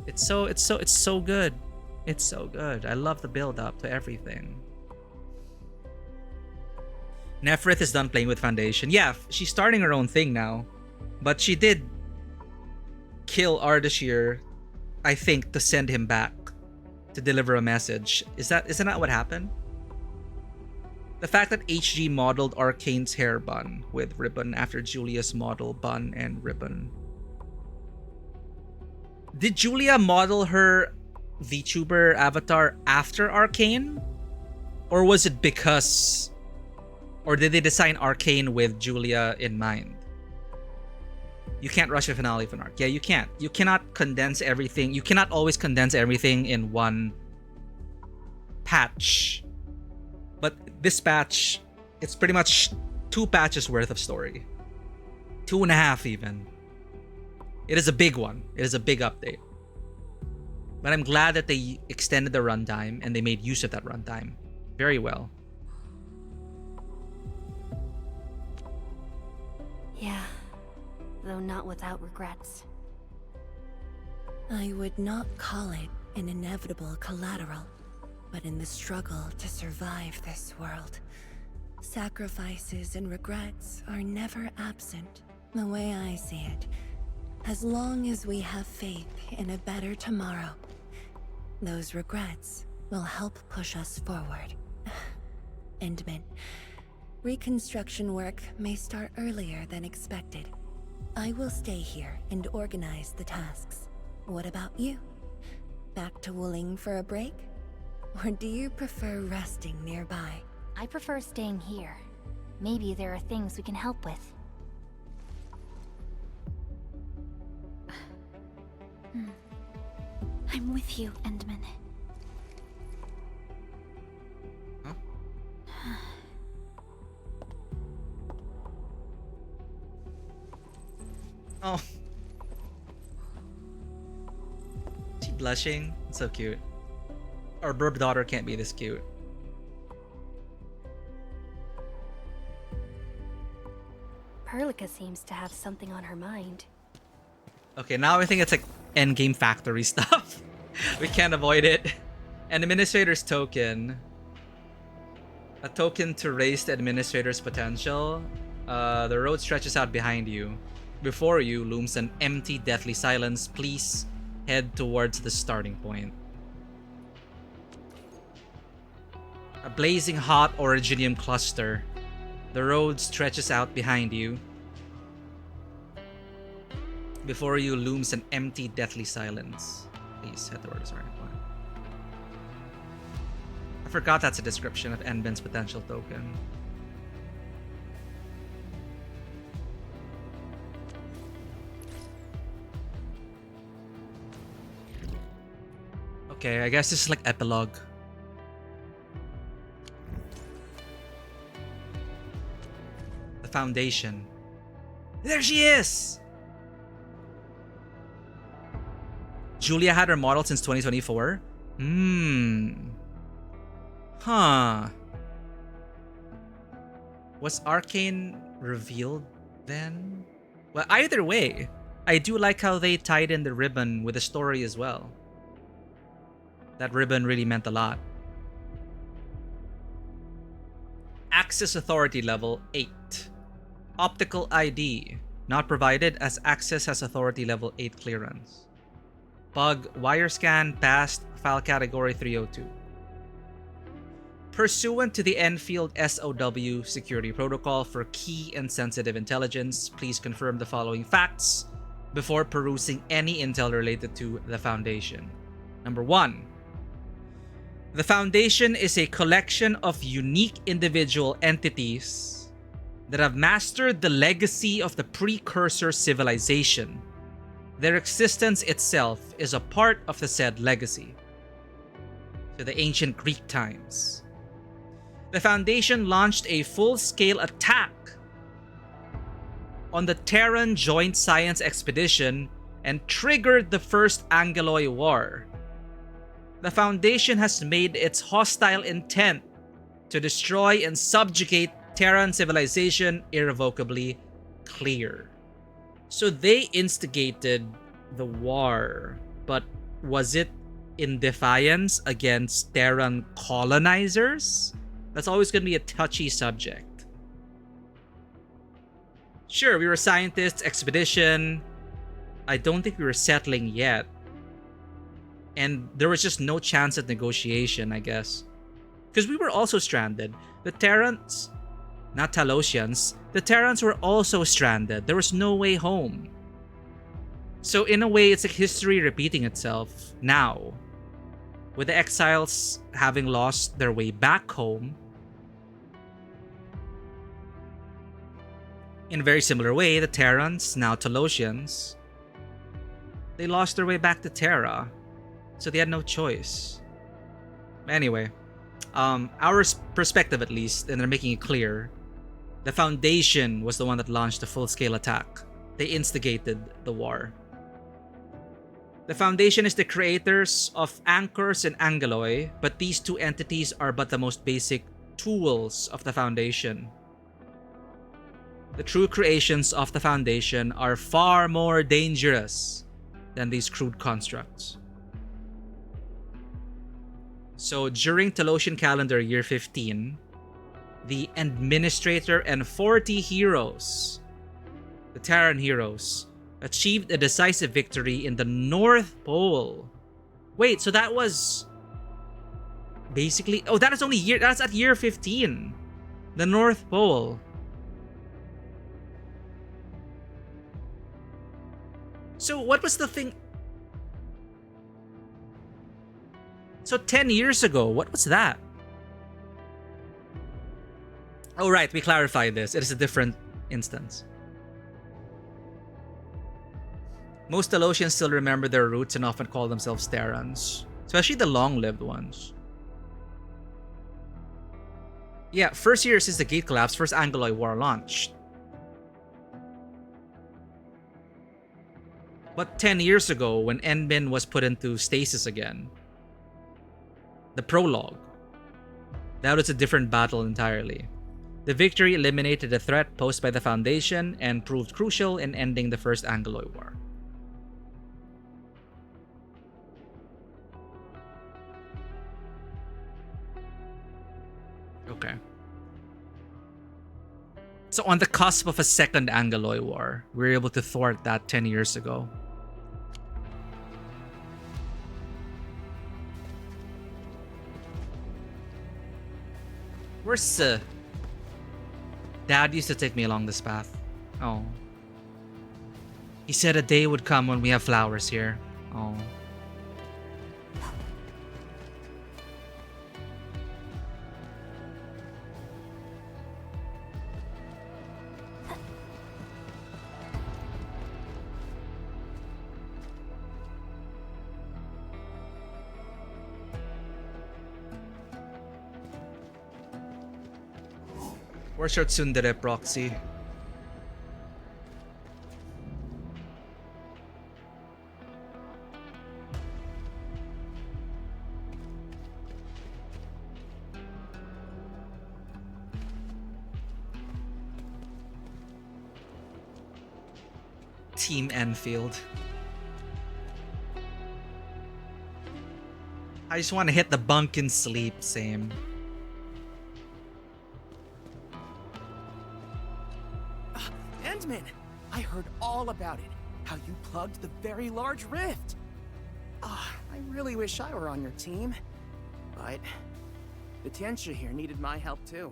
S1: It's so good. It's so good. I love the build up to everything. Neferith is done playing with Foundation. Yeah, she's starting her own thing now. But she did kill Ardashir, I think, to send him back to deliver a message. Isn't that what happened? The fact that HG modeled Arcane's hair bun with ribbon after Julia's model bun and ribbon. Did Julia model her VTuber avatar after Arcane? Or was it because... Or did they design Arcane with Julia in mind? You can't rush a finale of an arc. Yeah, you can't. You cannot condense everything. You cannot always condense everything in one patch. But this patch, it's pretty much 2 patches worth of story. 2.5 even. It is a big one. It is a big update. But I'm glad that they extended the runtime and they made use of that runtime very well.
S2: Yeah, though not without regrets.
S10: I would not call it an inevitable collateral, but in the struggle to survive this world, sacrifices and regrets are never absent. The way I see it, as long as we have faith in a better tomorrow, those regrets will help push us forward. Endman, reconstruction work may start earlier than expected. I will stay here and organize the tasks. What about you? Back to Wuling for a break? Or do you prefer resting nearby?
S2: I prefer staying here. Maybe there are things we can help with.
S8: I'm with you, Endman.
S1: Oh. Is she blushing? It's so cute. Our burb daughter can't be this cute.
S2: Perlica seems to have something on her mind.
S1: Okay, now I think it's like endgame factory stuff. We can't avoid it. An administrator's token. A token to raise the administrator's potential. The road stretches out behind you. Before you looms an empty, deathly silence. Please head towards the starting point. A blazing hot originium cluster. The road stretches out behind you. Before you looms an empty, deathly silence. Please head towards the starting point. I forgot that's a description of Endman's potential token. Okay, I guess this is like epilogue. The Foundation. There she is! Julia had her model since 2024? Huh. Was Arcane revealed then? Well, either way, I do like how they tied in the ribbon with the story as well. That ribbon really meant a lot. Access authority level 8. Optical ID. Not provided as access has authority level 8 clearance. Bug wire scan passed file category 302. Pursuant to the Endfield SOW security protocol for key and sensitive intelligence, please confirm the following facts before perusing any intel related to the Foundation. Number 1. The Foundation is a collection of unique individual entities that have mastered the legacy of the precursor civilization. Their existence itself is a part of the said legacy. To the ancient Greek times. The Foundation launched a full-scale attack on the Terran Joint Science Expedition and triggered the First Angeloid War. The Foundation has made its hostile intent to destroy and subjugate Terran civilization irrevocably clear. So they instigated the war, but was it in defiance against Terran colonizers? That's always going to be a touchy subject. Sure, we were scientists, expedition. I don't think we were settling yet. And there was just no chance at negotiation, I guess. Because we were also stranded. The Terrans, not Talosians, the Terrans were also stranded. There was no way home. So in a way, it's like history repeating itself now. With the exiles having lost their way back home. In a very similar way, the Terrans, now Talosians, they lost their way back to Terra. So they had no choice. Anyway, our perspective at least, and they're making it clear, the Foundation was the one that launched the full-scale attack. They instigated the war. The Foundation is the creators of Anchors and Angeloi, but these two entities are but the most basic tools of the Foundation. The true creations of the Foundation are far more dangerous than these crude constructs. So during Telosian calendar year 15, the Administrator and 40 heroes, the Terran heroes, achieved a decisive victory in the North Pole. Wait, so that was basically... Oh, that is only year... That's at year 15. The North Pole. So what was the thing... So 10 years ago, what was that? Oh right, we clarified this. It is a different instance. Most Telosians still remember their roots and often call themselves Terrans, especially the long-lived ones. Yeah, first year since the gate collapse, first Angloid War launched. But 10 years ago, when Endmin was put into stasis again, the prologue, that was a different battle entirely. The victory eliminated the threat posed by the Foundation and proved crucial in ending the first Angloid War. Okay. So on the cusp of a second Angloid War, we were able to thwart that 10 years ago. Where's Dad used to take me along this path. Oh. He said a day would come when we have flowers here. Oh. Where's your tsundere proxy? Team Endfield. I just want to hit the bunk and sleep, same.
S19: Endman! I heard all about it. How you plugged the very large rift. I really wish I were on your team. But the Tianxia here needed my help too.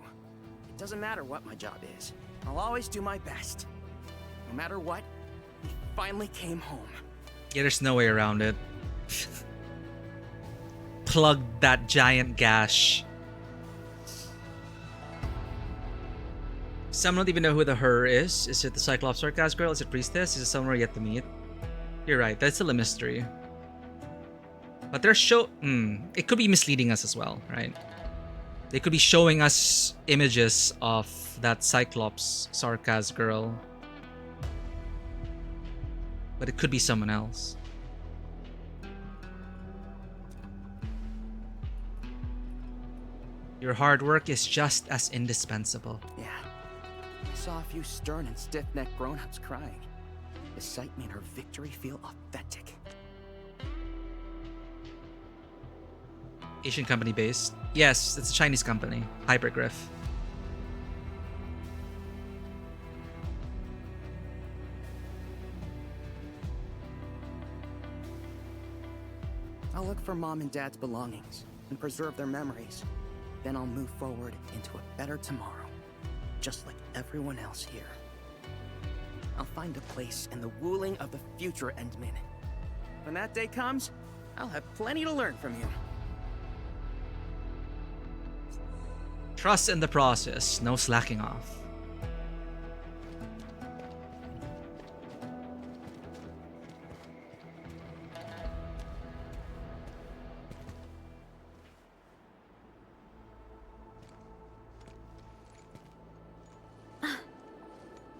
S19: It doesn't matter what my job is. I'll always do my best. No matter what, we finally came home.
S1: Yeah, there's no way around it. Plug that giant gash. Some don't even know who the her is. Is it the Cyclops Sarkaz girl? Is it Priestess? Is it someone we're yet to meet? You're right, that's still a mystery. But they're it could be misleading us as well, right? They could be showing us images of that Cyclops Sarkaz girl. But it could be someone else. Your hard work is just as indispensable.
S19: Yeah. I saw a few stern and stiff-necked grown-ups crying. The sight made her victory feel authentic.
S1: Asian company based. Yes, it's a Chinese company. Hypergriff.
S19: I'll look for Mom and Dad's belongings and preserve their memories. Then I'll move forward into a better tomorrow. Just like everyone else here. I'll find a place in the wooling of the future, Endmin. When that day comes, I'll have plenty to learn from you.
S1: Trust in the process, no slacking off.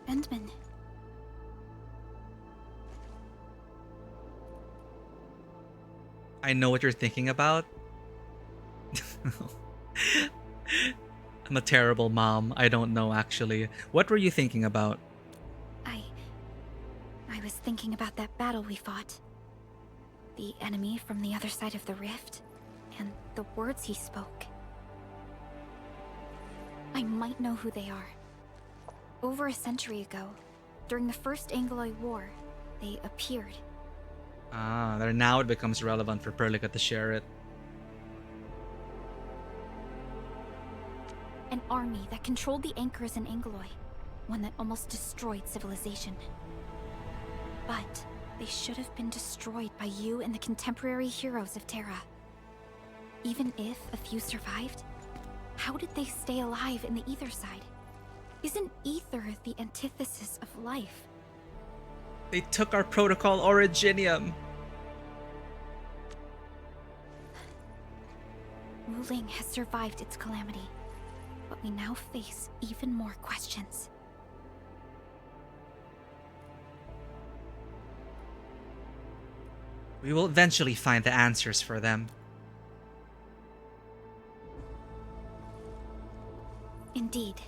S8: Endman.
S1: I know what you're thinking about. I'm a terrible mom. I don't know, actually. What were you thinking about?
S8: I was thinking about that battle we fought. The enemy from the other side of the rift, and the words he spoke. I might know who they are. Over a century ago, during the First Angloid War, they appeared.
S1: Ah, there now it becomes relevant for Perlica to share it.
S8: An army that controlled the anchors in Angloy, one that almost destroyed civilization. But they should have been destroyed by you and the contemporary heroes of Terra. Even if a few survived, how did they stay alive in the ether side? Isn't ether the antithesis of life?
S1: They took our protocol Originium.
S8: Wuling has survived its calamity, but we now face even more questions.
S1: We will eventually find the answers for them.
S8: Indeed,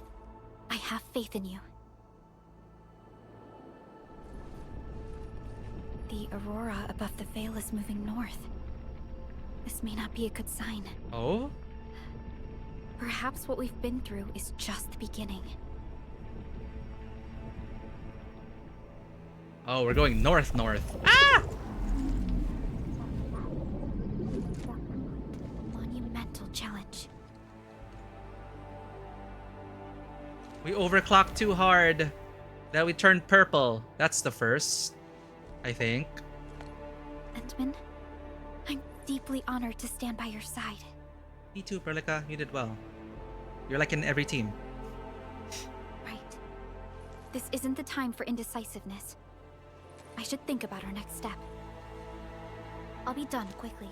S8: I have faith in you. The aurora above the veil is moving north. This may not be a good sign.
S1: Oh?
S8: Perhaps what we've been through is just the beginning.
S1: Oh, we're going north. Ah!
S8: Monumental challenge.
S1: We overclocked too hard. Then we turned purple. That's the first, I think.
S8: Endman, I'm deeply honored to stand by your side.
S1: Me too, Perlica. You did well. You're like in every team.
S8: Right. This isn't the time for indecisiveness. I should think about our next step. I'll be done quickly.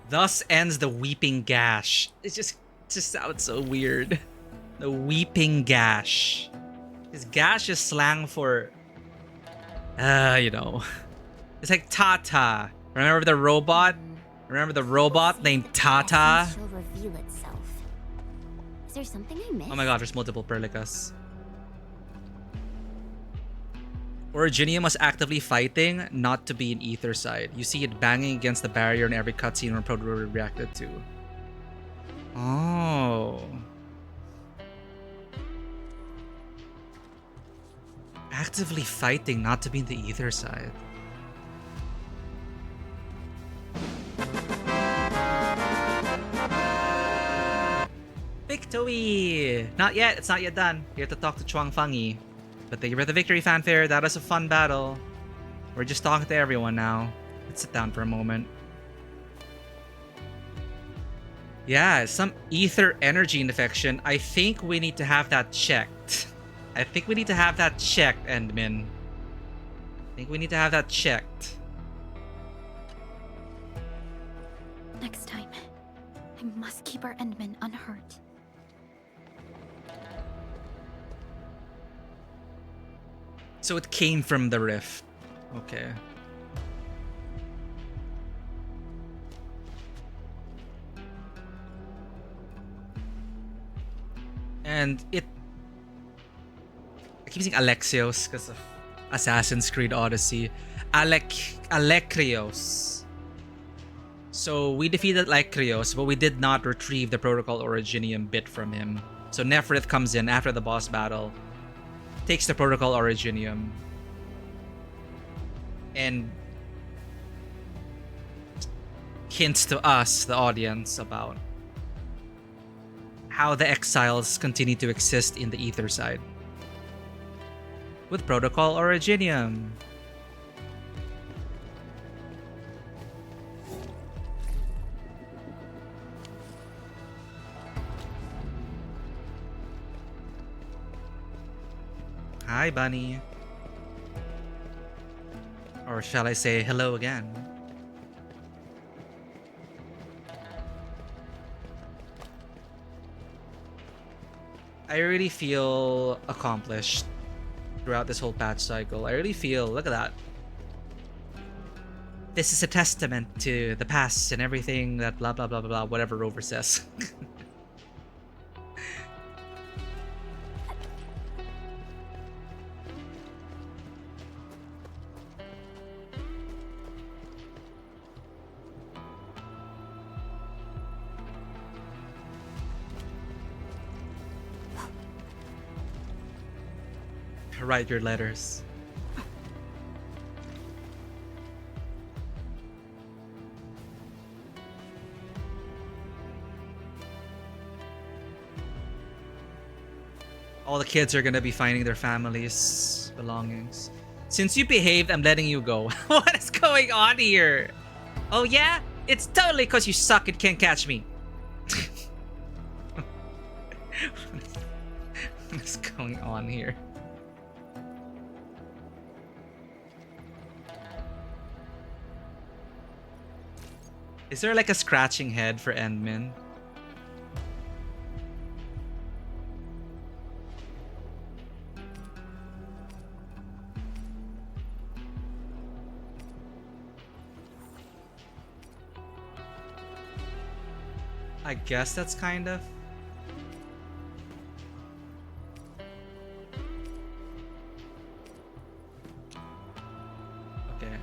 S1: Thus ends the Weeping Gash. It just sounds so weird. The Weeping Gash. This gash is slang for... you know. It's like Tata. Remember the robot? Remember the robot named Tata?
S3: She'll reveal itself. Is there something I missed?
S1: Oh my god, there's multiple Perlicas. Originium was actively fighting not to be an ether side. You see it banging against the barrier in every cutscene when Proto reacted to. Oh. Actively fighting not to be in the ether side. Victory! Not yet, it's not yet done. You have to talk to Chuang Fangi. But thank you for the victory fanfare. That was a fun battle. We're just talking to everyone now. Let's sit down for a moment. Yeah, some ether energy infection. I think we need to have that checked. Endmin. I think we need to have that checked.
S8: Next time, I must keep our Endman unhurt.
S1: So it came from the rift. Okay. And it... I keep saying Alexios because of Assassin's Creed Odyssey. Alekrios. So we defeated Alekrios, but we did not retrieve the Protocol Originium bit from him. So Nephrith comes in after the boss battle, takes the Protocol Originium, and hints to us, the audience, about how the exiles continue to exist in the ether side with Protocol Originium. Hi, Bunny. Or shall I say hello again? I really feel accomplished throughout this whole patch cycle. I really feel, look at that. This is a testament to the past and everything that blah blah blah blah blah, whatever Rover says. Write your letters. All the kids are gonna be finding their families' belongings. Since you behaved, I'm letting you go. What is going on here? Oh yeah? It's totally because you suck and can't catch me. What is going on here? Is there like a scratching head for Endmin? I guess that's kind of. Okay.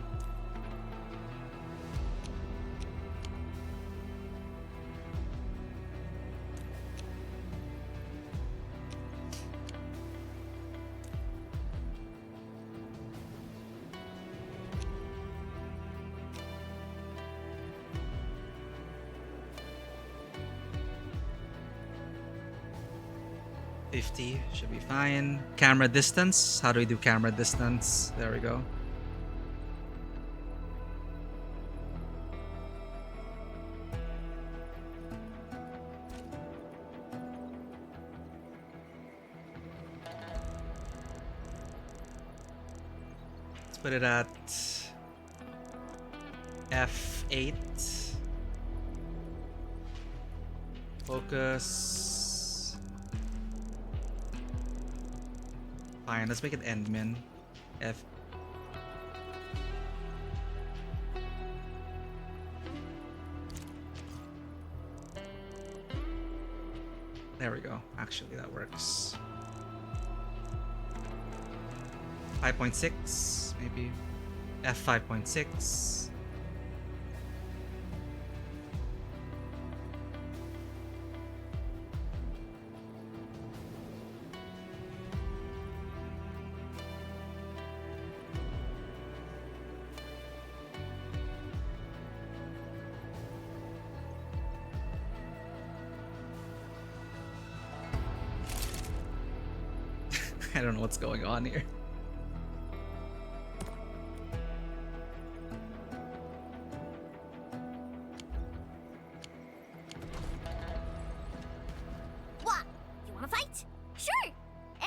S1: Should be fine. Camera distance. How do we do camera distance? There we go. Let's put it at F8. Focus. Fine, let's make it Endmin. F. There we go. Actually, that works. 5.6, maybe. F5.6. I don't know what's going on here.
S3: What? You wanna fight? Sure!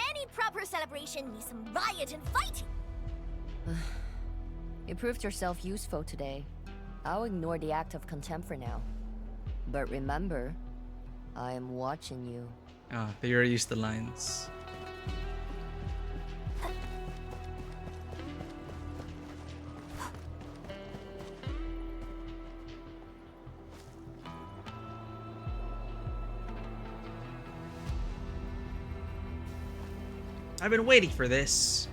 S3: Any proper celebration needs some riot and fighting!
S14: You proved yourself useful today. I'll ignore the act of contempt for now. But remember, I am watching you.
S1: Ah, they already used the lines. I've been waiting for this.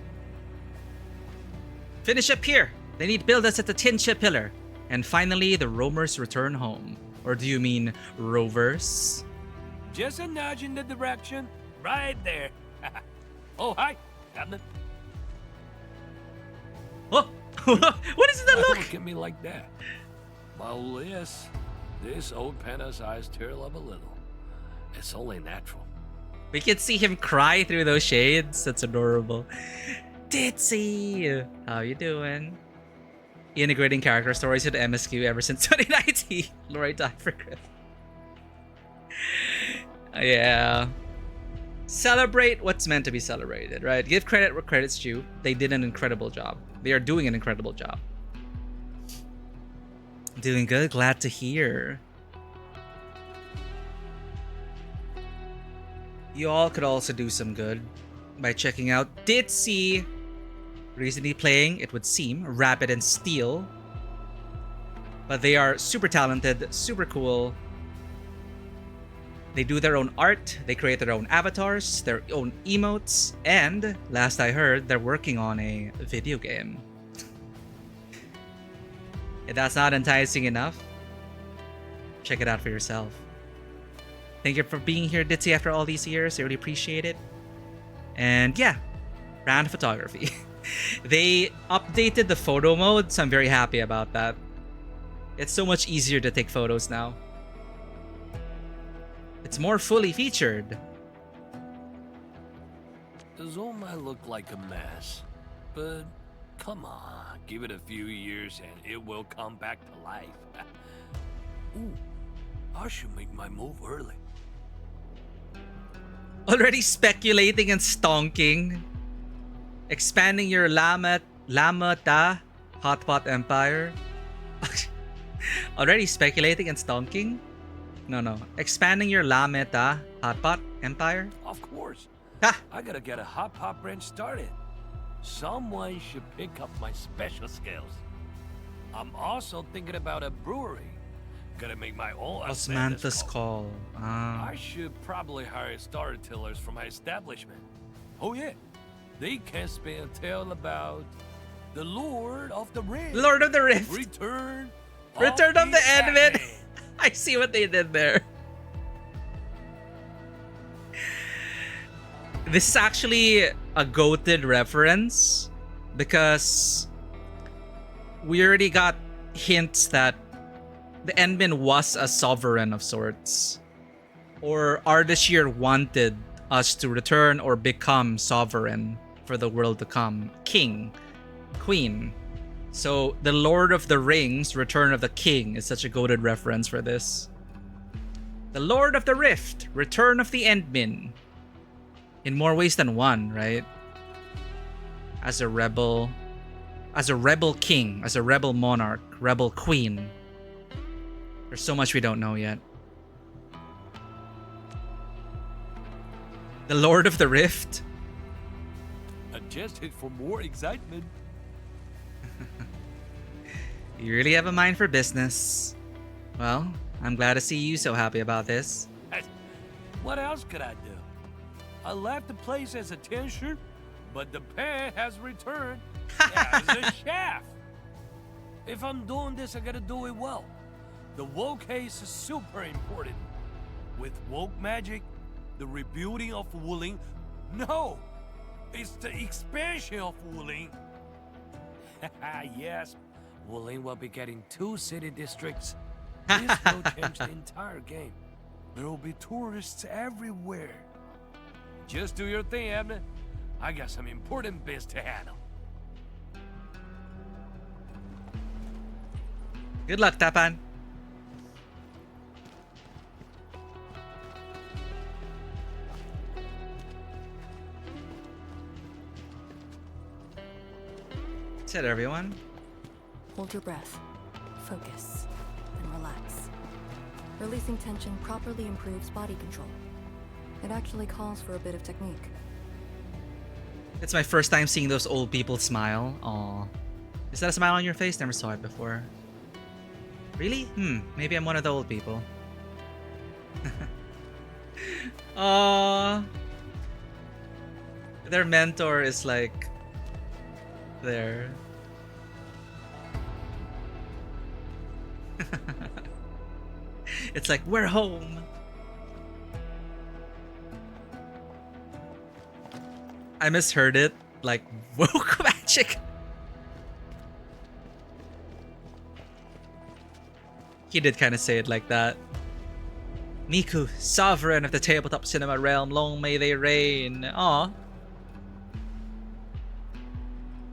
S1: Finish up here. They need to build us at the Tianxia Pillar. And finally, the roamers return home. Or do you mean rovers?
S22: Just a nudge in the direction. Right there. Oh, hi, Captain.
S1: Oh, what is that
S22: Don't
S1: look?
S22: look at me like that. Well, yes, this old Panna's eyes tear up a little. It's only natural.
S1: We can see him cry through those shades. That's adorable. Ditzy! How you doing? Integrating character stories into MSQ ever since 2019. Lori died for Griff. Yeah. Celebrate what's meant to be celebrated, right? Give credit where credit's due. They did an incredible job. They are doing an incredible job. Doing good. Glad to hear. You all could also do some good by checking out Ditzy. Recently playing, it would seem, Rapid and Steel. But they are super talented, super cool. They do their own art, they create their own avatars, their own emotes, and last I heard, they're working on a video game. If that's not enticing enough, check it out for yourself. Thank you for being here, Ditzy, after all these years. I really appreciate it. And yeah, Brand photography. They updated the photo mode, so I'm very happy about that. It's so much easier to take photos now. It's more fully featured.
S22: The zone might look like a mess, but come on, give it a few years and it will come back to life. Ooh, I should make my move early.
S1: Already speculating and stonking. Expanding your Lamata Hotpot Empire. Already speculating and stonking? No. Expanding your Lameta Hotpot Empire?
S22: Of course.
S1: Ha!
S22: I gotta get a hot pot branch started. Someone should pick up my special skills. I'm also thinking about a brewery. Gotta make my own
S1: Osmanthus Call.
S22: I should probably hire storytellers for my establishment. Oh yeah, they can spin a tale about the Lord of the Rift.
S1: Lord of the Rift.
S22: Return
S1: of the Endman. I see what they did there. This is actually a goated reference because we already got hints that the Endman was a sovereign of sorts. Or Ardashir wanted us to return or become sovereign for the world to come. King. Queen. So the Lord of the Rings, Return of the King, is such a goated reference for this. The Lord of the Rift, Return of the Endman. In more ways than one, right? As a rebel king, as a rebel monarch, rebel queen. There's so much we don't know yet. The Lord of the Rift.
S22: Adjusted for more excitement.
S1: You really have a mind for business. Well, I'm glad to see you so happy about this.
S22: What else could I do? I left the place as a teacher, but the pay has returned as a chef. If I'm doing this, I gotta do it well. The woke case is super important. With woke magic, the rebuilding of Wuling. No! It's the expansion of Wuling. Yes, Wuling will be getting 2 city districts. This will change the entire game. There will be tourists everywhere. Just do your thing, Abner. I got some important biz to handle.
S1: Good luck, Tapan. That's it, everyone.
S5: Hold your breath, focus, and relax. Releasing tension properly improves body control. It actually calls for a bit of technique.
S1: It's my first time seeing those old people smile. Aw. Is that a smile on your face? Never saw it before. Really? Maybe I'm one of the old people. Aww. Their mentor is like... there. It's like, we're home. I misheard it. Like, woke magic. He did kind of say it like that. Miku, sovereign of the tabletop cinema realm, long may they reign. Aw.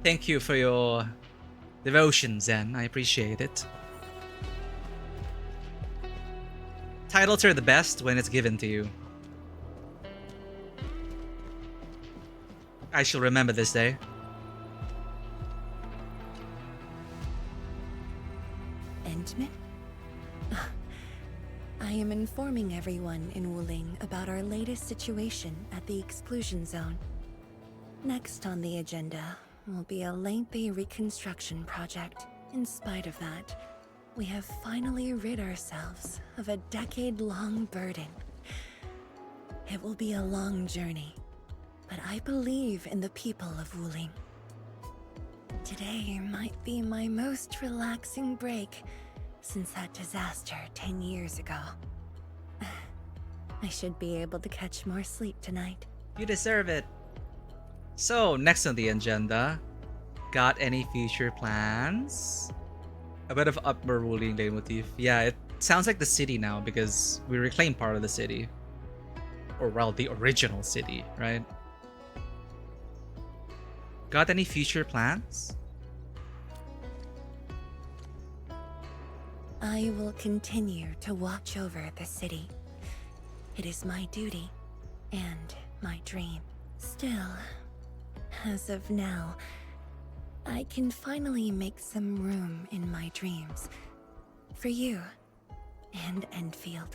S1: Thank you for your devotion, Zen. I appreciate it. Titles are the best when it's given to you. I shall remember this day.
S10: Endman? I am informing everyone in Wuling about our latest situation at the exclusion zone. Next on the agenda will be a lengthy reconstruction project. In spite of that, we have finally rid ourselves of a decade-long burden. It will be a long journey, but I believe in the people of Wuling. Today might be my most relaxing break since that disaster 10 years ago. I should be able to catch more sleep tonight.
S1: You deserve it. So, next on the agenda, got any future plans? A bit of upper ruling lane motif. Yeah, it sounds like the city now because we reclaimed part of the city. Or, well, the original city, right? Got any future plans?
S10: I will continue to watch over the city. It is my duty and my dream. Still, as of now, I can finally make some room in my dreams for you and Endfield.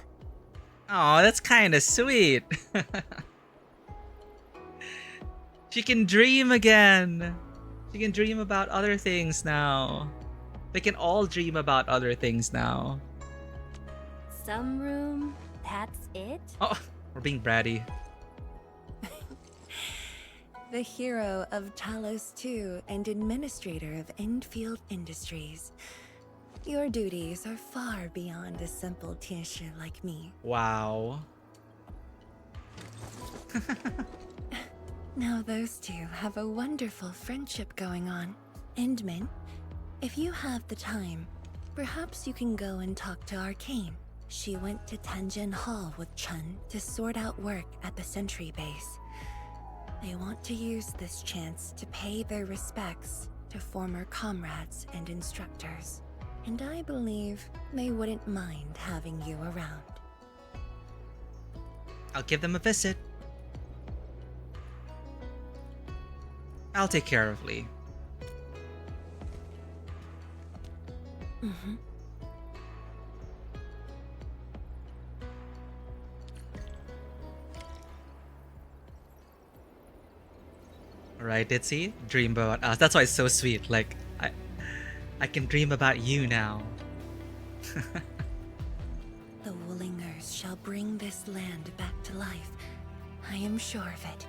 S1: Oh, that's kind of sweet. She can dream again. She can dream about other things now. They can all dream about other things now.
S2: Some room, that's it?
S1: Oh, we're being bratty.
S10: The hero of Talos II and administrator of Endfield Industries. Your duties are far beyond a simple Tianshi like me.
S1: Wow.
S10: Now those two have a wonderful friendship going on. Endman, if you have the time, perhaps you can go and talk to Arcane. She went to Tanjin Hall with Chun to sort out work at the Sentry base. They want to use this chance to pay their respects to former comrades and instructors. And I believe they wouldn't mind having you around.
S1: I'll give them a visit. I'll take care of Lee.
S10: Mm-hmm.
S1: Alright, Itzy, dream about us. That's why it's so sweet. Like, I can dream about you now.
S10: The Woolingers shall bring this land back to life. I am sure of it.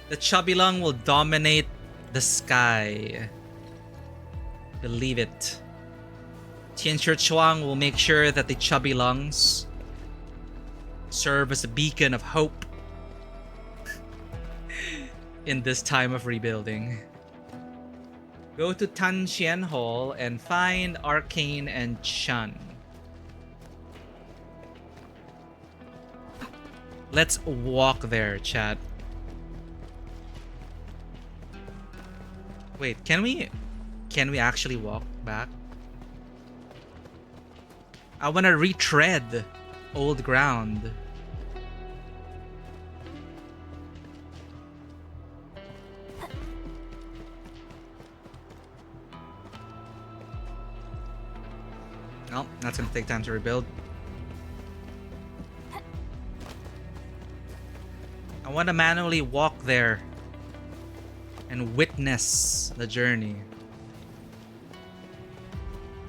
S1: The chubby lung will dominate the sky. Believe it. Tianshi Chuang will make sure that the chubby lungs serve as a beacon of hope in this time of rebuilding. Go to Tanxian Hall and find Arcane and Chun. Let's walk there, chat. Wait, can we actually walk back? I want to retread old ground. Well, that's gonna take time to rebuild. I want to manually walk there and witness the journey.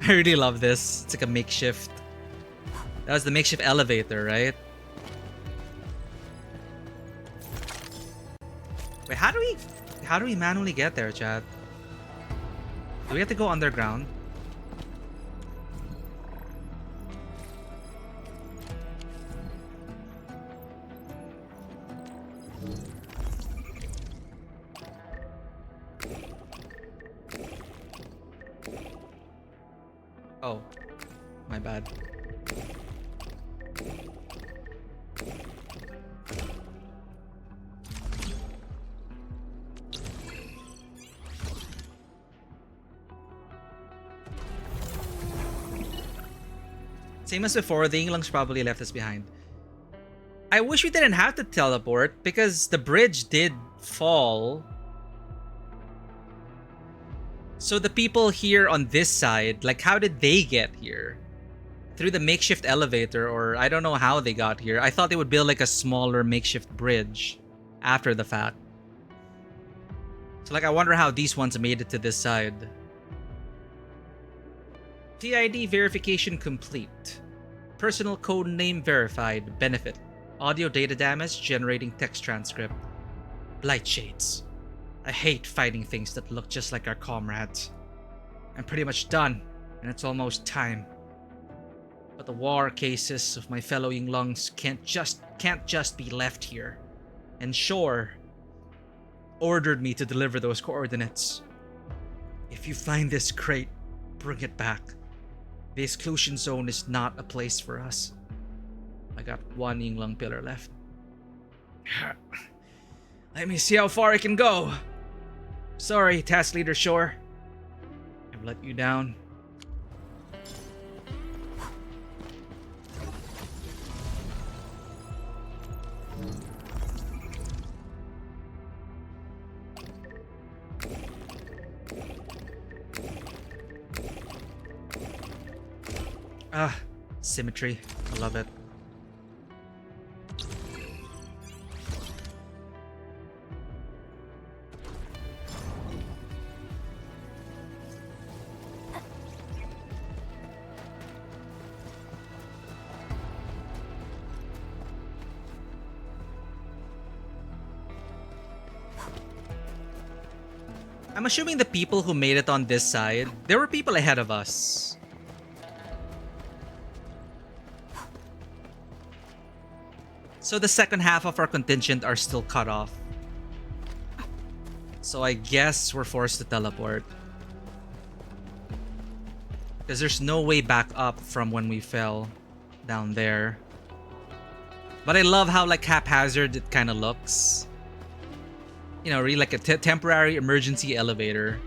S1: I really love this. It's like a makeshift. That was the makeshift elevator, right? Wait, how do we manually get there, chat? Do we have to go underground? Oh, my bad. Same as before, the Yinglungs probably left us behind. I wish we didn't have to teleport because the bridge did fall. So the people here on this side, like, how did they get here? Through the makeshift elevator, or I don't know how they got here. I thought they would build like a smaller makeshift bridge after the fact. So like, I wonder how these ones made it to this side. TID verification complete. Personal code name verified. Benefit. Audio data damage generating text transcript. Blight shades. I hate fighting things that look just like our comrades. I'm pretty much done, and it's almost time. But the war cases of my fellow Yinglungs can't just be left here. And Shore ordered me to deliver those coordinates. If you find this crate, bring it back. The exclusion zone is not a place for us. I got one Yinglang pillar left. Let me see how far I can go. Sorry, Task Leader Shore. I've let you down. Ah, symmetry. I love it. I'm assuming the people who made it on this side, there were people ahead of us. So the second half of our contingent are still cut off. So I guess we're forced to teleport. Because there's no way back up from when we fell down there. But I love how like haphazard it kind of looks. You know, really like a temporary emergency elevator.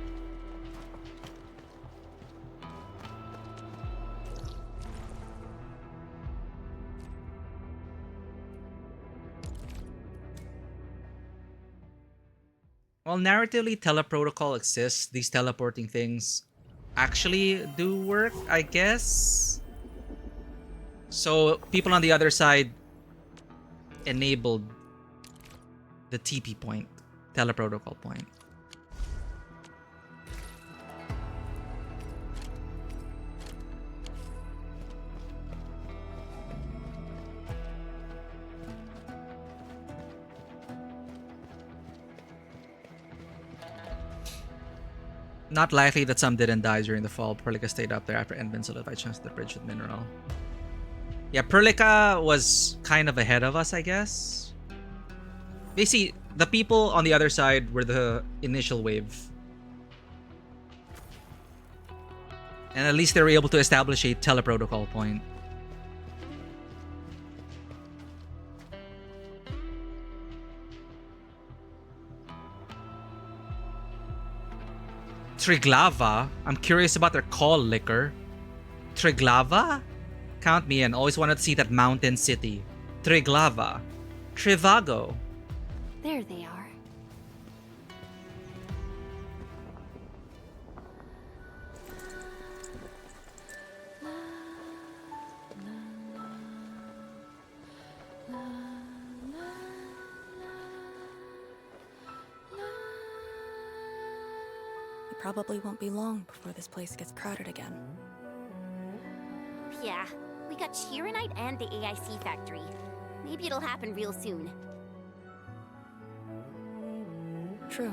S1: While narratively teleprotocol exists, these teleporting things actually do work, I guess. So people on the other side enabled the TP point, teleprotocol point. Not likely that some didn't die during the fall. Perlica stayed up there after Endman solidified chance the bridge with mineral. Yeah, Perlica was kind of ahead of us, I guess. Basically, the people on the other side were the initial wave. And at least they were able to establish a teleprotocol point. Triglava? I'm curious about their call liquor. Triglava? Count me in. Always wanted to see that mountain city. Triglava. Trivago.
S2: There they are.
S5: It probably won't be long before this place gets crowded again.
S3: Yeah, we got Chironite and the AIC factory. Maybe it'll happen real soon.
S5: True.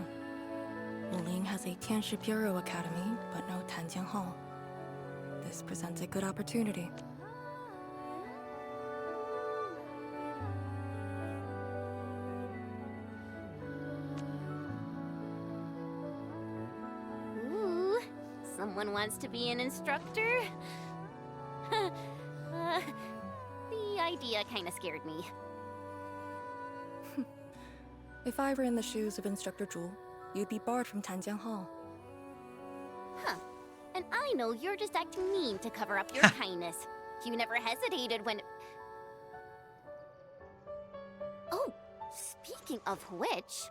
S5: Wuling has a Tianshi Bureau Academy, but no Tanjiang Hall. This presents a good opportunity.
S3: Ooh, someone wants to be an instructor? The idea kinda scared me.
S5: If I were in the shoes of Instructor Zhu, you'd be barred from Tanjiang Hall.
S3: Huh. And I know you're just acting mean to cover up your kindness. You never hesitated when... Oh, speaking of which,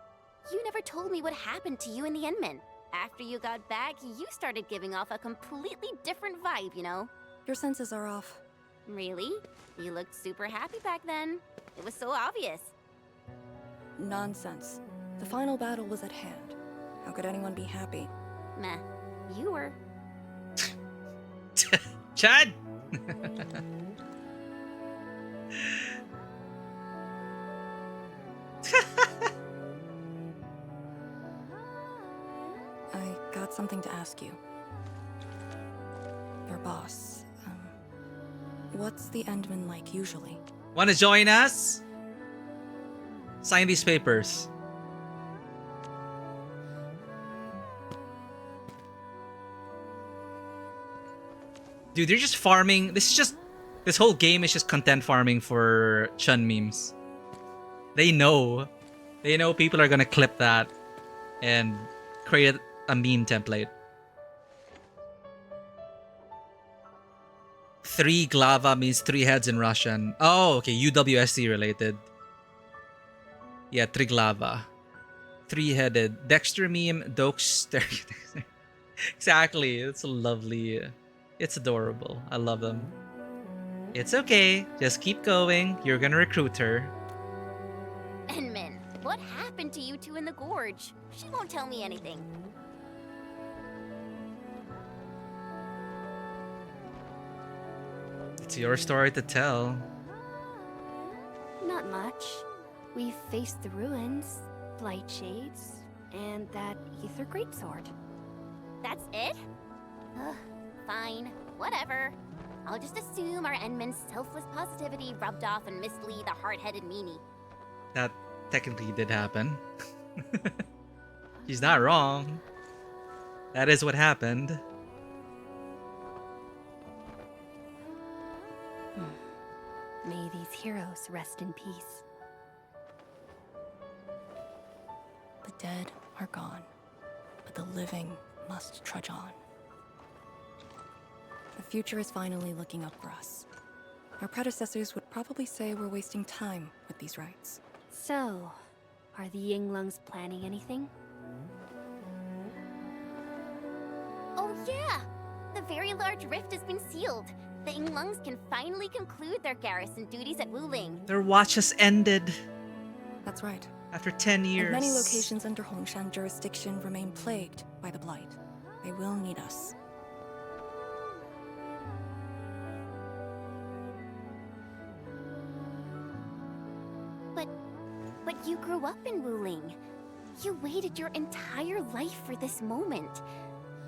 S3: you never told me what happened to you in the Enman. After you got back, you started giving off a completely different vibe, you know?
S5: Your senses are off.
S3: Really? You looked super happy back then. It was so obvious.
S5: Nonsense. The final battle was at hand. How could anyone be happy?
S3: Meh. You were.
S1: Chad!
S5: I got something to ask you. Your boss, what's the Endman like usually?
S1: Want to join us? Sign these papers. Dude, they're just farming. This whole game is just content farming for Chun memes. They know people are gonna clip that and create a meme template. 3 glava means 3 heads in Russian. Oh, okay, UWSC related. Yeah, Triglava. 3-headed. Dexter meme, Dokes. Exactly. It's lovely. It's adorable. I love them. It's okay. Just keep going. You're gonna recruit her.
S3: Enmin, what happened to you two in the gorge? She won't tell me anything.
S1: It's your story to tell.
S2: Not much. We've faced the ruins, blight shades, and that ether greatsword.
S3: That's it? Ugh, fine, whatever. I'll just assume our Enmin's selfless positivity rubbed off on Miss Lee, the hard-headed meanie.
S1: That technically did happen. She's not wrong. That is what happened.
S2: May these heroes rest in peace.
S5: The dead are gone, but the living must trudge on. The future is finally looking up for us. Our predecessors would probably say we're wasting time with these rites.
S2: So, are the Yinglungs planning anything?
S3: Oh yeah! The very large rift has been sealed. The Yinglungs can finally conclude their garrison duties at Wuling.
S1: Their watch has ended.
S5: That's right.
S1: After 10 years.
S5: And many locations under Hongshan jurisdiction remain plagued by the blight. They will need us.
S3: But you grew up in Wuling. You waited your entire life for this moment.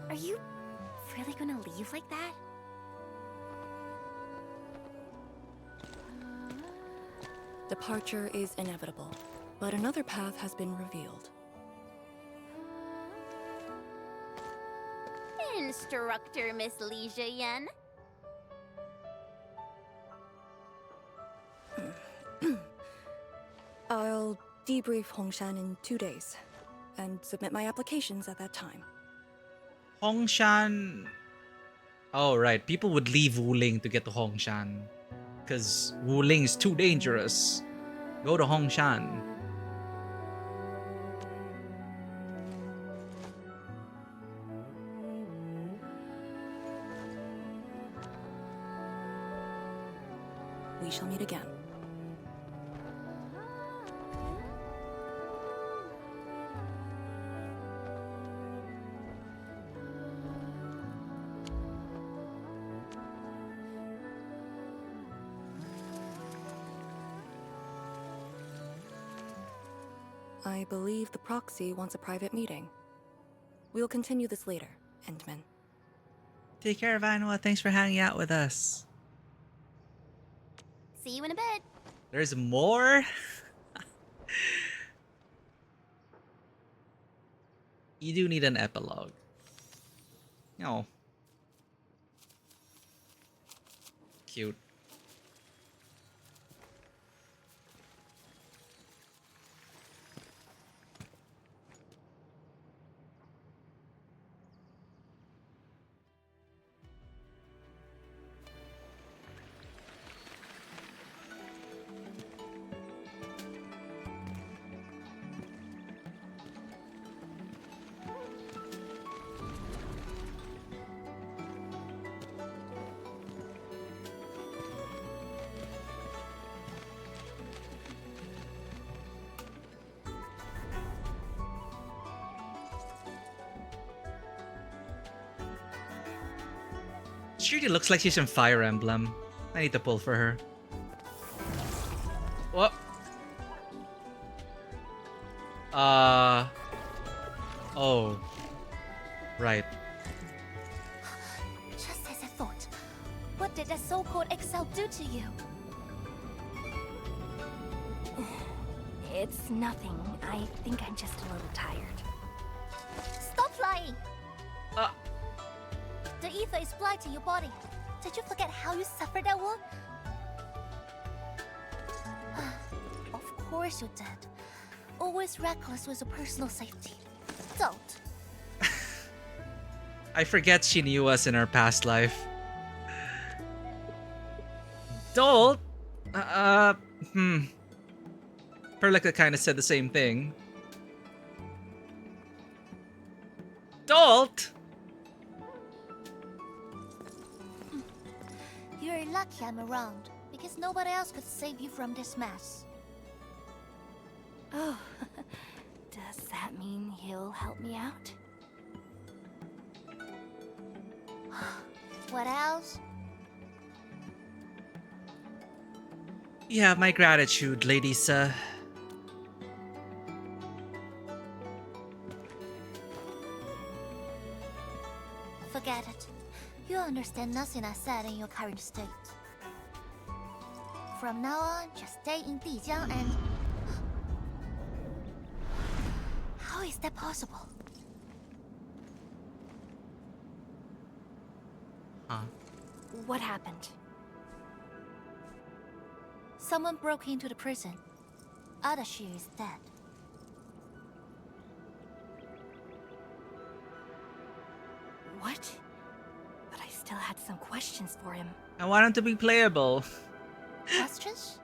S3: Are you really gonna leave like that?
S5: Departure is inevitable, but another path has been revealed.
S3: Instructor Miss Li Zheyan.
S5: I'll debrief Hongshan in 2 days, and submit my applications at that time.
S1: Hongshan. Oh, right. People would leave Wuling to get to Hongshan. Because Wuling is too dangerous. Go to Hongshan.
S5: We shall meet again. I believe the proxy wants a private meeting. We'll continue this later, Endman.
S1: Take care, Vanwa. Thanks for hanging out with us.
S3: See you in a bit.
S1: There's more? You do need an epilogue. Oh. Cute. She really looks like she's in Fire Emblem. I need to pull for her. What? Oh. Right.
S17: Just as I thought. What did the so-called Excel do to you?
S2: It's nothing. I think I'm just a little tired.
S3: Stop flying! The ether is blighting your body. Did you forget how you suffered that wound? Of course you did. Always reckless with your personal safety. Don't.
S1: I forget she knew us in our past life. Dolt? Perlica kind of said the same thing. Dolt?
S3: You're lucky I'm around, because nobody else could save you from this mess.
S2: Oh, does that mean he'll help me out?
S3: What else?
S1: You have my gratitude, Lady Sir.
S3: Forget it. You understand nothing I said in your current state. From now on, just stay in Dijiang and... How is that possible?
S1: Huh?
S2: What happened?
S3: Someone broke into the prison. Adashi is dead.
S2: What? But I still had some questions for him.
S1: I want him to be playable.
S3: Questions?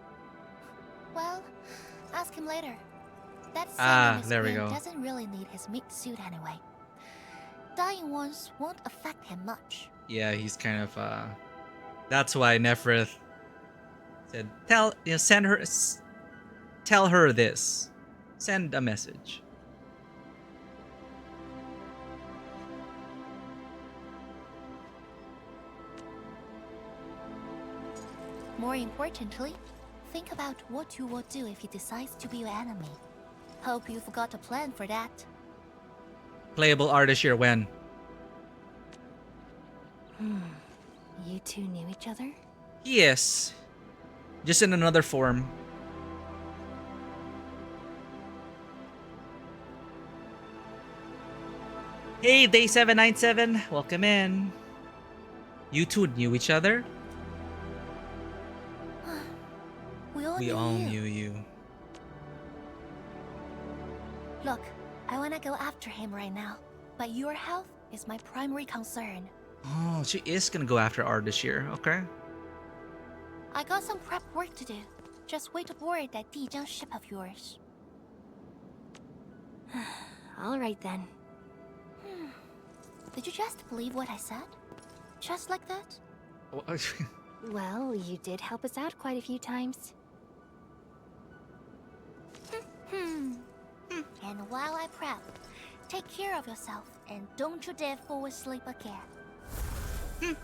S3: Well, ask him later.
S1: That there we go.
S3: Doesn't really need his meat suit anyway. Dying ones won't affect him much.
S1: Yeah, he's kind of that's why Nephrith said tell her this. Send a message.
S3: More importantly, think about what you will do if he decides to be your enemy. Hope you've got a plan for that.
S1: Playable artist here when?
S2: You two knew each other?
S1: Yes. Just in another form. Hey, Day797. Welcome in. You two knew each other?
S3: We all
S1: knew you.
S3: Look, I wanna go after him right now, but your health is my primary concern.
S1: Oh, she is gonna go after Ard this year. Okay.
S3: I got some prep work to do. Just wait aboard that Dijiang ship of yours.
S2: All right then.
S3: Did you just believe what I said? Just like that?
S2: Well, you did help us out quite a few times.
S3: And while I prep, take care of yourself and don't you dare fall asleep again.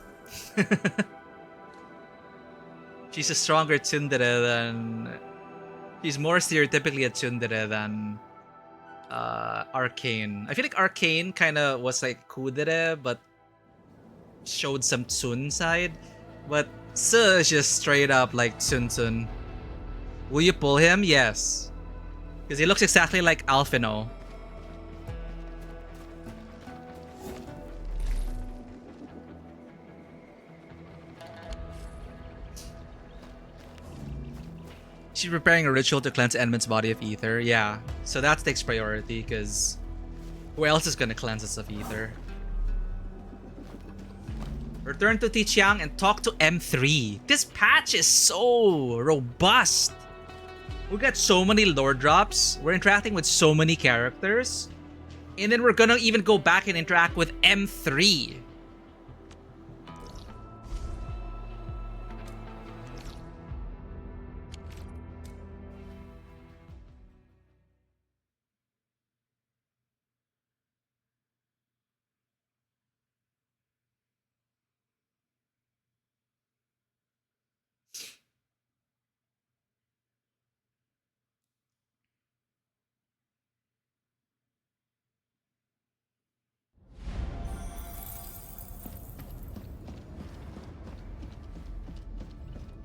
S1: She's a stronger tsundere than... She's more stereotypically a tsundere than Arcane. I feel like Arcane kind of was like kudere, but showed some tsun side. But Se is just straight up like tsun. Will you pull him? Yes. Because he looks exactly like Alphino. She's preparing a ritual to cleanse Edmund's body of ether. Yeah, so that takes priority because who else is gonna cleanse us of ether? Return to Tiqiang and talk to M3. This patch is so robust. We got so many lore drops. We're interacting with so many characters. And then we're gonna even go back and interact with M3.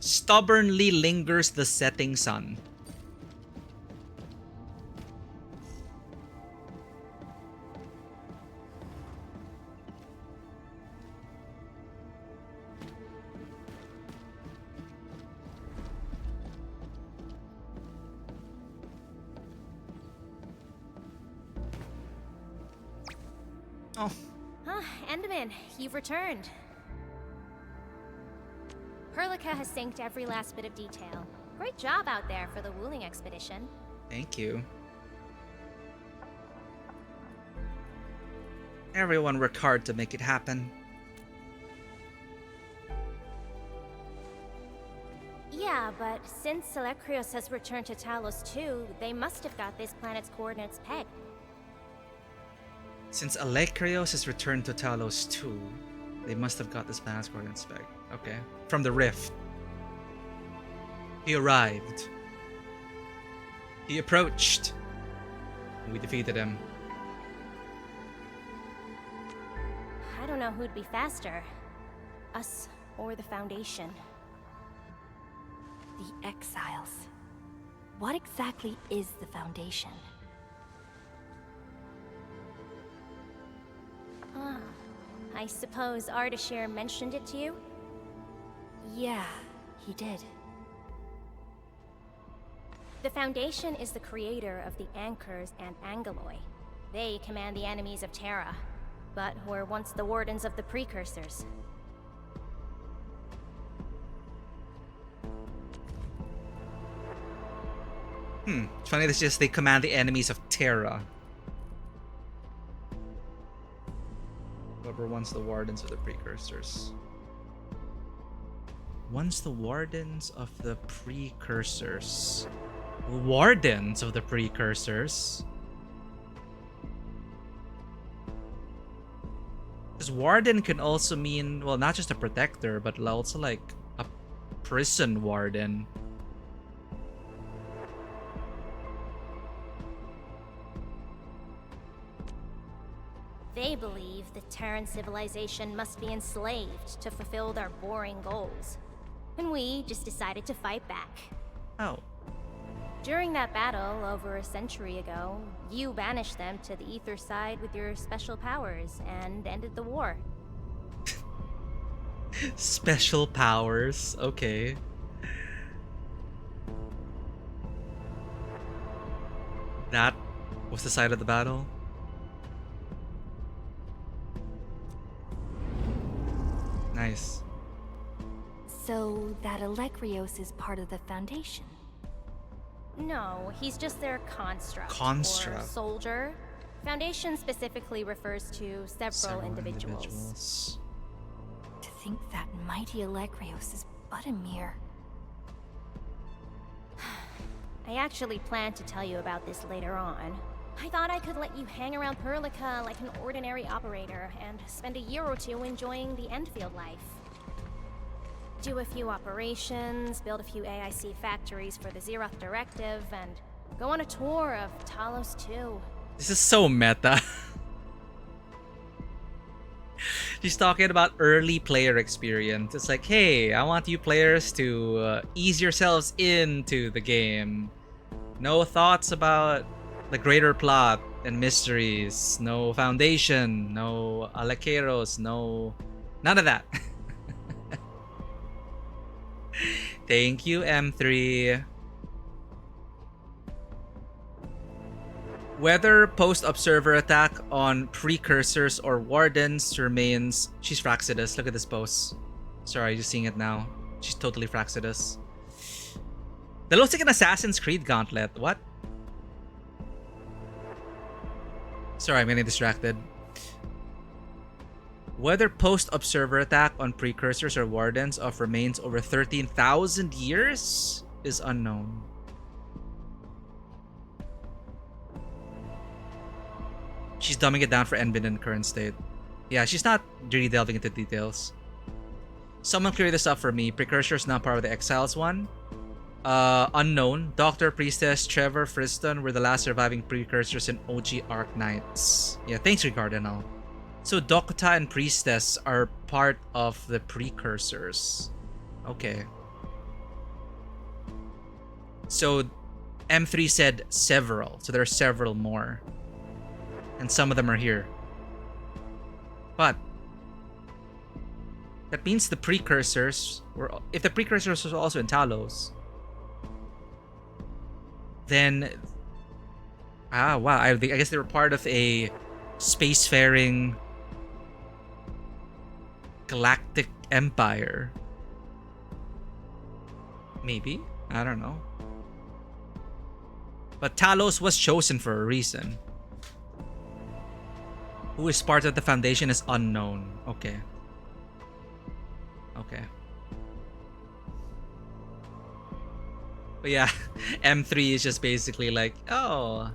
S1: Stubbornly lingers the setting sun. Oh.
S8: Endman, you've returned. Perlica has synced every last bit of detail. Great job out there for the Wuling expedition.
S1: Thank you. Everyone worked hard to make it happen.
S8: Yeah, but since Selekrios has returned to Talos too, they must have got this planet's coordinates pegged.
S1: Since Elekrios has returned to Talos too, they must have got this planet's coordinates back. Okay. From the rift. He arrived. He approached. We defeated him.
S8: I don't know who'd be faster. Us or the Foundation.
S2: The Exiles. What exactly is the Foundation?
S8: I suppose Ardashir mentioned it to you?
S2: Yeah, he did.
S8: The Foundation is the creator of the Anchors and Angeloi. They command the enemies of Terra, but were once the wardens of the Precursors.
S1: It's funny that's just they command the enemies of Terra. But were once the wardens of the Precursors. Once the wardens of the Precursors. Wardens of the Precursors? Because warden can also mean, well, not just a protector, but also like a prison warden.
S8: They believe the Terran civilization must be enslaved to fulfill their boring goals. And we just decided to fight back.
S1: Oh.
S8: During that battle over a century ago, you banished them to the ether side with your special powers and ended the war.
S1: Special powers, okay. That was the side of the battle? Nice.
S2: So that Elekrios is part of the Foundation?
S8: No, he's just their construct.
S1: Construct.
S8: Or soldier. Foundation specifically refers to several individuals.
S2: To think that mighty Elekrios is but a mere...
S8: I actually planned to tell you about this later on. I thought I could let you hang around Perlica like an ordinary operator and spend a year or two enjoying the Endfield life. Do a few operations, build a few AIC factories for the Xeroth Directive, and go on a tour of Talos 2.
S1: This is so meta. She's talking about early player experience. It's like, hey, I want you players to ease yourselves into the game. No thoughts about the greater plot and mysteries. No Foundation. No Alekeros. No... None of that. Thank you, M3. Whether post-observer attack on precursors or wardens remains... She's Fraxidus. Look at this post. Sorry, just seeing it now. She's totally Fraxidus. That looks like an Assassin's Creed gauntlet. What? Sorry, I'm getting distracted. Whether post-observer attack on precursors or wardens of remains over 13,000 years is unknown. She's dumbing it down for Endman in current state. Yeah, she's not really delving into details. Someone clear this up for me. Precursors not part of the Exiles one. Unknown. Doctor, Priestess, Trevor, Friston were the last surviving precursors in OG Arknights. Yeah, thanks, Ricardinal. So Dokta and Priestess are part of the precursors. Okay. So M3 said several. So there are several more. And some of them are here. But that means the precursors were... If the precursors were also in Talos, then... Ah, wow. I guess they were part of a spacefaring Galactic Empire. Maybe? I don't know. But Talos was chosen for a reason. Who is part of the Foundation is unknown. Okay. Okay. But yeah, M3 is just basically like, oh.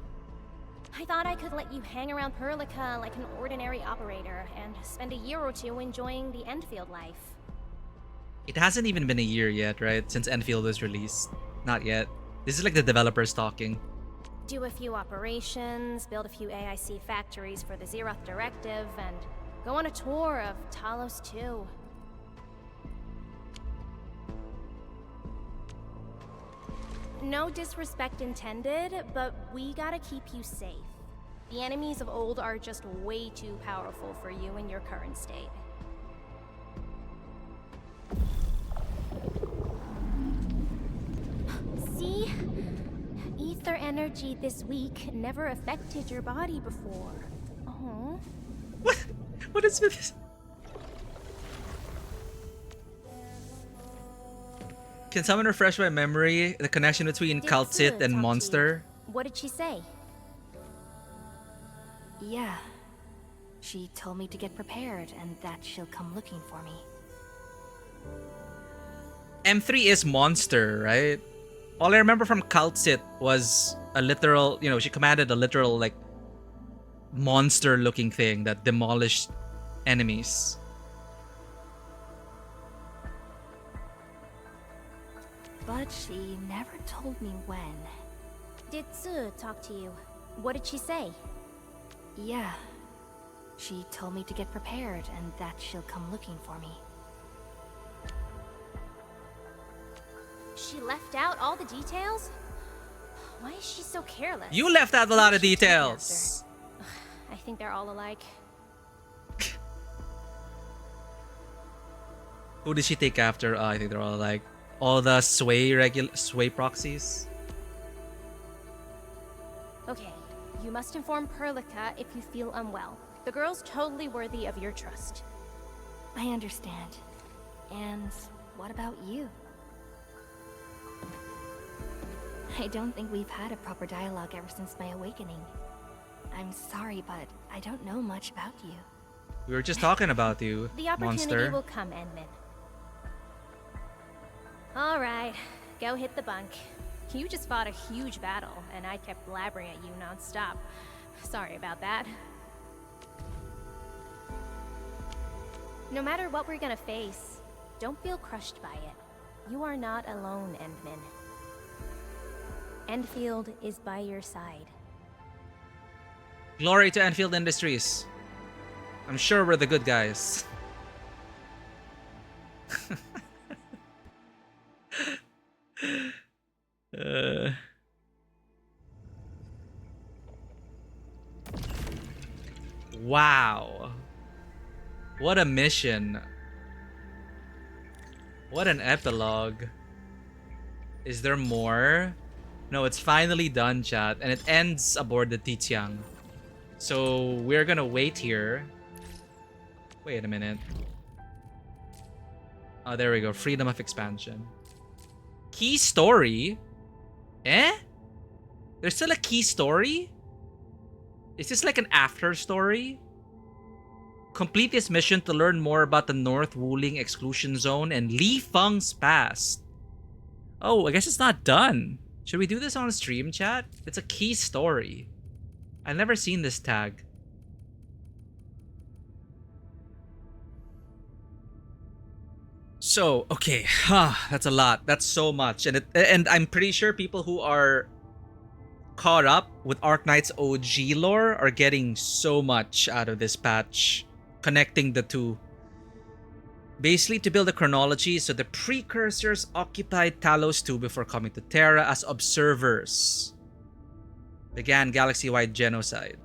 S12: I thought I could let you hang around Perlica like an ordinary operator and spend a year or two enjoying the Endfield life.
S1: It hasn't even been a year yet, right? Since Enfield was released. Not yet. This is like the developers talking.
S12: Do a few operations, build a few AIC factories for the Zeroth Directive, and go on a tour of Talos 2. No disrespect intended, but we gotta keep you safe. The enemies of old are just way too powerful for you in your current state. See? Ether energy this week never affected your body before. Oh.
S1: What is this? Can someone refresh my memory? The connection between Kaltzit and Monster?
S12: What did she say?
S7: Yeah. She told me to get prepared and that she'll come looking for me.
S1: M3 is Monster, right? All I remember from Kaltzit was a literal, you know, she commanded a literal, like, monster-looking thing that demolished enemies.
S7: But she never told me when.
S12: Did Tsu talk to you? What did she say?
S7: Yeah. She told me to get prepared and that she'll come looking for me.
S12: She left out all the details? Why is she so careless?
S1: You left out a lot of details.
S12: I think they're all alike.
S1: Who did she take after? I think they're all like all the sway proxies.
S12: Okay, you must inform Perlica if you feel unwell. The girl's totally worthy of your trust.
S7: I understand. And what about you? I don't think we've had a proper dialogue ever since my awakening. I'm sorry, but I don't know much about you.
S1: We were just talking about you,
S12: The opportunity
S1: Monster.
S12: will come, Endman. Alright, go hit the bunk. You just fought a huge battle, and I kept blabbering at you non-stop. Sorry about that. No matter what we're gonna face, don't feel crushed by it. You are not alone, Endman. Endfield is by your side.
S1: Glory to Enfield Industries. I'm sure we're the good guys. Wow. What a mission. What an epilogue. Is there more? No, it's finally done, chat. And it ends aboard the Tiziang. So we're gonna wait here. Wait a minute. Oh, there we go. Freedom of expansion. Key story? Eh? There's still a key story? Is this like an after story? Complete this mission to learn more about the North Wuling exclusion zone and Li Feng's past. Oh, I guess it's not done. Should we do this on stream, chat? It's a key story. I've never seen this tag. So, okay, that's a lot. That's so much. And I'm pretty sure people who are caught up with Arknights OG lore are getting so much out of this patch, connecting the two. Basically, to build a chronology, so the precursors occupied Talos 2 before coming to Terra as observers. Began galaxy-wide genocide,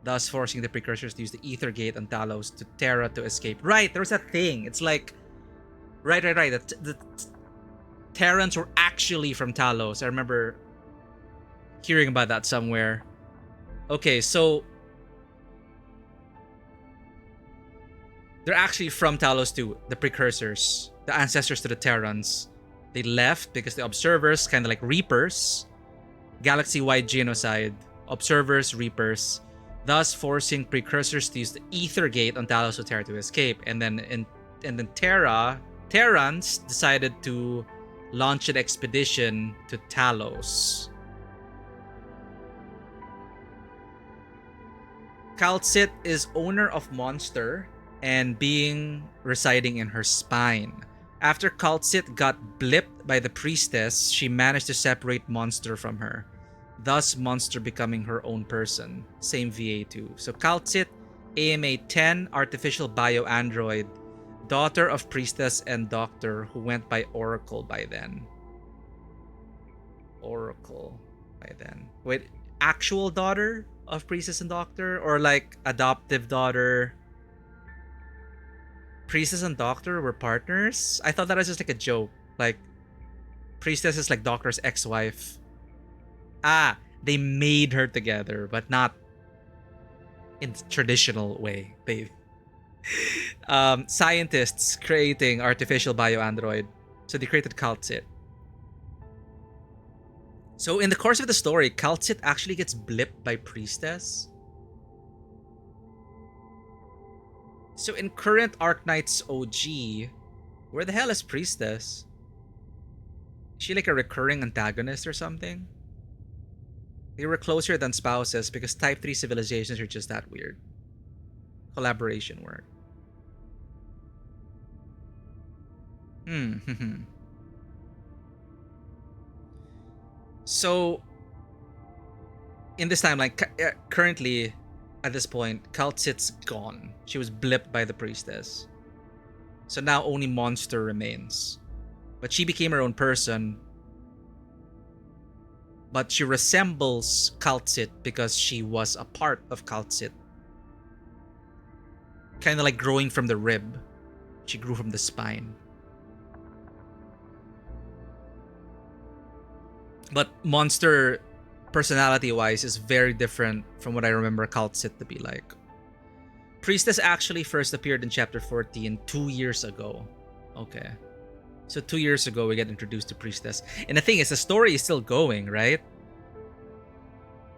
S1: thus forcing the precursors to use the Ether Gate on Talos to Terra to escape. Right, there was that thing. It's like... Right. The Terrans were actually from Talos. I remember hearing about that somewhere. Okay, so... They're actually from Talos too, the precursors, the ancestors to the Terrans. They left because the observers, kind of like Reapers, galaxy-wide genocide, observers, Reapers, thus forcing precursors to use the Ether Gate on Talos Terra to escape. And then Terrans decided to launch an expedition to Talos. Calcit is owner of Monster and being residing in her spine. After Calcit got blipped by the priestess, she managed to separate Monster from her, thus Monster becoming her own person. Same VA2. So Calcit, AMA 10, artificial bio-android, daughter of priestess and doctor who went by Oracle by then. Oracle by then. Wait, actual daughter of priestess and doctor, or like adoptive daughter? Priestess and doctor were partners? I thought that was just like a joke. Like, priestess is like doctor's ex-wife. Ah, they made her together, but not in the traditional way. They scientists creating artificial bio-android. So they created Calcit. So in the course of the story, Calcit actually gets blipped by priestess. So in current Arknights OG, where the hell is priestess? Is she like a recurring antagonist or something? They were closer than spouses because Type 3 civilizations are just that weird. Collaboration work. So, in this timeline, currently, at this point, Calcit's gone. She was blipped by the priestess. So now only Monster remains. But she became her own person. But she resembles Calcit because she was a part of Calcit. Kind of like growing from the rib. She grew from the spine. But Monster, personality-wise, is very different from what I remember Calcit to be like. Priestess actually first appeared in Chapter 14 2 years ago. Okay. So 2 years ago, we get introduced to Priestess. And the thing is, the story is still going, right?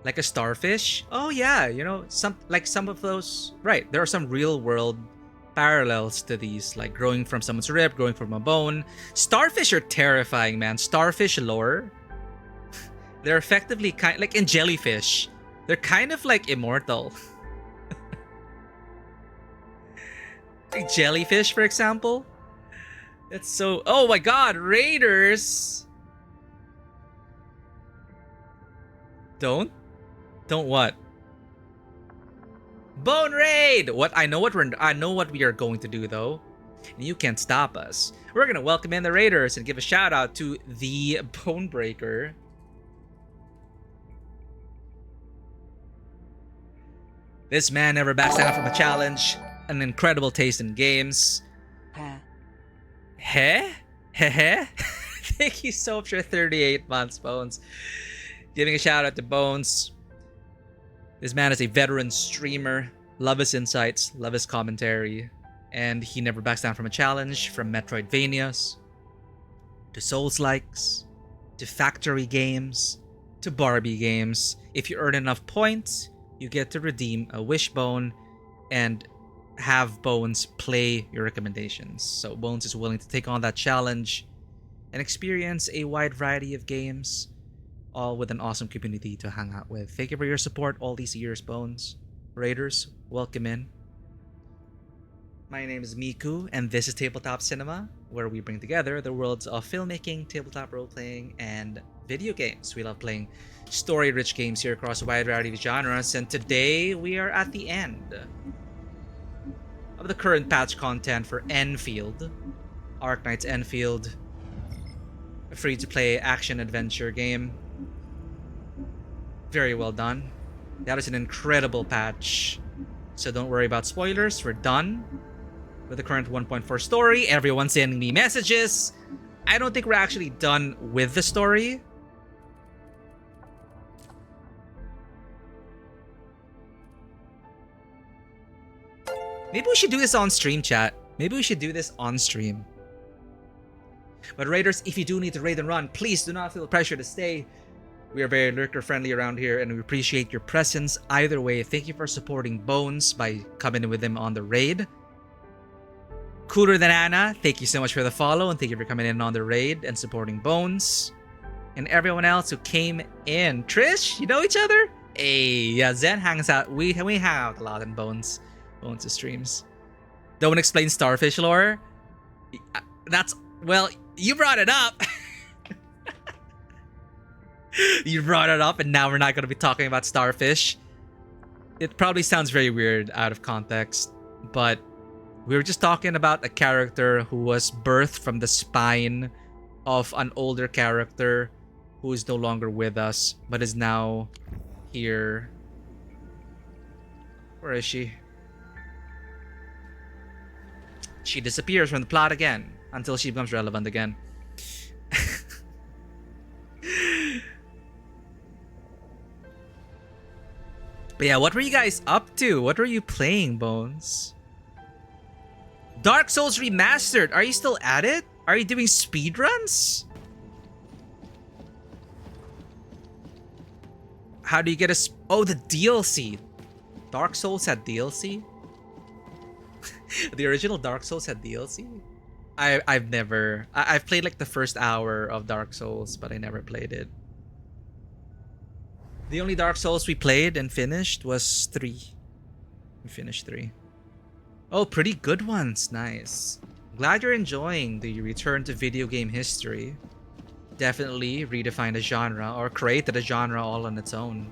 S1: Like a starfish? Oh yeah, you know, some of those... Right, there are some real-world parallels to these, like growing from someone's rib, growing from a bone. Starfish are terrifying, man. Starfish lore... They're effectively kind like in jellyfish. They're kind of like immortal. Like jellyfish, for example. That's so... Oh my god, raiders! Don't what? Bone raid! What I know what we are going to do though. And you can't stop us. We're gonna welcome in the raiders and give a shout out to the Bone Breaker. This man never backs down from a challenge. An incredible taste in games. Heh? Thank you so much for 38 months, Bones. Giving a shout out to Bones. This man is a veteran streamer. Love his insights, love his commentary. And he never backs down from a challenge. From Metroidvanias, to Souls-likes, to factory games, to Barbie games. If you earn enough points, you get to redeem a Wishbone and have Bones play your recommendations. So Bones is willing to take on that challenge and experience a wide variety of games, all with an awesome community to hang out with. Thank you for your support all these years, Bones. Raiders, welcome in. My name is Miku, and this is Tabletop Cinema, where we bring together the worlds of filmmaking, tabletop role-playing, and video games. We love playing story-rich games here across a wide variety of genres, and today we are at the end of the current patch content for Endfield. Arknights Endfield. A free-to-play action-adventure game. Very well done. That is an incredible patch. So don't worry about spoilers, we're done with the current 1.4 story. Everyone's sending me messages. I don't think we're actually done with the story. Maybe we should do this on stream, chat. Maybe we should do this on stream. But raiders, if you do need to raid and run, please do not feel pressure to stay. We are very lurker friendly around here and we appreciate your presence. Either way, thank you for supporting Bones by coming in with him on the raid. Cooler Than Anna, thank you so much for the follow and thank you for coming in on the raid and supporting Bones. And everyone else who came in. Trish, you know each other? Hey, yeah, Zen hangs out. We hang out a lot in Bones' streams. Don't explain starfish lore. That's, well, you brought it up. You brought it up and now we're not going to be talking about starfish. It probably sounds very weird out of context, but we were just talking about a character who was birthed from the spine of an older character who is no longer with us, but is now here. Where is she? She disappears from the plot again until she becomes relevant again. But yeah, what were you guys up to? What were you playing, Bones? Dark Souls Remastered. Are you still at it? Are you doing speedruns? How do you get a... Oh, the DLC. Dark Souls had DLC? The original Dark Souls had DLC? I've never... I've played like the first hour of Dark Souls, but I never played it. The only Dark Souls we played and finished was 3. We finished 3. Oh, pretty good ones. Nice. Glad you're enjoying the return to video game history. Definitely redefined a genre or created a genre all on its own.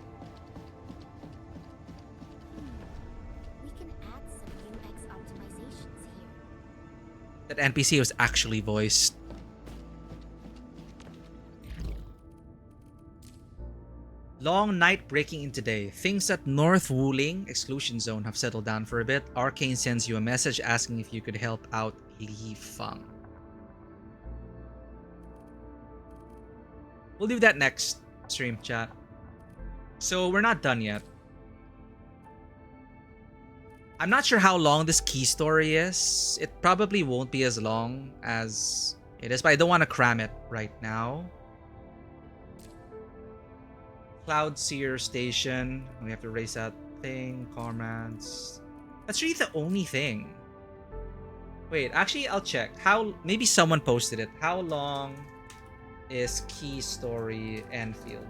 S3: We can add some UX optimizations here.
S1: That NPC was actually voiced. Long night breaking in today. Things at North Wuling Exclusion Zone have settled down for a bit. Arcane sends you a message asking if you could help out Li Feng. We'll do that next stream, chat. So we're not done yet. I'm not sure how long this key story is. It probably won't be as long as it is, but I don't want to cram it right now. Cloud Seer Station. We have to raise that thing. Comrades. That's really the only thing. Wait, actually, I'll check. How? Maybe someone posted it. How long is key story Endfield?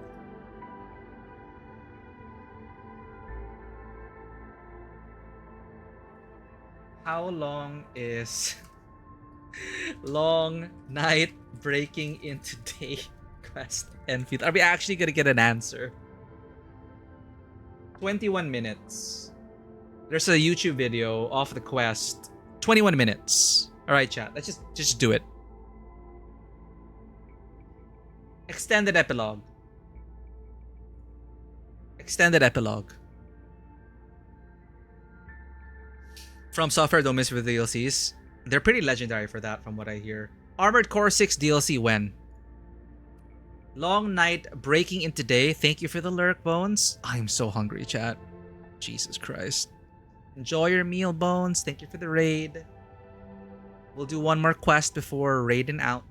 S1: How long is long night breaking into day quest Endfield? Are we actually gonna get an answer? 21 minutes. There's a YouTube video of the quest. 21 minutes. Alright, chat. Let's just do it. Extended epilogue. Extended epilogue. From Software, don't miss with the DLCs. They're pretty legendary for that, from what I hear. Armored Core 6 DLC when? Long night breaking into day. Thank you for the lurk, Bones. I'm so hungry, chat. Jesus Christ. Enjoy your meal, Bones. Thank you for the raid. We'll do one more quest before raiding out.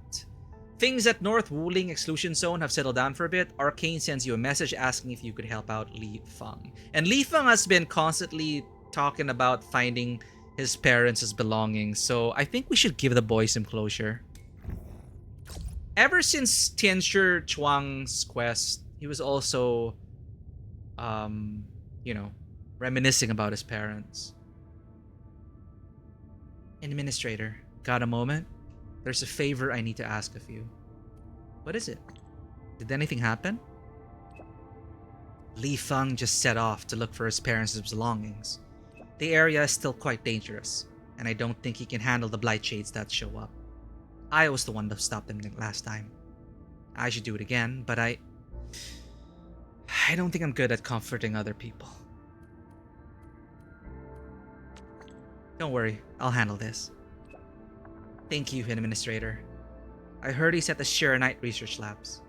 S1: Things at North Wuling Exclusion Zone have settled down for a bit. Arcane sends you a message asking if you could help out Li Feng. And Li Feng has been constantly talking about finding his parents' belongings, so I think we should give the boy some closure. Ever since Tianshi Chuang's quest, he was also, you know, reminiscing about his parents. Administrator, got a moment? There's a favor I need to ask of you. What is it? Did anything happen? Li Feng just set off to look for his parents' belongings. The area is still quite dangerous, and I don't think he can handle the blight shades that show up. I was the one that stopped them last time. I should do it again, but I don't think I'm good at comforting other people. Don't worry, I'll handle this. Thank you, Administrator. I heard he's at the Arknights research labs.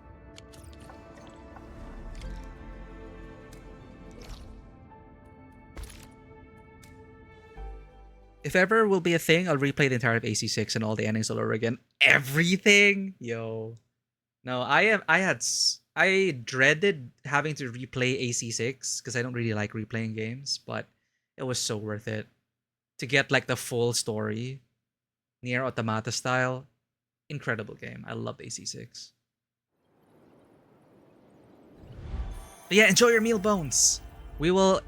S1: If ever will be a thing, I'll replay the entire of AC6 and all the endings all over again. Everything? Yo. No, I dreaded having to replay AC6 because I don't really like replaying games, but it was so worth it. To get like the full story, Nier Automata style, incredible game. I love AC6. But yeah, enjoy your meal, Bones. We will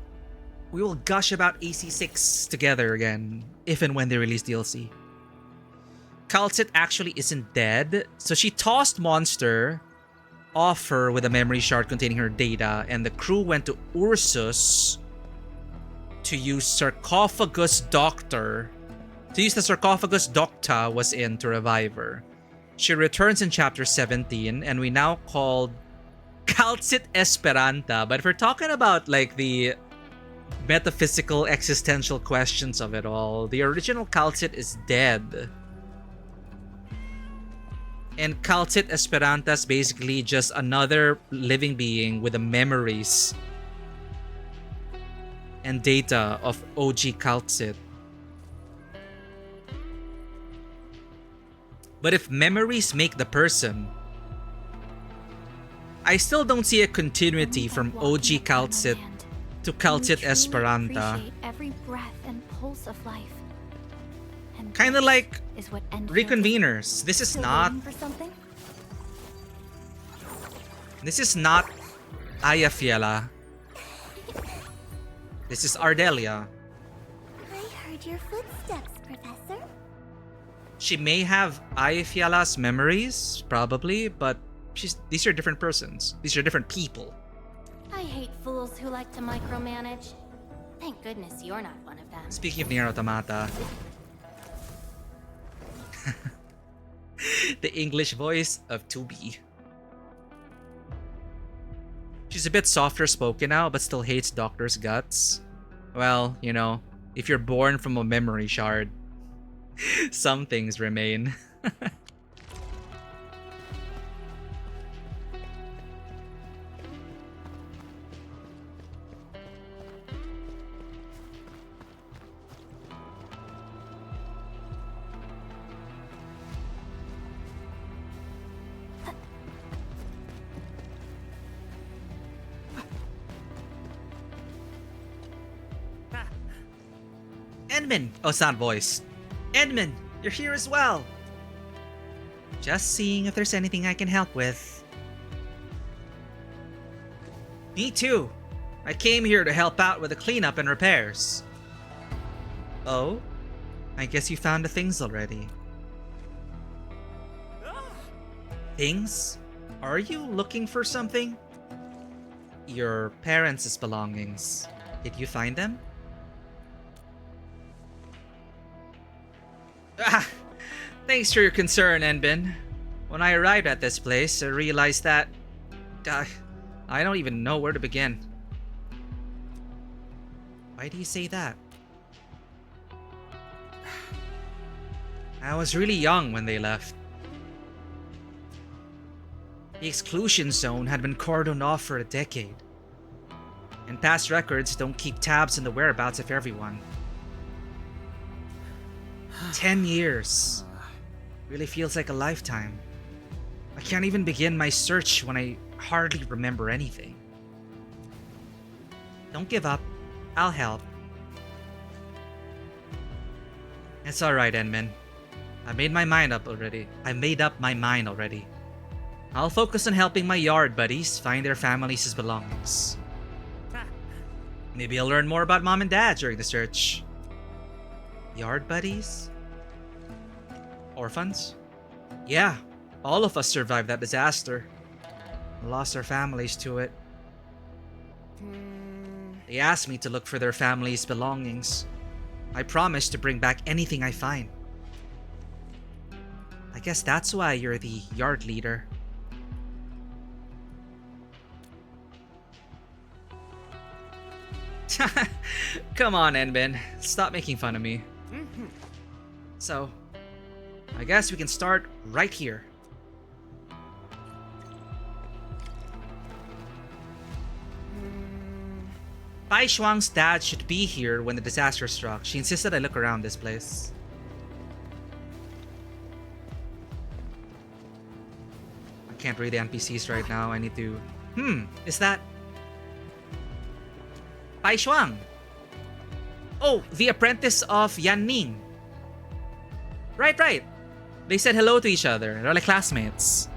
S1: gush about AC6 together again, if and when they release DLC. Calcit actually isn't dead, so she tossed Monster off her with a memory shard containing her data, and the crew went to Ursus to use Sarcophagus Doctor. To use the Sarcophagus Docta was in to revive her. She returns in chapter 17, and we now called Calcit Esperanta. But if we're talking about like the metaphysical existential questions of it all, the original Calcit is dead. And Calcit Esperanta is basically just another living being with the memories and data of OG Calcit. But if memories make the person, I still don't see a continuity from OG Calcit to Calcit Esperanta.
S2: Appreciate every breath and pulse of life. And
S1: Kind of like
S2: is what Endfield
S1: Reconveners. This is
S2: still
S1: not.
S2: waiting for something?
S1: This is not Ayafiela. This is Ardelia.
S17: I heard your footsteps, Professor.
S1: She may have Ayafiela's memories, probably, but these are different persons. These are different people.
S3: I hate fools who like to micromanage. Thank goodness you're not one of them.
S1: Speaking of Nier Automata, the English voice of 2B. She's a bit softer spoken now, but still hates Doctor's guts. Well, you know, if you're born from a memory shard, some things remain. Edmund! Oh, it's not voice. Edmund, you're here as well. Just seeing if there's anything I can help with. Me too. I came here to help out with the cleanup and repairs. Oh? I guess you found the things already. Things? Are you looking for something? Your parents' belongings. Did you find them? Ah, thanks for your concern, Enbin. When I arrived at this place, I realized that... I don't even know where to begin. Why do you say that? I was really young when they left. The exclusion zone had been cordoned off for a decade. And past records don't keep tabs on the whereabouts of everyone. 10 years. Really feels like a lifetime. I can't even begin my search when I hardly remember anything. Don't give up. I'll help. It's alright, Enmin. I made up my mind already. I'll focus on helping my yard buddies find their families' belongings. Maybe I'll learn more about Mom and Dad during the search. Yard buddies? Orphans? Yeah, all of us survived that disaster. Lost our families to it. They asked me to look for their families' belongings. I promised to bring back anything I find. I guess that's why you're the yard leader. Come on, Enbin. Stop making fun of me. So, I guess we can start right here. Bai Shuang's dad should be here when the disaster struck. She insisted I look around this place. I can't read the NPCs right now. I need to... is that... Bai Shuang? Oh, the apprentice of Yan Ning. Right. They said hello to each other. They're like classmates.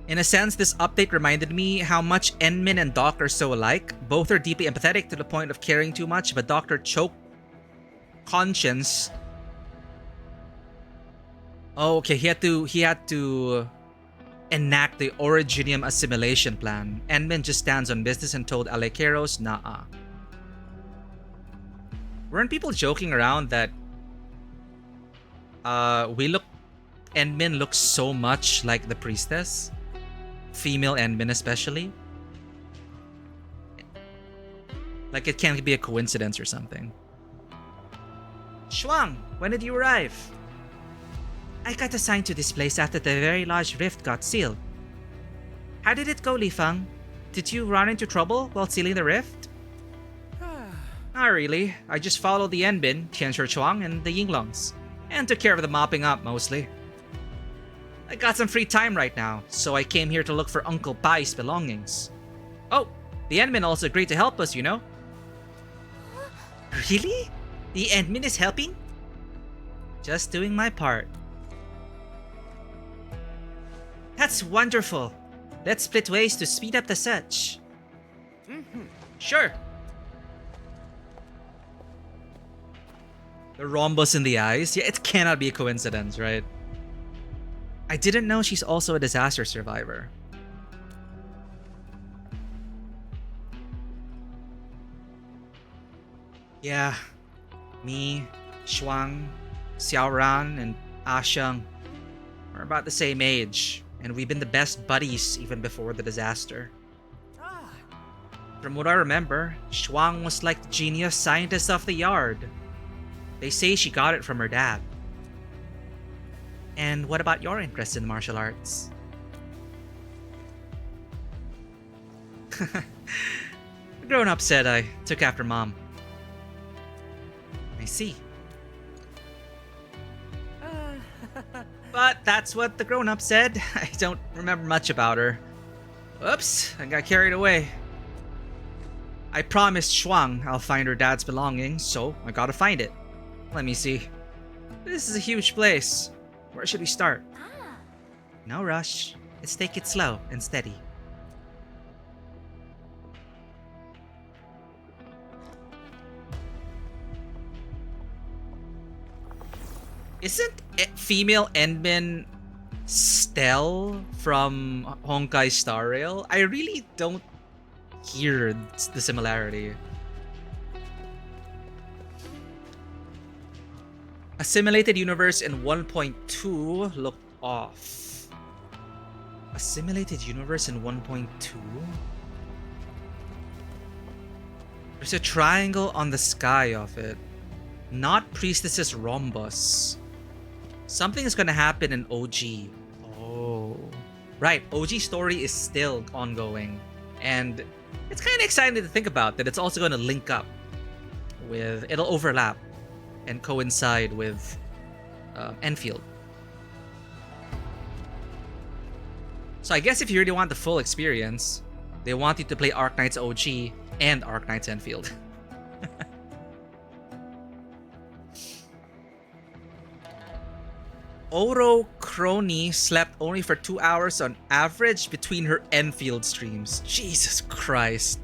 S1: In a sense, this update reminded me how much Enmin and Doc are so alike. Both are deeply empathetic to the point of caring too much, but Dr. choked conscience. Oh, okay, he had to enact the Originium assimilation plan. Enmin just stands on business and told Alekeros, nah. Weren't people joking around that Enmin looks so much like the priestess? Female Enmin especially? Like it can't be a coincidence or something. Shuang, when did you arrive? I got assigned to this place after the very large rift got sealed. How did it go, Li Feng? Did you run into trouble while sealing the rift? Not really. I just followed the Enbin, Tianshi Chuang, and the Yinglongs, and took care of the mopping up mostly. I got some free time right now, so I came here to look for Uncle Bai's belongings. Oh, the Enmin also agreed to help us, you know. Really? The Enmin is helping? Just doing my part. That's wonderful. Let's split ways to speed up the search. Sure. The rhombus in the eyes? Yeah, it cannot be a coincidence, right? I didn't know she's also a disaster survivor. Yeah, me, Shuang, Xiaoran, and Asheng are about the same age, and we've been the best buddies even before the disaster. From what I remember, Shuang was like the genius scientist of the yard. They say she got it from her dad. And what about your interest in martial arts? The grown-up said I took after mom. I see. But that's what the grown-up said. I don't remember much about her. Oops, I got carried away. I promised Shuang I'll find her dad's belongings, so I gotta find it. Let me see. This is a huge place. Where should we start? No rush. Let's take it slow and steady. Isn't female Enmin Stell from Honkai Star Rail? I really don't hear the similarity. Assimilated universe in 1.2 looked off. Assimilated universe in 1.2? There's a triangle on the sky of it. Not Priestess's rhombus. Something is gonna happen in OG. Oh. Right, OG story is still ongoing. And it's kind of exciting to think about that it's also gonna link up with... It'll overlap and coincide with Endfield. So I guess if you really want the full experience, they want you to play Arknights OG and Arknights Endfield. Oro Crony slept only for 2 hours on average between her Endfield streams. Jesus Christ.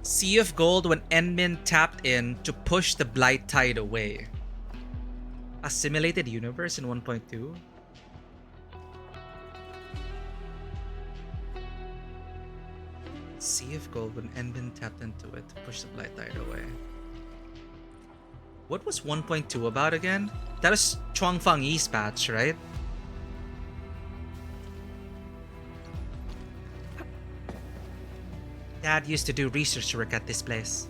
S1: Sea of Gold when Enmin tapped in to push the Blight Tide away. Assimilated universe in 1.2? Sea of Gold when Enmin tapped into it to push the Blight Tide away. What was 1.2 about again? That was Chuangfang Yi's patch, right? Dad used to do research work at this place.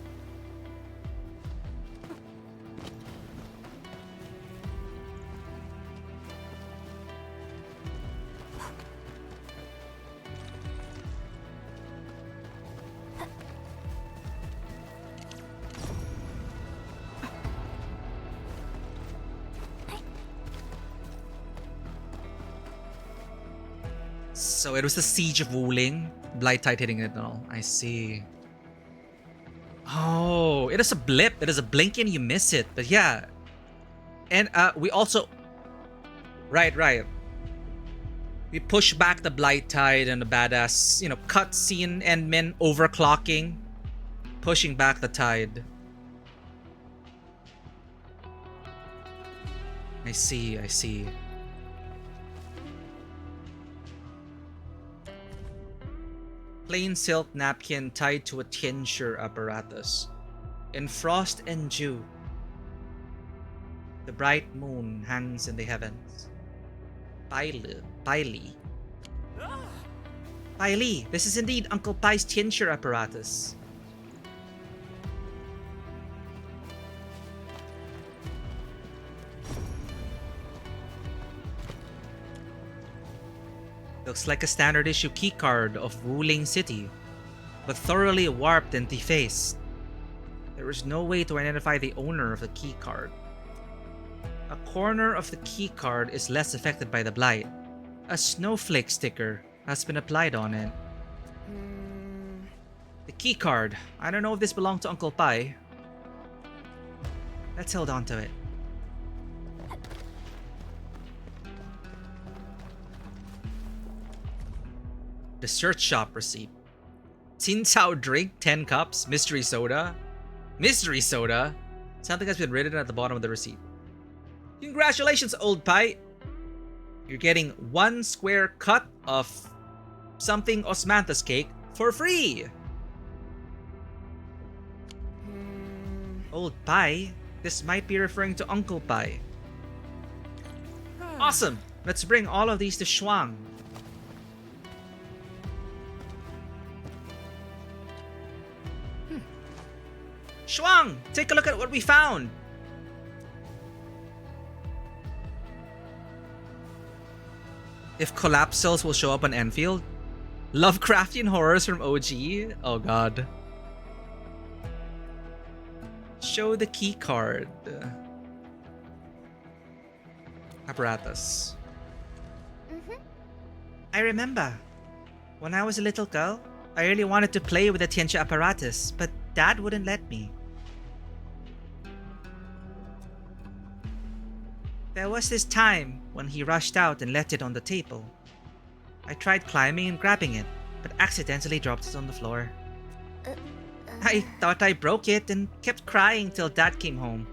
S1: So it was the siege of Wuling, Blight Tide hitting it and all. I see. Oh, it is a blip. It is a blink and you miss it. But yeah. And we also... Right. We push back the Blight Tide and the badass, cutscene Endmin overclocking. Pushing back the tide. I see. Plain silk napkin tied to a tincture apparatus. In frost and dew, the bright moon hangs in the heavens. Bailey, this is indeed Uncle Pai's tincture apparatus. Looks like a standard issue keycard of Wuling City, but thoroughly warped and defaced. There is no way to identify the owner of the keycard. A corner of the keycard is less affected by the blight. A snowflake sticker has been applied on it. The keycard. I don't know if this belonged to Uncle Pai. Let's hold on to it. The search shop receipt. Xin Cao drink, 10 cups, mystery soda. Mystery soda? Something has been written at the bottom of the receipt. Congratulations, old Pai. You're getting 1 square cut of something osmanthus cake for free. Old Pai? This might be referring to Uncle Pai. Awesome! Let's bring all of these to Shuang. Shuang, take a look at what we found. If collapsals will show up on Enfield? Lovecraftian horrors from OG? Oh god. Show the key card. Apparatus. I remember. When I was a little girl, I really wanted to play with the Tianxia apparatus, but Dad wouldn't let me. There was this time when he rushed out and left it on the table. I tried climbing and grabbing it, but accidentally dropped it on the floor. I thought I broke it and kept crying till Dad came home.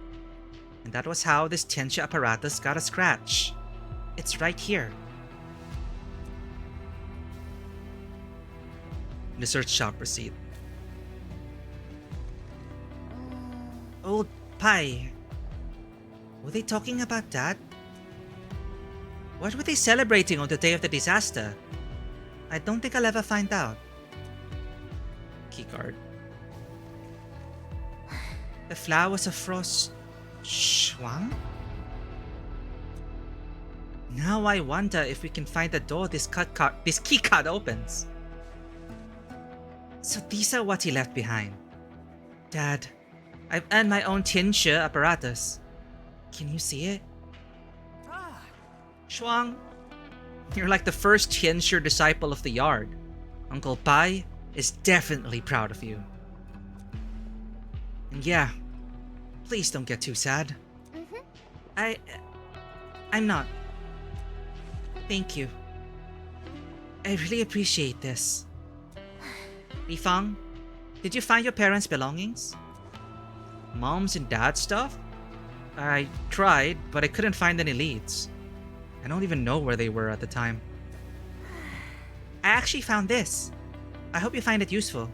S1: And that was how this Tianxia apparatus got a scratch. It's right here. The search shop receipt. Old Pai. Were they talking about Dad? What were they celebrating on the day of the disaster? I don't think I'll ever find out. Keycard. The flowers of frost... Shuang? Now I wonder if we can find the door this keycard opens. So these are what he left behind. Dad, I've earned my own tincture apparatus. Can you see it? Shuang, you're like the first tincture disciple of the yard. Uncle Pai is definitely proud of you. And yeah, please don't get too sad. I'm not. Thank you. I really appreciate this. Lifang, did you find your parents' belongings? Mom's and dad's stuff? I tried, but I couldn't find any leads. I don't even know where they were at the time. I actually found this. I hope you find it useful.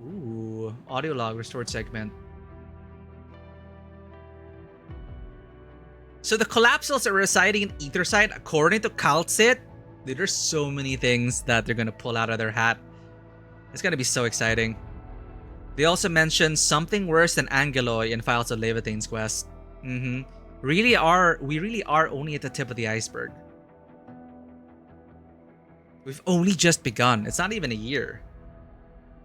S1: Ooh, audio log restored segment. So the collapsals are residing in Etherside according to Calcit. Dude, there's so many things that they're gonna pull out of their hat. It's gonna be so exciting. They also mentioned something worse than Angeloy in Files of Levitane's quest. We really are only at the tip of the iceberg. We've only just begun. It's not even a year.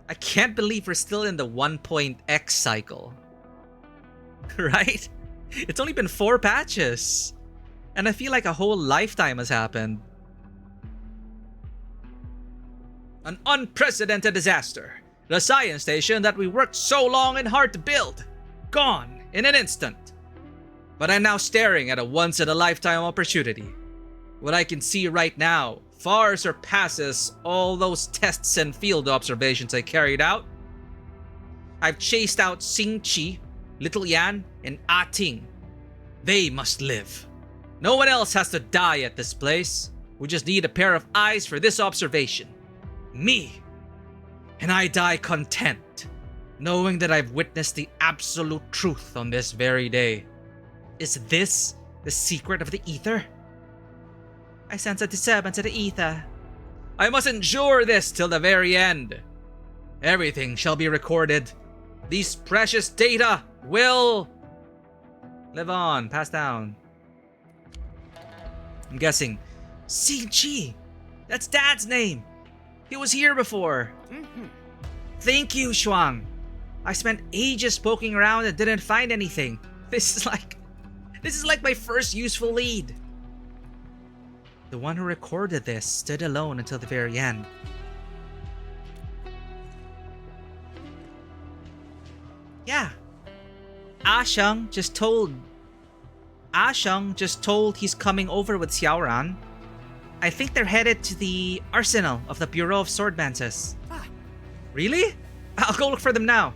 S1: I can't believe we're still in the 1.x cycle. Right? It's only been 4 patches. And I feel like a whole lifetime has happened. An unprecedented disaster. The science station that we worked so long and hard to build. Gone in an instant. But I'm now staring at a once-in-a-lifetime opportunity. What I can see right now far surpasses all those tests and field observations I carried out. I've chased out Xing Qi, Little Yan, and Ah Ting. They must live. No one else has to die at this place. We just need a pair of eyes for this observation. Me. And I die content, knowing that I've witnessed the absolute truth on this very day. Is this the secret of the ether? I sense a disturbance in the ether. I must endure this till the very end. Everything shall be recorded. These precious data will live on, pass down. I'm guessing Xing Qi. That's Dad's name. He was here before. Thank you, Shuang. I spent ages poking around and didn't find anything. This is like my first useful lead. The one who recorded this stood alone until the very end. Yeah. Asheng just told he's coming over with Xiaoran. I think they're headed to the arsenal of the Bureau of Swordmances. Really? I'll go look for them now.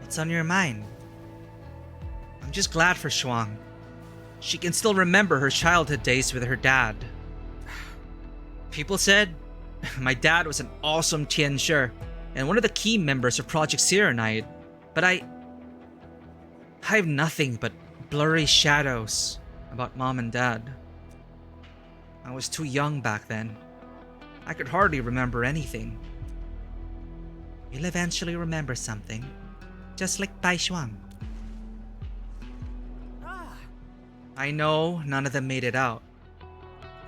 S1: What's on your mind? I'm just glad for Shuang. She can still remember her childhood days with her dad. People said my dad was an awesome Tianshi and one of the key members of Project Serenite, but I have nothing but blurry shadows about Mom and Dad. I was too young back then. I could hardly remember anything. You'll eventually remember something, just like Tai Shuang. I know none of them made it out.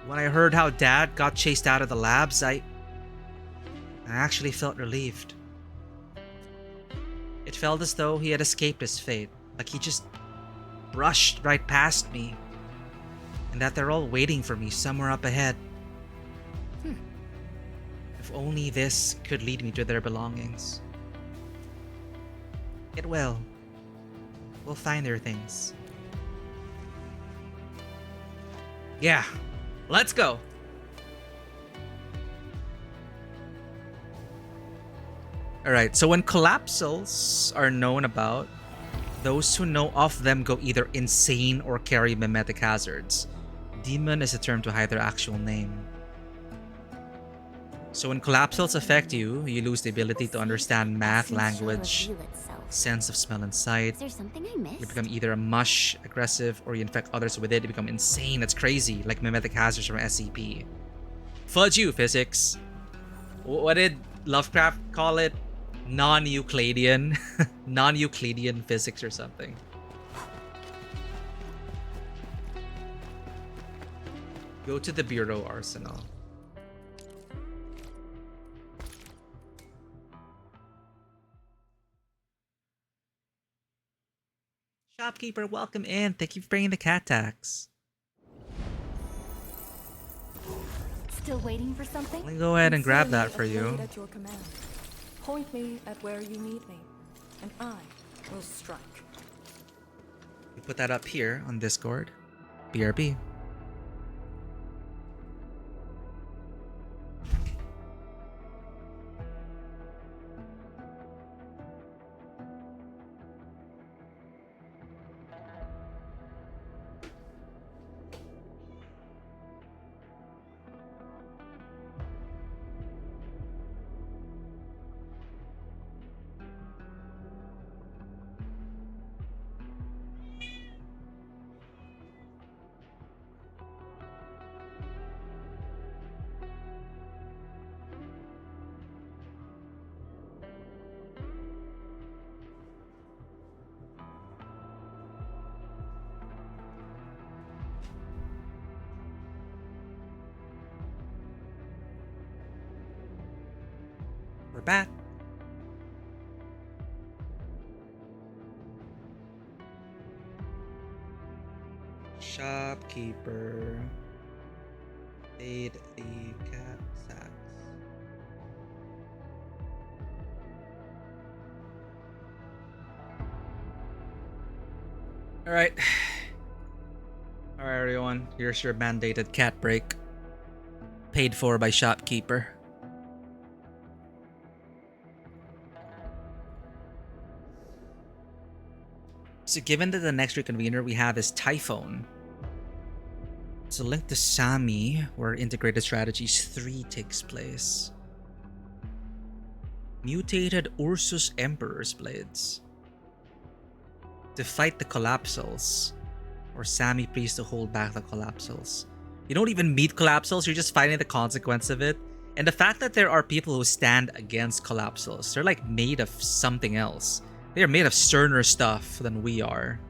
S1: When I heard how Dad got chased out of the labs, I actually felt relieved. It felt as though he had escaped his fate, like he just brushed right past me, and that they're all waiting for me somewhere up ahead. If only this could lead me to their belongings. It will. We'll find their things. Yeah, let's go. Alright, so when collapsals are known about, those who know of them go either insane or carry mimetic hazards. Demon is a term to hide their actual name. So when collapsals affect you, you lose the ability to understand math, language, sense of smell and sight.
S3: Is there something I missed?
S1: You become either a mush, aggressive, or you infect others with it. You become insane. That's crazy, like mimetic hazards from SCP. Fudge you, physics. What did Lovecraft call it? Non-Euclidean. Non-Euclidean physics or something. Go to the Bureau Arsenal. Shopkeeper, welcome in. Thank you for bringing the cat tax.
S2: Still waiting for something?
S1: Let me go ahead and grab that for you.
S5: At your command. Point me at where you need me, and I will strike.
S1: We put that up here on Discord. BRB. We're back. shopkeeper. Paid the cat tax. Alright. Alright, everyone. Here's your mandated cat break. Paid for by shopkeeper. So given that the next reconvener we have is Typhone. So link to Sami, where Integrated Strategies 3 takes place. Mutated Ursus Emperor's Blades. To fight the Collapsals. Or Sami Priest to hold back the Collapsals. You don't even meet Collapsals, you're just fighting the consequence of it. And the fact that there are people who stand against Collapsals, they're like made of something else. They are made of sterner stuff than we are.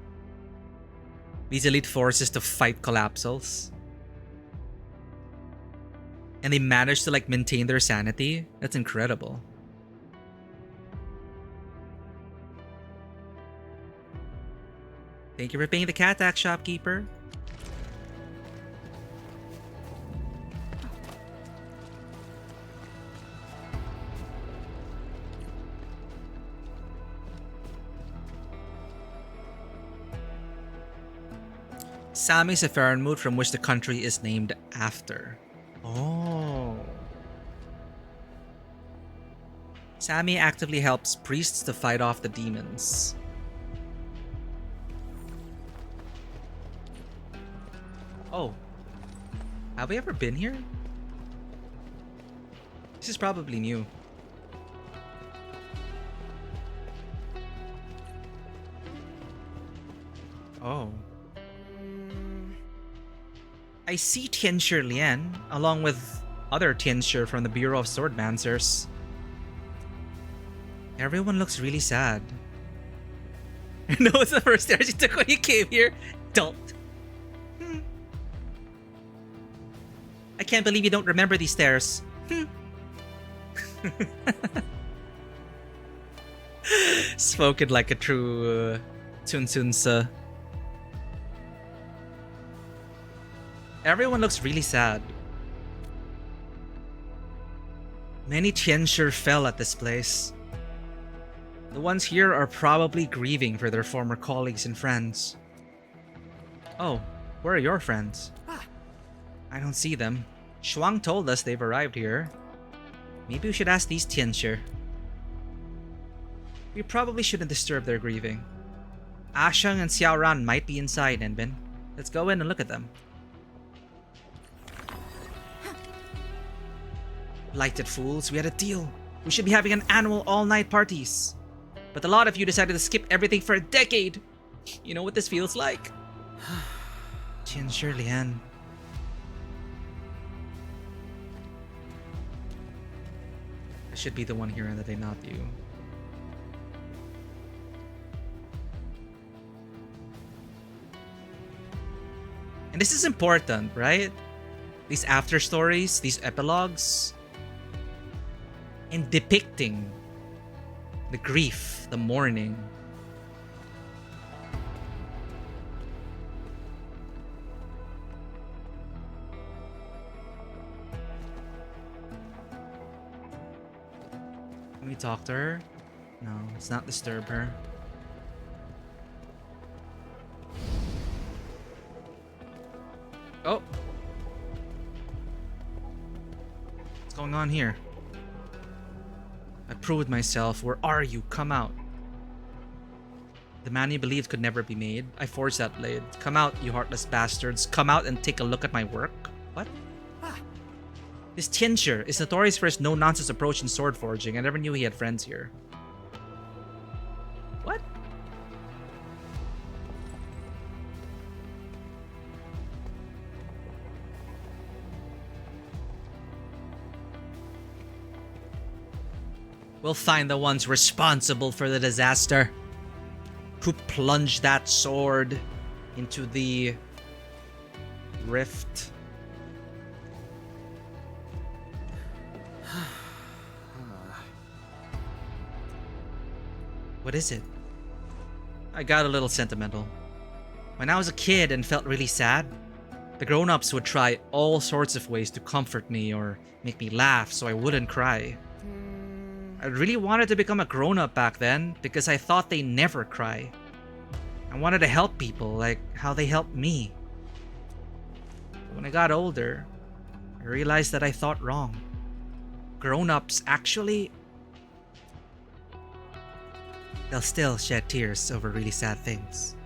S1: These elite forces to fight Collapsals. And they manage to like maintain their sanity. That's incredible. Thank you for paying the cat tax, shopkeeper. Sami is a Faranmut from which the country is named after. Oh. Sami actively helps priests to fight off the demons. Oh. Have we ever been here? This is probably new. Oh. I see Tianshi Lian, along with other Tianshi from the Bureau of Swordmancers. Everyone looks really sad. No, it's the first stairs you took when you came here. Don't. I can't believe you don't remember these stairs. Spoken like a true Tsunsunsa. Everyone looks really sad. Many Tianshi fell at this place. The ones here are probably grieving for their former colleagues and friends. Oh, where are your friends? I don't see them. Shuang told us they've arrived here. Maybe we should ask these Tianshi. We probably shouldn't disturb their grieving. Ashang and Xiaoran might be inside, Enbin. Let's go in and look at them. Blighted fools, we had a deal. We should be having an annual all-night parties. But a lot of you decided to skip everything for a decade. You know what this feels like? Tianshi Lian. I should be the one here and that they not you. And this is important, right? These after stories, these epilogues. And depicting the grief, the mourning. Can we talk to her? No, let's not disturb her. Oh! What's going on here? I proved myself. Where are you? Come out. The man you believed could never be made. I forged that blade. Come out, you heartless bastards. Come out and take a look at my work. What? This Tianshi is notorious for his no-nonsense approach in sword forging. I never knew he had friends here. What? We'll find the ones responsible for the disaster. Who plunged that sword into the rift. What is it? I got a little sentimental. When I was a kid and felt really sad, The grown-ups would try all sorts of ways to comfort me or make me laugh so I wouldn't cry. I really wanted to become a grown-up back then because I thought they never cry. I wanted to help people like how they helped me. But when I got older, I realized that I thought wrong. Grown-ups actually... they'll still shed tears over really sad things.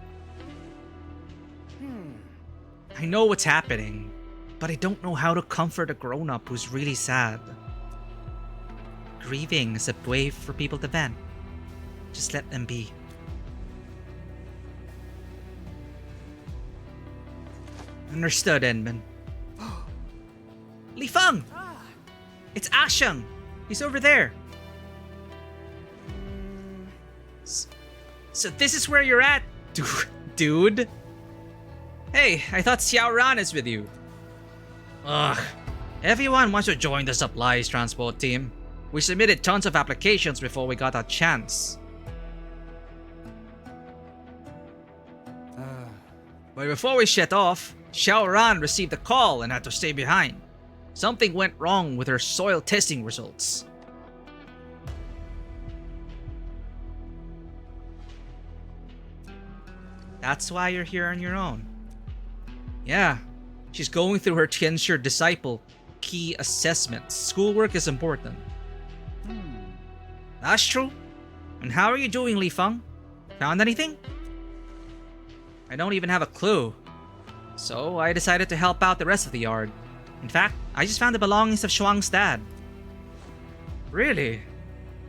S1: I know what's happening, but I don't know how to comfort a grown-up who's really sad. Grieving is a way for people to vent. Just let them be. Understood, Enman. Li Feng! It's Asheng! He's over there! So this is where you're at, dude? Hey, I thought Xiao Ran is with you. Ugh. Everyone wants to join the supplies transport team. We submitted tons of applications before we got a chance. But before we set off, Xiao Ran received a call and had to stay behind. Something went wrong with her soil testing results. That's why you're here on your own. Yeah, she's going through her Tianxia Disciple key assessments. Schoolwork is important. That's true. And how are you doing, Li Feng? Found anything? I don't even have a clue. So I decided to help out the rest of the yard. In fact, I just found the belongings of Shuang's dad. Really?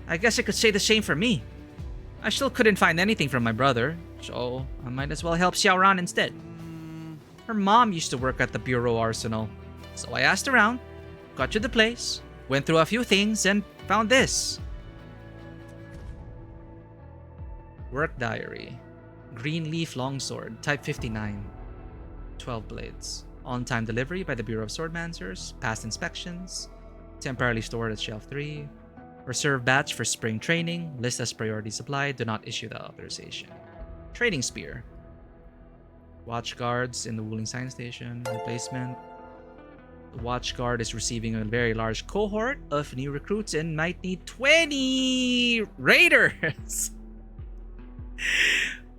S1: I guess I could say the same for me. I still couldn't find anything from my brother, so I might as well help Xiao Ran instead. Her mom used to work at the Bureau Arsenal, so I asked around, got to the place, went through a few things, and found this. Work diary. Green leaf longsword, type 59. 12 blades. On-time delivery by the Bureau of Swordmancers. Past inspections. Temporarily stored at shelf 3. Reserve batch for spring training. List as priority supply. Do not issue the authorization. Training spear. Watch guards in the Wuling Science Station. Replacement. The watch guard is receiving a very large cohort of new recruits and might need 20 raiders.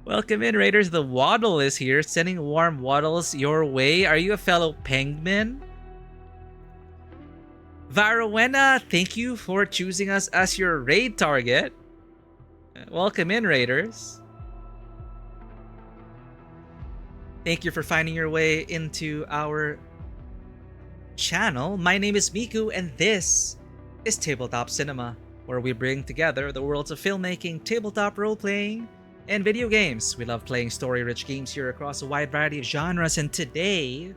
S1: Welcome in, raiders. The Waddle is here, sending warm waddles your way. Are you a fellow penguin? Varowena, thank you for choosing us as your raid target. Welcome in, raiders. Thank you for finding your way into our channel. My name is Miku, and this is Tabletop Cinema, where we bring together the worlds of filmmaking, tabletop role-playing, and video games. We love playing story-rich games here across a wide variety of genres, and today,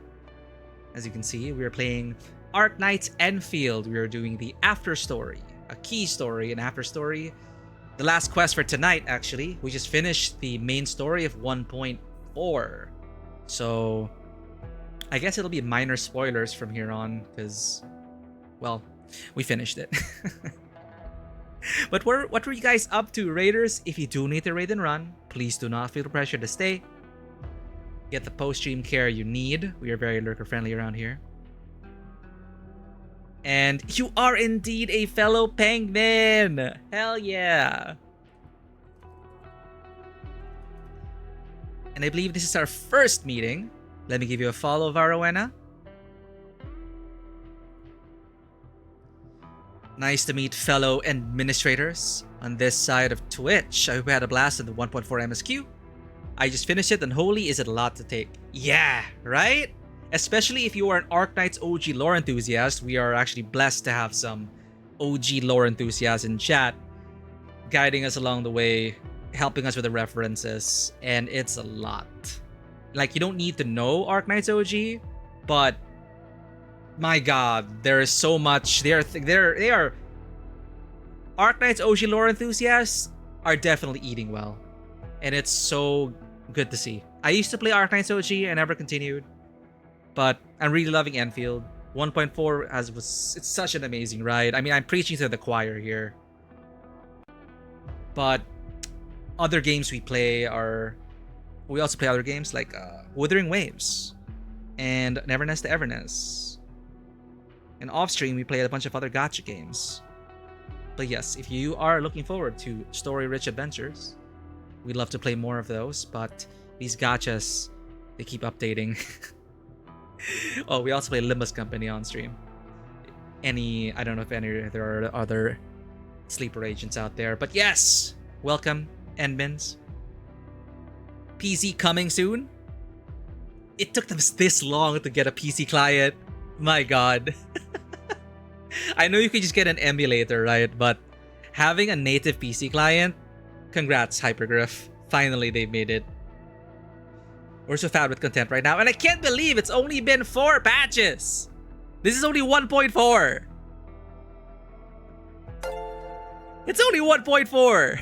S1: as you can see, we are playing Arknights Endfield. We are doing the after story, a key story, an after story. The last quest for tonight, actually. We just finished the main story of 1.4. So, I guess it'll be minor spoilers from here on, because, well, we finished it. But what were you guys up to, raiders? If you do need to raid and run, please do not feel the pressure to stay. Get the post-stream care you need. We are very lurker-friendly around here. And you are indeed a fellow penguin! Hell yeah! And I believe this is our first meeting. Let me give you a follow, Varowena. Nice to meet fellow administrators on this side of Twitch. I hope you had a blast in the 1.4 MSQ. I just finished it, and holy is it a lot to take. Yeah, right? Especially if you are an Arknights OG lore enthusiast. We are actually blessed to have some OG lore enthusiasts in chat, guiding us along the way, helping us with the references, and it's a lot. Like, you don't need to know Arknights OG, but my god, there is so much. They are Arknights OG lore enthusiasts are definitely eating well, and it's so good to see. I used to play Arknights OG, I never continued, but I'm really loving Endfield. 1.4 it's such an amazing ride. I mean, I'm preaching to the choir here, but other games we also play other games like Wuthering Waves. and Neverness to Everness. And off stream, we played a bunch of other gacha games. But yes, if you are looking forward to story-rich adventures, we'd love to play more of those. But these gachas, they keep updating. Oh, we also play Limbus Company on stream. I don't know if there are other sleeper agents out there. But yes, welcome, Endmins. PC coming soon. It took them this long to get a PC client. My god. I know you could just get an emulator, right? But having a native PC client, congrats, Hypergriff. Finally, they made it. We're so fat with content right now. And I can't believe it's only been 4 patches. This is only 1.4. It's only 1.4.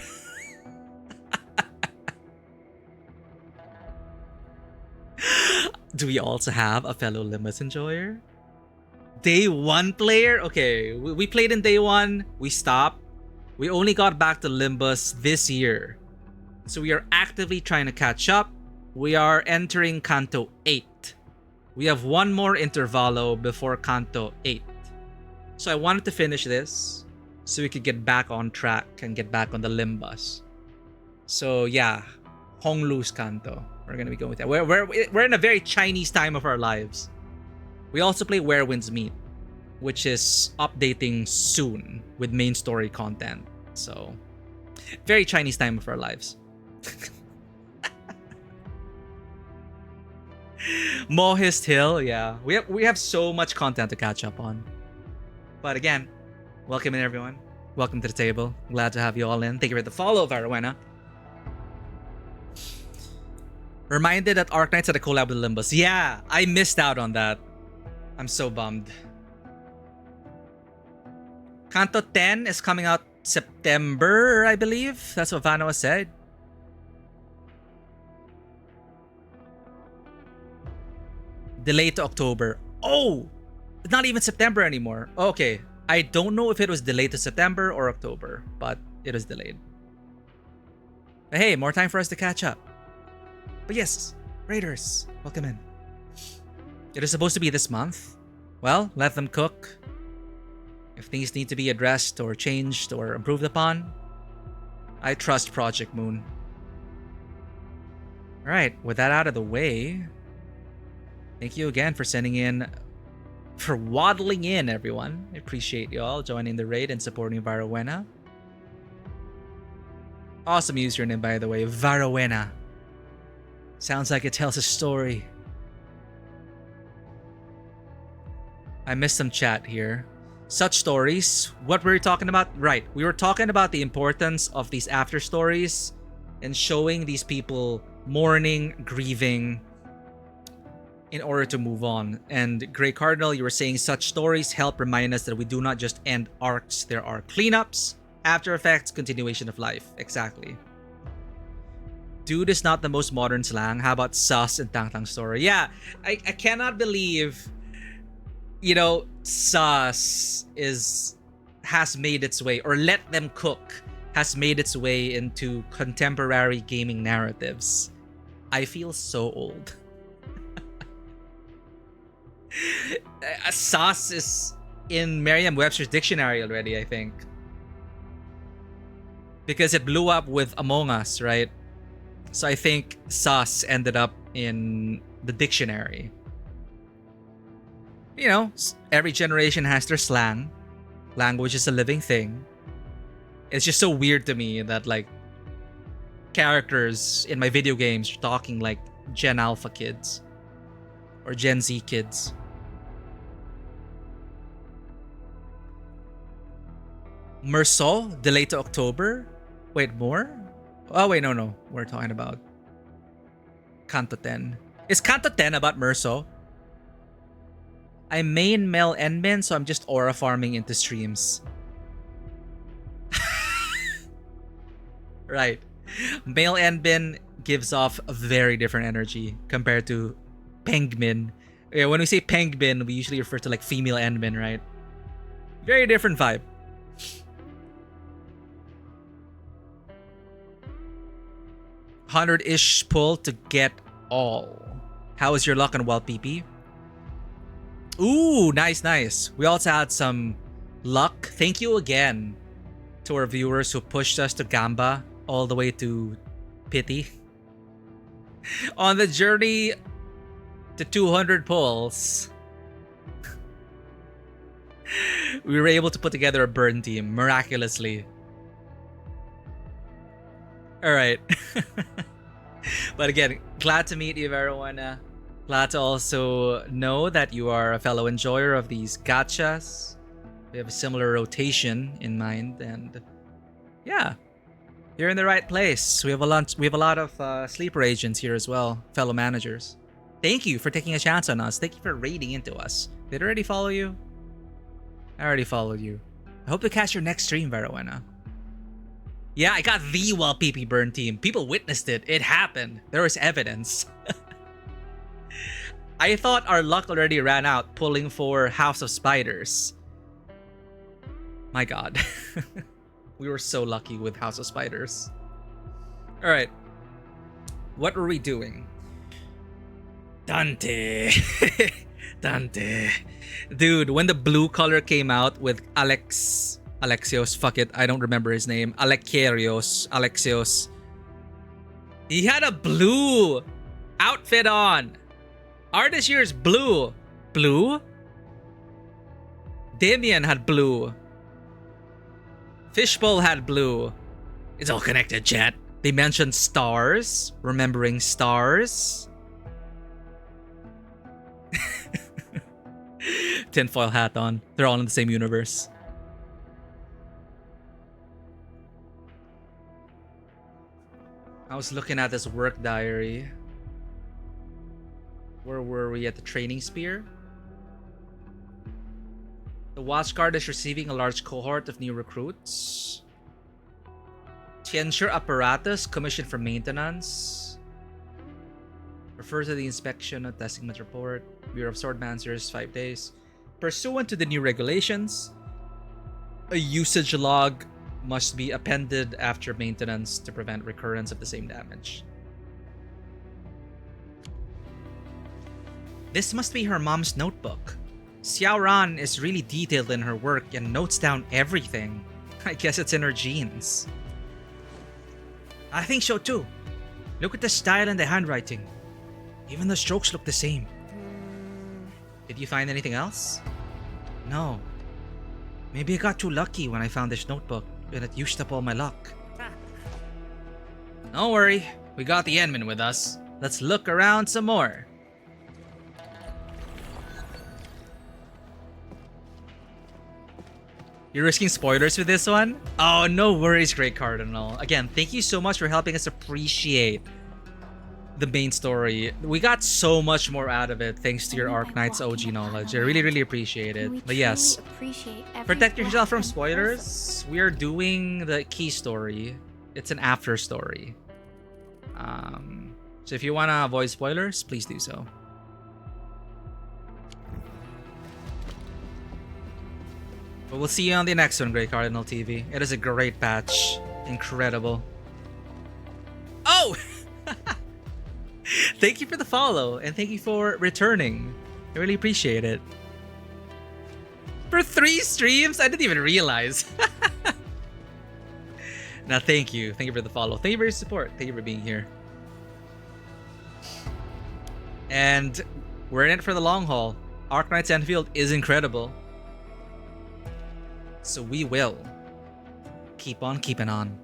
S1: Do we also have a fellow Limbus enjoyer? Day 1 player? Okay, we played in day 1. We stopped. We only got back to Limbus this year. So we are actively trying to catch up. We are entering Kanto 8. We have one more intervalo before Kanto 8. So I wanted to finish this so we could get back on track and get back on the Limbus. So yeah, Honglu's Kanto. We're going to be going with that. We're in a very Chinese time of our lives. We also play Where Winds Meet, which is updating soon with main story content. So, very Chinese time of our lives. Mohist Hill, yeah. We have so much content to catch up on. But again, welcome in everyone. Welcome to the table. Glad to have you all in. Thank you for the follow, Varawena. Reminded that Arknights had a collab with Limbus. Yeah, I missed out on that. I'm so bummed. Kanto 10 is coming out September, I believe. That's what Vanoa said. Delayed to October. Oh! It's not even September anymore. Okay. I don't know if it was delayed to September or October, but it was delayed. But hey, more time for us to catch up. But yes, Raiders, welcome in. It is supposed to be this month. Well, let them cook. If things need to be addressed or changed or improved upon, I trust Project Moon. Alright, with that out of the way, thank you again for waddling in, everyone. I appreciate you all joining the raid and supporting Varawena. Awesome username, by the way, Varawena. Sounds like it tells a story. I missed some chat here. Such stories. What were we talking about? Right. We were talking about the importance of these after stories and showing these people mourning, grieving in order to move on. And Grey Cardinal, you were saying such stories help remind us that we do not just end arcs. There are cleanups, after effects, continuation of life. Exactly. Dude is not the most modern slang. How about sus and tang tang story? Yeah, I cannot believe, you know, sus has made its way, or let them cook has made its way into contemporary gaming narratives. I feel so old. Sus is in Merriam-Webster's dictionary already, I think. Because it blew up with Among Us, right? So I think sus ended up in the dictionary. You know, every generation has their slang. Language is a living thing. It's just so weird to me that, like, characters in my video games are talking like Gen Alpha kids or Gen Z kids. Merceau, delayed to October? Wait, more? Oh, wait, no. We're talking about Kanto 10. Is Kanto 10 about Merceau? I main Mel Enmin, so I'm just aura farming into streams. Right. Male Enbin gives off a very different energy compared to Pengmin. Yeah, when we say Pengmin, we usually refer to like female Enbin, right? Very different vibe. $100-ish pull to get all. How is your luck on Wild PP? Ooh, nice, nice. We also had some luck. Thank you again to our viewers who pushed us to Gamba all the way to Pity. On the journey to 200 pulls, we were able to put together a burn team miraculously. All right. But again, glad to meet you, everyone. Glad to also know that you are a fellow enjoyer of these gachas. We have a similar rotation in mind, and yeah, you're in the right place. We have a lot of sleeper agents here as well, fellow managers. Thank you for taking a chance on us. Thank you for raiding into us. Did I already follow you? I already followed you. I hope to catch your next stream, Verowena. Yeah, I got the PP burn team. People witnessed it. It happened. There was evidence. I thought our luck already ran out pulling for House of Spiders. My god. We were so lucky with House of Spiders. Alright. What were we doing? Dante. Dante. Dude, when the blue color came out with Alexios, fuck it, I don't remember his name. Alexios. He had a blue outfit on. Artist here is blue. Blue? Damien had blue. Fishbowl had blue. It's all connected, chat. They mentioned stars. Remembering stars. Tinfoil hat on. They're all in the same universe. I was looking at this work diary. Where were we? At the training spear? The Watchguard is receiving a large cohort of new recruits. Tiensure apparatus commissioned for maintenance. Refer to the inspection and testing report. Bureau of Swordmancers, 5 days. Pursuant to the new regulations, a usage log must be appended after maintenance to prevent recurrence of the same damage. This must be her mom's notebook. Xiao Ran is really detailed in her work and notes down everything. I guess it's in her genes. I think so too. Look at the style and the handwriting. Even the strokes look the same. Did you find anything else? No. Maybe I got too lucky when I found this notebook and it used up all my luck. Don't worry, we got the Endman with us. Let's look around some more. You're risking spoilers with this one? Oh, no worries, Great Cardinal. Again, thank you so much for helping us appreciate the main story. We got so much more out of it thanks to your Arknights OG knowledge. I really, really appreciate it. But yes, protect yourself from spoilers. We are doing the key story. It's an after story. So if you want to avoid spoilers, please do so. But we'll see you on the next one, Great Cardinal TV. It is a great patch. Incredible. Oh! Thank you for the follow, and thank you for returning. I really appreciate it. For 3 streams? I didn't even realize. Now, thank you. Thank you for the follow. Thank you for your support. Thank you for being here. And we're in it for the long haul. Arknights Endfield is incredible. So we will keep on keeping on.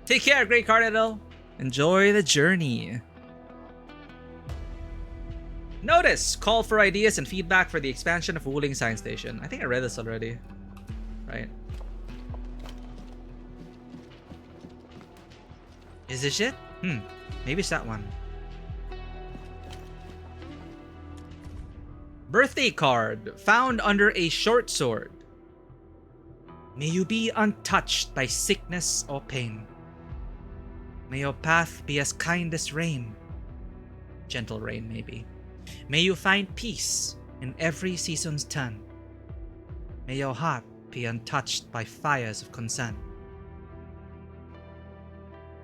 S1: Take care, Great Cardinal. Enjoy the journey. Notice, call for ideas and feedback for the expansion of Wuling Science Station. I think I read this already. Right. Is this it? Maybe it's that one. Birthday card found under a short sword. May you be untouched by sickness or pain. May your path be as kind as rain. Gentle rain, maybe. May you find peace in every season's turn. May your heart be untouched by fires of concern.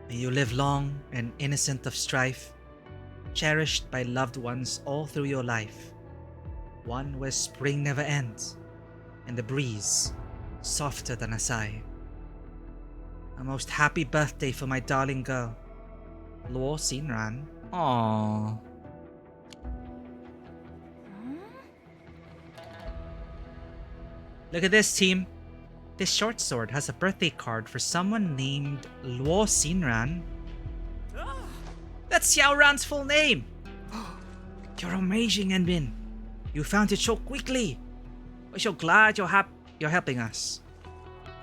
S1: May you live long and innocent of strife. cherished by loved ones all through your life. One where spring never ends, and the breeze softer than a sigh. A most happy birthday for my darling girl, Luo Xinran. Aww. Look at this, team. This short sword has a birthday card for someone named Luo Xinran. That's Xiao Ran's full name! You're amazing, Enbin. You found it so quickly. We're so glad you're helping us.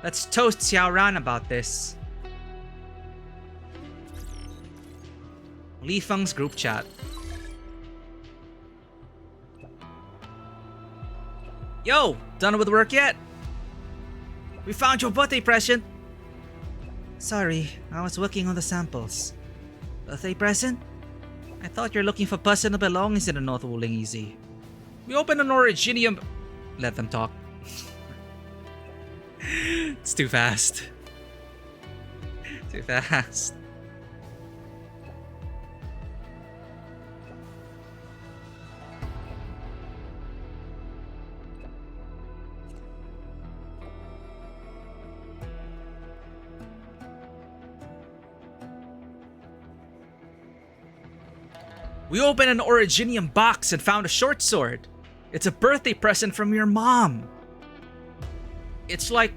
S1: Let's toast Xiao Ran about this. Li Feng's group chat. Yo, done with work yet? We found your birthday present. Sorry, I was working on the samples. Birthday present? I thought you're looking for personal belongings in the North Wuling Easy. We opened an Originium. Let them talk. It's too fast. Too fast. We opened an Originium box and found a short sword. It's a birthday present from your mom. It's like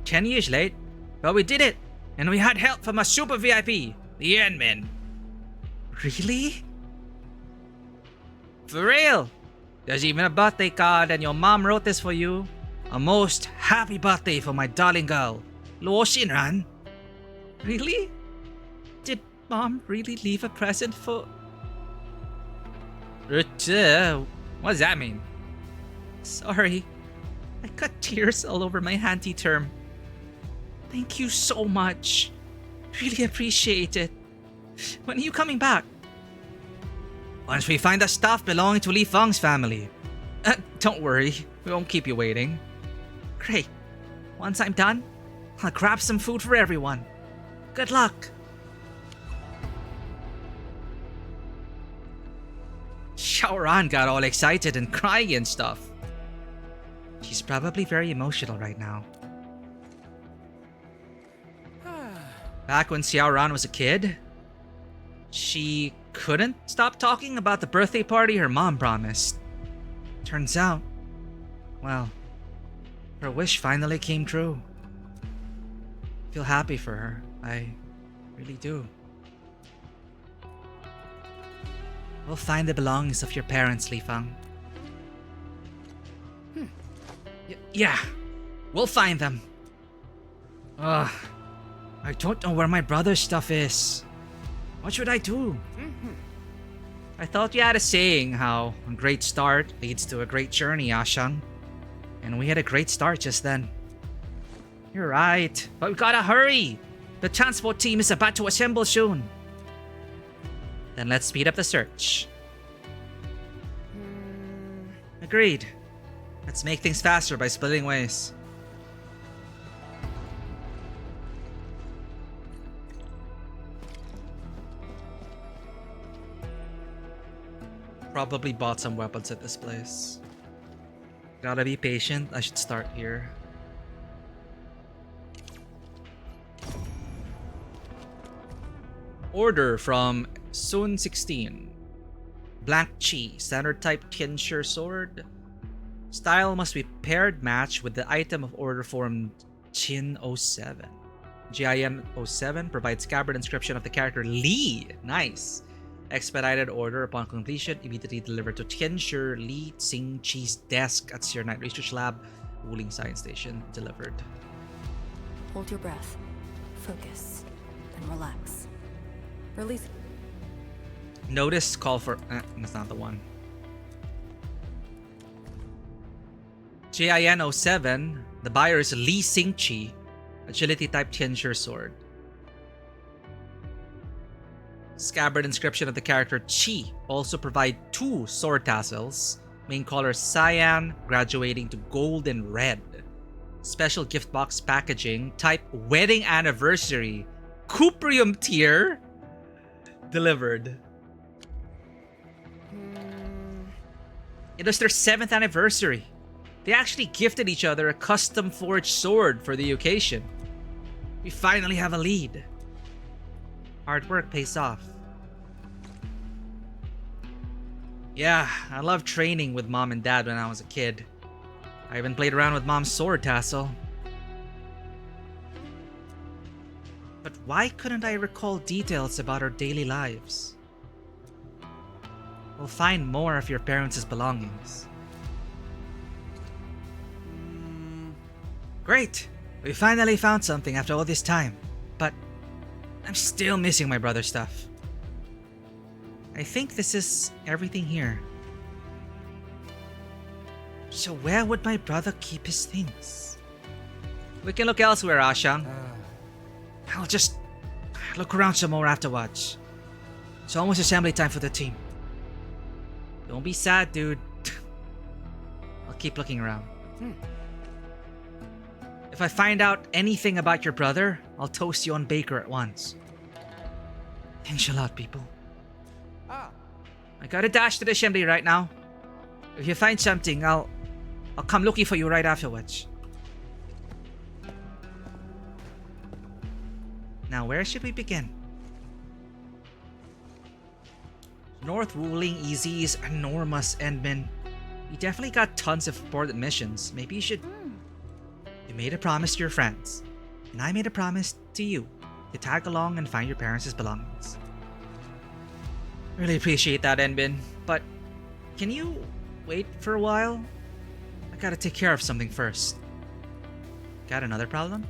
S1: 10 years late, but we did it. And we had help from a super VIP, the Endman. Really? For real? There's even a birthday card and your mom wrote this for you. A most happy birthday for my darling girl, Luo Xinran. Really? Did mom really leave a present for... What does that mean? Sorry. I got tears all over my handy term. Thank you so much. Really appreciate it. When are you coming back? Once we find the stuff belonging to Li Feng's family. Don't worry, we won't keep you waiting. Great. Once I'm done, I'll grab some food for everyone. Good luck. Xiaoran got all excited and crying and stuff. She's probably very emotional right now. Back when Xiaoran was a kid, she couldn't stop talking about the birthday party her mom promised. Turns out, well, her wish finally came true. I feel happy for her. I really do. We'll find the belongings of your parents, Li Feng. Yeah, we'll find them. Ugh, I don't know where my brother's stuff is. What should I do? I thought you had a saying how a great start leads to a great journey, Ashang. And we had a great start just then. You're right, but we gotta hurry. The transport team is about to assemble soon. Then let's speed up the search. Agreed. Let's make things faster by splitting ways. Probably bought some weapons at this place. Gotta be patient. I should start here. Order from Sun 16. Blank Chi, standard type tincture sword. Style must be paired match with the item of order form Chin 07. GIN 07 provides scabbard inscription of the character Li. Nice. Expedited order upon completion, immediately delivered to Tianshi Li Xing Chi's desk at Seer Knight Research Lab, Wuling Science Station. Delivered.
S5: Hold your breath. Focus. And relax. Release.
S1: Notice call for... that's not the one. GIN 07. The buyer is Li Xingqi. Agility type Tianshi sword. Scabbard inscription of the character Qi. Also provide 2 sword tassels. Main color cyan, graduating to gold and red. Special gift box packaging. Type wedding anniversary. Cuprium tier. Delivered. It was their 7th anniversary. They actually gifted each other a custom forged sword for the occasion. We finally have a lead. Hard work pays off. Yeah, I loved training with mom and dad when I was a kid. I even played around with mom's sword tassel. But why couldn't I recall details about our daily lives? We'll find more of your parents' belongings. Great! We finally found something after all this time. But I'm still missing my brother's stuff. I think this is everything here. So where would my brother keep his things? We can look elsewhere, Ashang. I'll just look around some more afterwards. It's almost assembly time for the team. Don't be sad, dude. I'll keep looking around. If I find out anything about your brother, I'll toast you on Baker at once. Thanks a lot, people. I gotta dash to the assembly right now. If you find something, I'll come looking for you right afterwards. Now, where should we begin? North ruling easy is enormous, Endman. You definitely got tons of important missions. Maybe you should... You made a promise to your friends, and I made a promise to you to tag along and find your parents' belongings. Really appreciate that, Endman, but can you wait for a while? I gotta take care of something first. Got another problem?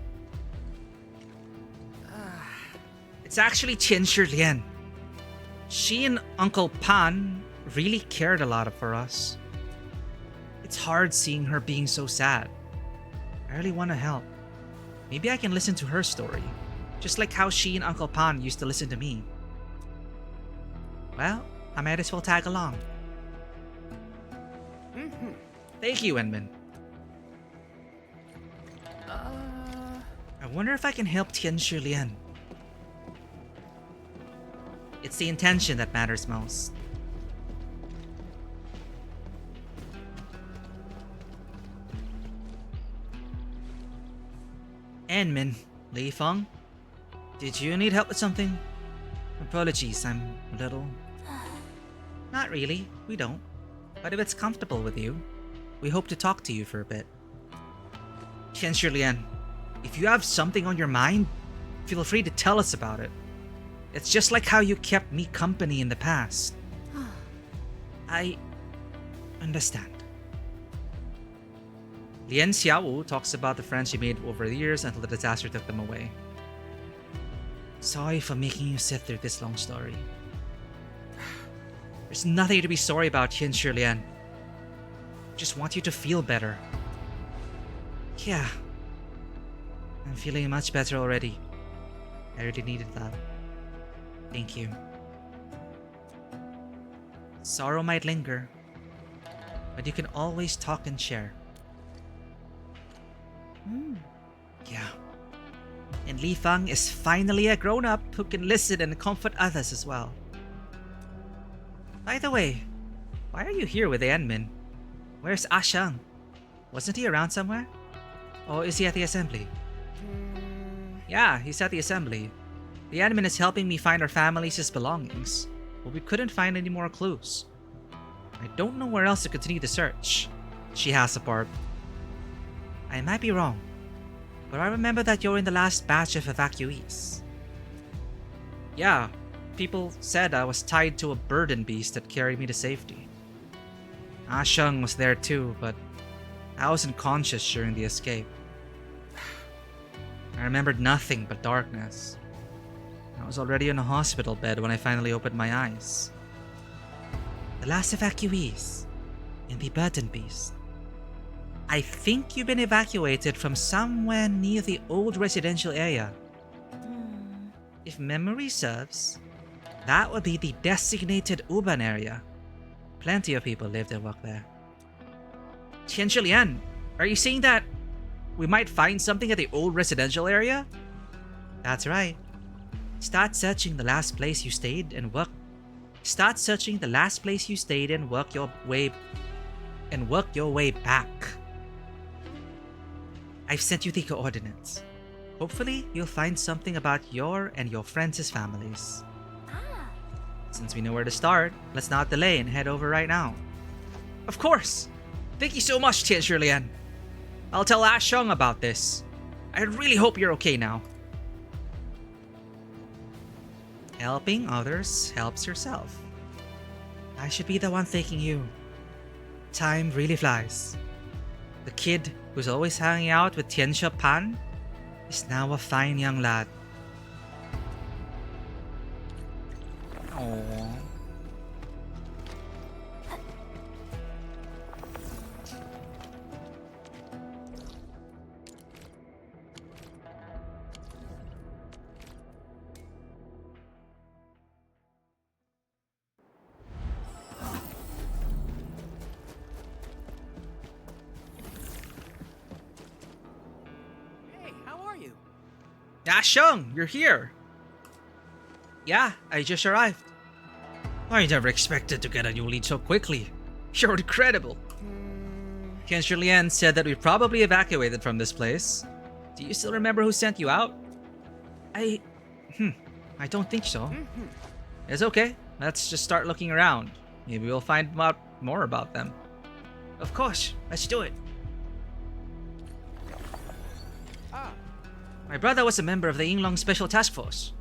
S1: It's actually Tianshi Lian. She and Uncle Pan really cared a lot for us. It's hard seeing her being so sad. I really want to help. Maybe I can listen to her story, just like how she and Uncle Pan used to listen to me. Well, I might as well tag along. Thank you, Enman. I wonder if I can help Tianshi Lian. It's the intention that matters most. Enman, Li Feng, did you need help with something? Apologies, I'm a little... Not really, we don't. But if it's comfortable with you, we hope to talk to you for a bit. Tianshi Lian, if you have something on your mind, feel free to tell us about it. It's just like how you kept me company in the past. I understand. Lian Xiaowu talks about the friends she made over the years until the disaster took them away. Sorry for making you sit through this long story. There's nothing to be sorry about, Tianshi Lian. Just want you to feel better. Yeah. I'm feeling much better already. I really needed that. Thank you. Sorrow might linger, but you can always talk and share. Yeah. And Li Feng is finally a grown-up who can listen and comfort others as well. By the way, why are you here with the Enmin? Where's Ashang? Wasn't he around somewhere? Or is he at the assembly? Yeah, he's at the assembly. The admin is helping me find our family's belongings, but we couldn't find any more clues. I don't know where else to continue the search. She has a part. I might be wrong, but I remember that you're in the last batch of evacuees. Yeah, people said I was tied to a burden beast that carried me to safety. Ashang was there too, but I wasn't conscious during the escape. I remembered nothing but darkness. I was already in a hospital bed when I finally opened my eyes. The last evacuees and the burden beast. I think you've been evacuated from somewhere near the old residential area. If memory serves, that would be the designated urban area. Plenty of people live and work there. Tianshi Lian, are you saying that we might find something at the old residential area? That's right. Start searching the last place you stayed and work. Start searching the last place you stayed and work your way. and work your way back. I've sent you the coordinates. Hopefully, you'll find something about your and your friends' families. Since we know where to start, let's not delay and head over right now. Of course! Thank you so much, Tian Shirlian. I'll tell Ash Shung about this. I really hope you're okay now. Helping others helps yourself. I should be the one thanking you. Time really flies. The kid who's always hanging out with Tianxia Pan is now a fine young lad. Aww. Ah, Shung, you're here. Yeah, I just arrived. I never expected to get a new lead so quickly. You're incredible. Tian Shilian said that we probably evacuated from this place. Do you still remember who sent you out? I don't think so. It's okay. Let's just start looking around. Maybe we'll find out more about them. Of course, let's do it. My brother was a member of the Yinglong Special Task Force.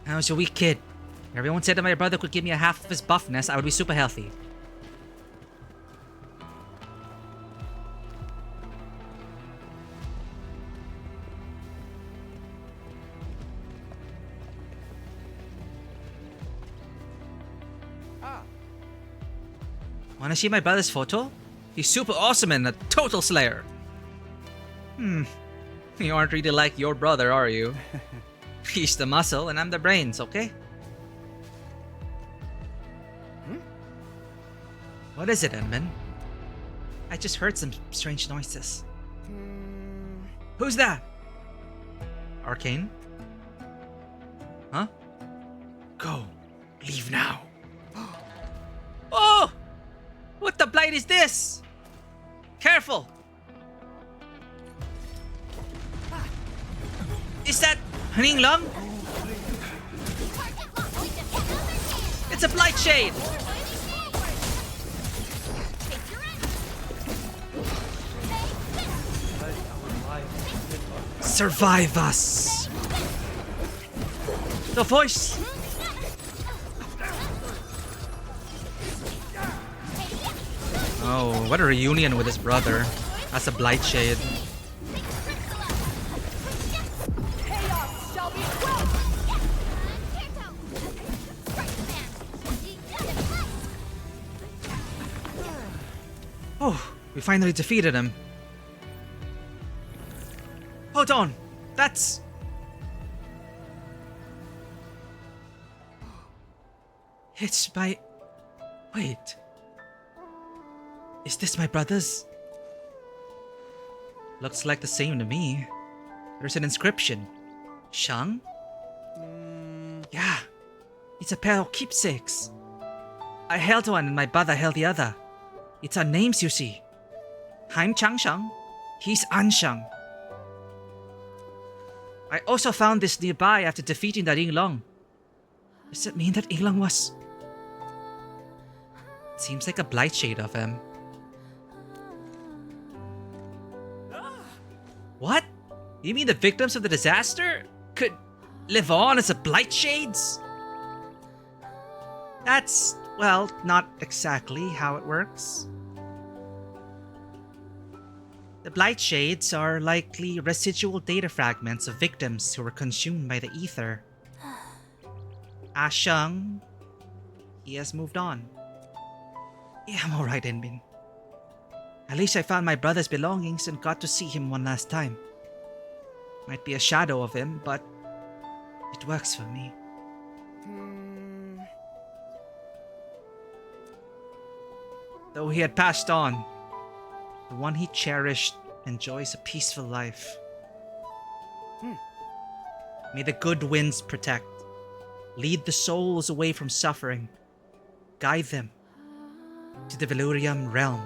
S1: I was a weak kid. Everyone said that my brother could give me a half of his buffness, I would be super healthy. Wanna see my brother's photo? He's super awesome and a total slayer. You aren't really like your brother, are you? He's the muscle and I'm the brains, okay? What is it, Edmund? I just heard some strange noises. Who's that? Arcane? Huh? Go. Leave now. Oh! What the blight is this? Careful! Is that Yinglong? It's a blight shade! Survive us! The voice! Oh, what a reunion with his brother. That's a blight shade. Oh, we finally defeated him. Hold on, that's... It's my... Wait. Is this my brother's? Looks like the same to me. There's an inscription. Shang? Yeah. It's a pair of keepsakes. I held one and my brother held the other. It's our names, you see. I'm Chang Shang. He's An Shang. I also found this nearby after defeating the Yinglong. Does it mean that Yinglong was... It seems like a blight shade of him. What? You mean the victims of the disaster could live on as a blight shades? That's, well, not exactly how it works. The blight shades are likely residual data fragments of victims who were consumed by the ether. Ashung, he has moved on. Yeah, I'm alright, Enbin. At least I found my brother's belongings and got to see him one last time. Might be a shadow of him, but it works for me. Though he had passed on, the one he cherished enjoys a peaceful life. May the good winds protect. Lead the souls away from suffering. Guide them to the Velurium realm.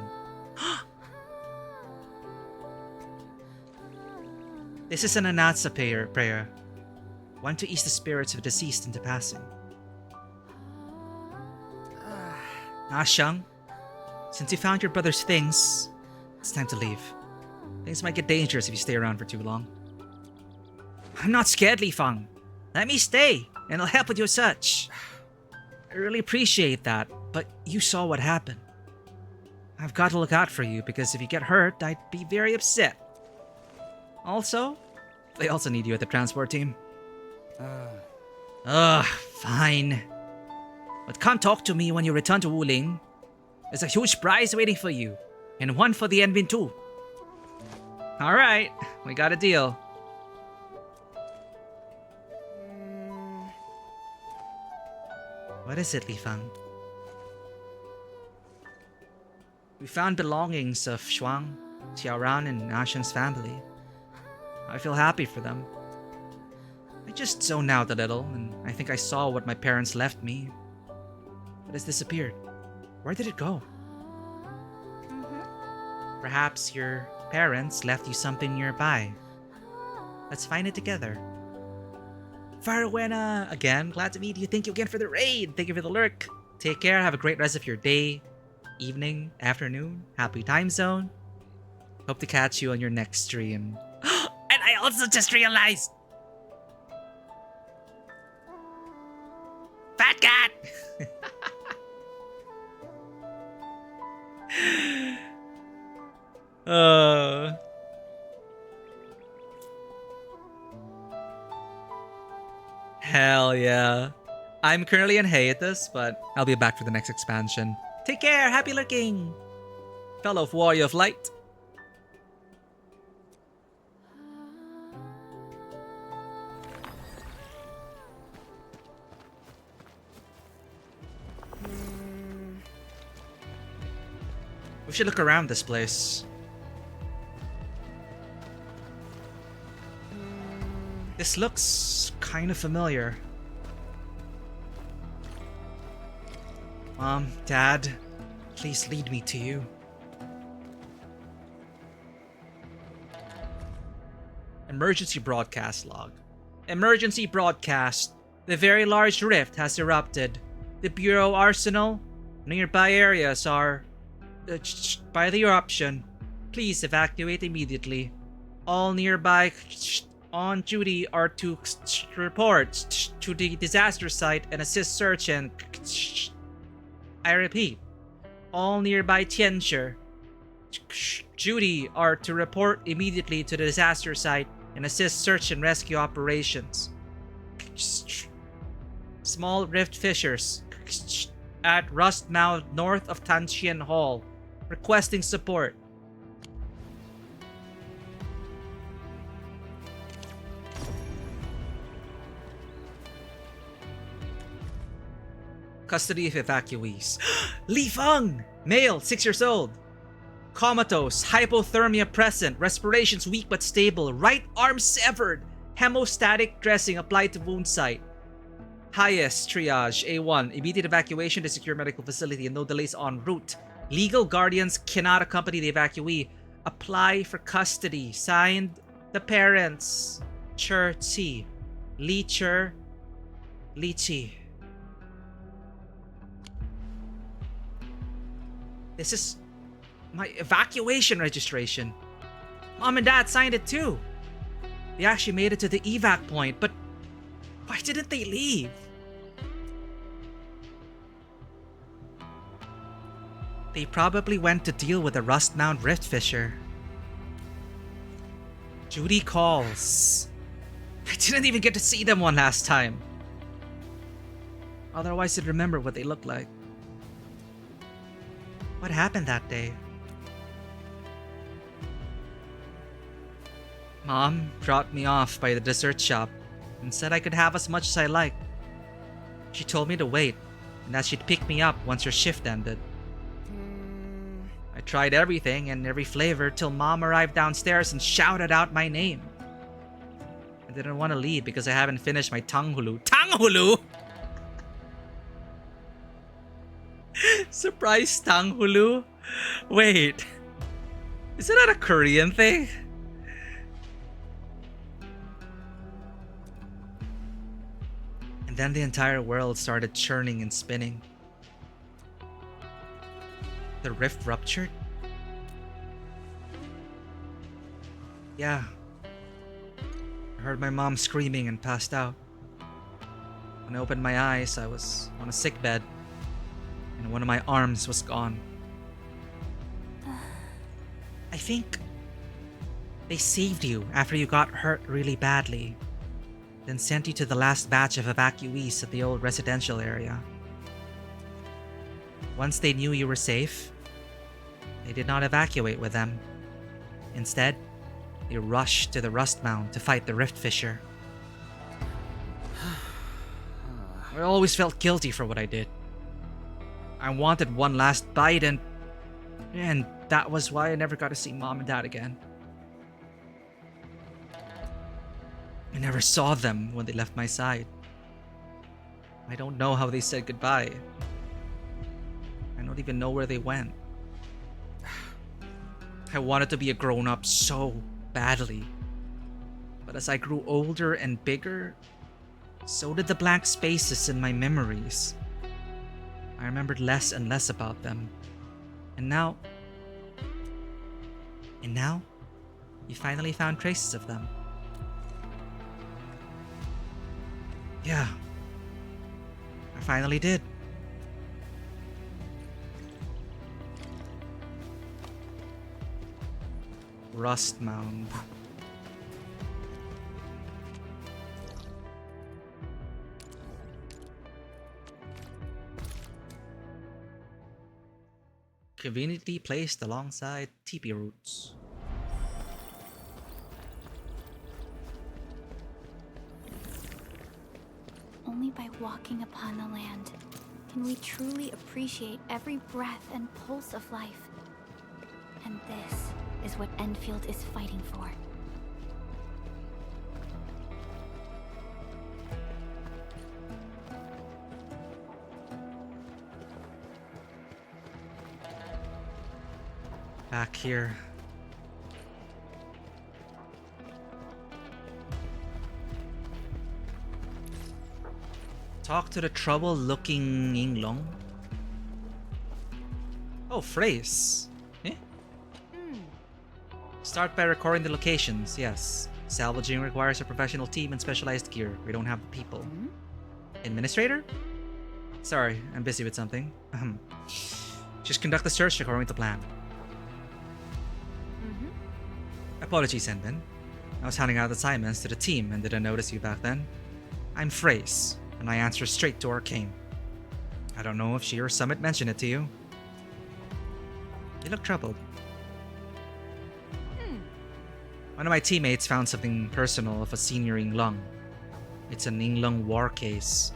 S1: This is an Anatsa prayer. One to ease the spirits of the deceased into passing. Xiang, since you found your brother's things, it's time to leave. Things might get dangerous if you stay around for too long. I'm not scared, Li Feng. Let me stay, and I'll help with your search. I really appreciate that, but you saw what happened. I've got to look out for you, because if you get hurt, I'd be very upset. Also, they also need you at the transport team. Fine. But come talk to me when you return to Wuling. There's a huge prize waiting for you, and one for the Endfield too. Alright, we got a deal. What is it, Li Feng? We found belongings of Shuang, Xiaoran, and Asheng's family. I feel happy for them. I just zoned out a little, and I think I saw what my parents left me. But it's disappeared. Where did it go? Perhaps your parents left you something nearby. Let's find it together. Farwena, again, glad to meet you. Thank you again for the raid. Thank you for the lurk. Take care. Have a great rest of your day, evening, afternoon. Happy time zone. Hope to catch you on your next stream. And I also just realized. Fat cat! Hell yeah. I'm currently in hiatus, but I'll be back for the next expansion. Take care, happy looking! Fellow warrior of light. We should look around this place. This looks kind of familiar. Mom, Dad, please lead me to you. Emergency broadcast log. Emergency broadcast. The very large rift has erupted. The Bureau Arsenal, nearby areas are by the eruption. Please evacuate immediately. All nearby on duty are to report to the disaster site and assist search and I repeat, all nearby Tianshi duty are to report immediately to the disaster site and assist search and rescue operations. Small rift fissures at Rust Mount north of Tanxian Hall. Requesting support. Custody of evacuees. Li Feng! Male, 6 years old. Comatose, hypothermia present, respirations weak but stable, right arm severed, hemostatic dressing applied to wound site. Highest triage, A1, immediate evacuation to secure medical facility and no delays en route. Legal guardians cannot accompany the evacuee. Apply for custody. Signed, the parents. Cher Chi. Li Cher. Li Chi. This is my evacuation registration. Mom and Dad signed it too. They actually made it to the evac point, but why didn't they leave? They probably went to deal with the Rust Mound Rift Fissure. Judy calls. I didn't even get to see them one last time. Otherwise I'd remember what they looked like. What happened that day? Mom dropped me off by the dessert shop and said I could have as much as I liked. She told me to wait and that she'd pick me up once her shift ended. I tried everything and every flavor till Mom arrived downstairs and shouted out my name. I didn't want to leave because I haven't finished my Tanghulu. Tanghulu? Surprise Tanghulu? Wait. Isn't that a Korean thing? And then the entire world started churning and spinning. The rift ruptured? Yeah. I heard my mom screaming and passed out. When I opened my eyes, I was on a sick bed, and one of my arms was gone. I think they saved you after you got hurt really badly, then sent you to the last batch of evacuees at the old residential area. Once they knew you were safe, they did not evacuate with them. Instead, they rushed to the Rust Mound to fight the Rift Fisher. I always felt guilty for what I did. I wanted one last bite and that was why I never got to see Mom and Dad again. I never saw them when they left my side. I don't know how they said goodbye. I don't even know where they went. I wanted to be a grown-up so badly. But as I grew older and bigger, so did the blank spaces in my memories. I remembered less and less about them. And now, you finally found traces of them. Yeah, I finally did. Rust Mound. Conveniently placed alongside teepee roots.
S8: Only by walking upon the land can we truly appreciate every breath and pulse of life. And this is what Endfield is fighting for.
S1: Back here. Talk to the trouble-looking Yinglong. Oh, phrase. Eh? Start by recording the locations, yes. Salvaging requires a professional team and specialized gear. We don't have the people. Administrator? Sorry, I'm busy with something. Just conduct the search according to plan. Apologies, Envin. I was handing out assignments to the team and didn't notice you back then. I'm Phrase, and I answer straight to Arcane. I don't know if she or Summit mentioned it to you. You look troubled. One of my teammates found something personal of a senior Yinglong. It's an Yinglong war case.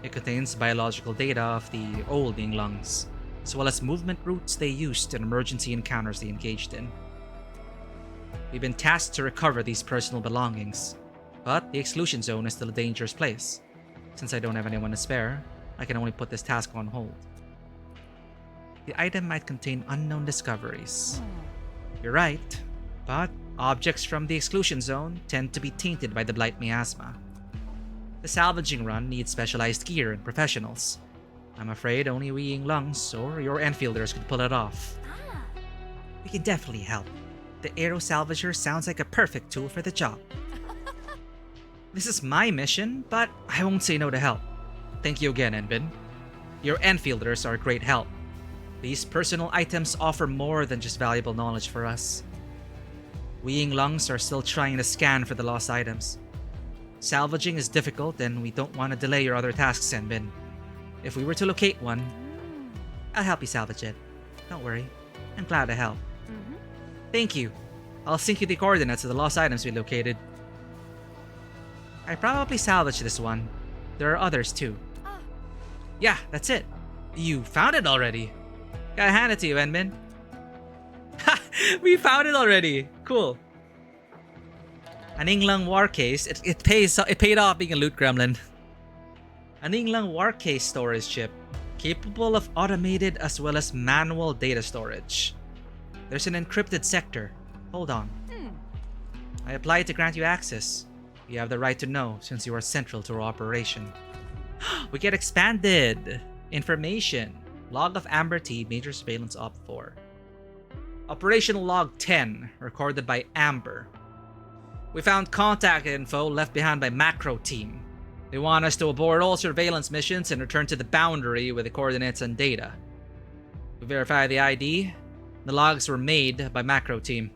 S1: It contains biological data of the old Yinglongs, as well as movement routes they used in emergency encounters they engaged in. We've been tasked to recover these personal belongings, but the exclusion zone is still a dangerous place. Since I don't have anyone to spare, I can only put this task on hold. The item might contain unknown discoveries. You're right, but objects from the exclusion zone tend to be tainted by the blight miasma. The salvaging run needs specialized gear and professionals. I'm afraid only we Yinglongs or your Enfielders could pull it off. We can definitely help. The Aero Salvager sounds like a perfect tool for the job. This is my mission, but I won't say no to help. Thank you again, Envin. Your Enfielders are great help. These personal items offer more than just valuable knowledge for us. We Yinglongs are still trying to scan for the lost items. Salvaging is difficult and we don't want to delay your other tasks, Envin. If we were to locate one, I'll help you salvage it. Don't worry, I'm glad to help. Thank you. I'll sync you the coordinates of the lost items we located. I probably salvaged this one. There are others too. Yeah, that's it. You found it already. Gotta hand it to you, Enmin. Ha! We found it already. Cool. An Yinglang war case. It paid off being a loot gremlin. An Yinglang war case storage chip, capable of automated as well as manual data storage. There's an encrypted sector. Hold on. I applied to grant you access. You have the right to know since you are central to our operation. We get expanded information. Log of Amber T, Major Surveillance Op 4. Operational Log 10, recorded by Amber. We found contact info left behind by Macro Team. They want us to abort all surveillance missions and return to the boundary with the coordinates and data. We verify the ID. The logs were made by Macro Team.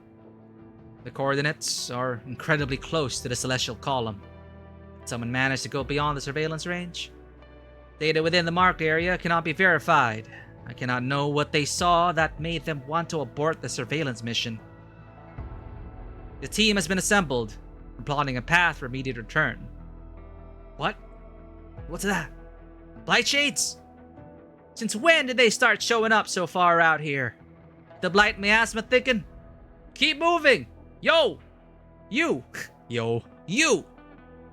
S1: The coordinates are incredibly close to the Celestial Column. Did someone manage to go beyond the surveillance range? Data within the marked area cannot be verified. I cannot know what they saw that made them want to abort the surveillance mission. The team has been assembled. We're plotting a path for immediate return. What? What's that? Blight Shades? Since when did they start showing up so far out here? The Blight miasma thicken? Keep moving! Yo! You! Yo! You!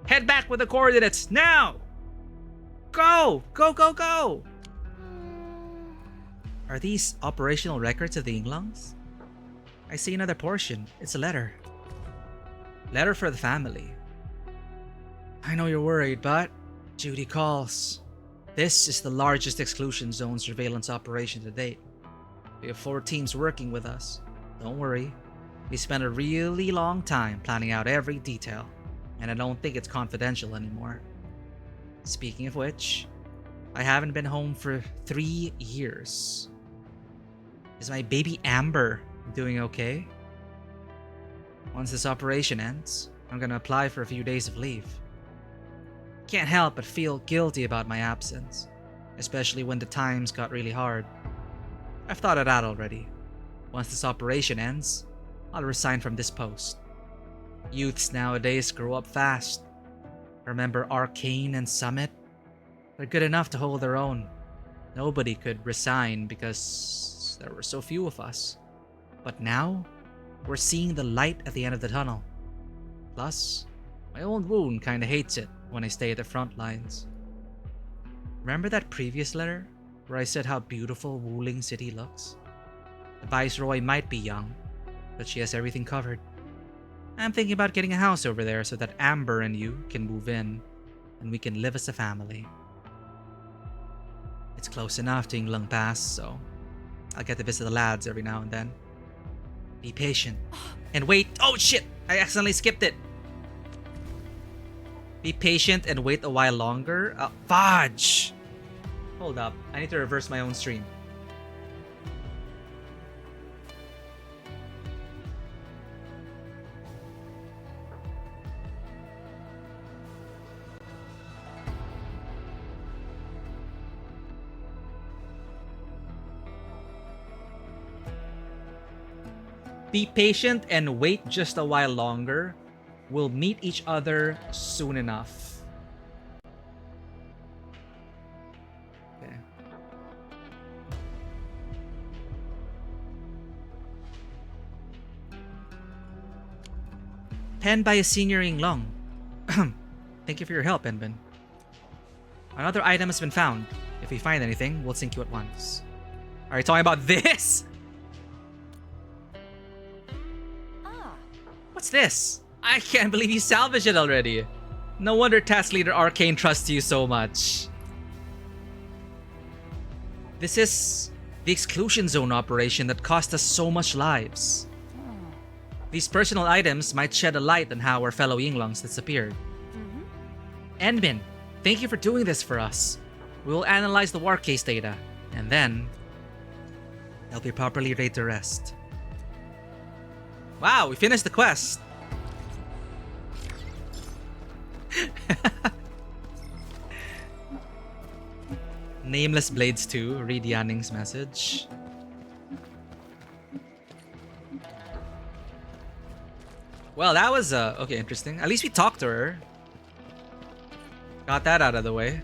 S1: Head back with the coordinates, now! Go! Go, go, go! Are these operational records of the Yinglongs? I see another portion. It's a letter. Letter for the family. I know you're worried, but duty calls. This is the largest exclusion zone surveillance operation to date. We have 4 teams working with us. Don't worry. We spent a really long time planning out every detail, and I don't think it's confidential anymore. Speaking of which, I haven't been home for 3 years. Is my baby Amber doing okay? Once this operation ends, I'm gonna apply for a few days of leave. Can't help but feel guilty about my absence, especially when the times got really hard. I've thought it out already. Once this operation ends, I'll resign from this post. Youths nowadays grow up fast. Remember Arcane and Summit? They're good enough to hold their own. Nobody could resign because there were so few of us. But now, we're seeing the light at the end of the tunnel. Plus, my old wound kinda hates it when I stay at the front lines. Remember that previous letter where I said how beautiful Wuling City looks? The Viceroy might be young, but she has everything covered. I'm thinking about getting a house over there so that Amber and you can move in, and we can live as a family. It's close enough to Yinglang Pass, so I'll get to visit the lads every now and then. Be patient. And wait. Oh shit! I accidentally skipped it. Be patient and wait a while longer. Fudge! Hold up. I need to reverse my own stream. Be patient and wait just a while longer. We'll meet each other soon enough. Okay. Penned by a senior Yinglong. Thank you for your help, Enbin. Another item has been found. If we find anything, we'll sink you at once. Are you talking about this? What's this? I can't believe you salvaged it already. No wonder Task Leader Arcane trusts you so much. This is the exclusion zone operation that cost us so much lives. These personal items might shed a light on how our fellow Yinglongs disappeared. Enbin, thank you for doing this for us. We will analyze the war case data, and then they'll be properly laid to rest. Wow, we finished the quest. Nameless Blades 2, read Yanning's message. Well, that was okay, interesting. At least we talked to her. Got that out of the way.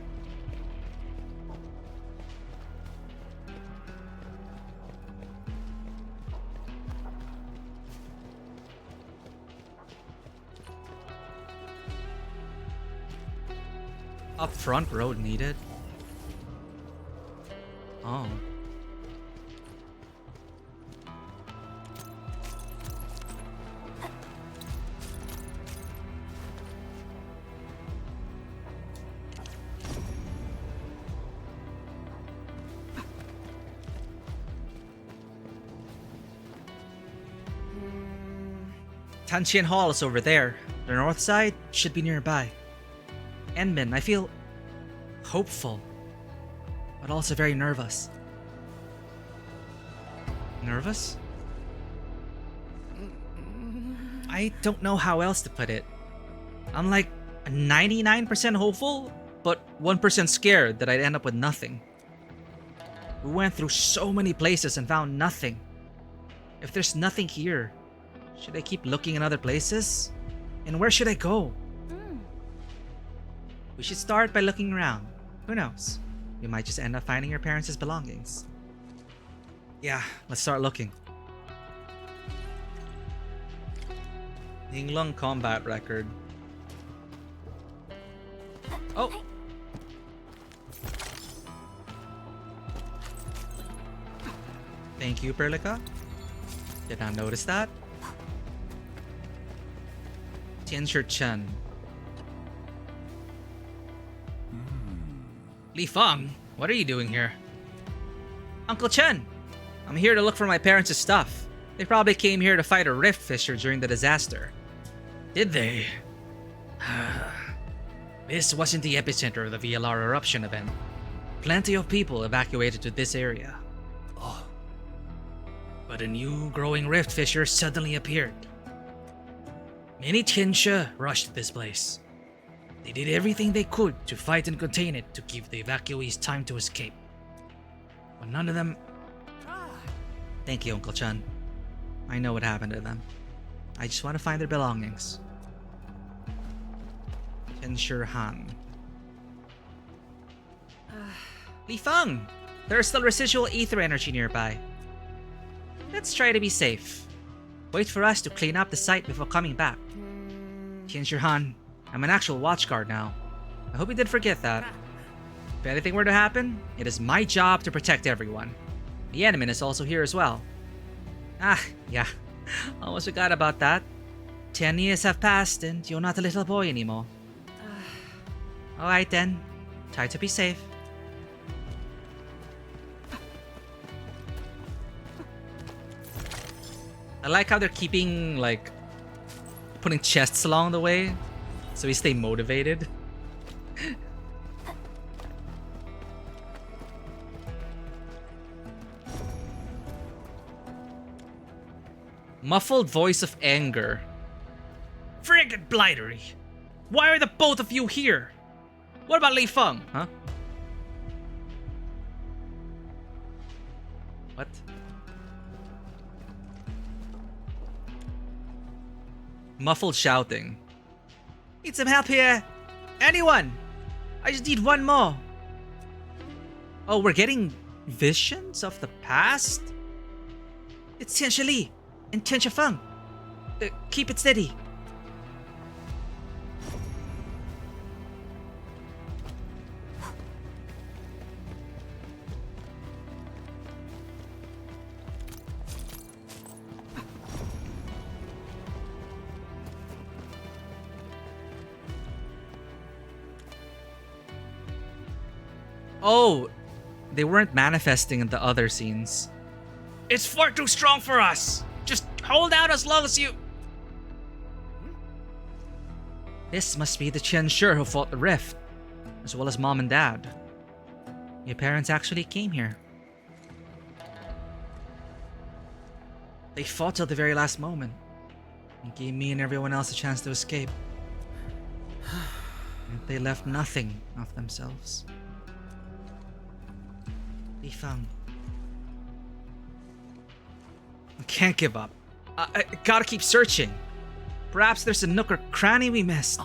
S1: Up front road needed. Oh. Tanxian Hall is over there. The north side should be nearby. Endman, I feel hopeful, but also very nervous. Nervous? I don't know how else to put it. I'm like 99% hopeful, but 1% scared that I'd end up with nothing. We went through so many places and found nothing. If there's nothing here, should I keep looking in other places? And where should I go? We should start by looking around. Who knows? We might just end up finding your parents' belongings. Yeah, let's start looking. Yinglong combat record. Oh! Thank you, Perlica. Did not notice that. Tianshi Chen. Li Feng, what are you doing here? Uncle Chen, I'm here to look for my parents' stuff. They probably came here to fight a rift fissure during the disaster. Did they? This wasn't the epicenter of the VLR eruption event. Plenty of people evacuated to this area. Oh. But a new growing rift fissure suddenly appeared. Many Tianshi rushed to this place. They did everything they could to fight and contain it to give the evacuees time to escape. But none of them... Thank you, Uncle Chan. I know what happened to them. I just want to find their belongings. Tianshi Han. Li Feng! There is still residual ether energy nearby. Let's try to be safe. Wait for us to clean up the site before coming back. Tianshi Han, I'm an actual watchguard now. I hope you didn't forget that. If anything were to happen, it is my job to protect everyone. The Enemy is also here as well. Ah, yeah. Almost forgot about that. 10 years have passed and you're not a little boy anymore. Alright then. Try to be safe. I like how they're keeping, like, putting chests along the way so we stay motivated. Muffled voice of anger. Friggin' Blightery! Why are the both of you here? What about Li Feng, huh? What? Muffled shouting. Need some help here! Anyone! I just need one more! Oh, we're getting visions of the past? It's Tianshi Li and Tianshi Feng. Keep it steady. Oh, they weren't manifesting in the other scenes. It's far too strong for us. Just hold out as long as you... This must be the Tianshi who fought the rift, as well as Mom and Dad. Your parents actually came here. They fought till the very last moment, and gave me and everyone else a chance to escape. And they left nothing of themselves. Li Feng. I can't give up. I gotta keep searching. Perhaps there's a nook or cranny we missed.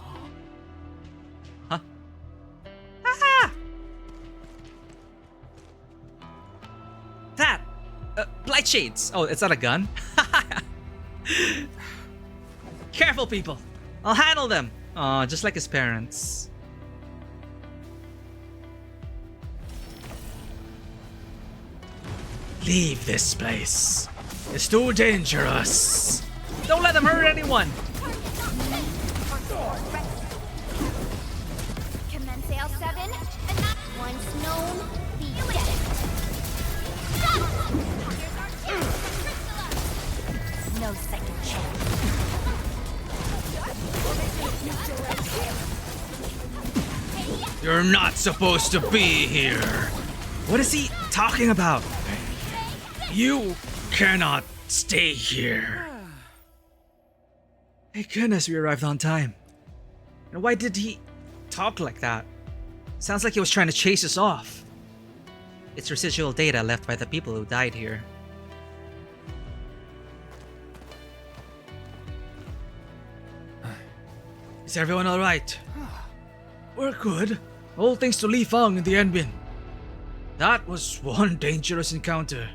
S1: Huh? Ah! That! Blight shades! Oh, it's not a gun? Careful, people! I'll handle them! Aw, just like his parents. Leave this place. It's too dangerous. Don't let them hurt anyone.
S3: Commence L7, and not once known, be dead. No second chance.
S1: You're not supposed to be here. What is he talking about? You cannot stay here. Thank goodness we arrived on time. And why did he talk like that? Sounds like he was trying to chase us off. It's residual data left by the people who died here. Is everyone alright? We're good. All thanks to Li Feng and the Enbin. That was one dangerous encounter.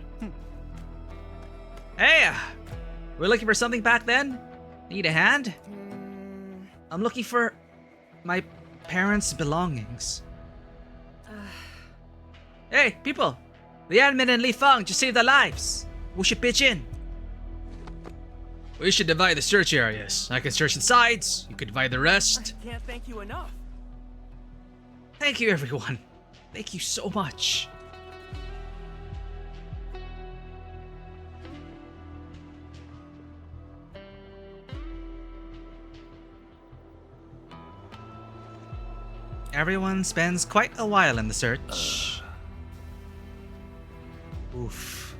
S1: Hey! We're looking for something back then? Need a hand? I'm looking for my parents' belongings. Hey, people! The Admin and Li Feng just saved our lives. We should pitch in. We should divide the search areas. I can search the sides, you can divide the rest.
S19: I can't thank you enough.
S1: Thank you, everyone. Thank you so much. Everyone spends quite a while in the search. Oof.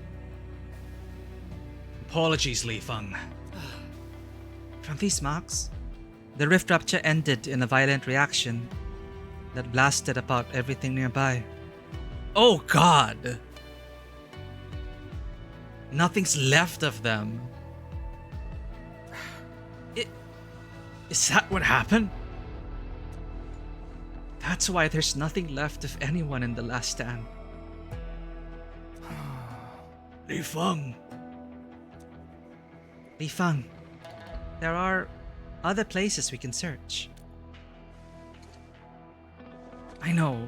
S1: Apologies, Li Feng. From these marks, the rift rupture ended in a violent reaction that blasted apart everything nearby. Oh God! Nothing's left of them. Is that what happened? That's why there's nothing left of anyone in the last stand. Li Feng. Li Feng, there are other places we can search. I know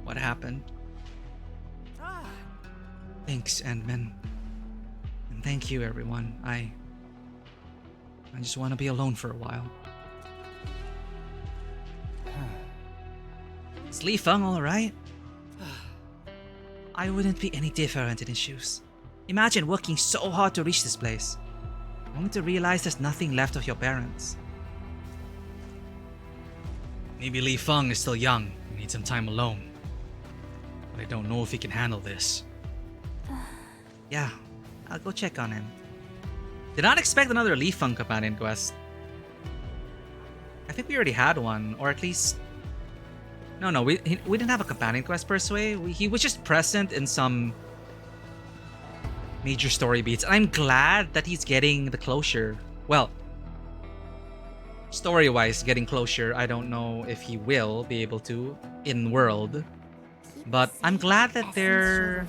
S1: what happened. Thanks, Endman. And thank you, everyone. I just want to be alone for a while. Is Li Feng alright? I wouldn't be any different in his shoes. Imagine working so hard to reach this place, only to realize there's nothing left of your parents. Maybe Li Feng is still young and needs some time alone. But I don't know if he can handle this. Yeah, I'll go check on him. Did not expect another Li Feng companion quest. I think we already had one, or at least... No, we didn't have a companion quest per se. He was just present in some major story beats. I'm glad that he's getting the closure. Well, story-wise, getting closure. I don't know if he will be able to in world, but I'm glad that they're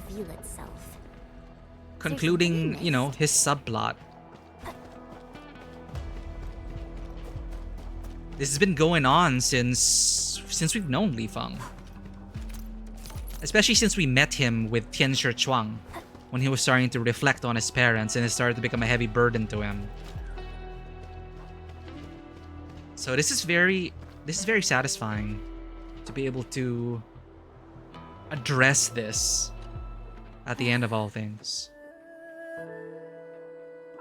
S1: concluding, you know, his subplot. This has been going on since we've known Li Feng. Especially since we met him with Tianshi Chuang, when he was starting to reflect on his parents and it started to become a heavy burden to him. So this is very satisfying to be able to address this at the end of all things.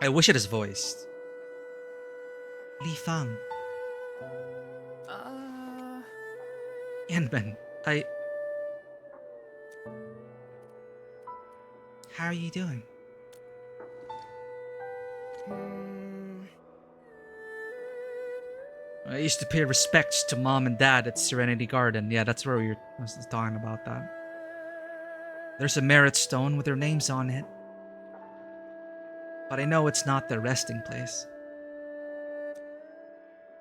S1: I wish it is voiced. Li Feng. Yanben, how are you doing? I used to pay respects to Mom and Dad at Serenity Garden. Yeah, that's where I was talking about that. There's a merit stone with their names on it. But I know it's not their resting place.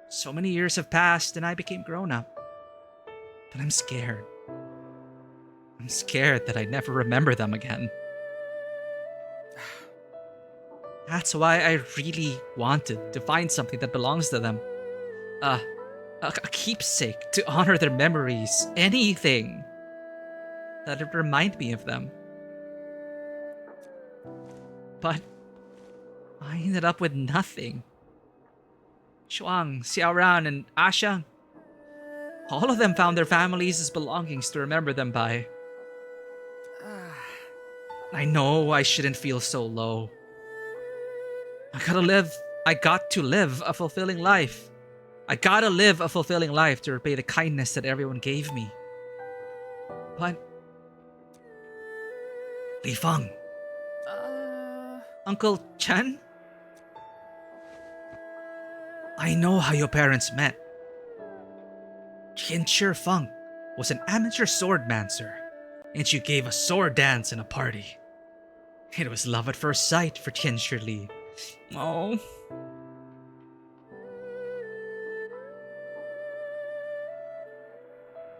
S1: So many years have passed and I became grown up. But I'm scared. I'm scared that I never remember them again. That's why I really wanted to find something that belongs to them. A keepsake to honor their memories. Anything. that would remind me of them. But I ended up with nothing. Shuang, Xiaoran, and Ashang. All of them found their families as belongings to remember them by. I know I shouldn't feel so low. I got to live a fulfilling life. I gotta live a fulfilling life to repay the kindness that everyone gave me. But... Li Feng. Uncle Chen? I know how your parents met. Tianshi Feng was an amateur swordmancer, and she gave a sword dance in a party. It was love at first sight for Tianshi Li. Oh.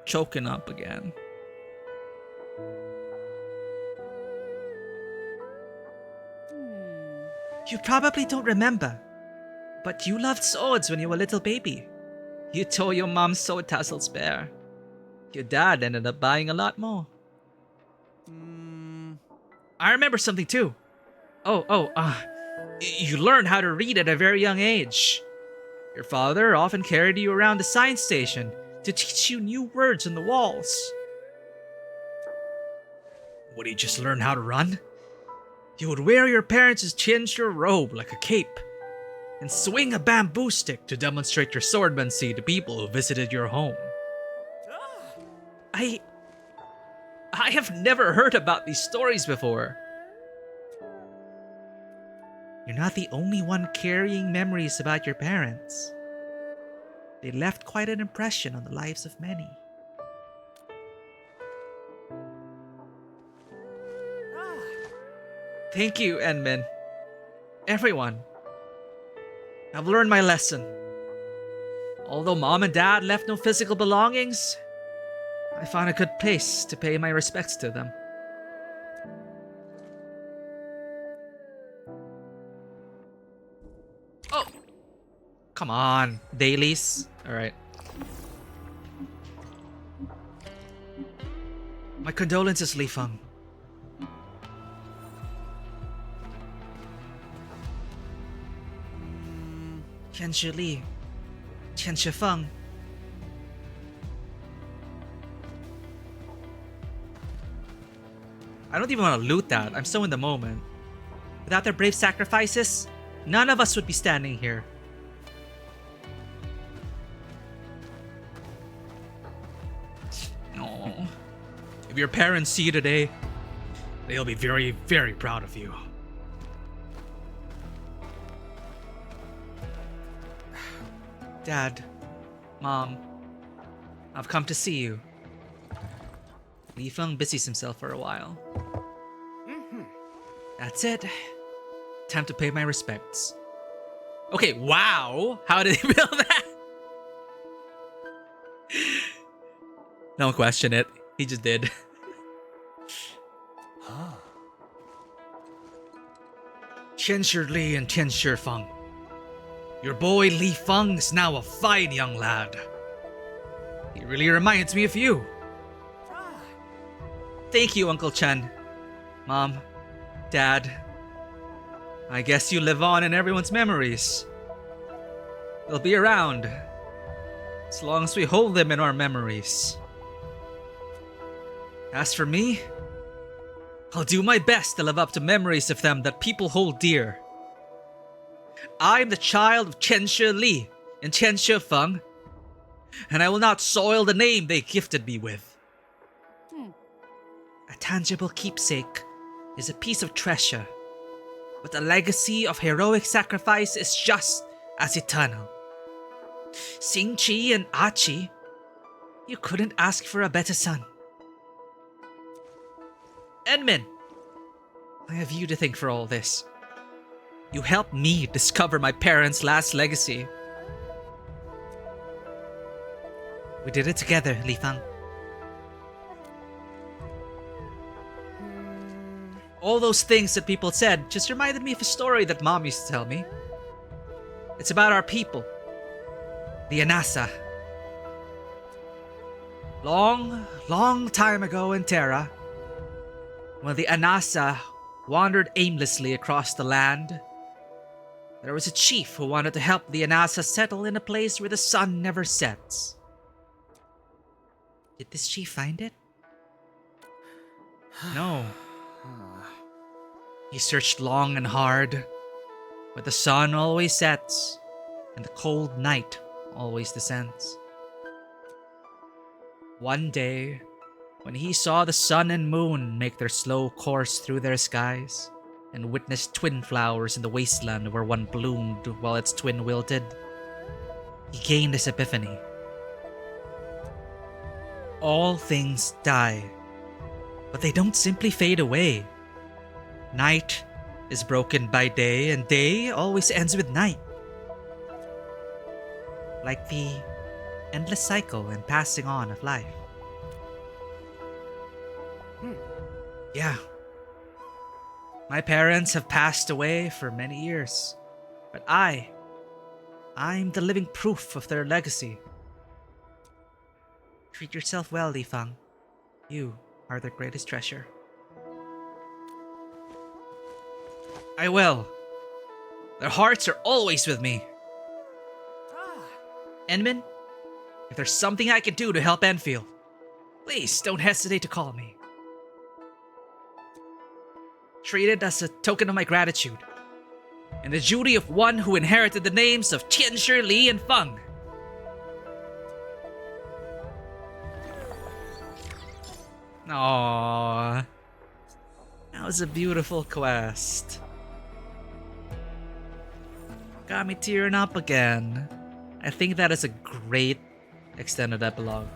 S1: Choking up again. You probably don't remember, but you loved swords when you were a little baby. You tore your mom's sword tassels bare. Your dad ended up buying a lot more. I remember something too. You learned how to read at a very young age. Your father often carried you around the science station to teach you new words on the walls. Would you just learn how to run? You would wear your parents' Tianshi robe like a cape, and swing a bamboo stick to demonstrate your swordmancy to people who visited your home. I have never heard about these stories before. You're not the only one carrying memories about your parents. They left quite an impression on the lives of many. Thank you, Enmin. Everyone. I've learned my lesson. Although Mom and Dad left no physical belongings, I found a good place to pay my respects to them. Oh! Come on, dailies. Alright. My condolences, Li Feng. Tianshi Li, Tianshi Feng. I don't even want to loot that. I'm so in the moment. Without their brave sacrifices, none of us would be standing here. Oh. If your parents see you today, they'll be very, very proud of you. Dad, Mom, I've come to see you. Li Feng busies himself for a while. That's it. Time to pay my respects. Okay, wow! How did he build that? Don't question it. He just did. Tianshi Li and Tianshi Feng. Your boy Li Feng is now a fine young lad. He really reminds me of you. Thank you, Uncle Chen. Mom, Dad. I guess you live on in everyone's memories. They'll be around, as long as we hold them in our memories. As for me, I'll do my best to live up to memories of them that people hold dear. I'm the child of Tianshi Li and Tianshi Feng, and I will not soil the name they gifted me with. A tangible keepsake is a piece of treasure, but the legacy of heroic sacrifice is just as eternal. Xingqi and Achi, you couldn't ask for a better son. Enmin, I have you to thank for all this. You helped me discover my parents' last legacy. We did it together, Li Feng. All those things that people said just reminded me of a story that Mom used to tell me. It's about our people, the Anasa. Long, long time ago in Terra, when the Anasa wandered aimlessly across the land, there was a chief who wanted to help the Anasa settle in a place where the sun never sets. Did this chief find it? No. He searched long and hard, but the sun always sets, and the cold night always descends. One day, when he saw the sun and moon make their slow course through their skies, and witnessed twin flowers in the wasteland where one bloomed while its twin wilted, he gained his epiphany. All things die, but they don't simply fade away. Night is broken by day, and day always ends with night. Like the endless cycle and passing on of life. Yeah. My parents have passed away for many years, but I'm the living proof of their legacy. Treat yourself well, Li Fang. You are their greatest treasure. I will. Their hearts are always with me. Enman, if there's something I can do to help Endfield, please don't hesitate to call me. Treat it as a token of my gratitude, and the duty of one who inherited the names of Tianshi, Li, and Feng. Aww. That was a beautiful quest. Got me tearing up again. I think that is a great extended epilogue.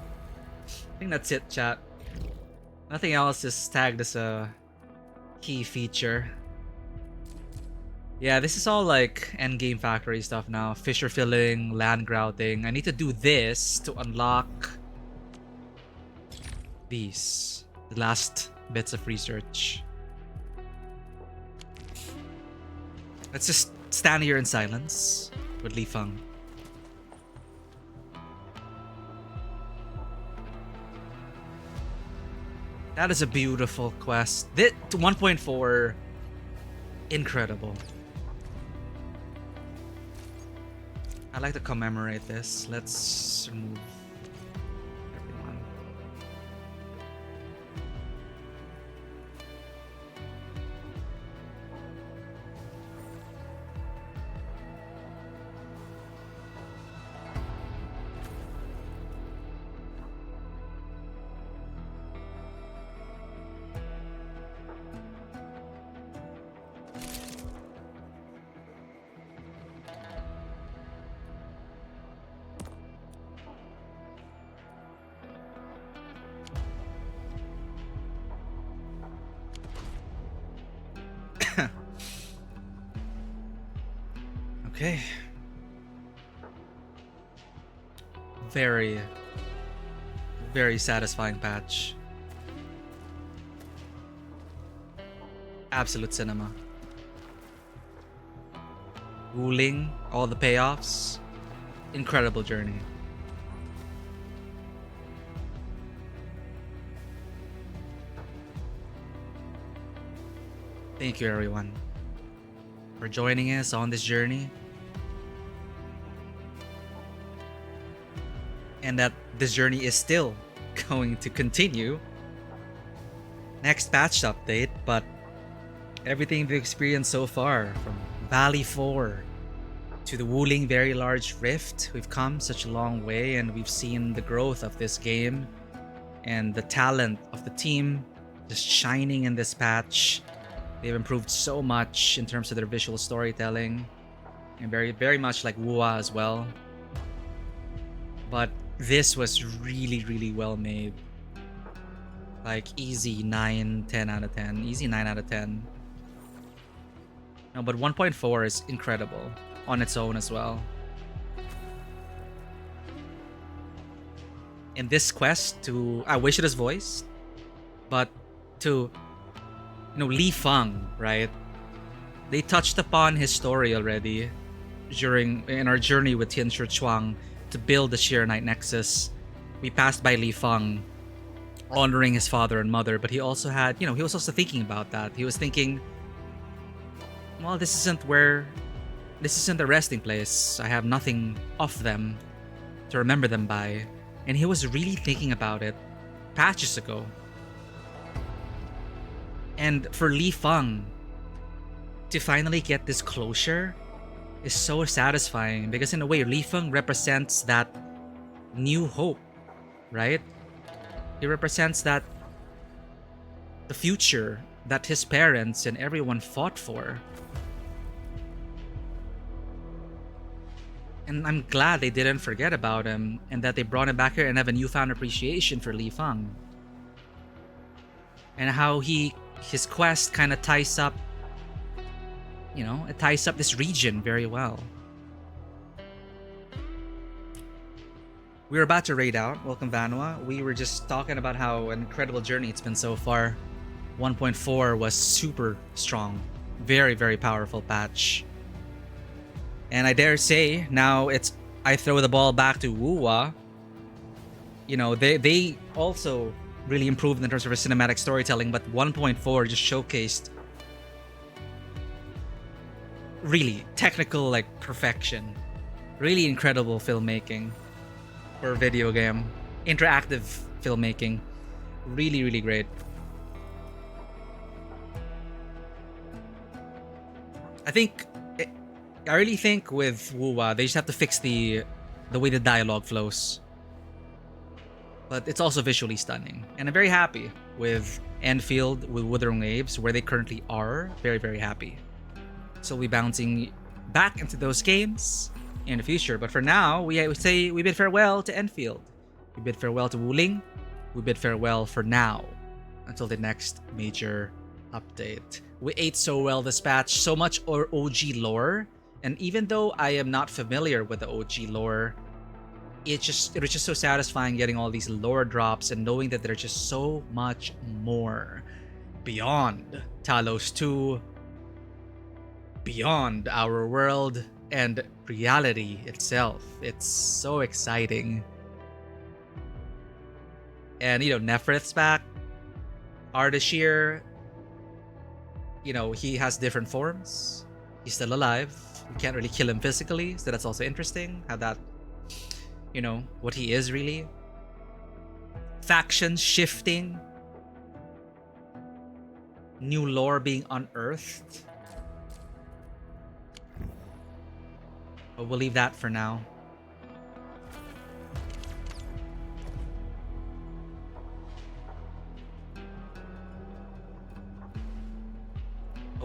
S1: I think that's it, chat. Nothing else is tagged as a key feature. Yeah, this is all like endgame factory stuff now. Fissure filling, land grouting. I need to do this to unlock these. The last bits of research. Let's just stand here in silence with Li Feng. That is a beautiful quest. 1.4, incredible. I'd like to commemorate this. Let's remove everyone. Okay. Very, very satisfying patch. Absolute cinema. Ruling, all the payoffs. Incredible journey. Thank you, everyone, for joining us on this journey. And that this journey is still going to continue. Next patch update, but everything we've experienced so far, from Valley 4 to the Wuling Very Large Rift, we've come such a long way, and we've seen the growth of this game and the talent of the team just shining in this patch. They've improved so much in terms of their visual storytelling, and very, very much like Wua as well. But this was really, really well made. Like easy 9, 10 out of 10. Easy 9 out of 10. No, but 1.4 is incredible on its own as well. In this quest to, I wish it was voiced, but to, Li Feng, right? They touched upon his story already in our journey with Tianshi Chuang to build the Sheer Knight Nexus. we passed by Li Feng honoring his father and mother, but he also had, he was also thinking about that. He was thinking, well, this isn't the resting place. I have nothing of them to remember them by. And he was really thinking about it patches ago. And for Li Feng to finally get this closure is so satisfying, because in a way, Li Feng represents that new hope, right? He represents that the future that his parents and everyone fought for. And I'm glad they didn't forget about him and that they brought him back here and have a newfound appreciation for Li Feng. And how his quest kind of ties up, it ties up this region very well. We were about to raid out. Welcome, Vanua. We were just talking about how an incredible journey it's been so far. 1.4 was super strong. Very, very powerful patch. And I dare say, now I throw the ball back to Wuwa. They also really improved in terms of cinematic storytelling, but 1.4 just showcased really technical perfection. Really incredible filmmaking for a video game. Interactive filmmaking. Really, really great. I really think with Wuwa, they just have to fix the way the dialogue flows. But it's also visually stunning. And I'm very happy with Endfield, with Wuthering Waves, where they currently are. Very, very happy. So we'll be bouncing back into those games in the future. But for now, we say we bid farewell to Endfield. We bid farewell to Wuling. We bid farewell for now until the next major update. We ate so well this patch, so much OG lore. And even though I am not familiar with the OG lore, it was just so satisfying getting all these lore drops and knowing that there's just so much more beyond Talos 2, beyond our world and reality itself. It's so exciting. And Nephrith's back. Ardashir, he has different forms. He's still alive. We can't really kill him physically, so that's also interesting. How that, what he is really. Factions shifting. New lore being unearthed. But we'll leave that for now.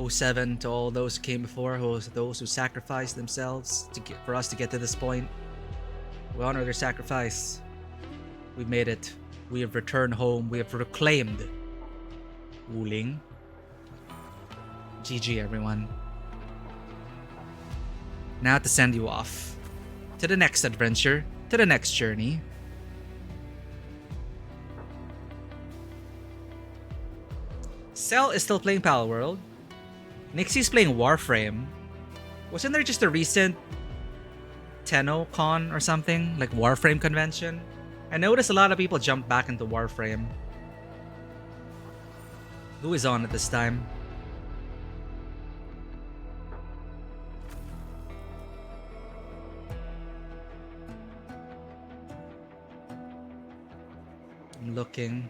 S1: '07 to all those who came before, those who sacrificed themselves for us to get to this point. We honor their sacrifice. We've made it. We have returned home. We have reclaimed Wuling. GG, everyone. Now to send you off to the next adventure, to the next journey. Cell is still playing Palworld. Nixie's playing Warframe. Wasn't there just a recent TennoCon or something? Like Warframe convention? I noticed a lot of people jump back into Warframe. Who is on at this time? I'm looking.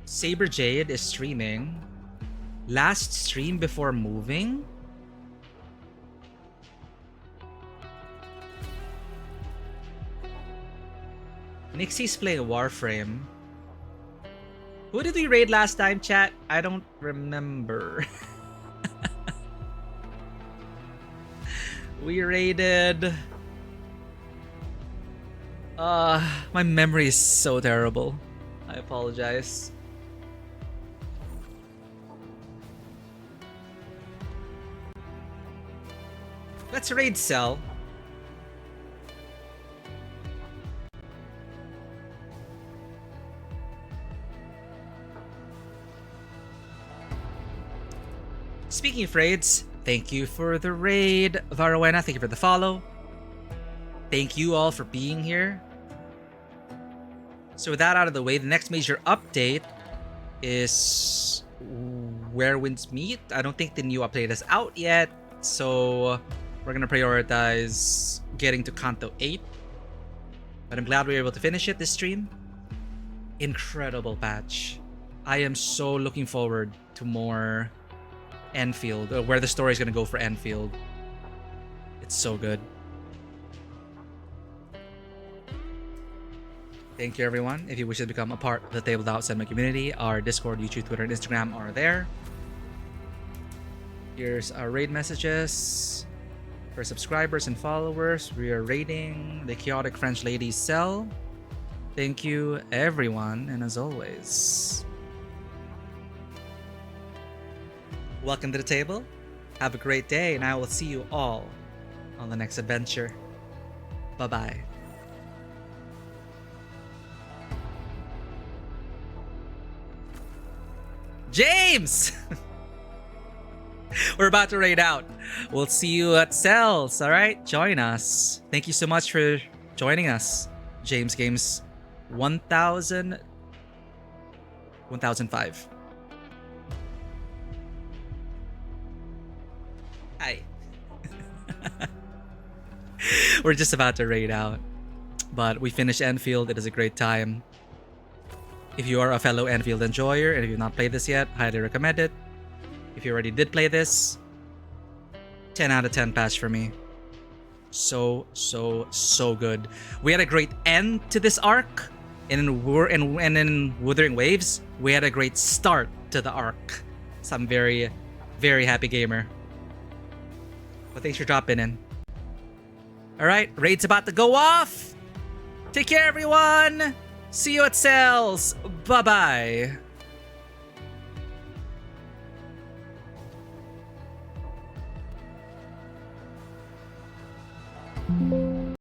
S1: Saber Jade is streaming. Last stream before moving? Nixie's playing Warframe. Who did we raid last time, chat? I don't remember. We raided... my memory is so terrible. I apologize. Let's raid Cell. Speaking of raids, thank you for the raid, Varowena. Thank you for the follow. Thank you all for being here. So with that out of the way, the next major update is Where Winds Meet. I don't think the new update is out yet, so we're gonna prioritize getting to Kanto 8. But I'm glad we were able to finish it this stream. Incredible patch. I am so looking forward to more Endfield, or where the story is gonna go for Endfield. It's so good. Thank you, everyone. If you wish to become a part of the Tabletop Cinema community, our Discord, YouTube, Twitter, and Instagram are there. Here's our raid messages. For subscribers and followers, we are raiding the Chaotic French Lady's cell. Thank you, everyone, and as always, welcome to the table. Have a great day, and I will see you all on the next adventure. Bye-bye. James! We're about to raid out. We'll see you at cells, alright? Join us. Thank you so much for joining us. James Games 1005. Hi. We're just about to raid out. But we finished Endfield. It is a great time. If you are a fellow Endfield enjoyer and if you've not played this yet, highly recommend it. If you already did play this, 10 out of 10 patch for me. So good. We had a great end to this arc, and in Wuthering Waves, we had a great start to the arc. So I'm very, very happy gamer. Well, thanks for dropping in. Alright, raid's about to go off! Take care, everyone! See you at cells! Bye-bye!